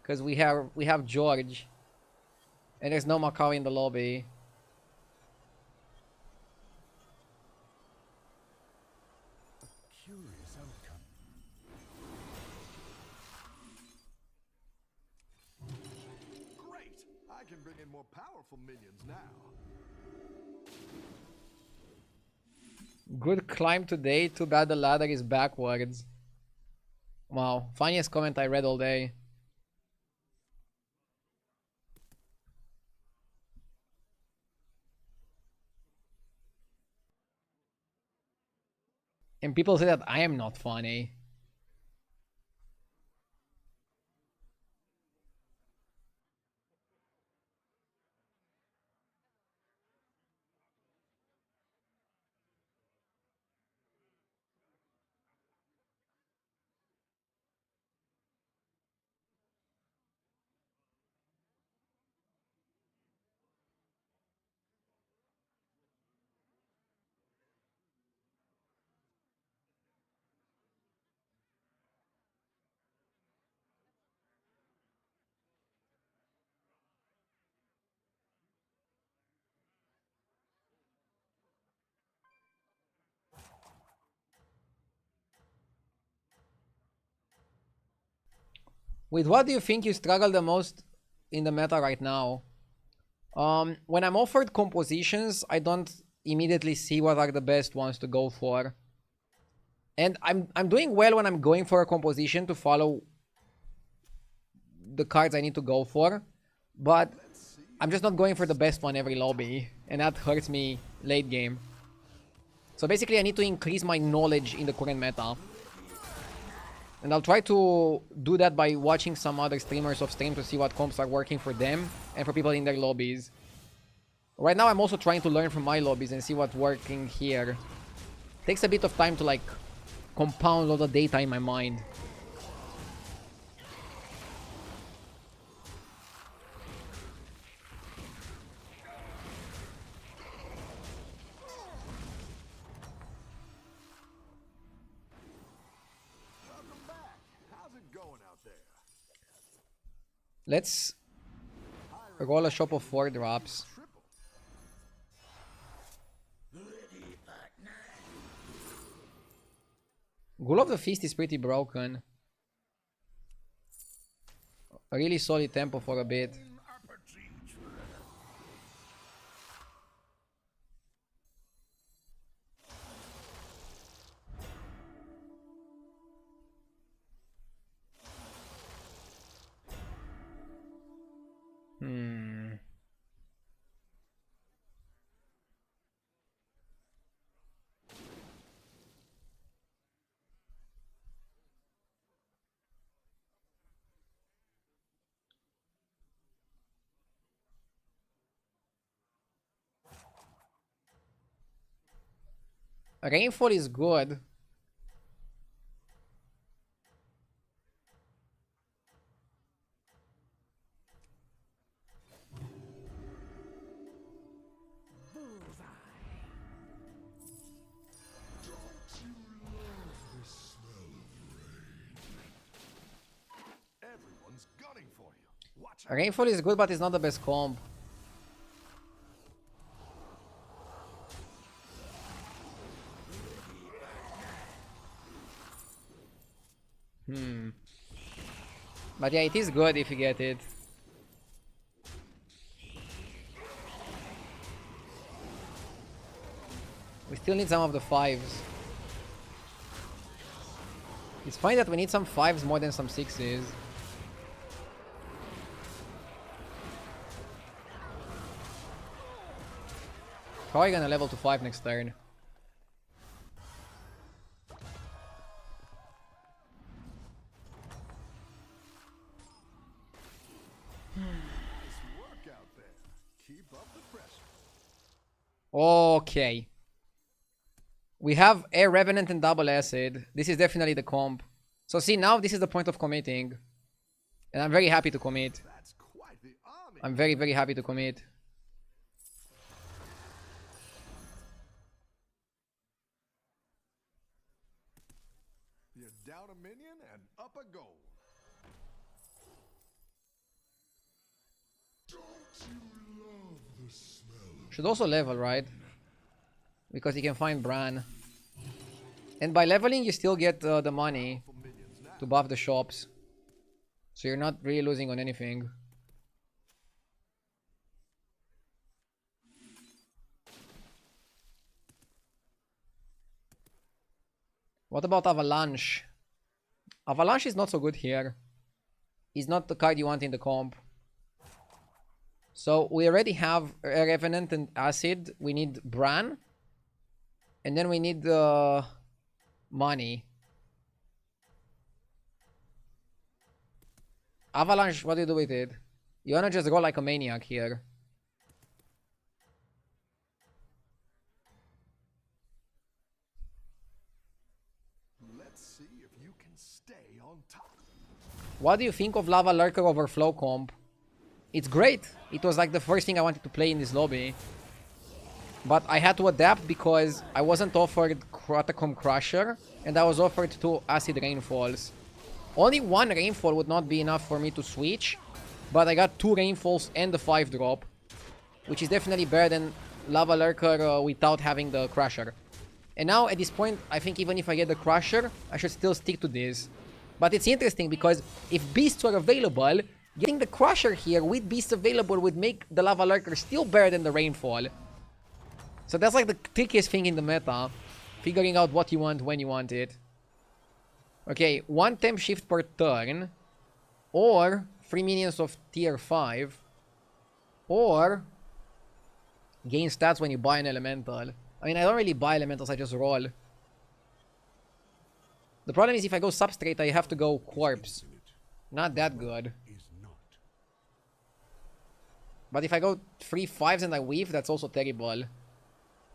Because we have George. And there's no Macau in the lobby. Curious outcome. Great! I can bring in more powerful minions now. Good climb today. Too bad the ladder is backwards. Wow. Funniest comment I read all day. And people say that I am not funny. With what do you think you struggle the most in the meta right now? When I'm offered compositions, I don't immediately see what are the best ones to go for. And I'm doing well when I'm going for a composition to follow the cards I need to go for. But I'm just not going for the best one every lobby. And that hurts me late game. So basically I need to increase my knowledge in the current meta. And I'll try to do that by watching some other streamers of stream to see what comps are working for them and for people in their lobbies. Right now I'm also trying to learn from my lobbies and see what's working here. Takes a bit of time to like compound all the data in my mind. Welcome back. How's it going out there? Let's roll a shop of 4 drops. Triple. Ghoul of the Feast is pretty broken. A really solid tempo for a bit. Rainfall is good. Everyone's gunning for you. Watch out. Rainfall is good, but it's not the best comp. But yeah, it is good if you get it. We still need some of the 5s. It's funny that we need some 5s more than some 6s. Probably gonna level to 5 next turn. Work out there. Keep up the pressure. Okay. We have Air Revenant and Double Acid. This is definitely the comp. So see, now this is the point of committing. And I'm very happy to commit. That's quite the army. I'm very, very happy to commit. You're down a minion and up a goal. Should also level, right? Because you can find Bran. And by leveling, you still get the money to buff the shops. So you're not really losing on anything. What about Avalanche? Avalanche is not so good here. He's not the card you want in the comp. So we already have a Revenant and Acid. We need Bran. And then we need money. Avalanche, what do you do with it? You wanna just go like a maniac here. Let's see if you can stay on top. What do you think of Lava Lurker Overflow comp? It's great. It was like the first thing I wanted to play in this lobby. But I had to adapt because I wasn't offered Catacomb Crusher and I was offered 2 Acid Rainfalls. Only 1 Rainfall would not be enough for me to switch, but I got 2 Rainfalls and the 5-drop, which is definitely better than Lava Lurker without having the Crusher. And now at this point, I think even if I get the Crusher, I should still stick to this. But it's interesting because if Beasts were available, getting the Crusher here with Beasts available would make the Lava Lurker still better than the Rainfall. So that's like the trickiest thing in the meta. Figuring out what you want when you want it. Okay, 1 temp shift per turn. Or 3 minions of tier 5. Or gain stats when you buy an elemental. I mean, I don't really buy elementals, I just roll. The problem is if I go substrate, I have to go corpse. Not that good. But if I go 3 5s and I weave, that's also terrible.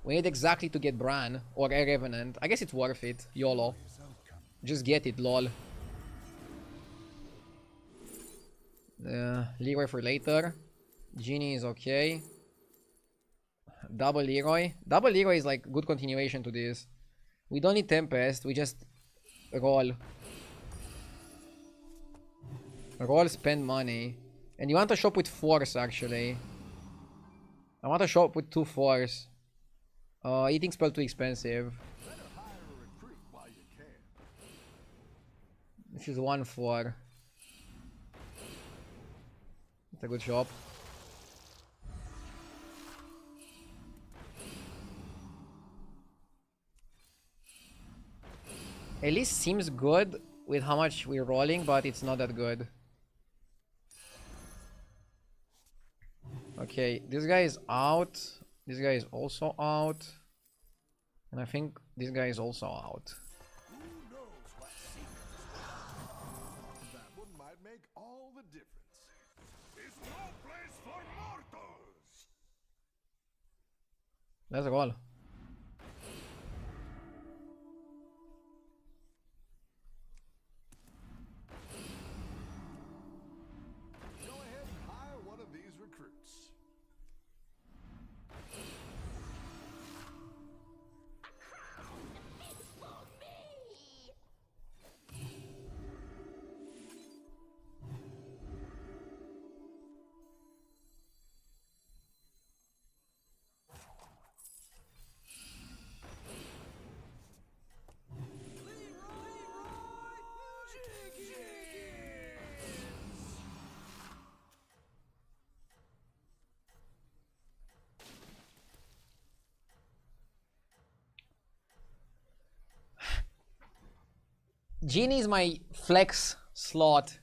We need exactly to get Bran or a Revenant. I guess it's worth it. YOLO. Just get it, lol. Leroy for later. Genie is okay. Double Leroy. Double Leroy is like good continuation to this. We don't need Tempest, we just roll. Roll, spend money. And you want to shop with Force actually. I want to shop with 2 Force. Eating spell too expensive. This is 1-4. It's a good shop. At least seems good with how much we're rolling, but it's not that good. Okay, this guy is out. This guy is also out. And I think this guy is also out. Who knows what that one might make all the difference. It's no place for mortals! Let's roll. Go ahead and hire one of these recruits. Genie is my flex slot.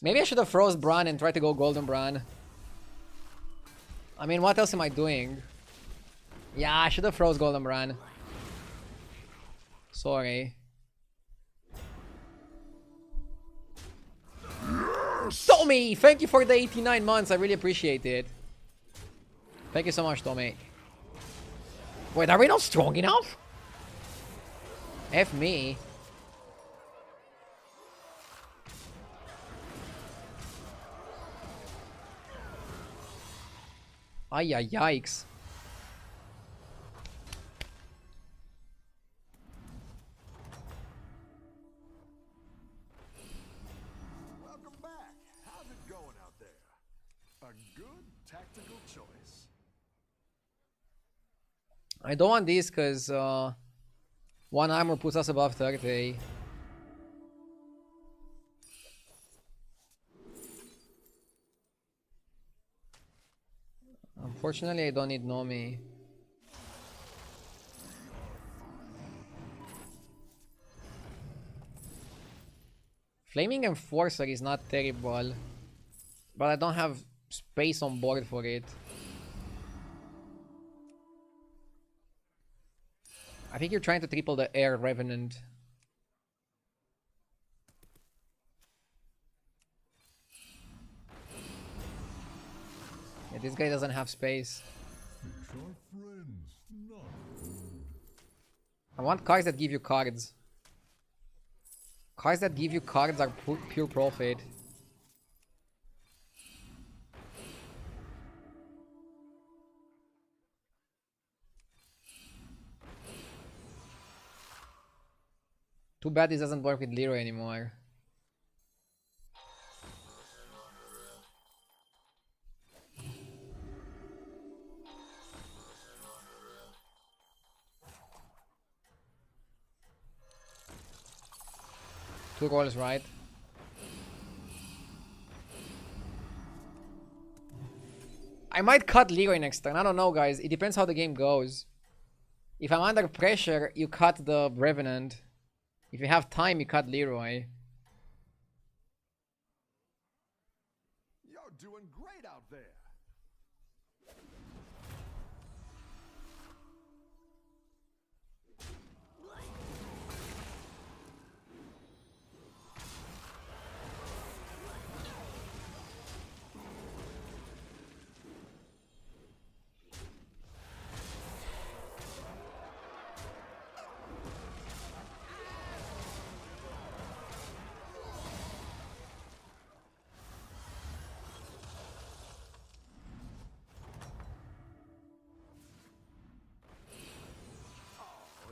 Maybe I should have froze Bran and tried to go Golden Bran. I mean, what else am I doing? Yeah, I should have froze Golden Bran. Sorry. Tommy! Thank you for the 89 months. I really appreciate it. Thank you so much, Tommy. Wait, are we not strong enough? F me. Ay, ay, yikes. Welcome back. How's it going out there? A good I don't want these because 1 armor puts us above 30. Unfortunately, I don't need Nomi. Flaming Enforcer is not terrible, but I don't have space on board for it. I think you're trying to triple the Air Revenant. Yeah, this guy doesn't have space. I want cards that give you cards. Cards that give you cards are pure profit. Too bad this doesn't work with Leroy anymore. Two rolls, right? I might cut Leroy next turn. I don't know, guys. It depends how the game goes. If I'm under pressure, you cut the Revenant. If you have time, you cut Leroy. You're doing great out there.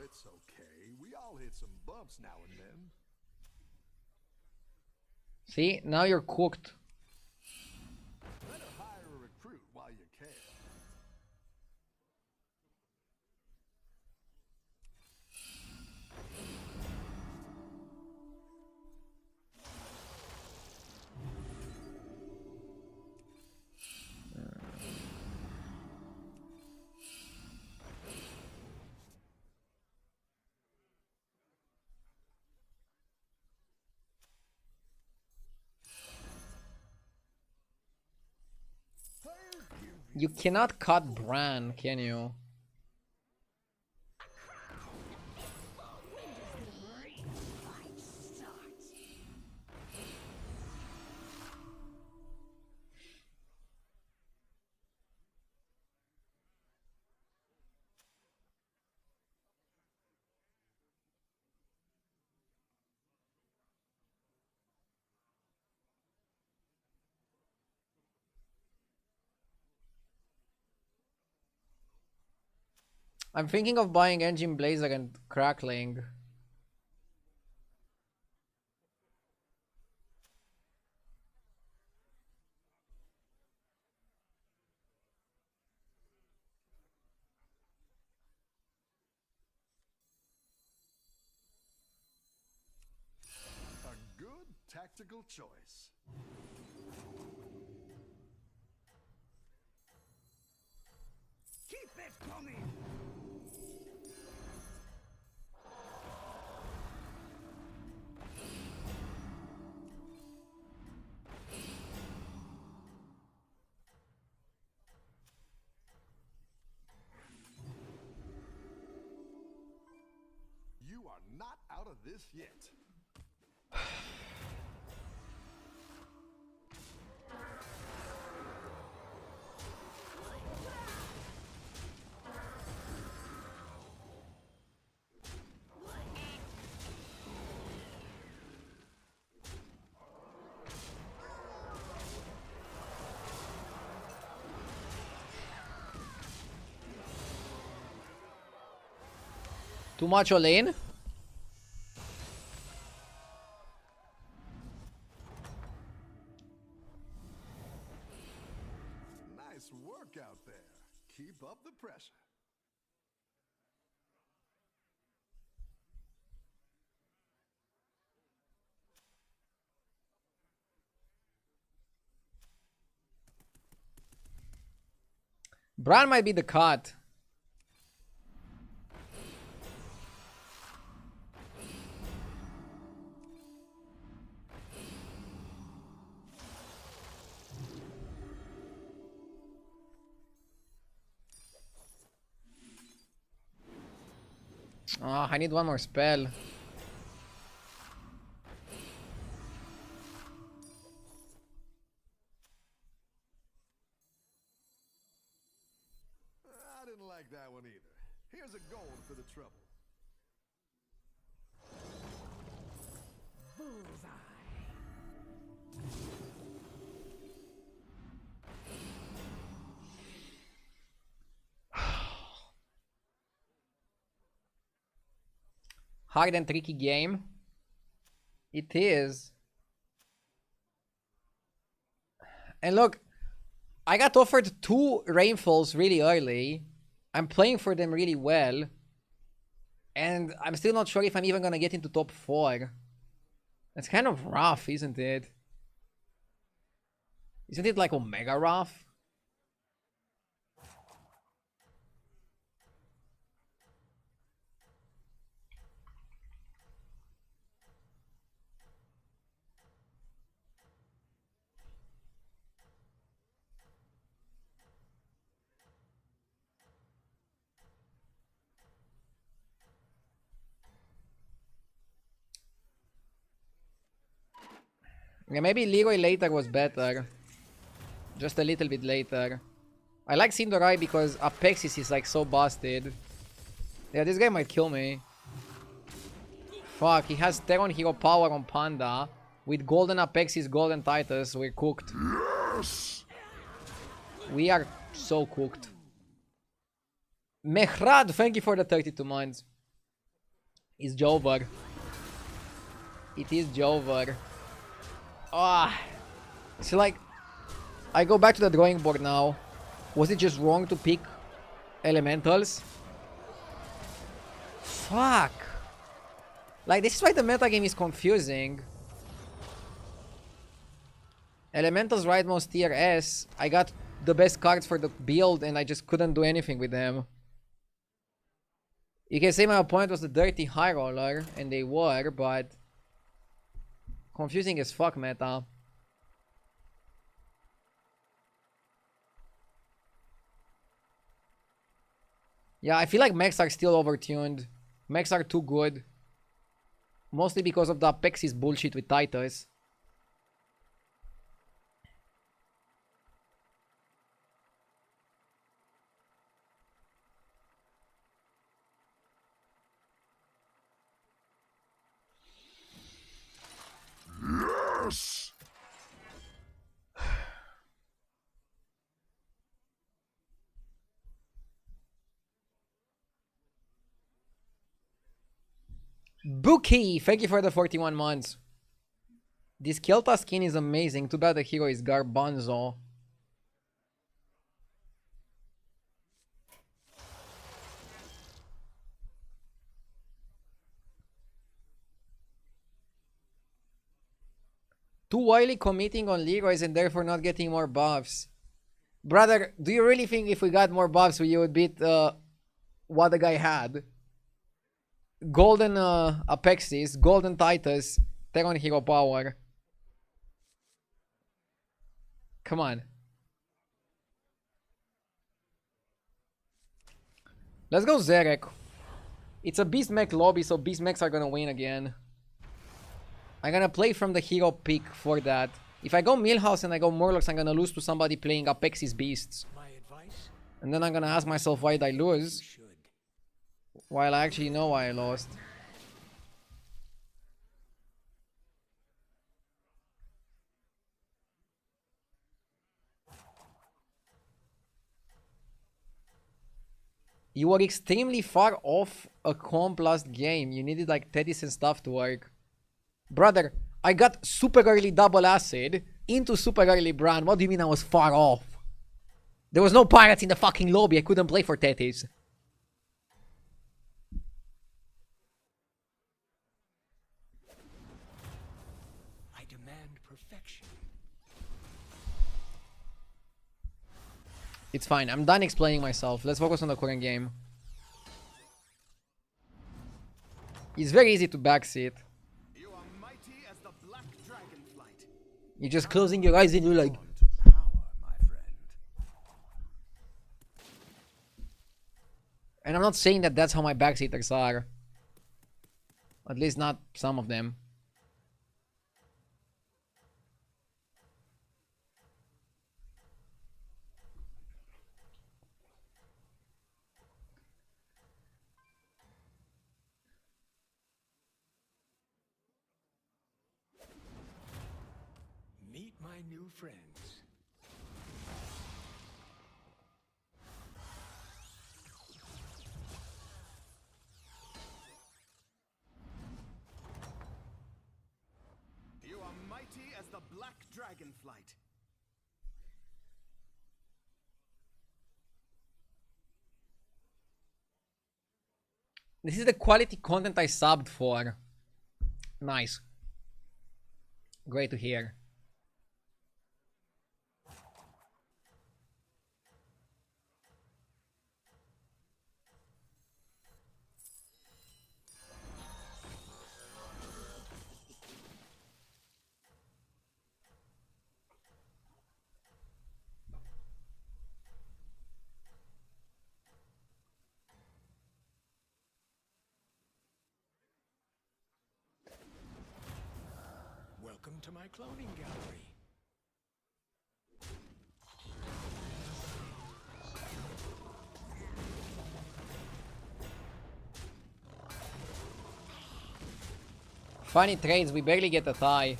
It's okay. We all hit some bumps now and then. See? Now you're cooked. Better hire a recruit while you can. You cannot cut Bran, can you? I'm thinking of buying Engine Blazer and Crackling. A good tactical choice. Keep it coming! You are not out of this yet. Too much Olane? Nice work out there. Keep up the pressure. Bran might be the cut. Oh, I need one more spell. I didn't like that one either. Here's a gold for the trouble. Hard and tricky game. It is. And look, I got offered 2 rainfalls really early. I'm playing for them really well. And I'm still not sure if I'm even gonna get into top 4. It's kind of rough, isn't it? Isn't it like Omega rough? Yeah, maybe Leroy later was better. Just a little bit later. I like Sindorai because Apexis is like so busted. Yeah, this guy might kill me. Fuck, he has Terran Hero Power on Panda. With Golden Apexis, Golden Titus, we're cooked. Yes! We are so cooked. Mehrad, thank you for the 32 months. It's Jover. It is Jover. Ah. So like, I go back to the drawing board now. Was it just wrong to pick elementals? Fuck. Like, this is why the metagame is confusing. Elementals rightmost tier S. I got the best cards for the build and I just couldn't do anything with them. You can say my opponent was the dirty high roller, and they were, but confusing as fuck meta. Yeah, I feel like mechs are still overtuned. Mechs are too good. Mostly because of the Apexis bullshit with Titus. Yes! Buki, thank you for the 41 months. This Kelta skin is amazing. Too bad the hero is Garbanzo. Too wily committing on Leroy's and therefore not getting more buffs. Brother, do you really think if we got more buffs we would beat what the guy had? Golden Apexis, Golden Titus, Terran Hero Power. Come on. Let's go Zerek. It's a Beast Mech lobby, so Beast Mechs are gonna win again. I'm gonna play from the hero pick for that. If I go Millhouse and I go Murlocs, I'm gonna lose to somebody playing Apexis Beasts. My advice? And then I'm gonna ask myself why did I lose, while I actually know why I lost. You were extremely far off a comp last game. You needed like Teddy's and stuff to work. Brother, I got super early double acid into super early Bran. What do you mean I was far off? There was no pirates in the fucking lobby. I couldn't play for Tethys. I demand perfection. It's fine. I'm done explaining myself. Let's focus on the current game. It's very easy to backseat. You are mighty as the black dragonflight. You're just closing your eyes and you're like... To power, my friend. And I'm not saying that that's how my backseaters are. At least not some of them. Meet my new friends. You are mighty as the black dragonflight. This is the quality content I subbed for. Nice. Great to hear. Welcome to my cloning gallery. Funny trades, we barely get a tie.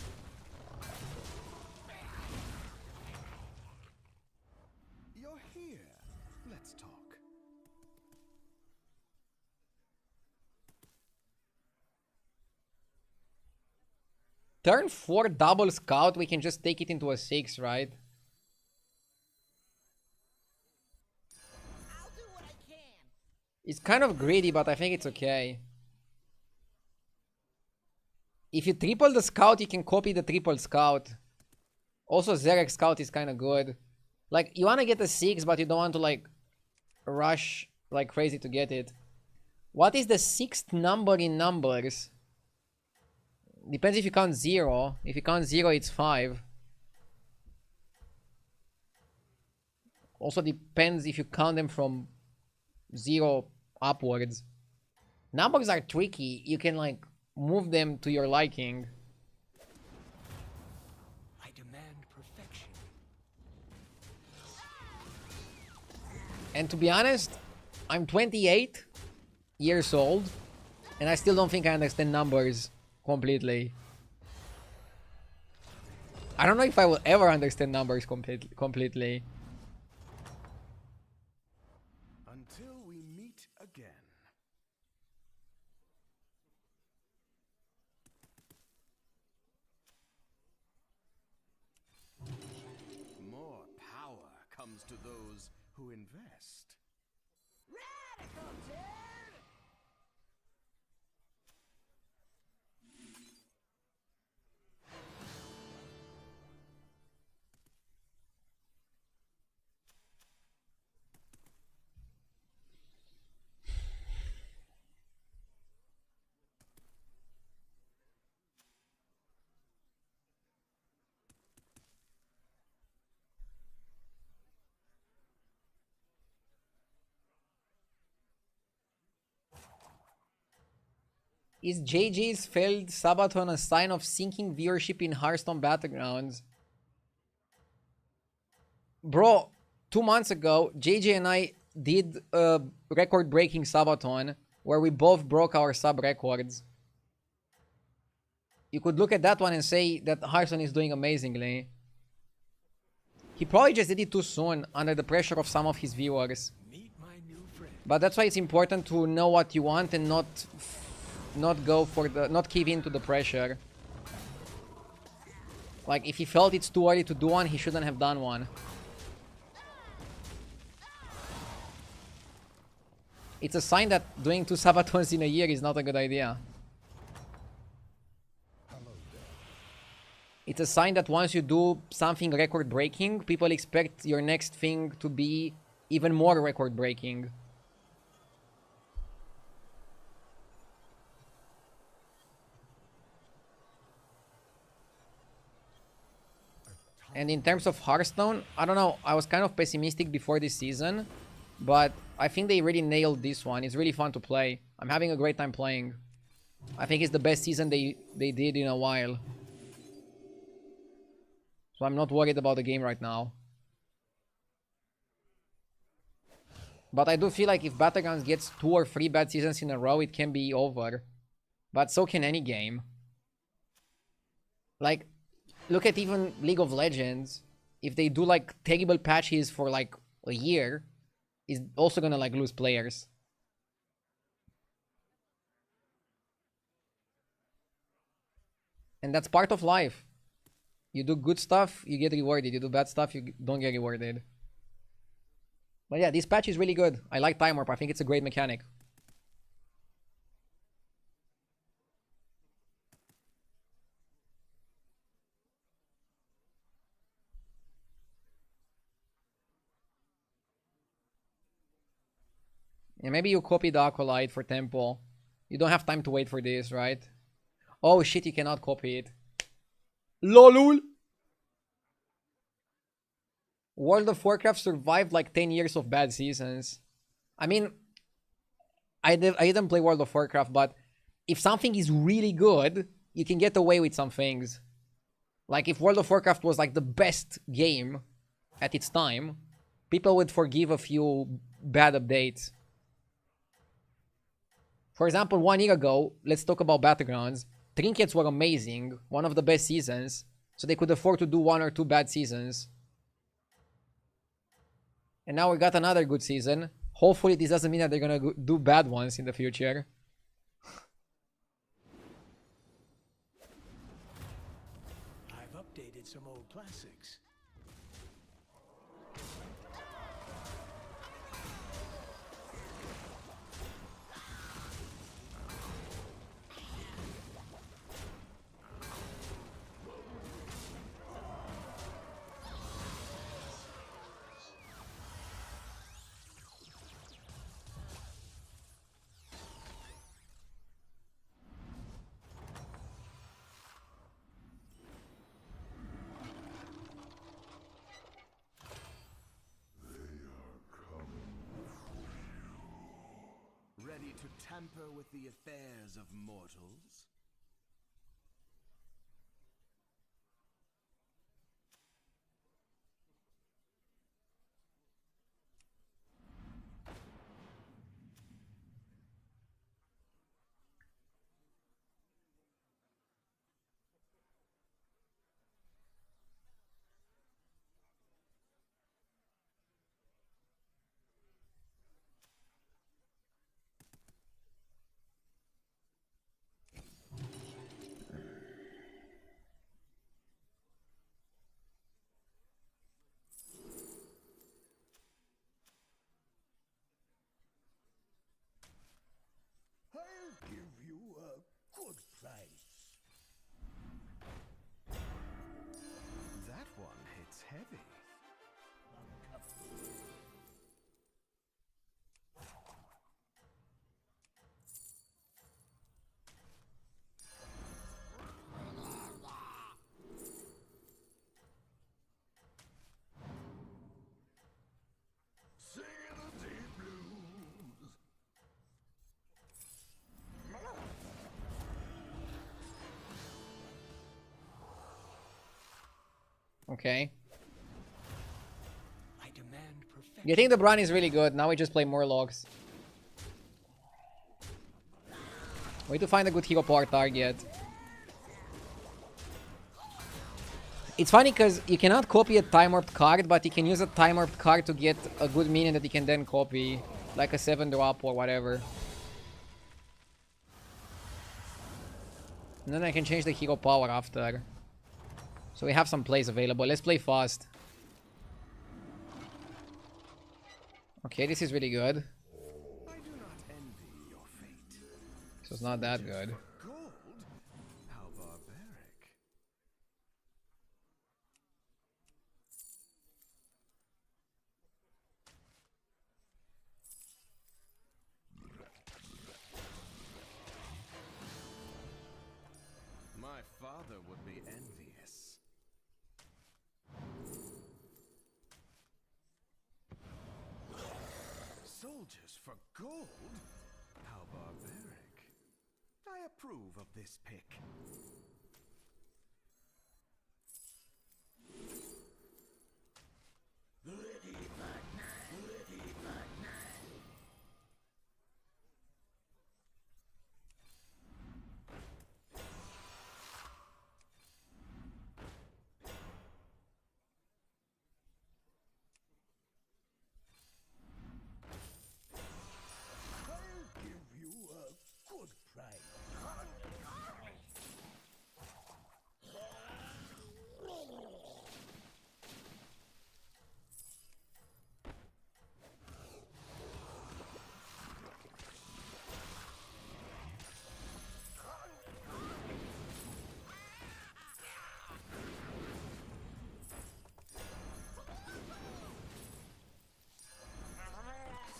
You're here. Let's talk. Turn 4 double scout, we can just take it into a 6, right? I'll do what I can. It's kind of greedy, but I think it's okay. If you triple the scout, you can copy the triple scout. Also, Zerek scout is kind of good. Like, you want to get a 6, but you don't want to, like, rush like crazy to get it. What is the 6th number in numbers? Depends if you count 0. If you count 0, it's 5. Also depends if you count them from 0 upwards. Numbers are tricky. You can, like, move them to your liking. I demand perfection. And to be honest, I'm 28 years old, and I still don't think I understand numbers completely. I don't know if I will ever understand numbers completely. Until we meet again. More power comes to those who invest. Radical, dude! Is JJ's failed Sabaton a sign of sinking viewership in Hearthstone Battlegrounds? Bro, 2 months ago, JJ and I did a record-breaking Sabaton where we both broke our sub records. You could look at that one and say that Hearthstone is doing amazingly. He probably just did it too soon under the pressure of some of his viewers. Meet my new friend. But that's why it's important to know what you want and not go for the, not give in to the pressure. Like, if he felt it's too early to do one, he shouldn't have done one. It's a sign that doing 2 Sabatons in a year is not a good idea. It's a sign that once you do something record-breaking, people expect your next thing to be even more record breaking. And in terms of Hearthstone, I don't know, I was kind of pessimistic before this season, but I think they really nailed this one. It's really fun to play. I'm having a great time playing. I think it's the best season they did in a while. So I'm not worried about the game right now. But I do feel like if Battlegrounds gets 2 or 3 bad seasons in a row, it can be over. But so can any game. Like, look at even League of Legends. If they do like terrible patches for like a year, is also gonna like lose players. And that's part of life. You do good stuff, you get rewarded. You do bad stuff, you don't get rewarded. But yeah, this patch is really good. I like Time Warp. I think it's a great mechanic. Yeah, maybe you copy the Acolyte for Temple. You don't have time to wait for this, right? Oh shit, you cannot copy it. LOLUL! World of Warcraft survived like 10 years of bad seasons. I mean, I didn't play World of Warcraft, but if something is really good, you can get away with some things. Like if World of Warcraft was like the best game at its time, people would forgive a few bad updates. For example, 1 year ago, let's talk about Battlegrounds. Trinkets were amazing, one of the best seasons, so they could afford to do 1 or 2 bad seasons. And now we got another good season. Hopefully this doesn't mean that they're gonna do bad ones in the future. I've updated some old classics. Ready to tamper with the affairs of mortals? I'll give you a good price. That one hits heavy. Singing the deep blues. Okay. I demand perfection. You think the Bran is really good. Now we just play more logs. We need to find a good hero power target. It's funny because you cannot copy a time warped card, but you can use a time warped card to get a good minion that you can then copy. Like a 7-drop or whatever. And then I can change the hero power after. So we have some plays available. Let's play fast. Okay, this is really good. I do not envy your fate. This was not that good. Gold? How barbaric. mother would be envious. Soldiers for gold? How barbaric. I approve of this pick. I'll give you a good price.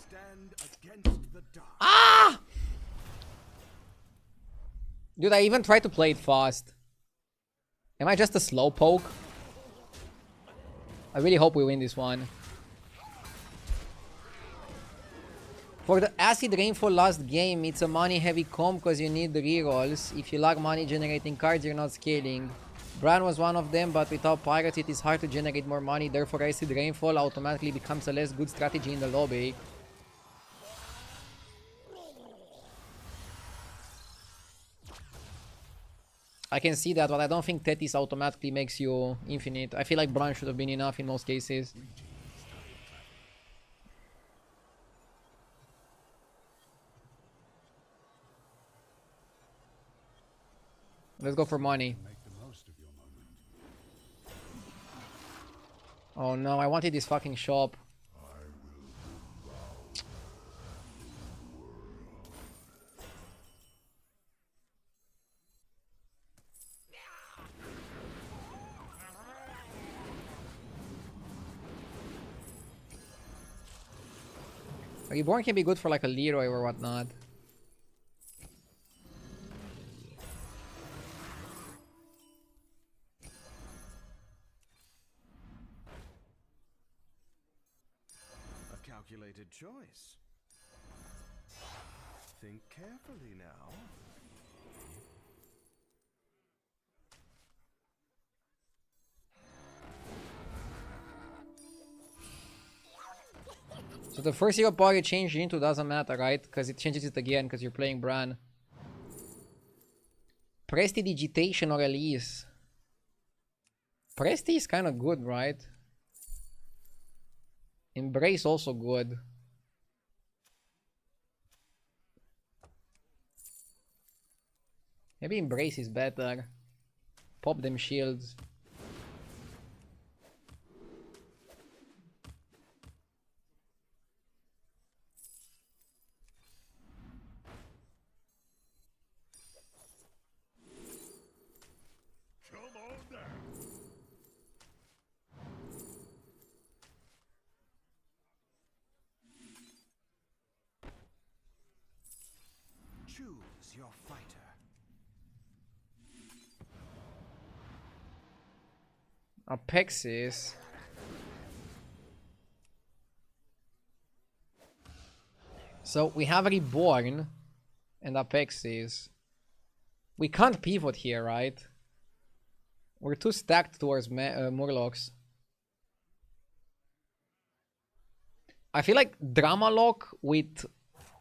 Stand against the dark. Ah! Dude, I even tried to play it fast. Am I just a slowpoke? I really hope we win this one. For the acid rainfall last game, it's a money heavy comp because you need the rerolls. If you lack money generating cards, you're not scaling. Bran was one of them, but without pirates it is hard to generate more money, therefore acid rainfall automatically becomes a less good strategy in the lobby. I can see that, but I don't think Tethys automatically makes you infinite. I feel like Bran should have been enough in most cases. Let's go for money. Oh no, I wanted this fucking shop. Reborn can be good for like a Leroy or whatnot. A calculated choice. Think carefully now. So the first hero power you change into doesn't matter, right? Because it changes it again because you're playing Bran. Prestidigitation or release. Presti is kind of good, right? Embrace also good. Maybe Embrace is better. Pop them shields. Come on down. Choose your fighter. Apexis. So we have Reborn and Apexis. We can't pivot here, right? We're too stacked towards Murlocs. I feel like Dramalock with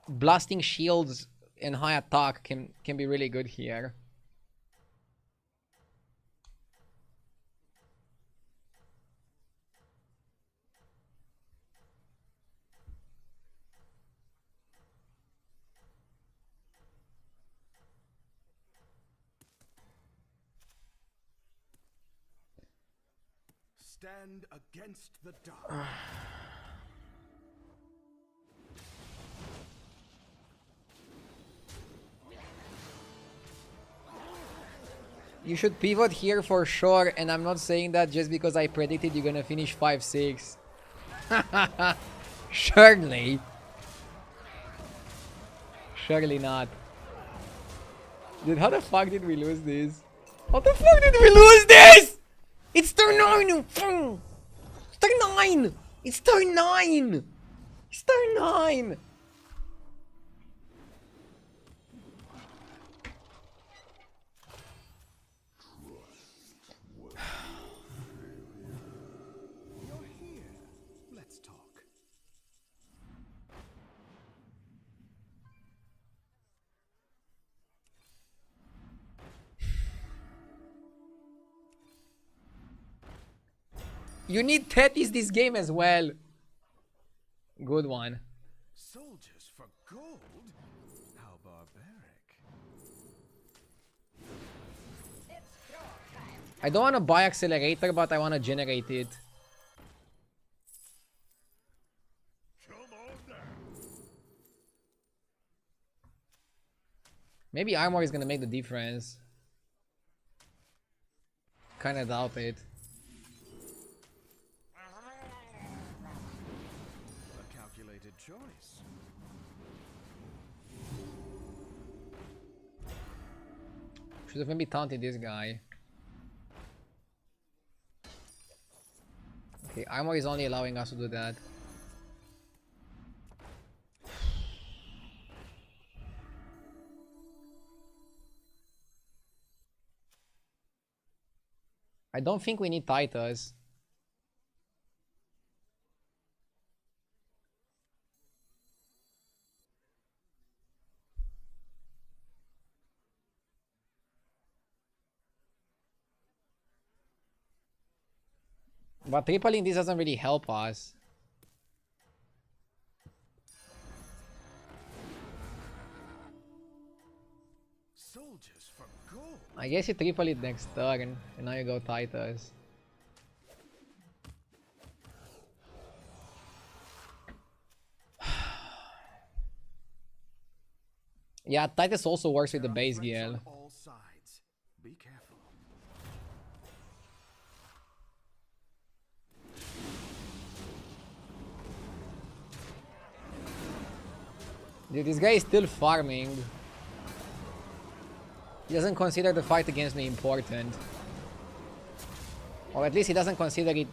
blasting shields and high attack can be really good here. Stand against the dark. You should pivot here for sure, and I'm not saying that just because I predicted you're gonna finish 5-6. Surely. Surely not. Dude, how the fuck did we lose this? How the fuck did we lose this? It's turn 9! It's turn 9! It's turn 9! It's turn 9! You're here. Let's talk. You need Tetis this game as well. Good one. Soldiers for gold? How barbaric. I don't want to buy accelerator, but I want to generate it. Maybe armor is gonna make the difference. Kinda doubt it. A calculated choice. Should have maybe taunted this guy. Okay, armor is only allowing us to do that. I don't think we need Titus. But tripling this doesn't really help us. Soldiers for gold. I guess you triple it next turn, and now you go Titus. Yeah, Titus also works with the base gear. All sides. Be careful. Dude, this guy is still farming. He doesn't consider the fight against me important. Or at least he doesn't consider it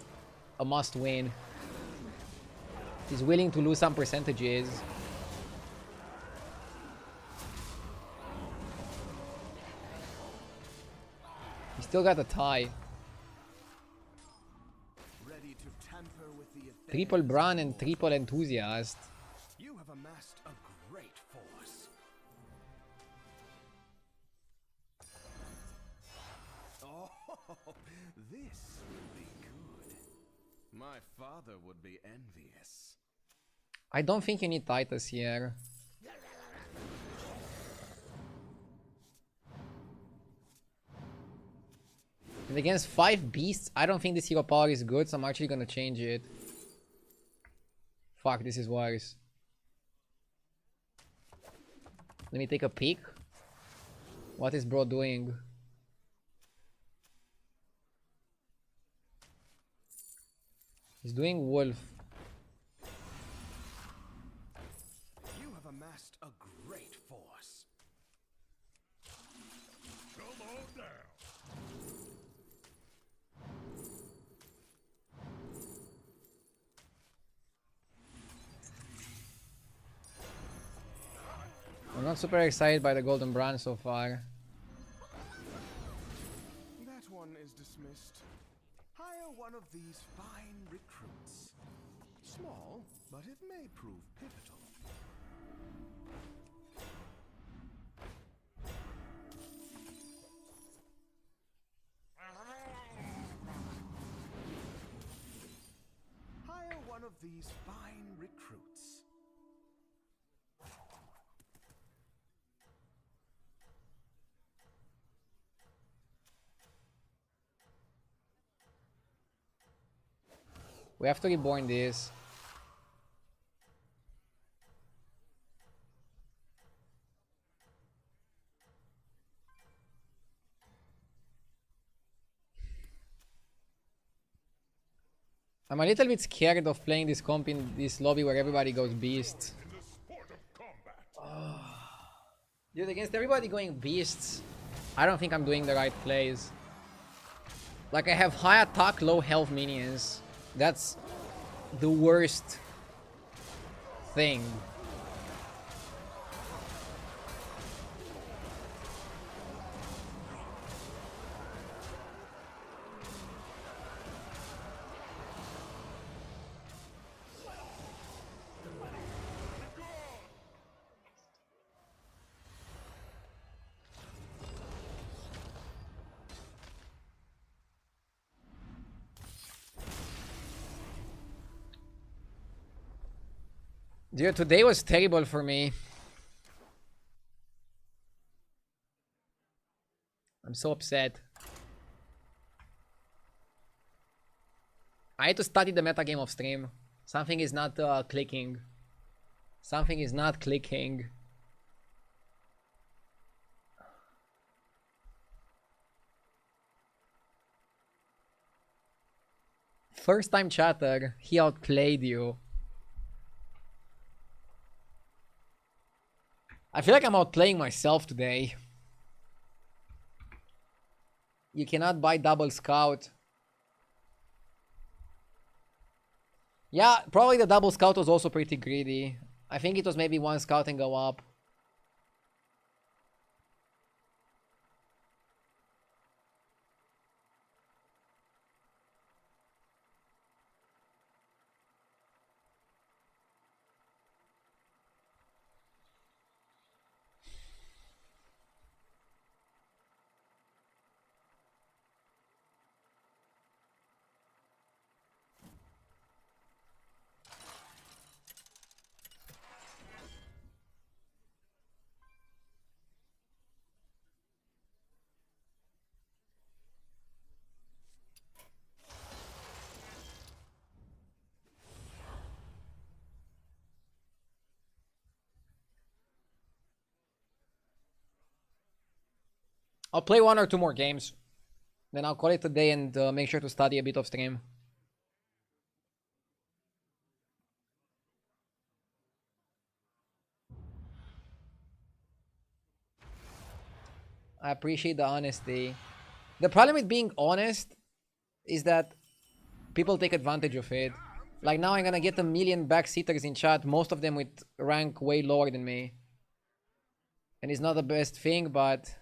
a must win. He's willing to lose some percentages. He still got a tie. Ready to tamper with the affairs Triple Bran and triple Enthusiast. You have amassed a great force. Oh, this will be good. My father would be envious. I don't think you need Titus here. And against 5 beasts, I don't think this hero power is good, so I'm actually gonna change it. Fuck, this is worse. Let me take a peek. What is bro doing? He's doing wolf. You have amassed a great force. Come on down. I'm not super excited by the golden brand so far. That one is dismissed. Hire one of these fine recruits. Small, but it may prove pivotal. Hire one of these fine recruits. We have to reborn this. I'm a little bit scared of playing this comp in this lobby where everybody goes beasts. In the sport of combat. Dude, against everybody going beasts, I don't think I'm doing the right plays. Like, I have high attack, low health minions. That's the worst thing. Dude, today was terrible for me. I'm so upset. I had to study the metagame of stream. Something is not clicking. Something is not clicking. First time chatter, he outplayed you. I feel like I'm outplaying myself today. You cannot buy double scout. Yeah, probably the double scout was also pretty greedy. I think it was maybe one scout and go up. I'll play 1 or 2 more games. Then I'll call it a day and make sure to study a bit of stream. I appreciate the honesty. The problem with being honest is that people take advantage of it. Like now I'm gonna get a million backseaters in chat, most of them with rank way lower than me. And it's not the best thing, but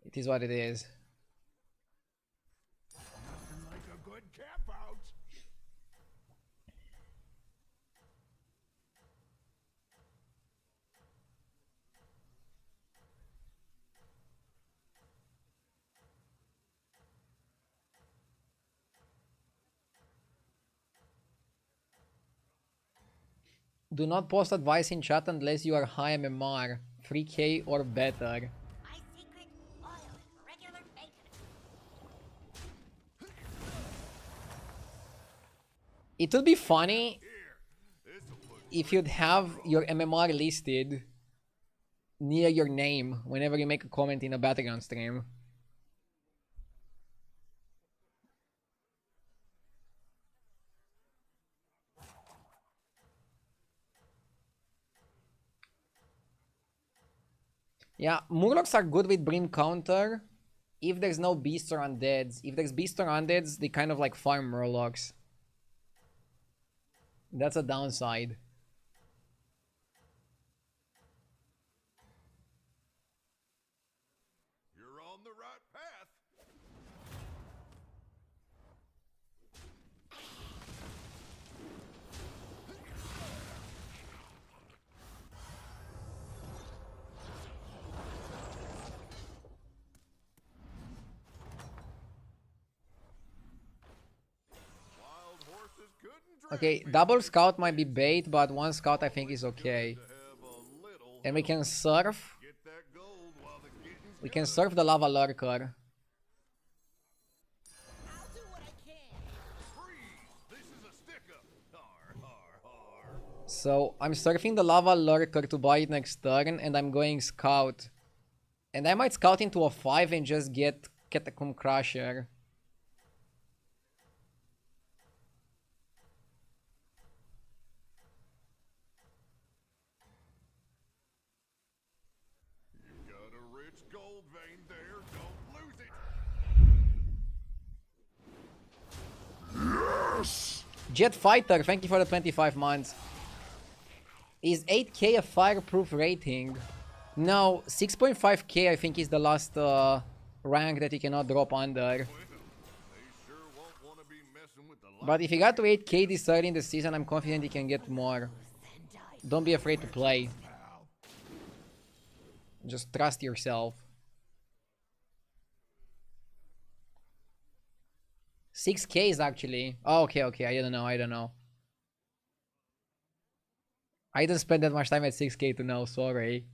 it is what it is. Nothing like a good cap out. Do not post advice in chat unless you are high MMR, 3k or better. My secret, oil and regular maintenance. It would be funny if you'd have your MMR listed near your name whenever you make a comment in a Battlegrounds stream. Yeah, Murlocs are good with Brim counter if there's no beasts or undeads. If there's beasts or undeads, they kind of like farm Murlocs. That's a downside. You're on the right path. Wild horses couldn't drag Okay, me. double scout might be bait, but one scout I think is okay. To have a little And we can surf. get that gold while the getting's We can good. surf the lava lurker. I'll do what I can. Freeze! This is a stick-up. Har, har, har. So I'm surfing the lava lurker to buy it next turn, and I'm going scout. And I might scout into a 5 and just get Catacomb Crusher. You got a rich Yes! Jet Fighter, thank you for the 25 months. Is 8k a fireproof rating? No, 6.5k I think is the last rank that you cannot drop under. But if you got to 8k this early in the season, I'm confident you can get more. Don't be afraid to play. Just trust yourself. 6k is actually... Oh, okay, I don't know. I didn't spend that much time at 6k to know, sorry.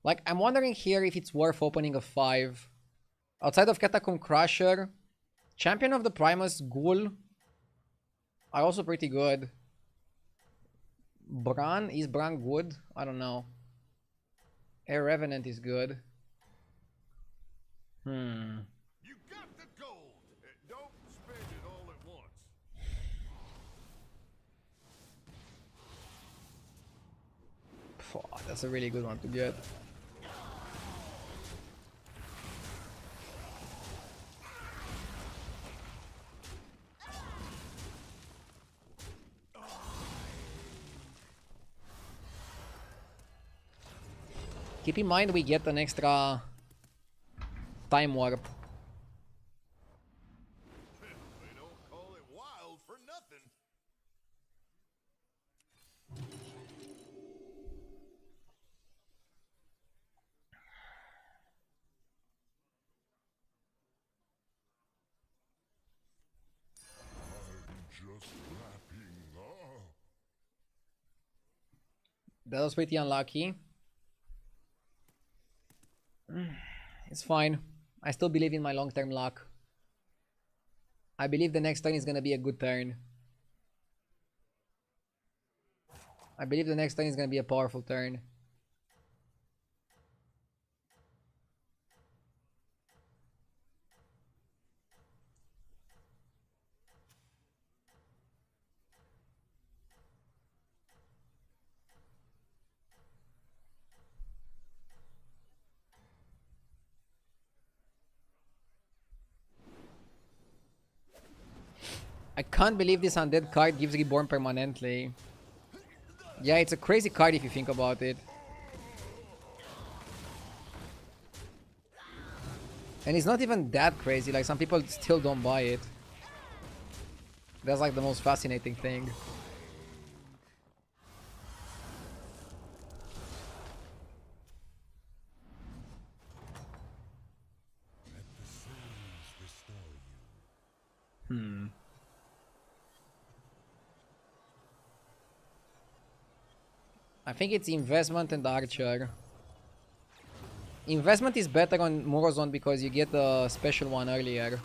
Like, I'm wondering here if it's worth opening a 5. Outside of Catacomb Crusher, Champion of the Primus, Ghoul are also pretty good. Bran? Is Bran good? I don't know. Air Revenant is good. You got the gold. Don't spend it all at once. Phew, that's a really good one to get. Keep in mind we get an extra time warp. They don't call it wild for nothing. I'm just wrapping up. That was pretty unlucky. It's fine. I still believe in my long-term luck. I believe the next turn is gonna be a good turn. I believe the next turn is gonna be a powerful turn. I can't believe this undead card gives reborn permanently. Yeah, it's a crazy card if you think about it. And it's not even that crazy, like some people still don't buy it. That's like the most fascinating thing. Let the souls restore you. I think it's investment and archer. Investment is better on Morozon because you get a special one earlier.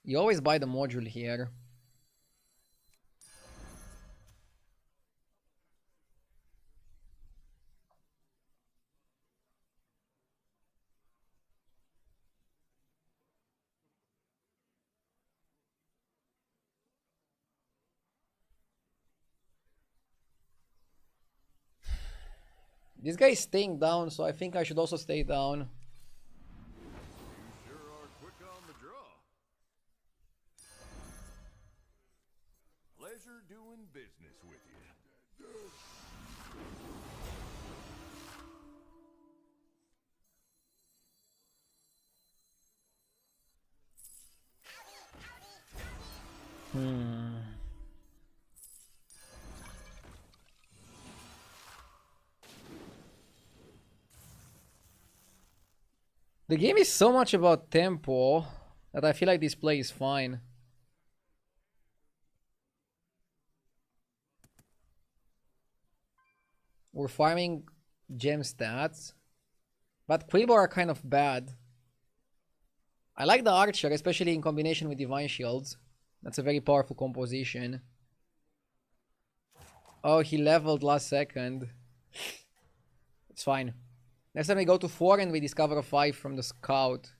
You always buy the module here. This guy is staying down, so I think I should also stay down. You sure are quick on the draw. Pleasure doing business with you. The game is so much about tempo that I feel like this play is fine. We're farming gem stats, but Quillbore are kind of bad. I like the Archer, especially in combination with Divine Shields. That's a very powerful composition. Oh, he leveled last second. It's fine. Next time we go to 4 and we discover a 5 from the scout.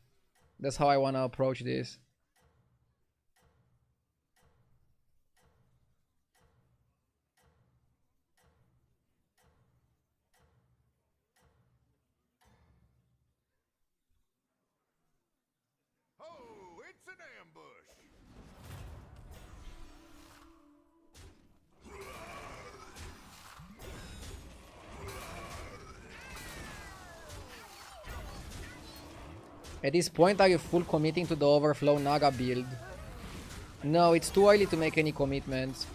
That's how I want to approach this. Oh, it's an ambush. At this point, are you full committing to the Overflow Naga build? No, it's too early to make any commitments.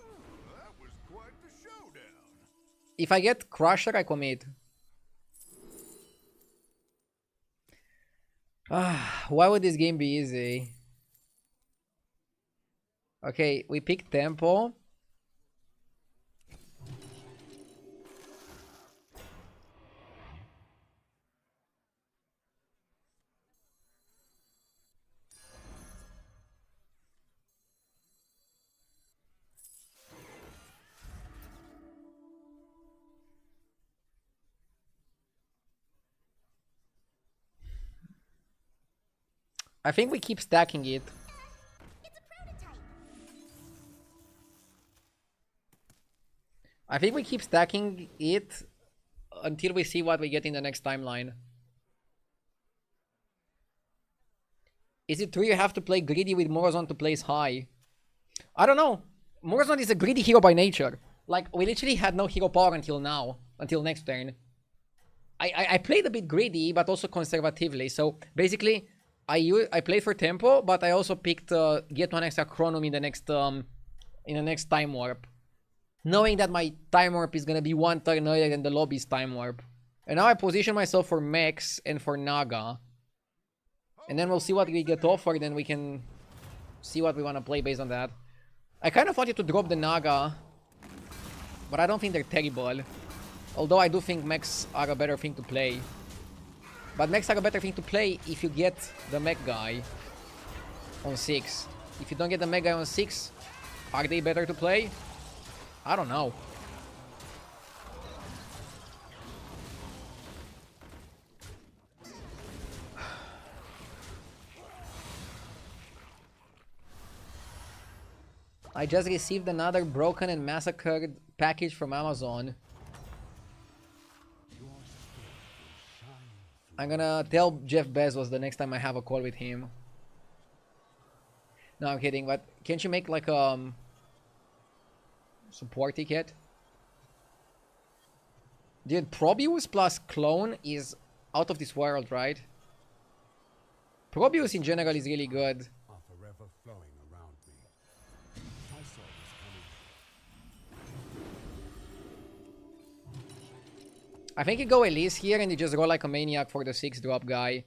That was quite the showdown. If I get Crusher, I commit. Why would this game be easy? Okay, we pick Tempo. I think we keep stacking it. It's a prototype. I think we keep stacking it until we see what we get in the next timeline. Is it true you have to play greedy with Morozon to place high? I don't know. Morozon is a greedy hero by nature. Like, we literally had no hero power until now. Until next turn. I played a bit greedy, but also conservatively. So, basically, I played for tempo, but I also picked get one extra chronom in the next time warp. Knowing that my time warp is gonna be one turn earlier than the lobby's time warp. And now I position myself for mechs and for Naga. And then we'll see what we get offered, and we can see what we want to play based on that. I kind of wanted to drop the Naga, but I don't think they're terrible. Although I do think mechs are a better thing to play. But mechs are a better thing to play if you get the mech guy on 6. If you don't get the mech guy on 6, are they better to play? I don't know. I just received another broken and massacred package from Amazon. I'm gonna tell Jeff Bezos the next time I have a call with him. No, I'm kidding, but can't you make like a support ticket? Dude, Probius plus Clone is out of this world, right? Probius in general is really good. Are forever flowing around me. I saw this coming. I think you go Elise here and you just roll like a maniac for the 6 drop guy.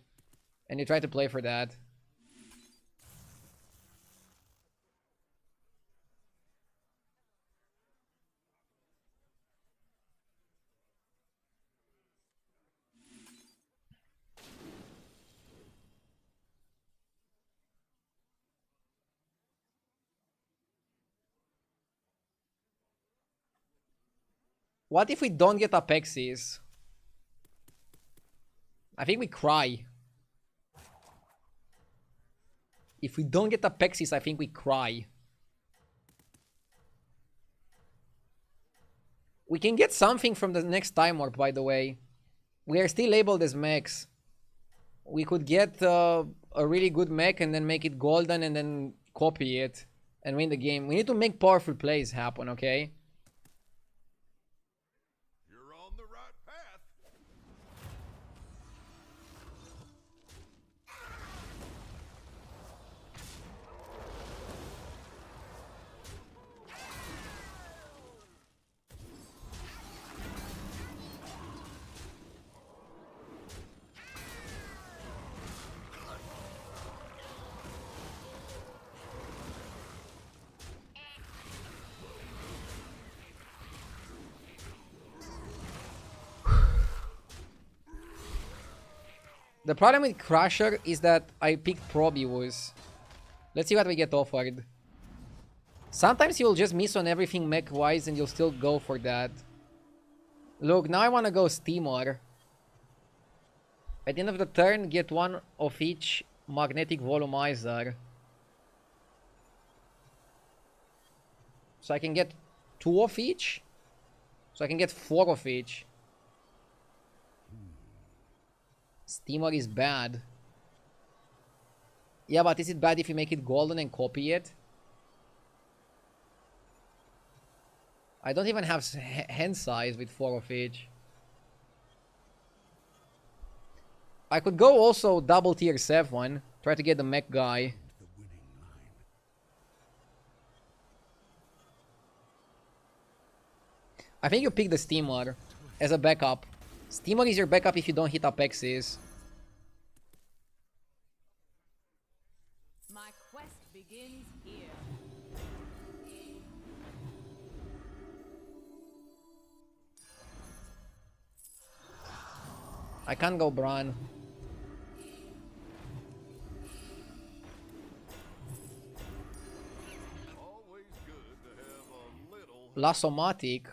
And you try to play for that. What if we don't get Apexis? I think we cry. If we don't get Apexis, I think we cry. We can get something from the next time warp, by the way. We are still labeled as mechs. We could get a really good mech and then make it golden and then copy it and win the game. We need to make powerful plays happen, okay? On the right path. The problem with Crusher is that I picked Probius. Let's see what we get offered. Sometimes you'll just miss on everything mech-wise and you'll still go for that. Look, now I want to go Steamer. At the end of the turn, get one of each magnetic volumizer. So I can get 2 of each. So I can get 4 of each. Steamer is bad. Yeah, but is it bad if you make it golden and copy it? I don't even have hand size with 4 of each. I could go also double tier 7. Try to get the mech guy. I think you pick the Steamer as a backup. Steamer is your backup if you don't hit Apexes. My quest begins here. I can't go Bran. Always good to have a little. Lasomatic.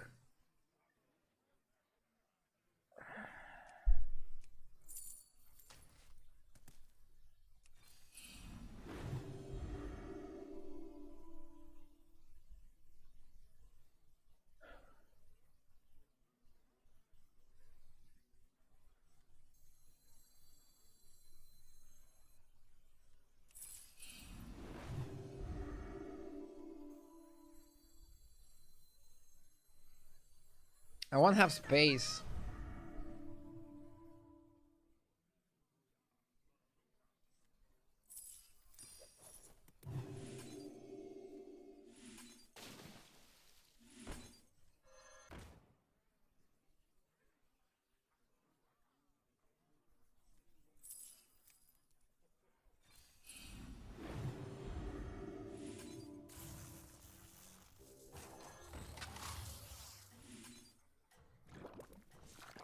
I won't have space.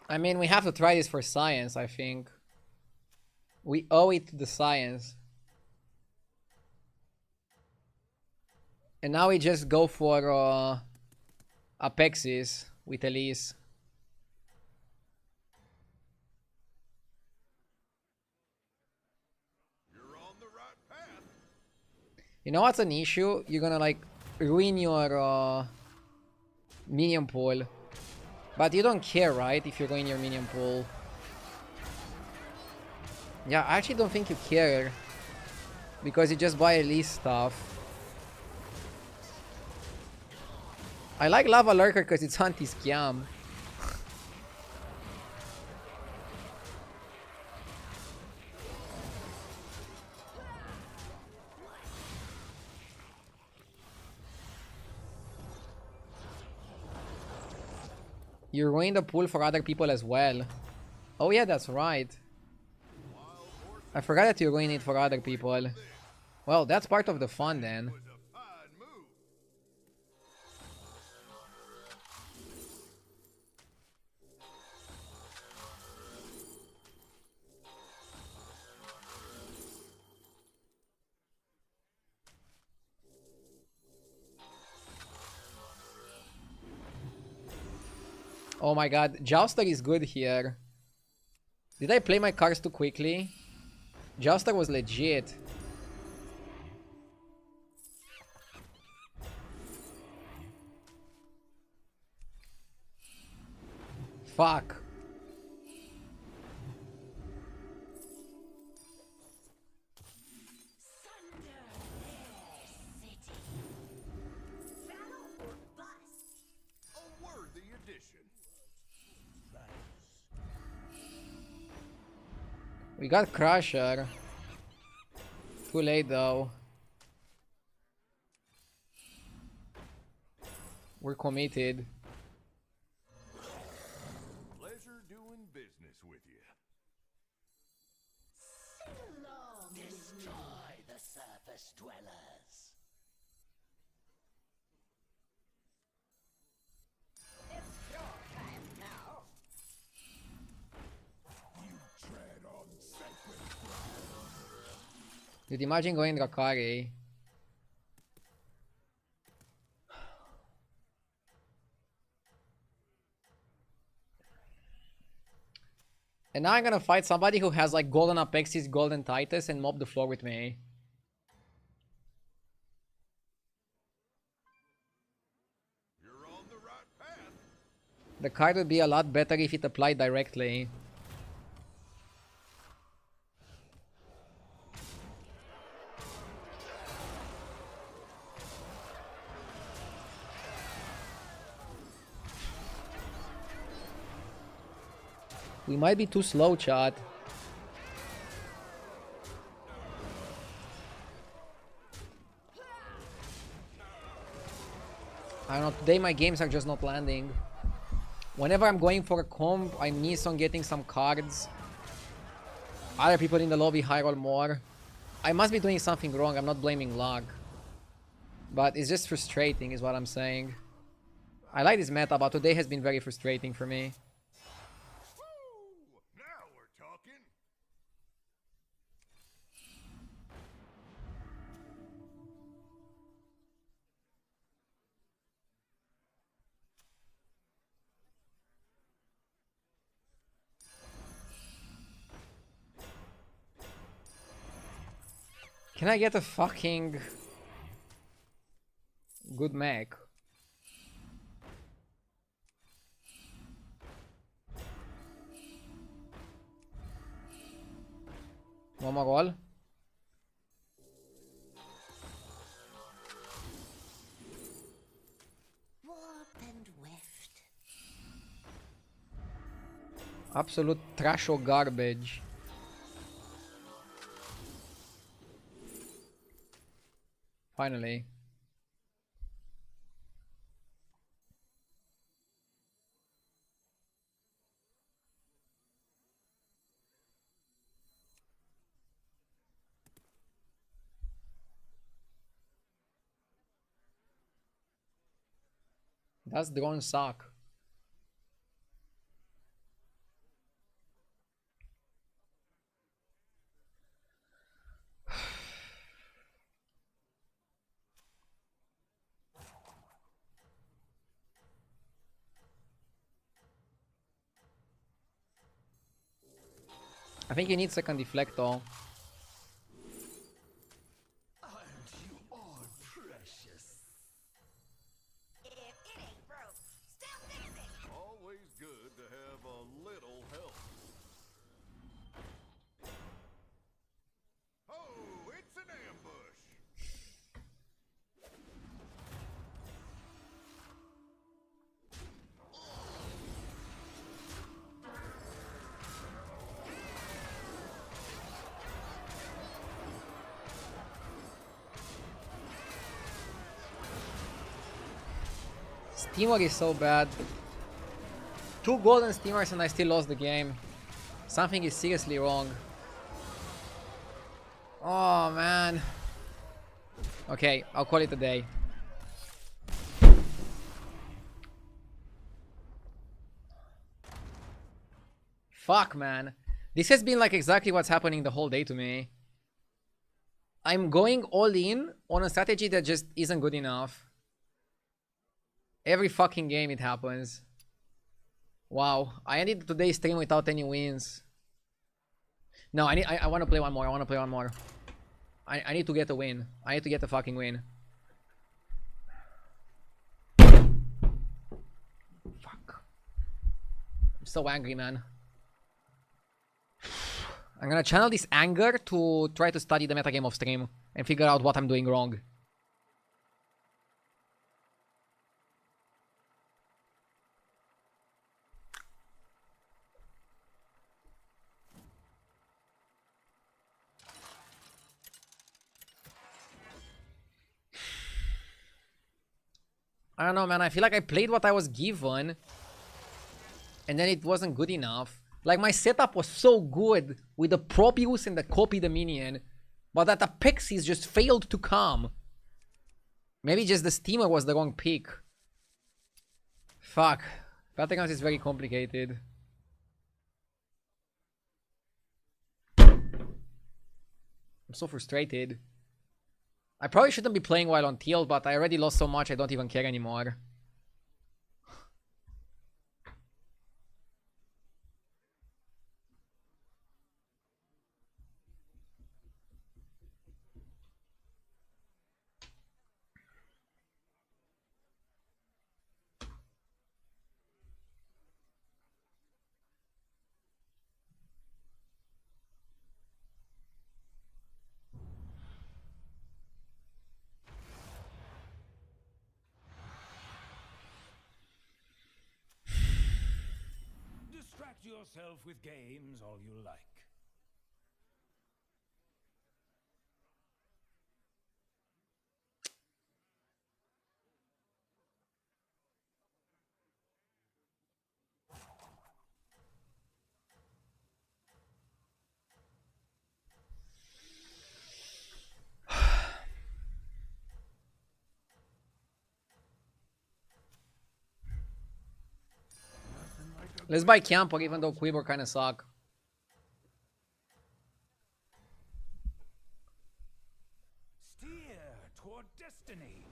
I mean, we have to try this for science, I think. We owe it to the science. And now we just go for Apexes with Elise. You're on the right path. You know what's an issue? You're gonna like ruin your minion pool. But you don't care, right? If you're going your minion pool. Yeah, I actually don't think you care. Because you just buy Elise stuff. I like Lava Lurker because it's anti-scam. You ruin the pool for other people as well. Oh yeah, that's right. I forgot that you ruin it for other people. Well, that's part of the fun then. Oh my god, Jouster is good here. Did I play my cards too quickly? Jouster was legit. Fuck. A worthy addition. We got Crusher. Too late though. We're committed. Pleasure doing business with you. Destroy the surface dwellers. It's your time now. You tread on sacred Dude, imagine going Drakari. And now I'm gonna fight somebody who has like golden Apexis, golden Titus, and mop the floor with me. You're on the right path. The card would be a lot better if it applied directly. We might be too slow, chat. I don't know, today my games are just not landing. Whenever I'm going for a comb, I miss on getting some cards. Other people in the lobby high roll more. I must be doing something wrong, I'm not blaming luck. But it's just frustrating is what I'm saying. I like this meta, but today has been very frustrating for me. Now we're talking. Can I get a fucking good mech? One more roll. Warp and weft. Absolute trash or garbage. Finally. Does drone suck? I think you need second deflector. Always good to have a little help. Oh, it's an ambush. Steamer is so bad. 2 golden steamers and I still lost the game. Something is seriously wrong. Oh man. Okay, I'll call it a day. Fuck man. This has been like exactly what's happening the whole day to me. I'm going all in on a strategy that just isn't good enough. Every fucking game it happens. Wow, I ended today's stream without any wins. No, I want to play one more. I want to play one more. I need to get a win. I need to get a fucking win. Fuck. I'm so angry, man. I'm gonna channel this anger to try to study the metagame of stream and figure out what I'm doing wrong. I don't know, man. I feel like I played what I was given and then it wasn't good enough. Like, my setup was so good with the Propius and the Copy the Minion, but that Apexis just failed to come. Maybe just the Steamer was the wrong pick. Fuck. Battlegrounds is very complicated. I'm so frustrated. I probably shouldn't be playing while on tilt, but I already lost so much I don't even care anymore. Distract yourself with games all you like. Let's buy Camper even though Quiver kinda suck. Steer toward destiny.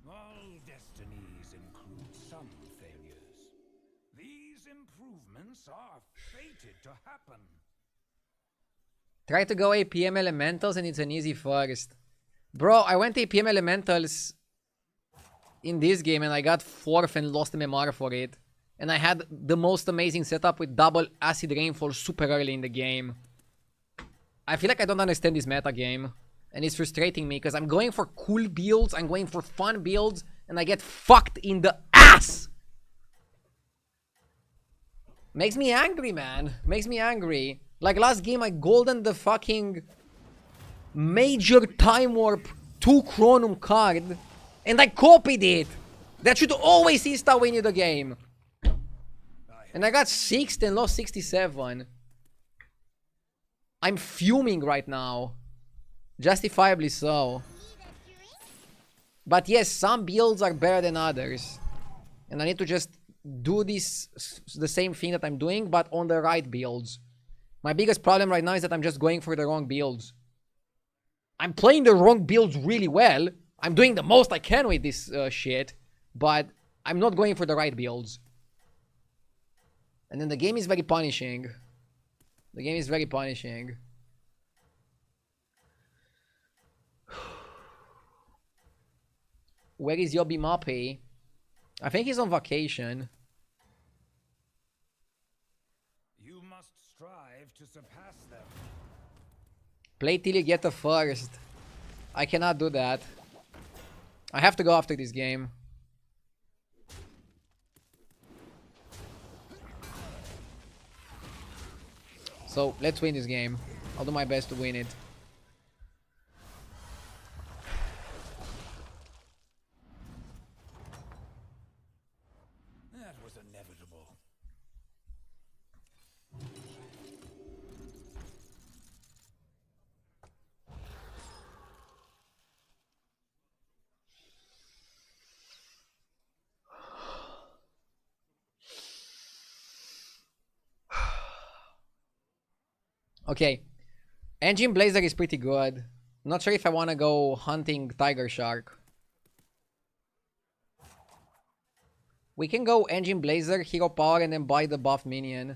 All destinies include some failures. These improvements are fated to happen. Try to go APM Elementals and it's an easy first. Bro, I went APM Elementals in this game and I got 4th and lost MMR for it. And I had the most amazing setup with double Acid Rainfall super early in the game. I feel like I don't understand this meta game. And it's frustrating me because I'm going for cool builds, I'm going for fun builds, and I get fucked in the ass! Makes me angry, man. Makes me angry. Like last game, I golden the fucking Major Time Warp 2 Chronum card, and I copied it. That should always insta-win you the game. And I got 6th and lost 67. I'm fuming right now. Justifiably so. But yes, some builds are better than others. And I need to just do this, the same thing that I'm doing, but on the right builds. My biggest problem right now is that I'm just going for the wrong builds. I'm playing the wrong builds really well. I'm doing the most I can with this shit. But I'm not going for the right builds. And then the game is very punishing. The game is very punishing. Where is Yobi Mappy? I think he's on vacation. You must strive to surpass them. Play till you get the first. I cannot do that. I have to go after this game. So, let's win this game. I'll do my best to win it. That was inevitable. Okay. Engine Blazer is pretty good. Not sure if I want to go hunting Tiger Shark. We can go Engine Blazer, Hero Power, and then buy the buff minion.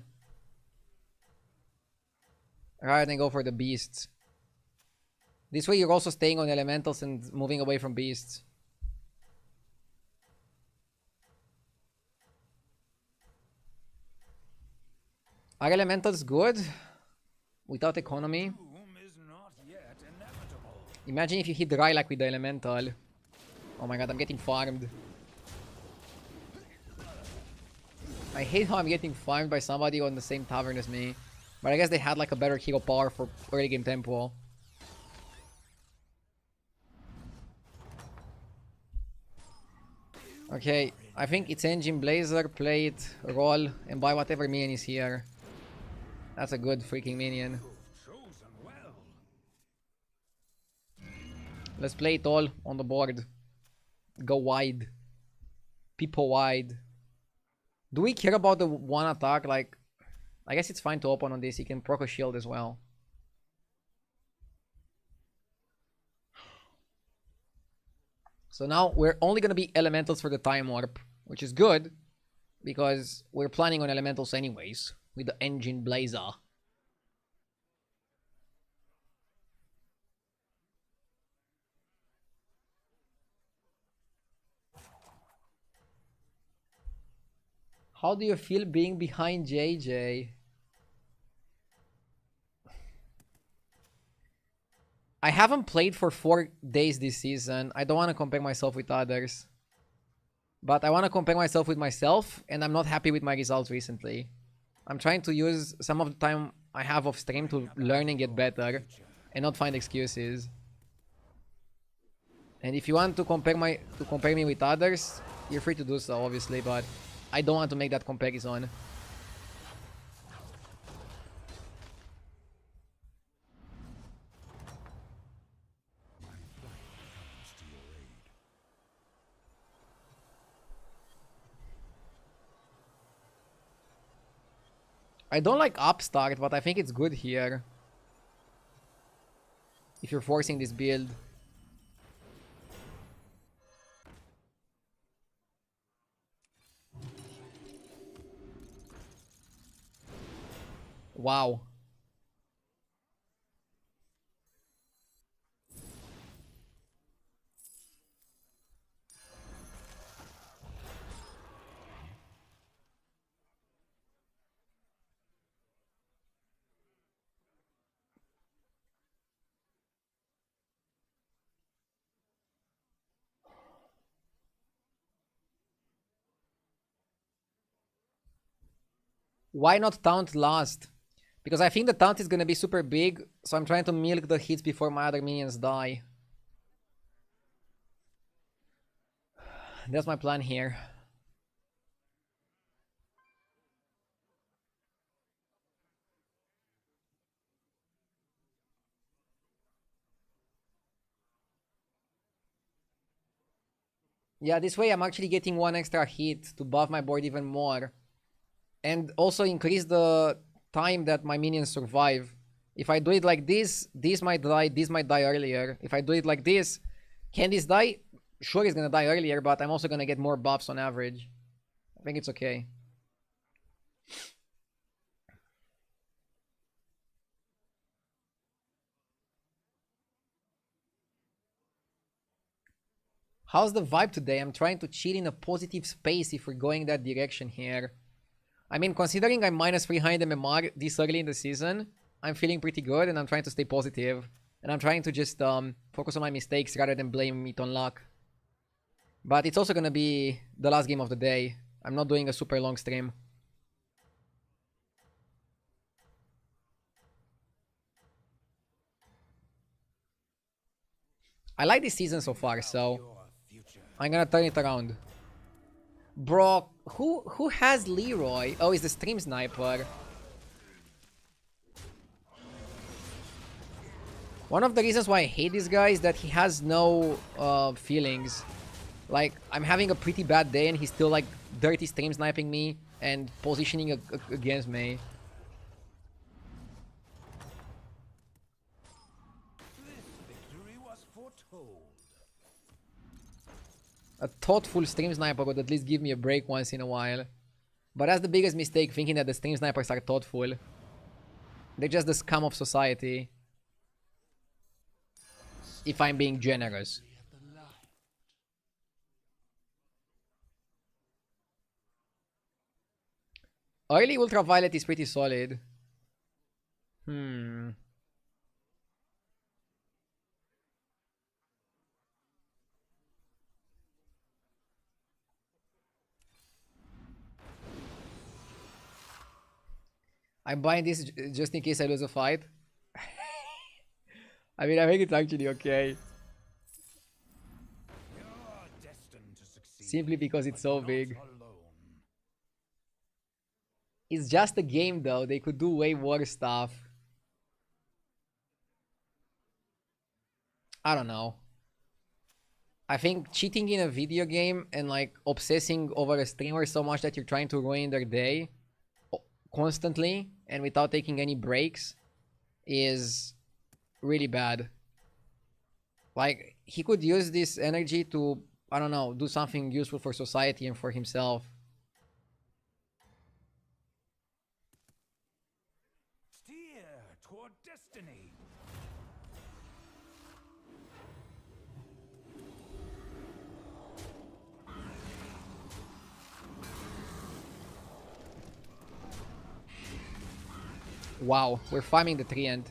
Rather than go for the beasts. This way you're also staying on elementals and moving away from beasts. Are elementals good? Without economy? Imagine if you hit dry like with the elemental. Oh my god, I'm getting farmed. I hate how I'm getting farmed by somebody on the same tavern as me. But I guess they had like a better hero power for early game tempo. Okay, I think it's Engine Blazer, play it, roll, and buy whatever minion is here. That's a good freaking minion. Let's play it all on the board. Go wide. people wide. Do we care about the one attack? Like, I guess it's fine to open on this. He can proc a shield as well. So now we're only gonna be elementals for the time warp, which is good because we're planning on elementals anyways with the engine blazer. How do you feel being behind JJ? I haven't played for 4 days this season. I don't want to compare myself with others. But I want to compare myself with myself, and I'm not happy with my results recently. I'm trying to use some of the time I have off stream to learn and get better, and not find excuses. And if you want to compare me with others, you're free to do so, obviously, but I don't want to make that comparison. I don't like upstart, but I think it's good here. If you're forcing this build. Wow. Why not taunt last? Because I think the taunt is gonna be super big, so I'm trying to milk the hits before my other minions die. That's my plan here. Yeah, this way I'm actually getting 1 extra hit to buff my board even more. And also increase the time that my minions survive. If I do it like this might die earlier. If I do it like this, can this die? Sure, it's gonna die earlier, but I'm also gonna get more buffs on average. I think it's okay. How's the vibe today? I'm trying to chill in a positive space if we're going that direction here. I mean, considering I'm minus 300 MMR this early in the season, I'm feeling pretty good and I'm trying to stay positive. And I'm trying to just focus on my mistakes rather than blame it on luck. But it's also gonna be the last game of the day. I'm not doing a super long stream. I like this season so far, so I'm gonna turn it around. Bro, who has Leroy? Oh, he's the stream sniper. One of the reasons why I hate this guy is that he has no feelings. Like, I'm having a pretty bad day and he's still like dirty stream sniping me and positioning against me. A thoughtful stream sniper would at least give me a break once in a while. But that's the biggest mistake, thinking that the stream snipers are thoughtful. They're just the scum of society. If I'm being generous. Early ultraviolet is pretty solid. I'm buying this just in case I lose a fight. I mean, I think it's actually okay. Simply because it's so big. It's just a game though, they could do way worse stuff. I don't know. I think cheating in a video game and like obsessing over a streamer so much that you're trying to ruin their day constantly and without taking any breaks is really bad. Like, he could use this energy to, I don't know, do something useful for society and for himself. Steer toward destiny. Wow, we're farming the tree end.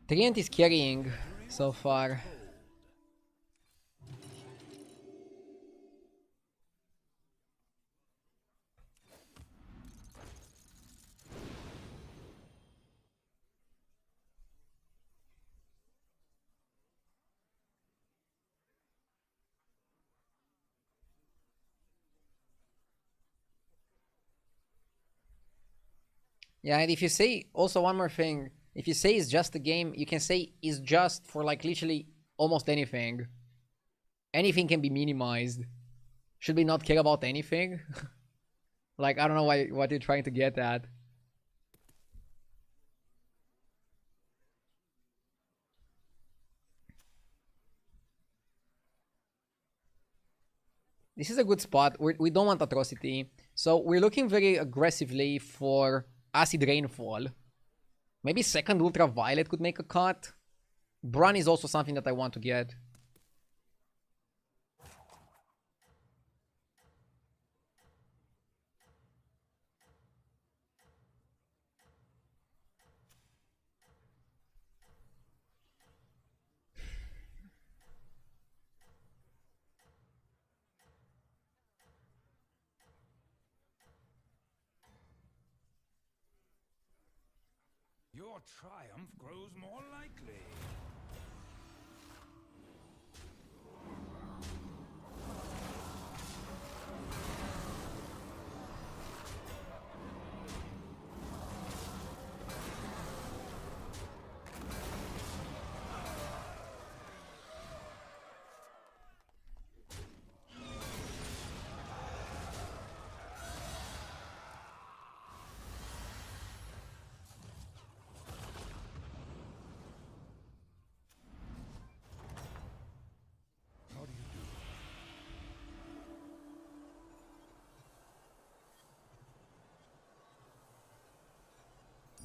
Treant is carrying so far. Yeah, and if you say, also one more thing, if you say it's just a game, you can say it's just for like literally almost anything. Anything can be minimized. Should we not care about anything? Like, I don't know what you're trying to get at. This is a good spot. We don't want Atrocity. So we're looking very aggressively for Acid Rainfall. Maybe second Ultraviolet could make a cut. Brun is also something that I want to get. Your triumph grows more likely.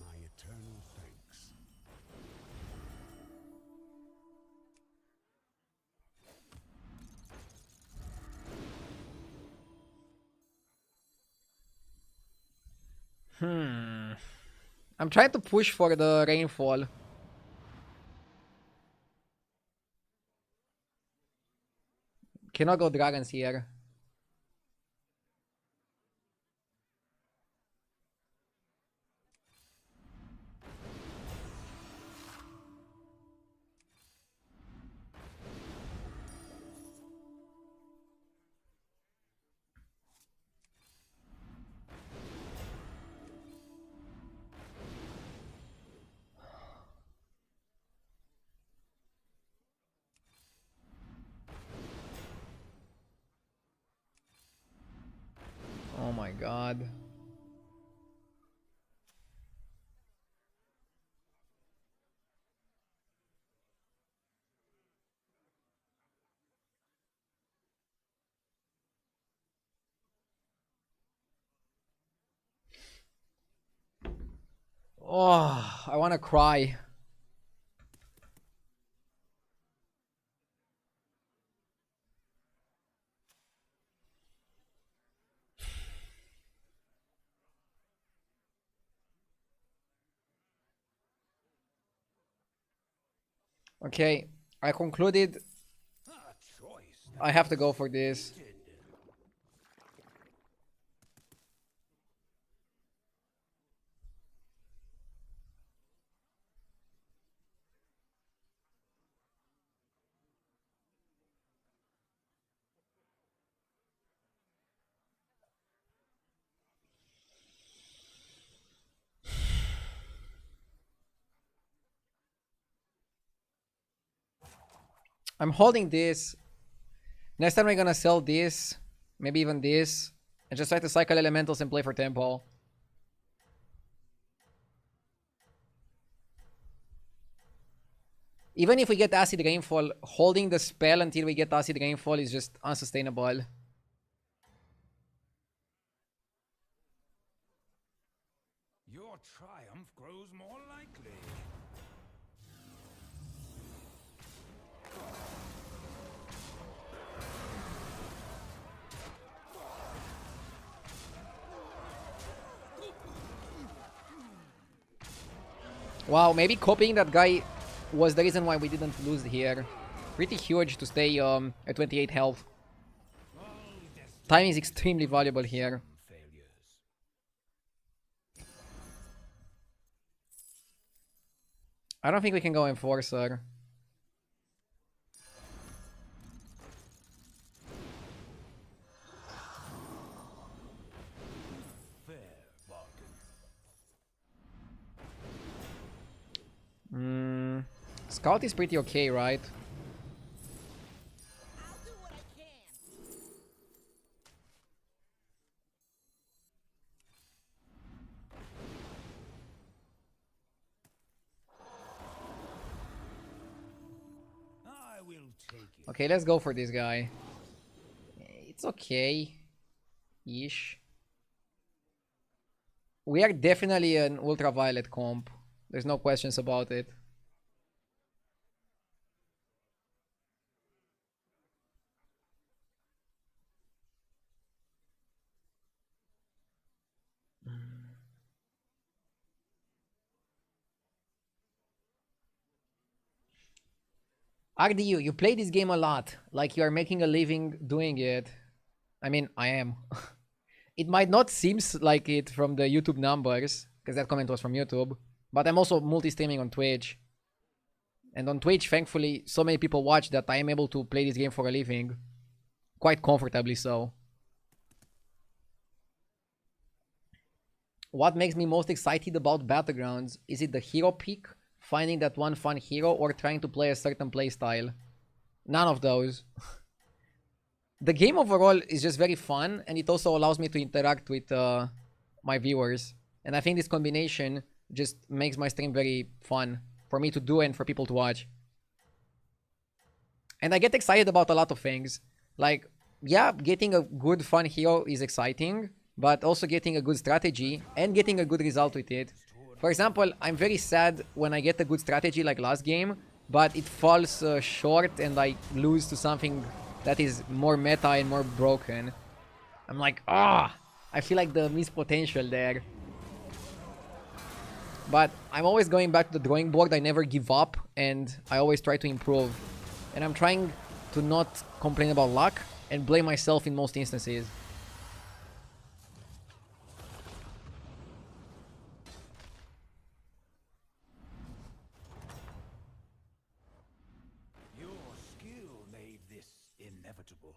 My eternal thanks. I'm trying to push for the Rainfall. Cannot go Dragons here. Oh my god. Oh, I want to cry. Okay, I concluded I have to go for this. I'm holding this. Next time we're gonna sell this, maybe even this, and just try to cycle elementals and play for tempo. Even if we get acid rainfall, holding the spell until we get acid rainfall is just unsustainable. Your triumph grows more likely. Wow, maybe copying that guy was the reason why we didn't lose here. Pretty huge to stay at 28 health. Time is extremely valuable here. I don't think we can go Enforcer. Scout is pretty okay, right? I'll do what I can. I will take it. Okay, let's go for this guy. It's okay. Ish. We are definitely an ultraviolet comp. There's no questions about it. RDU, you play this game a lot, like you are making a living doing it. I mean, I am. It might not seem like it from the YouTube numbers, because that comment was from YouTube, but I'm also multi-streaming on Twitch. And on Twitch, thankfully, so many people watch that I am able to play this game for a living. Quite comfortably so. What makes me most excited about Battlegrounds? Is it the hero pick, finding that one fun hero, or trying to play a certain playstyle? None of those. The game overall is just very fun, and it also allows me to interact with my viewers. And I think this combination just makes my stream very fun for me to do and for people to watch. And I get excited about a lot of things. Like, yeah, getting a good fun hero is exciting, but also getting a good strategy and getting a good result with it. For example, I'm very sad when I get a good strategy like last game, but it falls short and I lose to something that is more meta and more broken. I'm like, I feel like the missed potential there. But I'm always going back to the drawing board. I never give up and I always try to improve. And I'm trying to not complain about luck and blame myself in most instances. Your skill made this inevitable.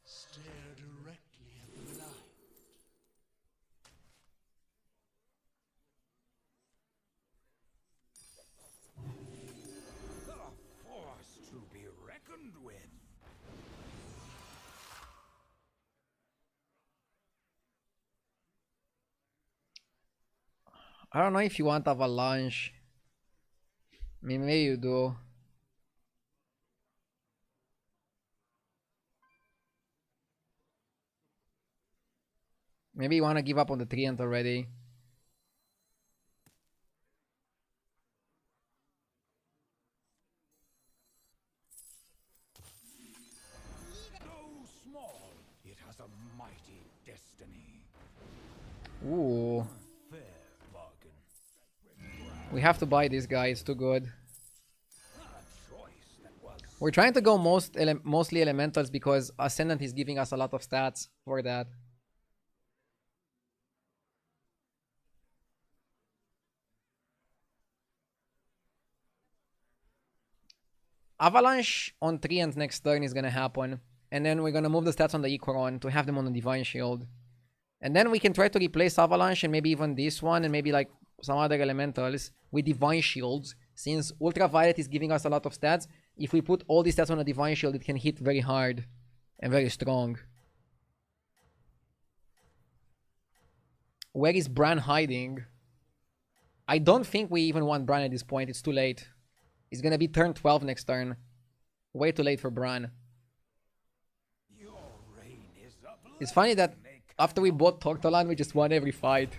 Stare directly at the light. A force to be reckoned with. I don't know if you want Avalanche. I mean, maybe you do. Maybe you want to give up on the Treant already. Though small, it has a mighty destiny. Ooh. Fair bargain. We have to buy this guy, it's too good. A choice that was We're trying to go mostly elementals because Ascendant is giving us a lot of stats for that. Avalanche on Treant next turn is gonna happen. And then we're gonna move the stats on the Icoron to have them on the Divine Shield. And then we can try to replace Avalanche and maybe even this one and maybe like some other elementals with Divine Shields. Since Ultraviolet is giving us a lot of stats, if we put all these stats on a Divine Shield, it can hit very hard and very strong. Where is Bran hiding? I don't think we even want Bran at this point. It's too late. It's gonna be turn 12 next turn. Way too late for Bran. It's funny that after we bought Tortolan, we just won every fight.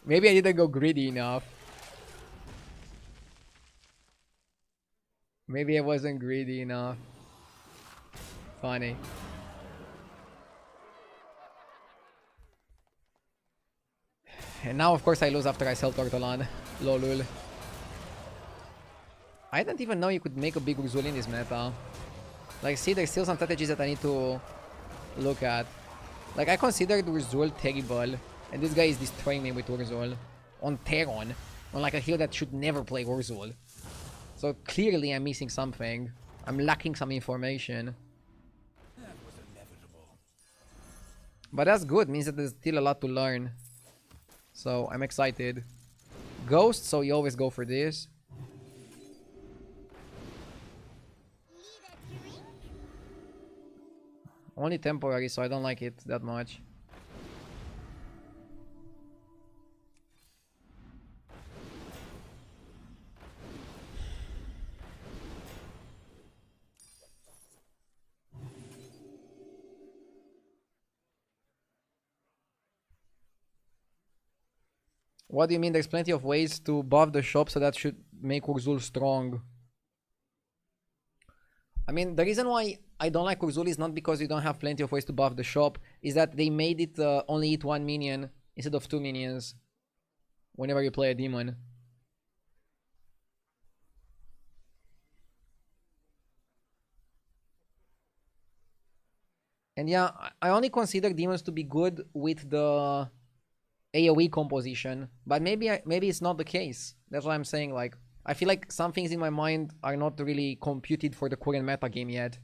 Maybe I didn't go greedy enough. Maybe I wasn't greedy enough. Funny. And now, of course, I lose after I sell Tortolan. Lolul. I didn't even know you could make a big Urzul in this meta. Like, see, there's still some strategies that I need to look at. Like, I considered Urzul terrible, and this guy is destroying me with Urzul. On Terron. On, like, a hero that should never play Urzul. So, clearly, I'm missing something. I'm lacking some information. That was inevitable. But that's good. Means that there's still a lot to learn. So, I'm excited. Ghost, so you always go for this. Only temporary, so I don't like it that much. What do you mean? There's plenty of ways to buff the shop, so that should make Urzul strong. I mean, the reason why I don't like Urzul is not because you don't have plenty of ways to buff the shop, is that they made it only eat 1 minion instead of 2 minions whenever you play a demon. And yeah, I only consider demons to be good with the AoE composition, but maybe it's not the case. That's what I'm saying. Like, I feel like some things in my mind are not really computed for the current meta game yet.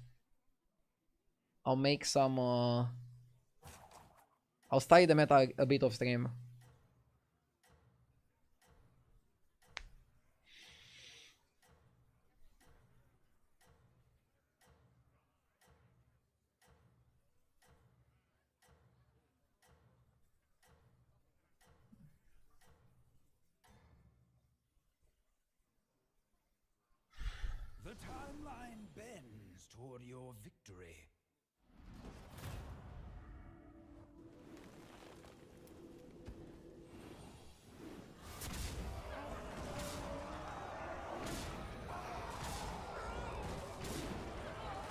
I'll make some I'll study the meta a bit off stream. The timeline bends toward your victory.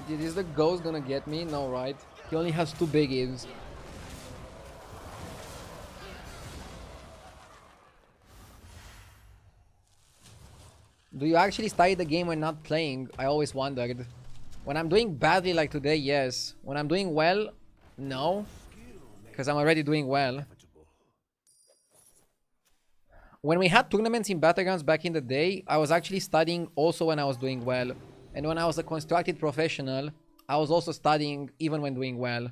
Is the ghost gonna get me? No, right? He only has 2 biggies. Do you actually study the game when not playing? I always wondered. When I'm doing badly like today, yes. When I'm doing well, no. Because I'm already doing well. When we had tournaments in Battlegrounds back in the day, I was actually studying also when I was doing well. And when I was a constructed professional, I was also studying even when doing well.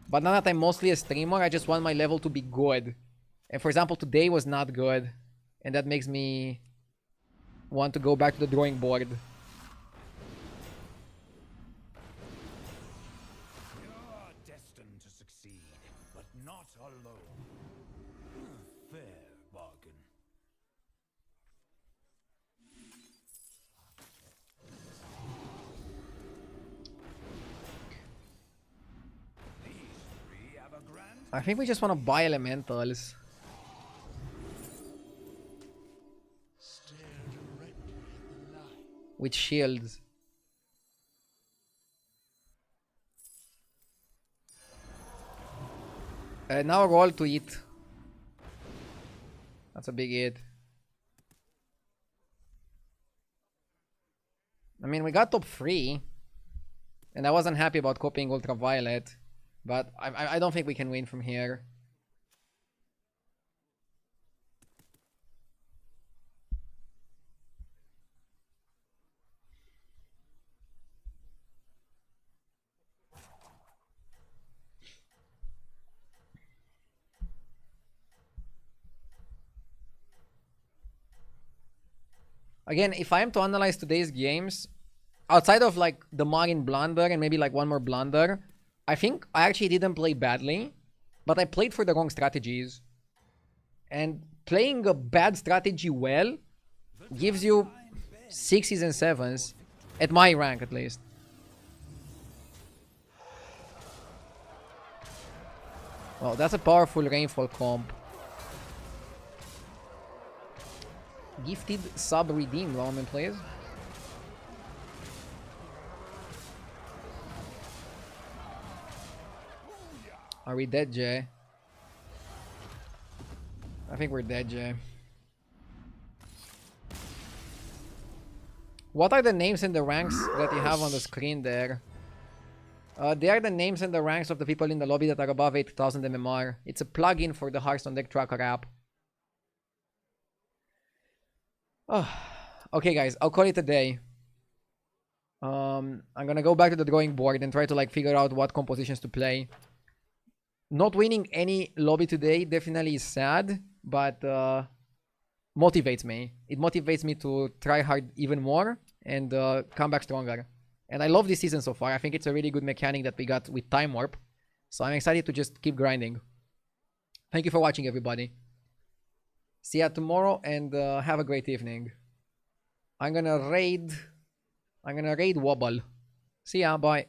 But now that I'm mostly a streamer, I just want my level to be good. And for example, today was not good. And that makes me want to go back to the drawing board. You're destined to succeed, but not alone. Fair bargain. These three have a grand I think we just want to buy elementals. With shields. Now roll to eat. That's a big hit. I mean, we got top 3. And I wasn't happy about copying Ultraviolet. But I don't think we can win from here. Again, if I am to analyze today's games, outside of like the Marin blunder and maybe like one more blunder, I think I actually didn't play badly, but I played for the wrong strategies. And playing a bad strategy well gives you 6s and 7s, at my rank at least. Well, that's a powerful Rainfall comp. Gifted sub redeem, Roman, please. Are we dead, Jay? I think we're dead, Jay. What are the names and the ranks that you have on the screen there? They are the names and the ranks of the people in the lobby that are above 8,000 MMR. It's a plugin for the Hearthstone deck tracker app. Oh, okay, guys, I'll call it a day. I'm gonna go back to the drawing board and try to like figure out what compositions to play. Not winning any lobby today definitely is sad, but motivates me. It motivates me to try hard even more and come back stronger. And I love this season so far. I think it's a really good mechanic that we got with Time Warp. So I'm excited to just keep grinding. Thank you for watching, everybody. See ya tomorrow and have a great evening. I'm gonna raid Wobble. See ya, bye.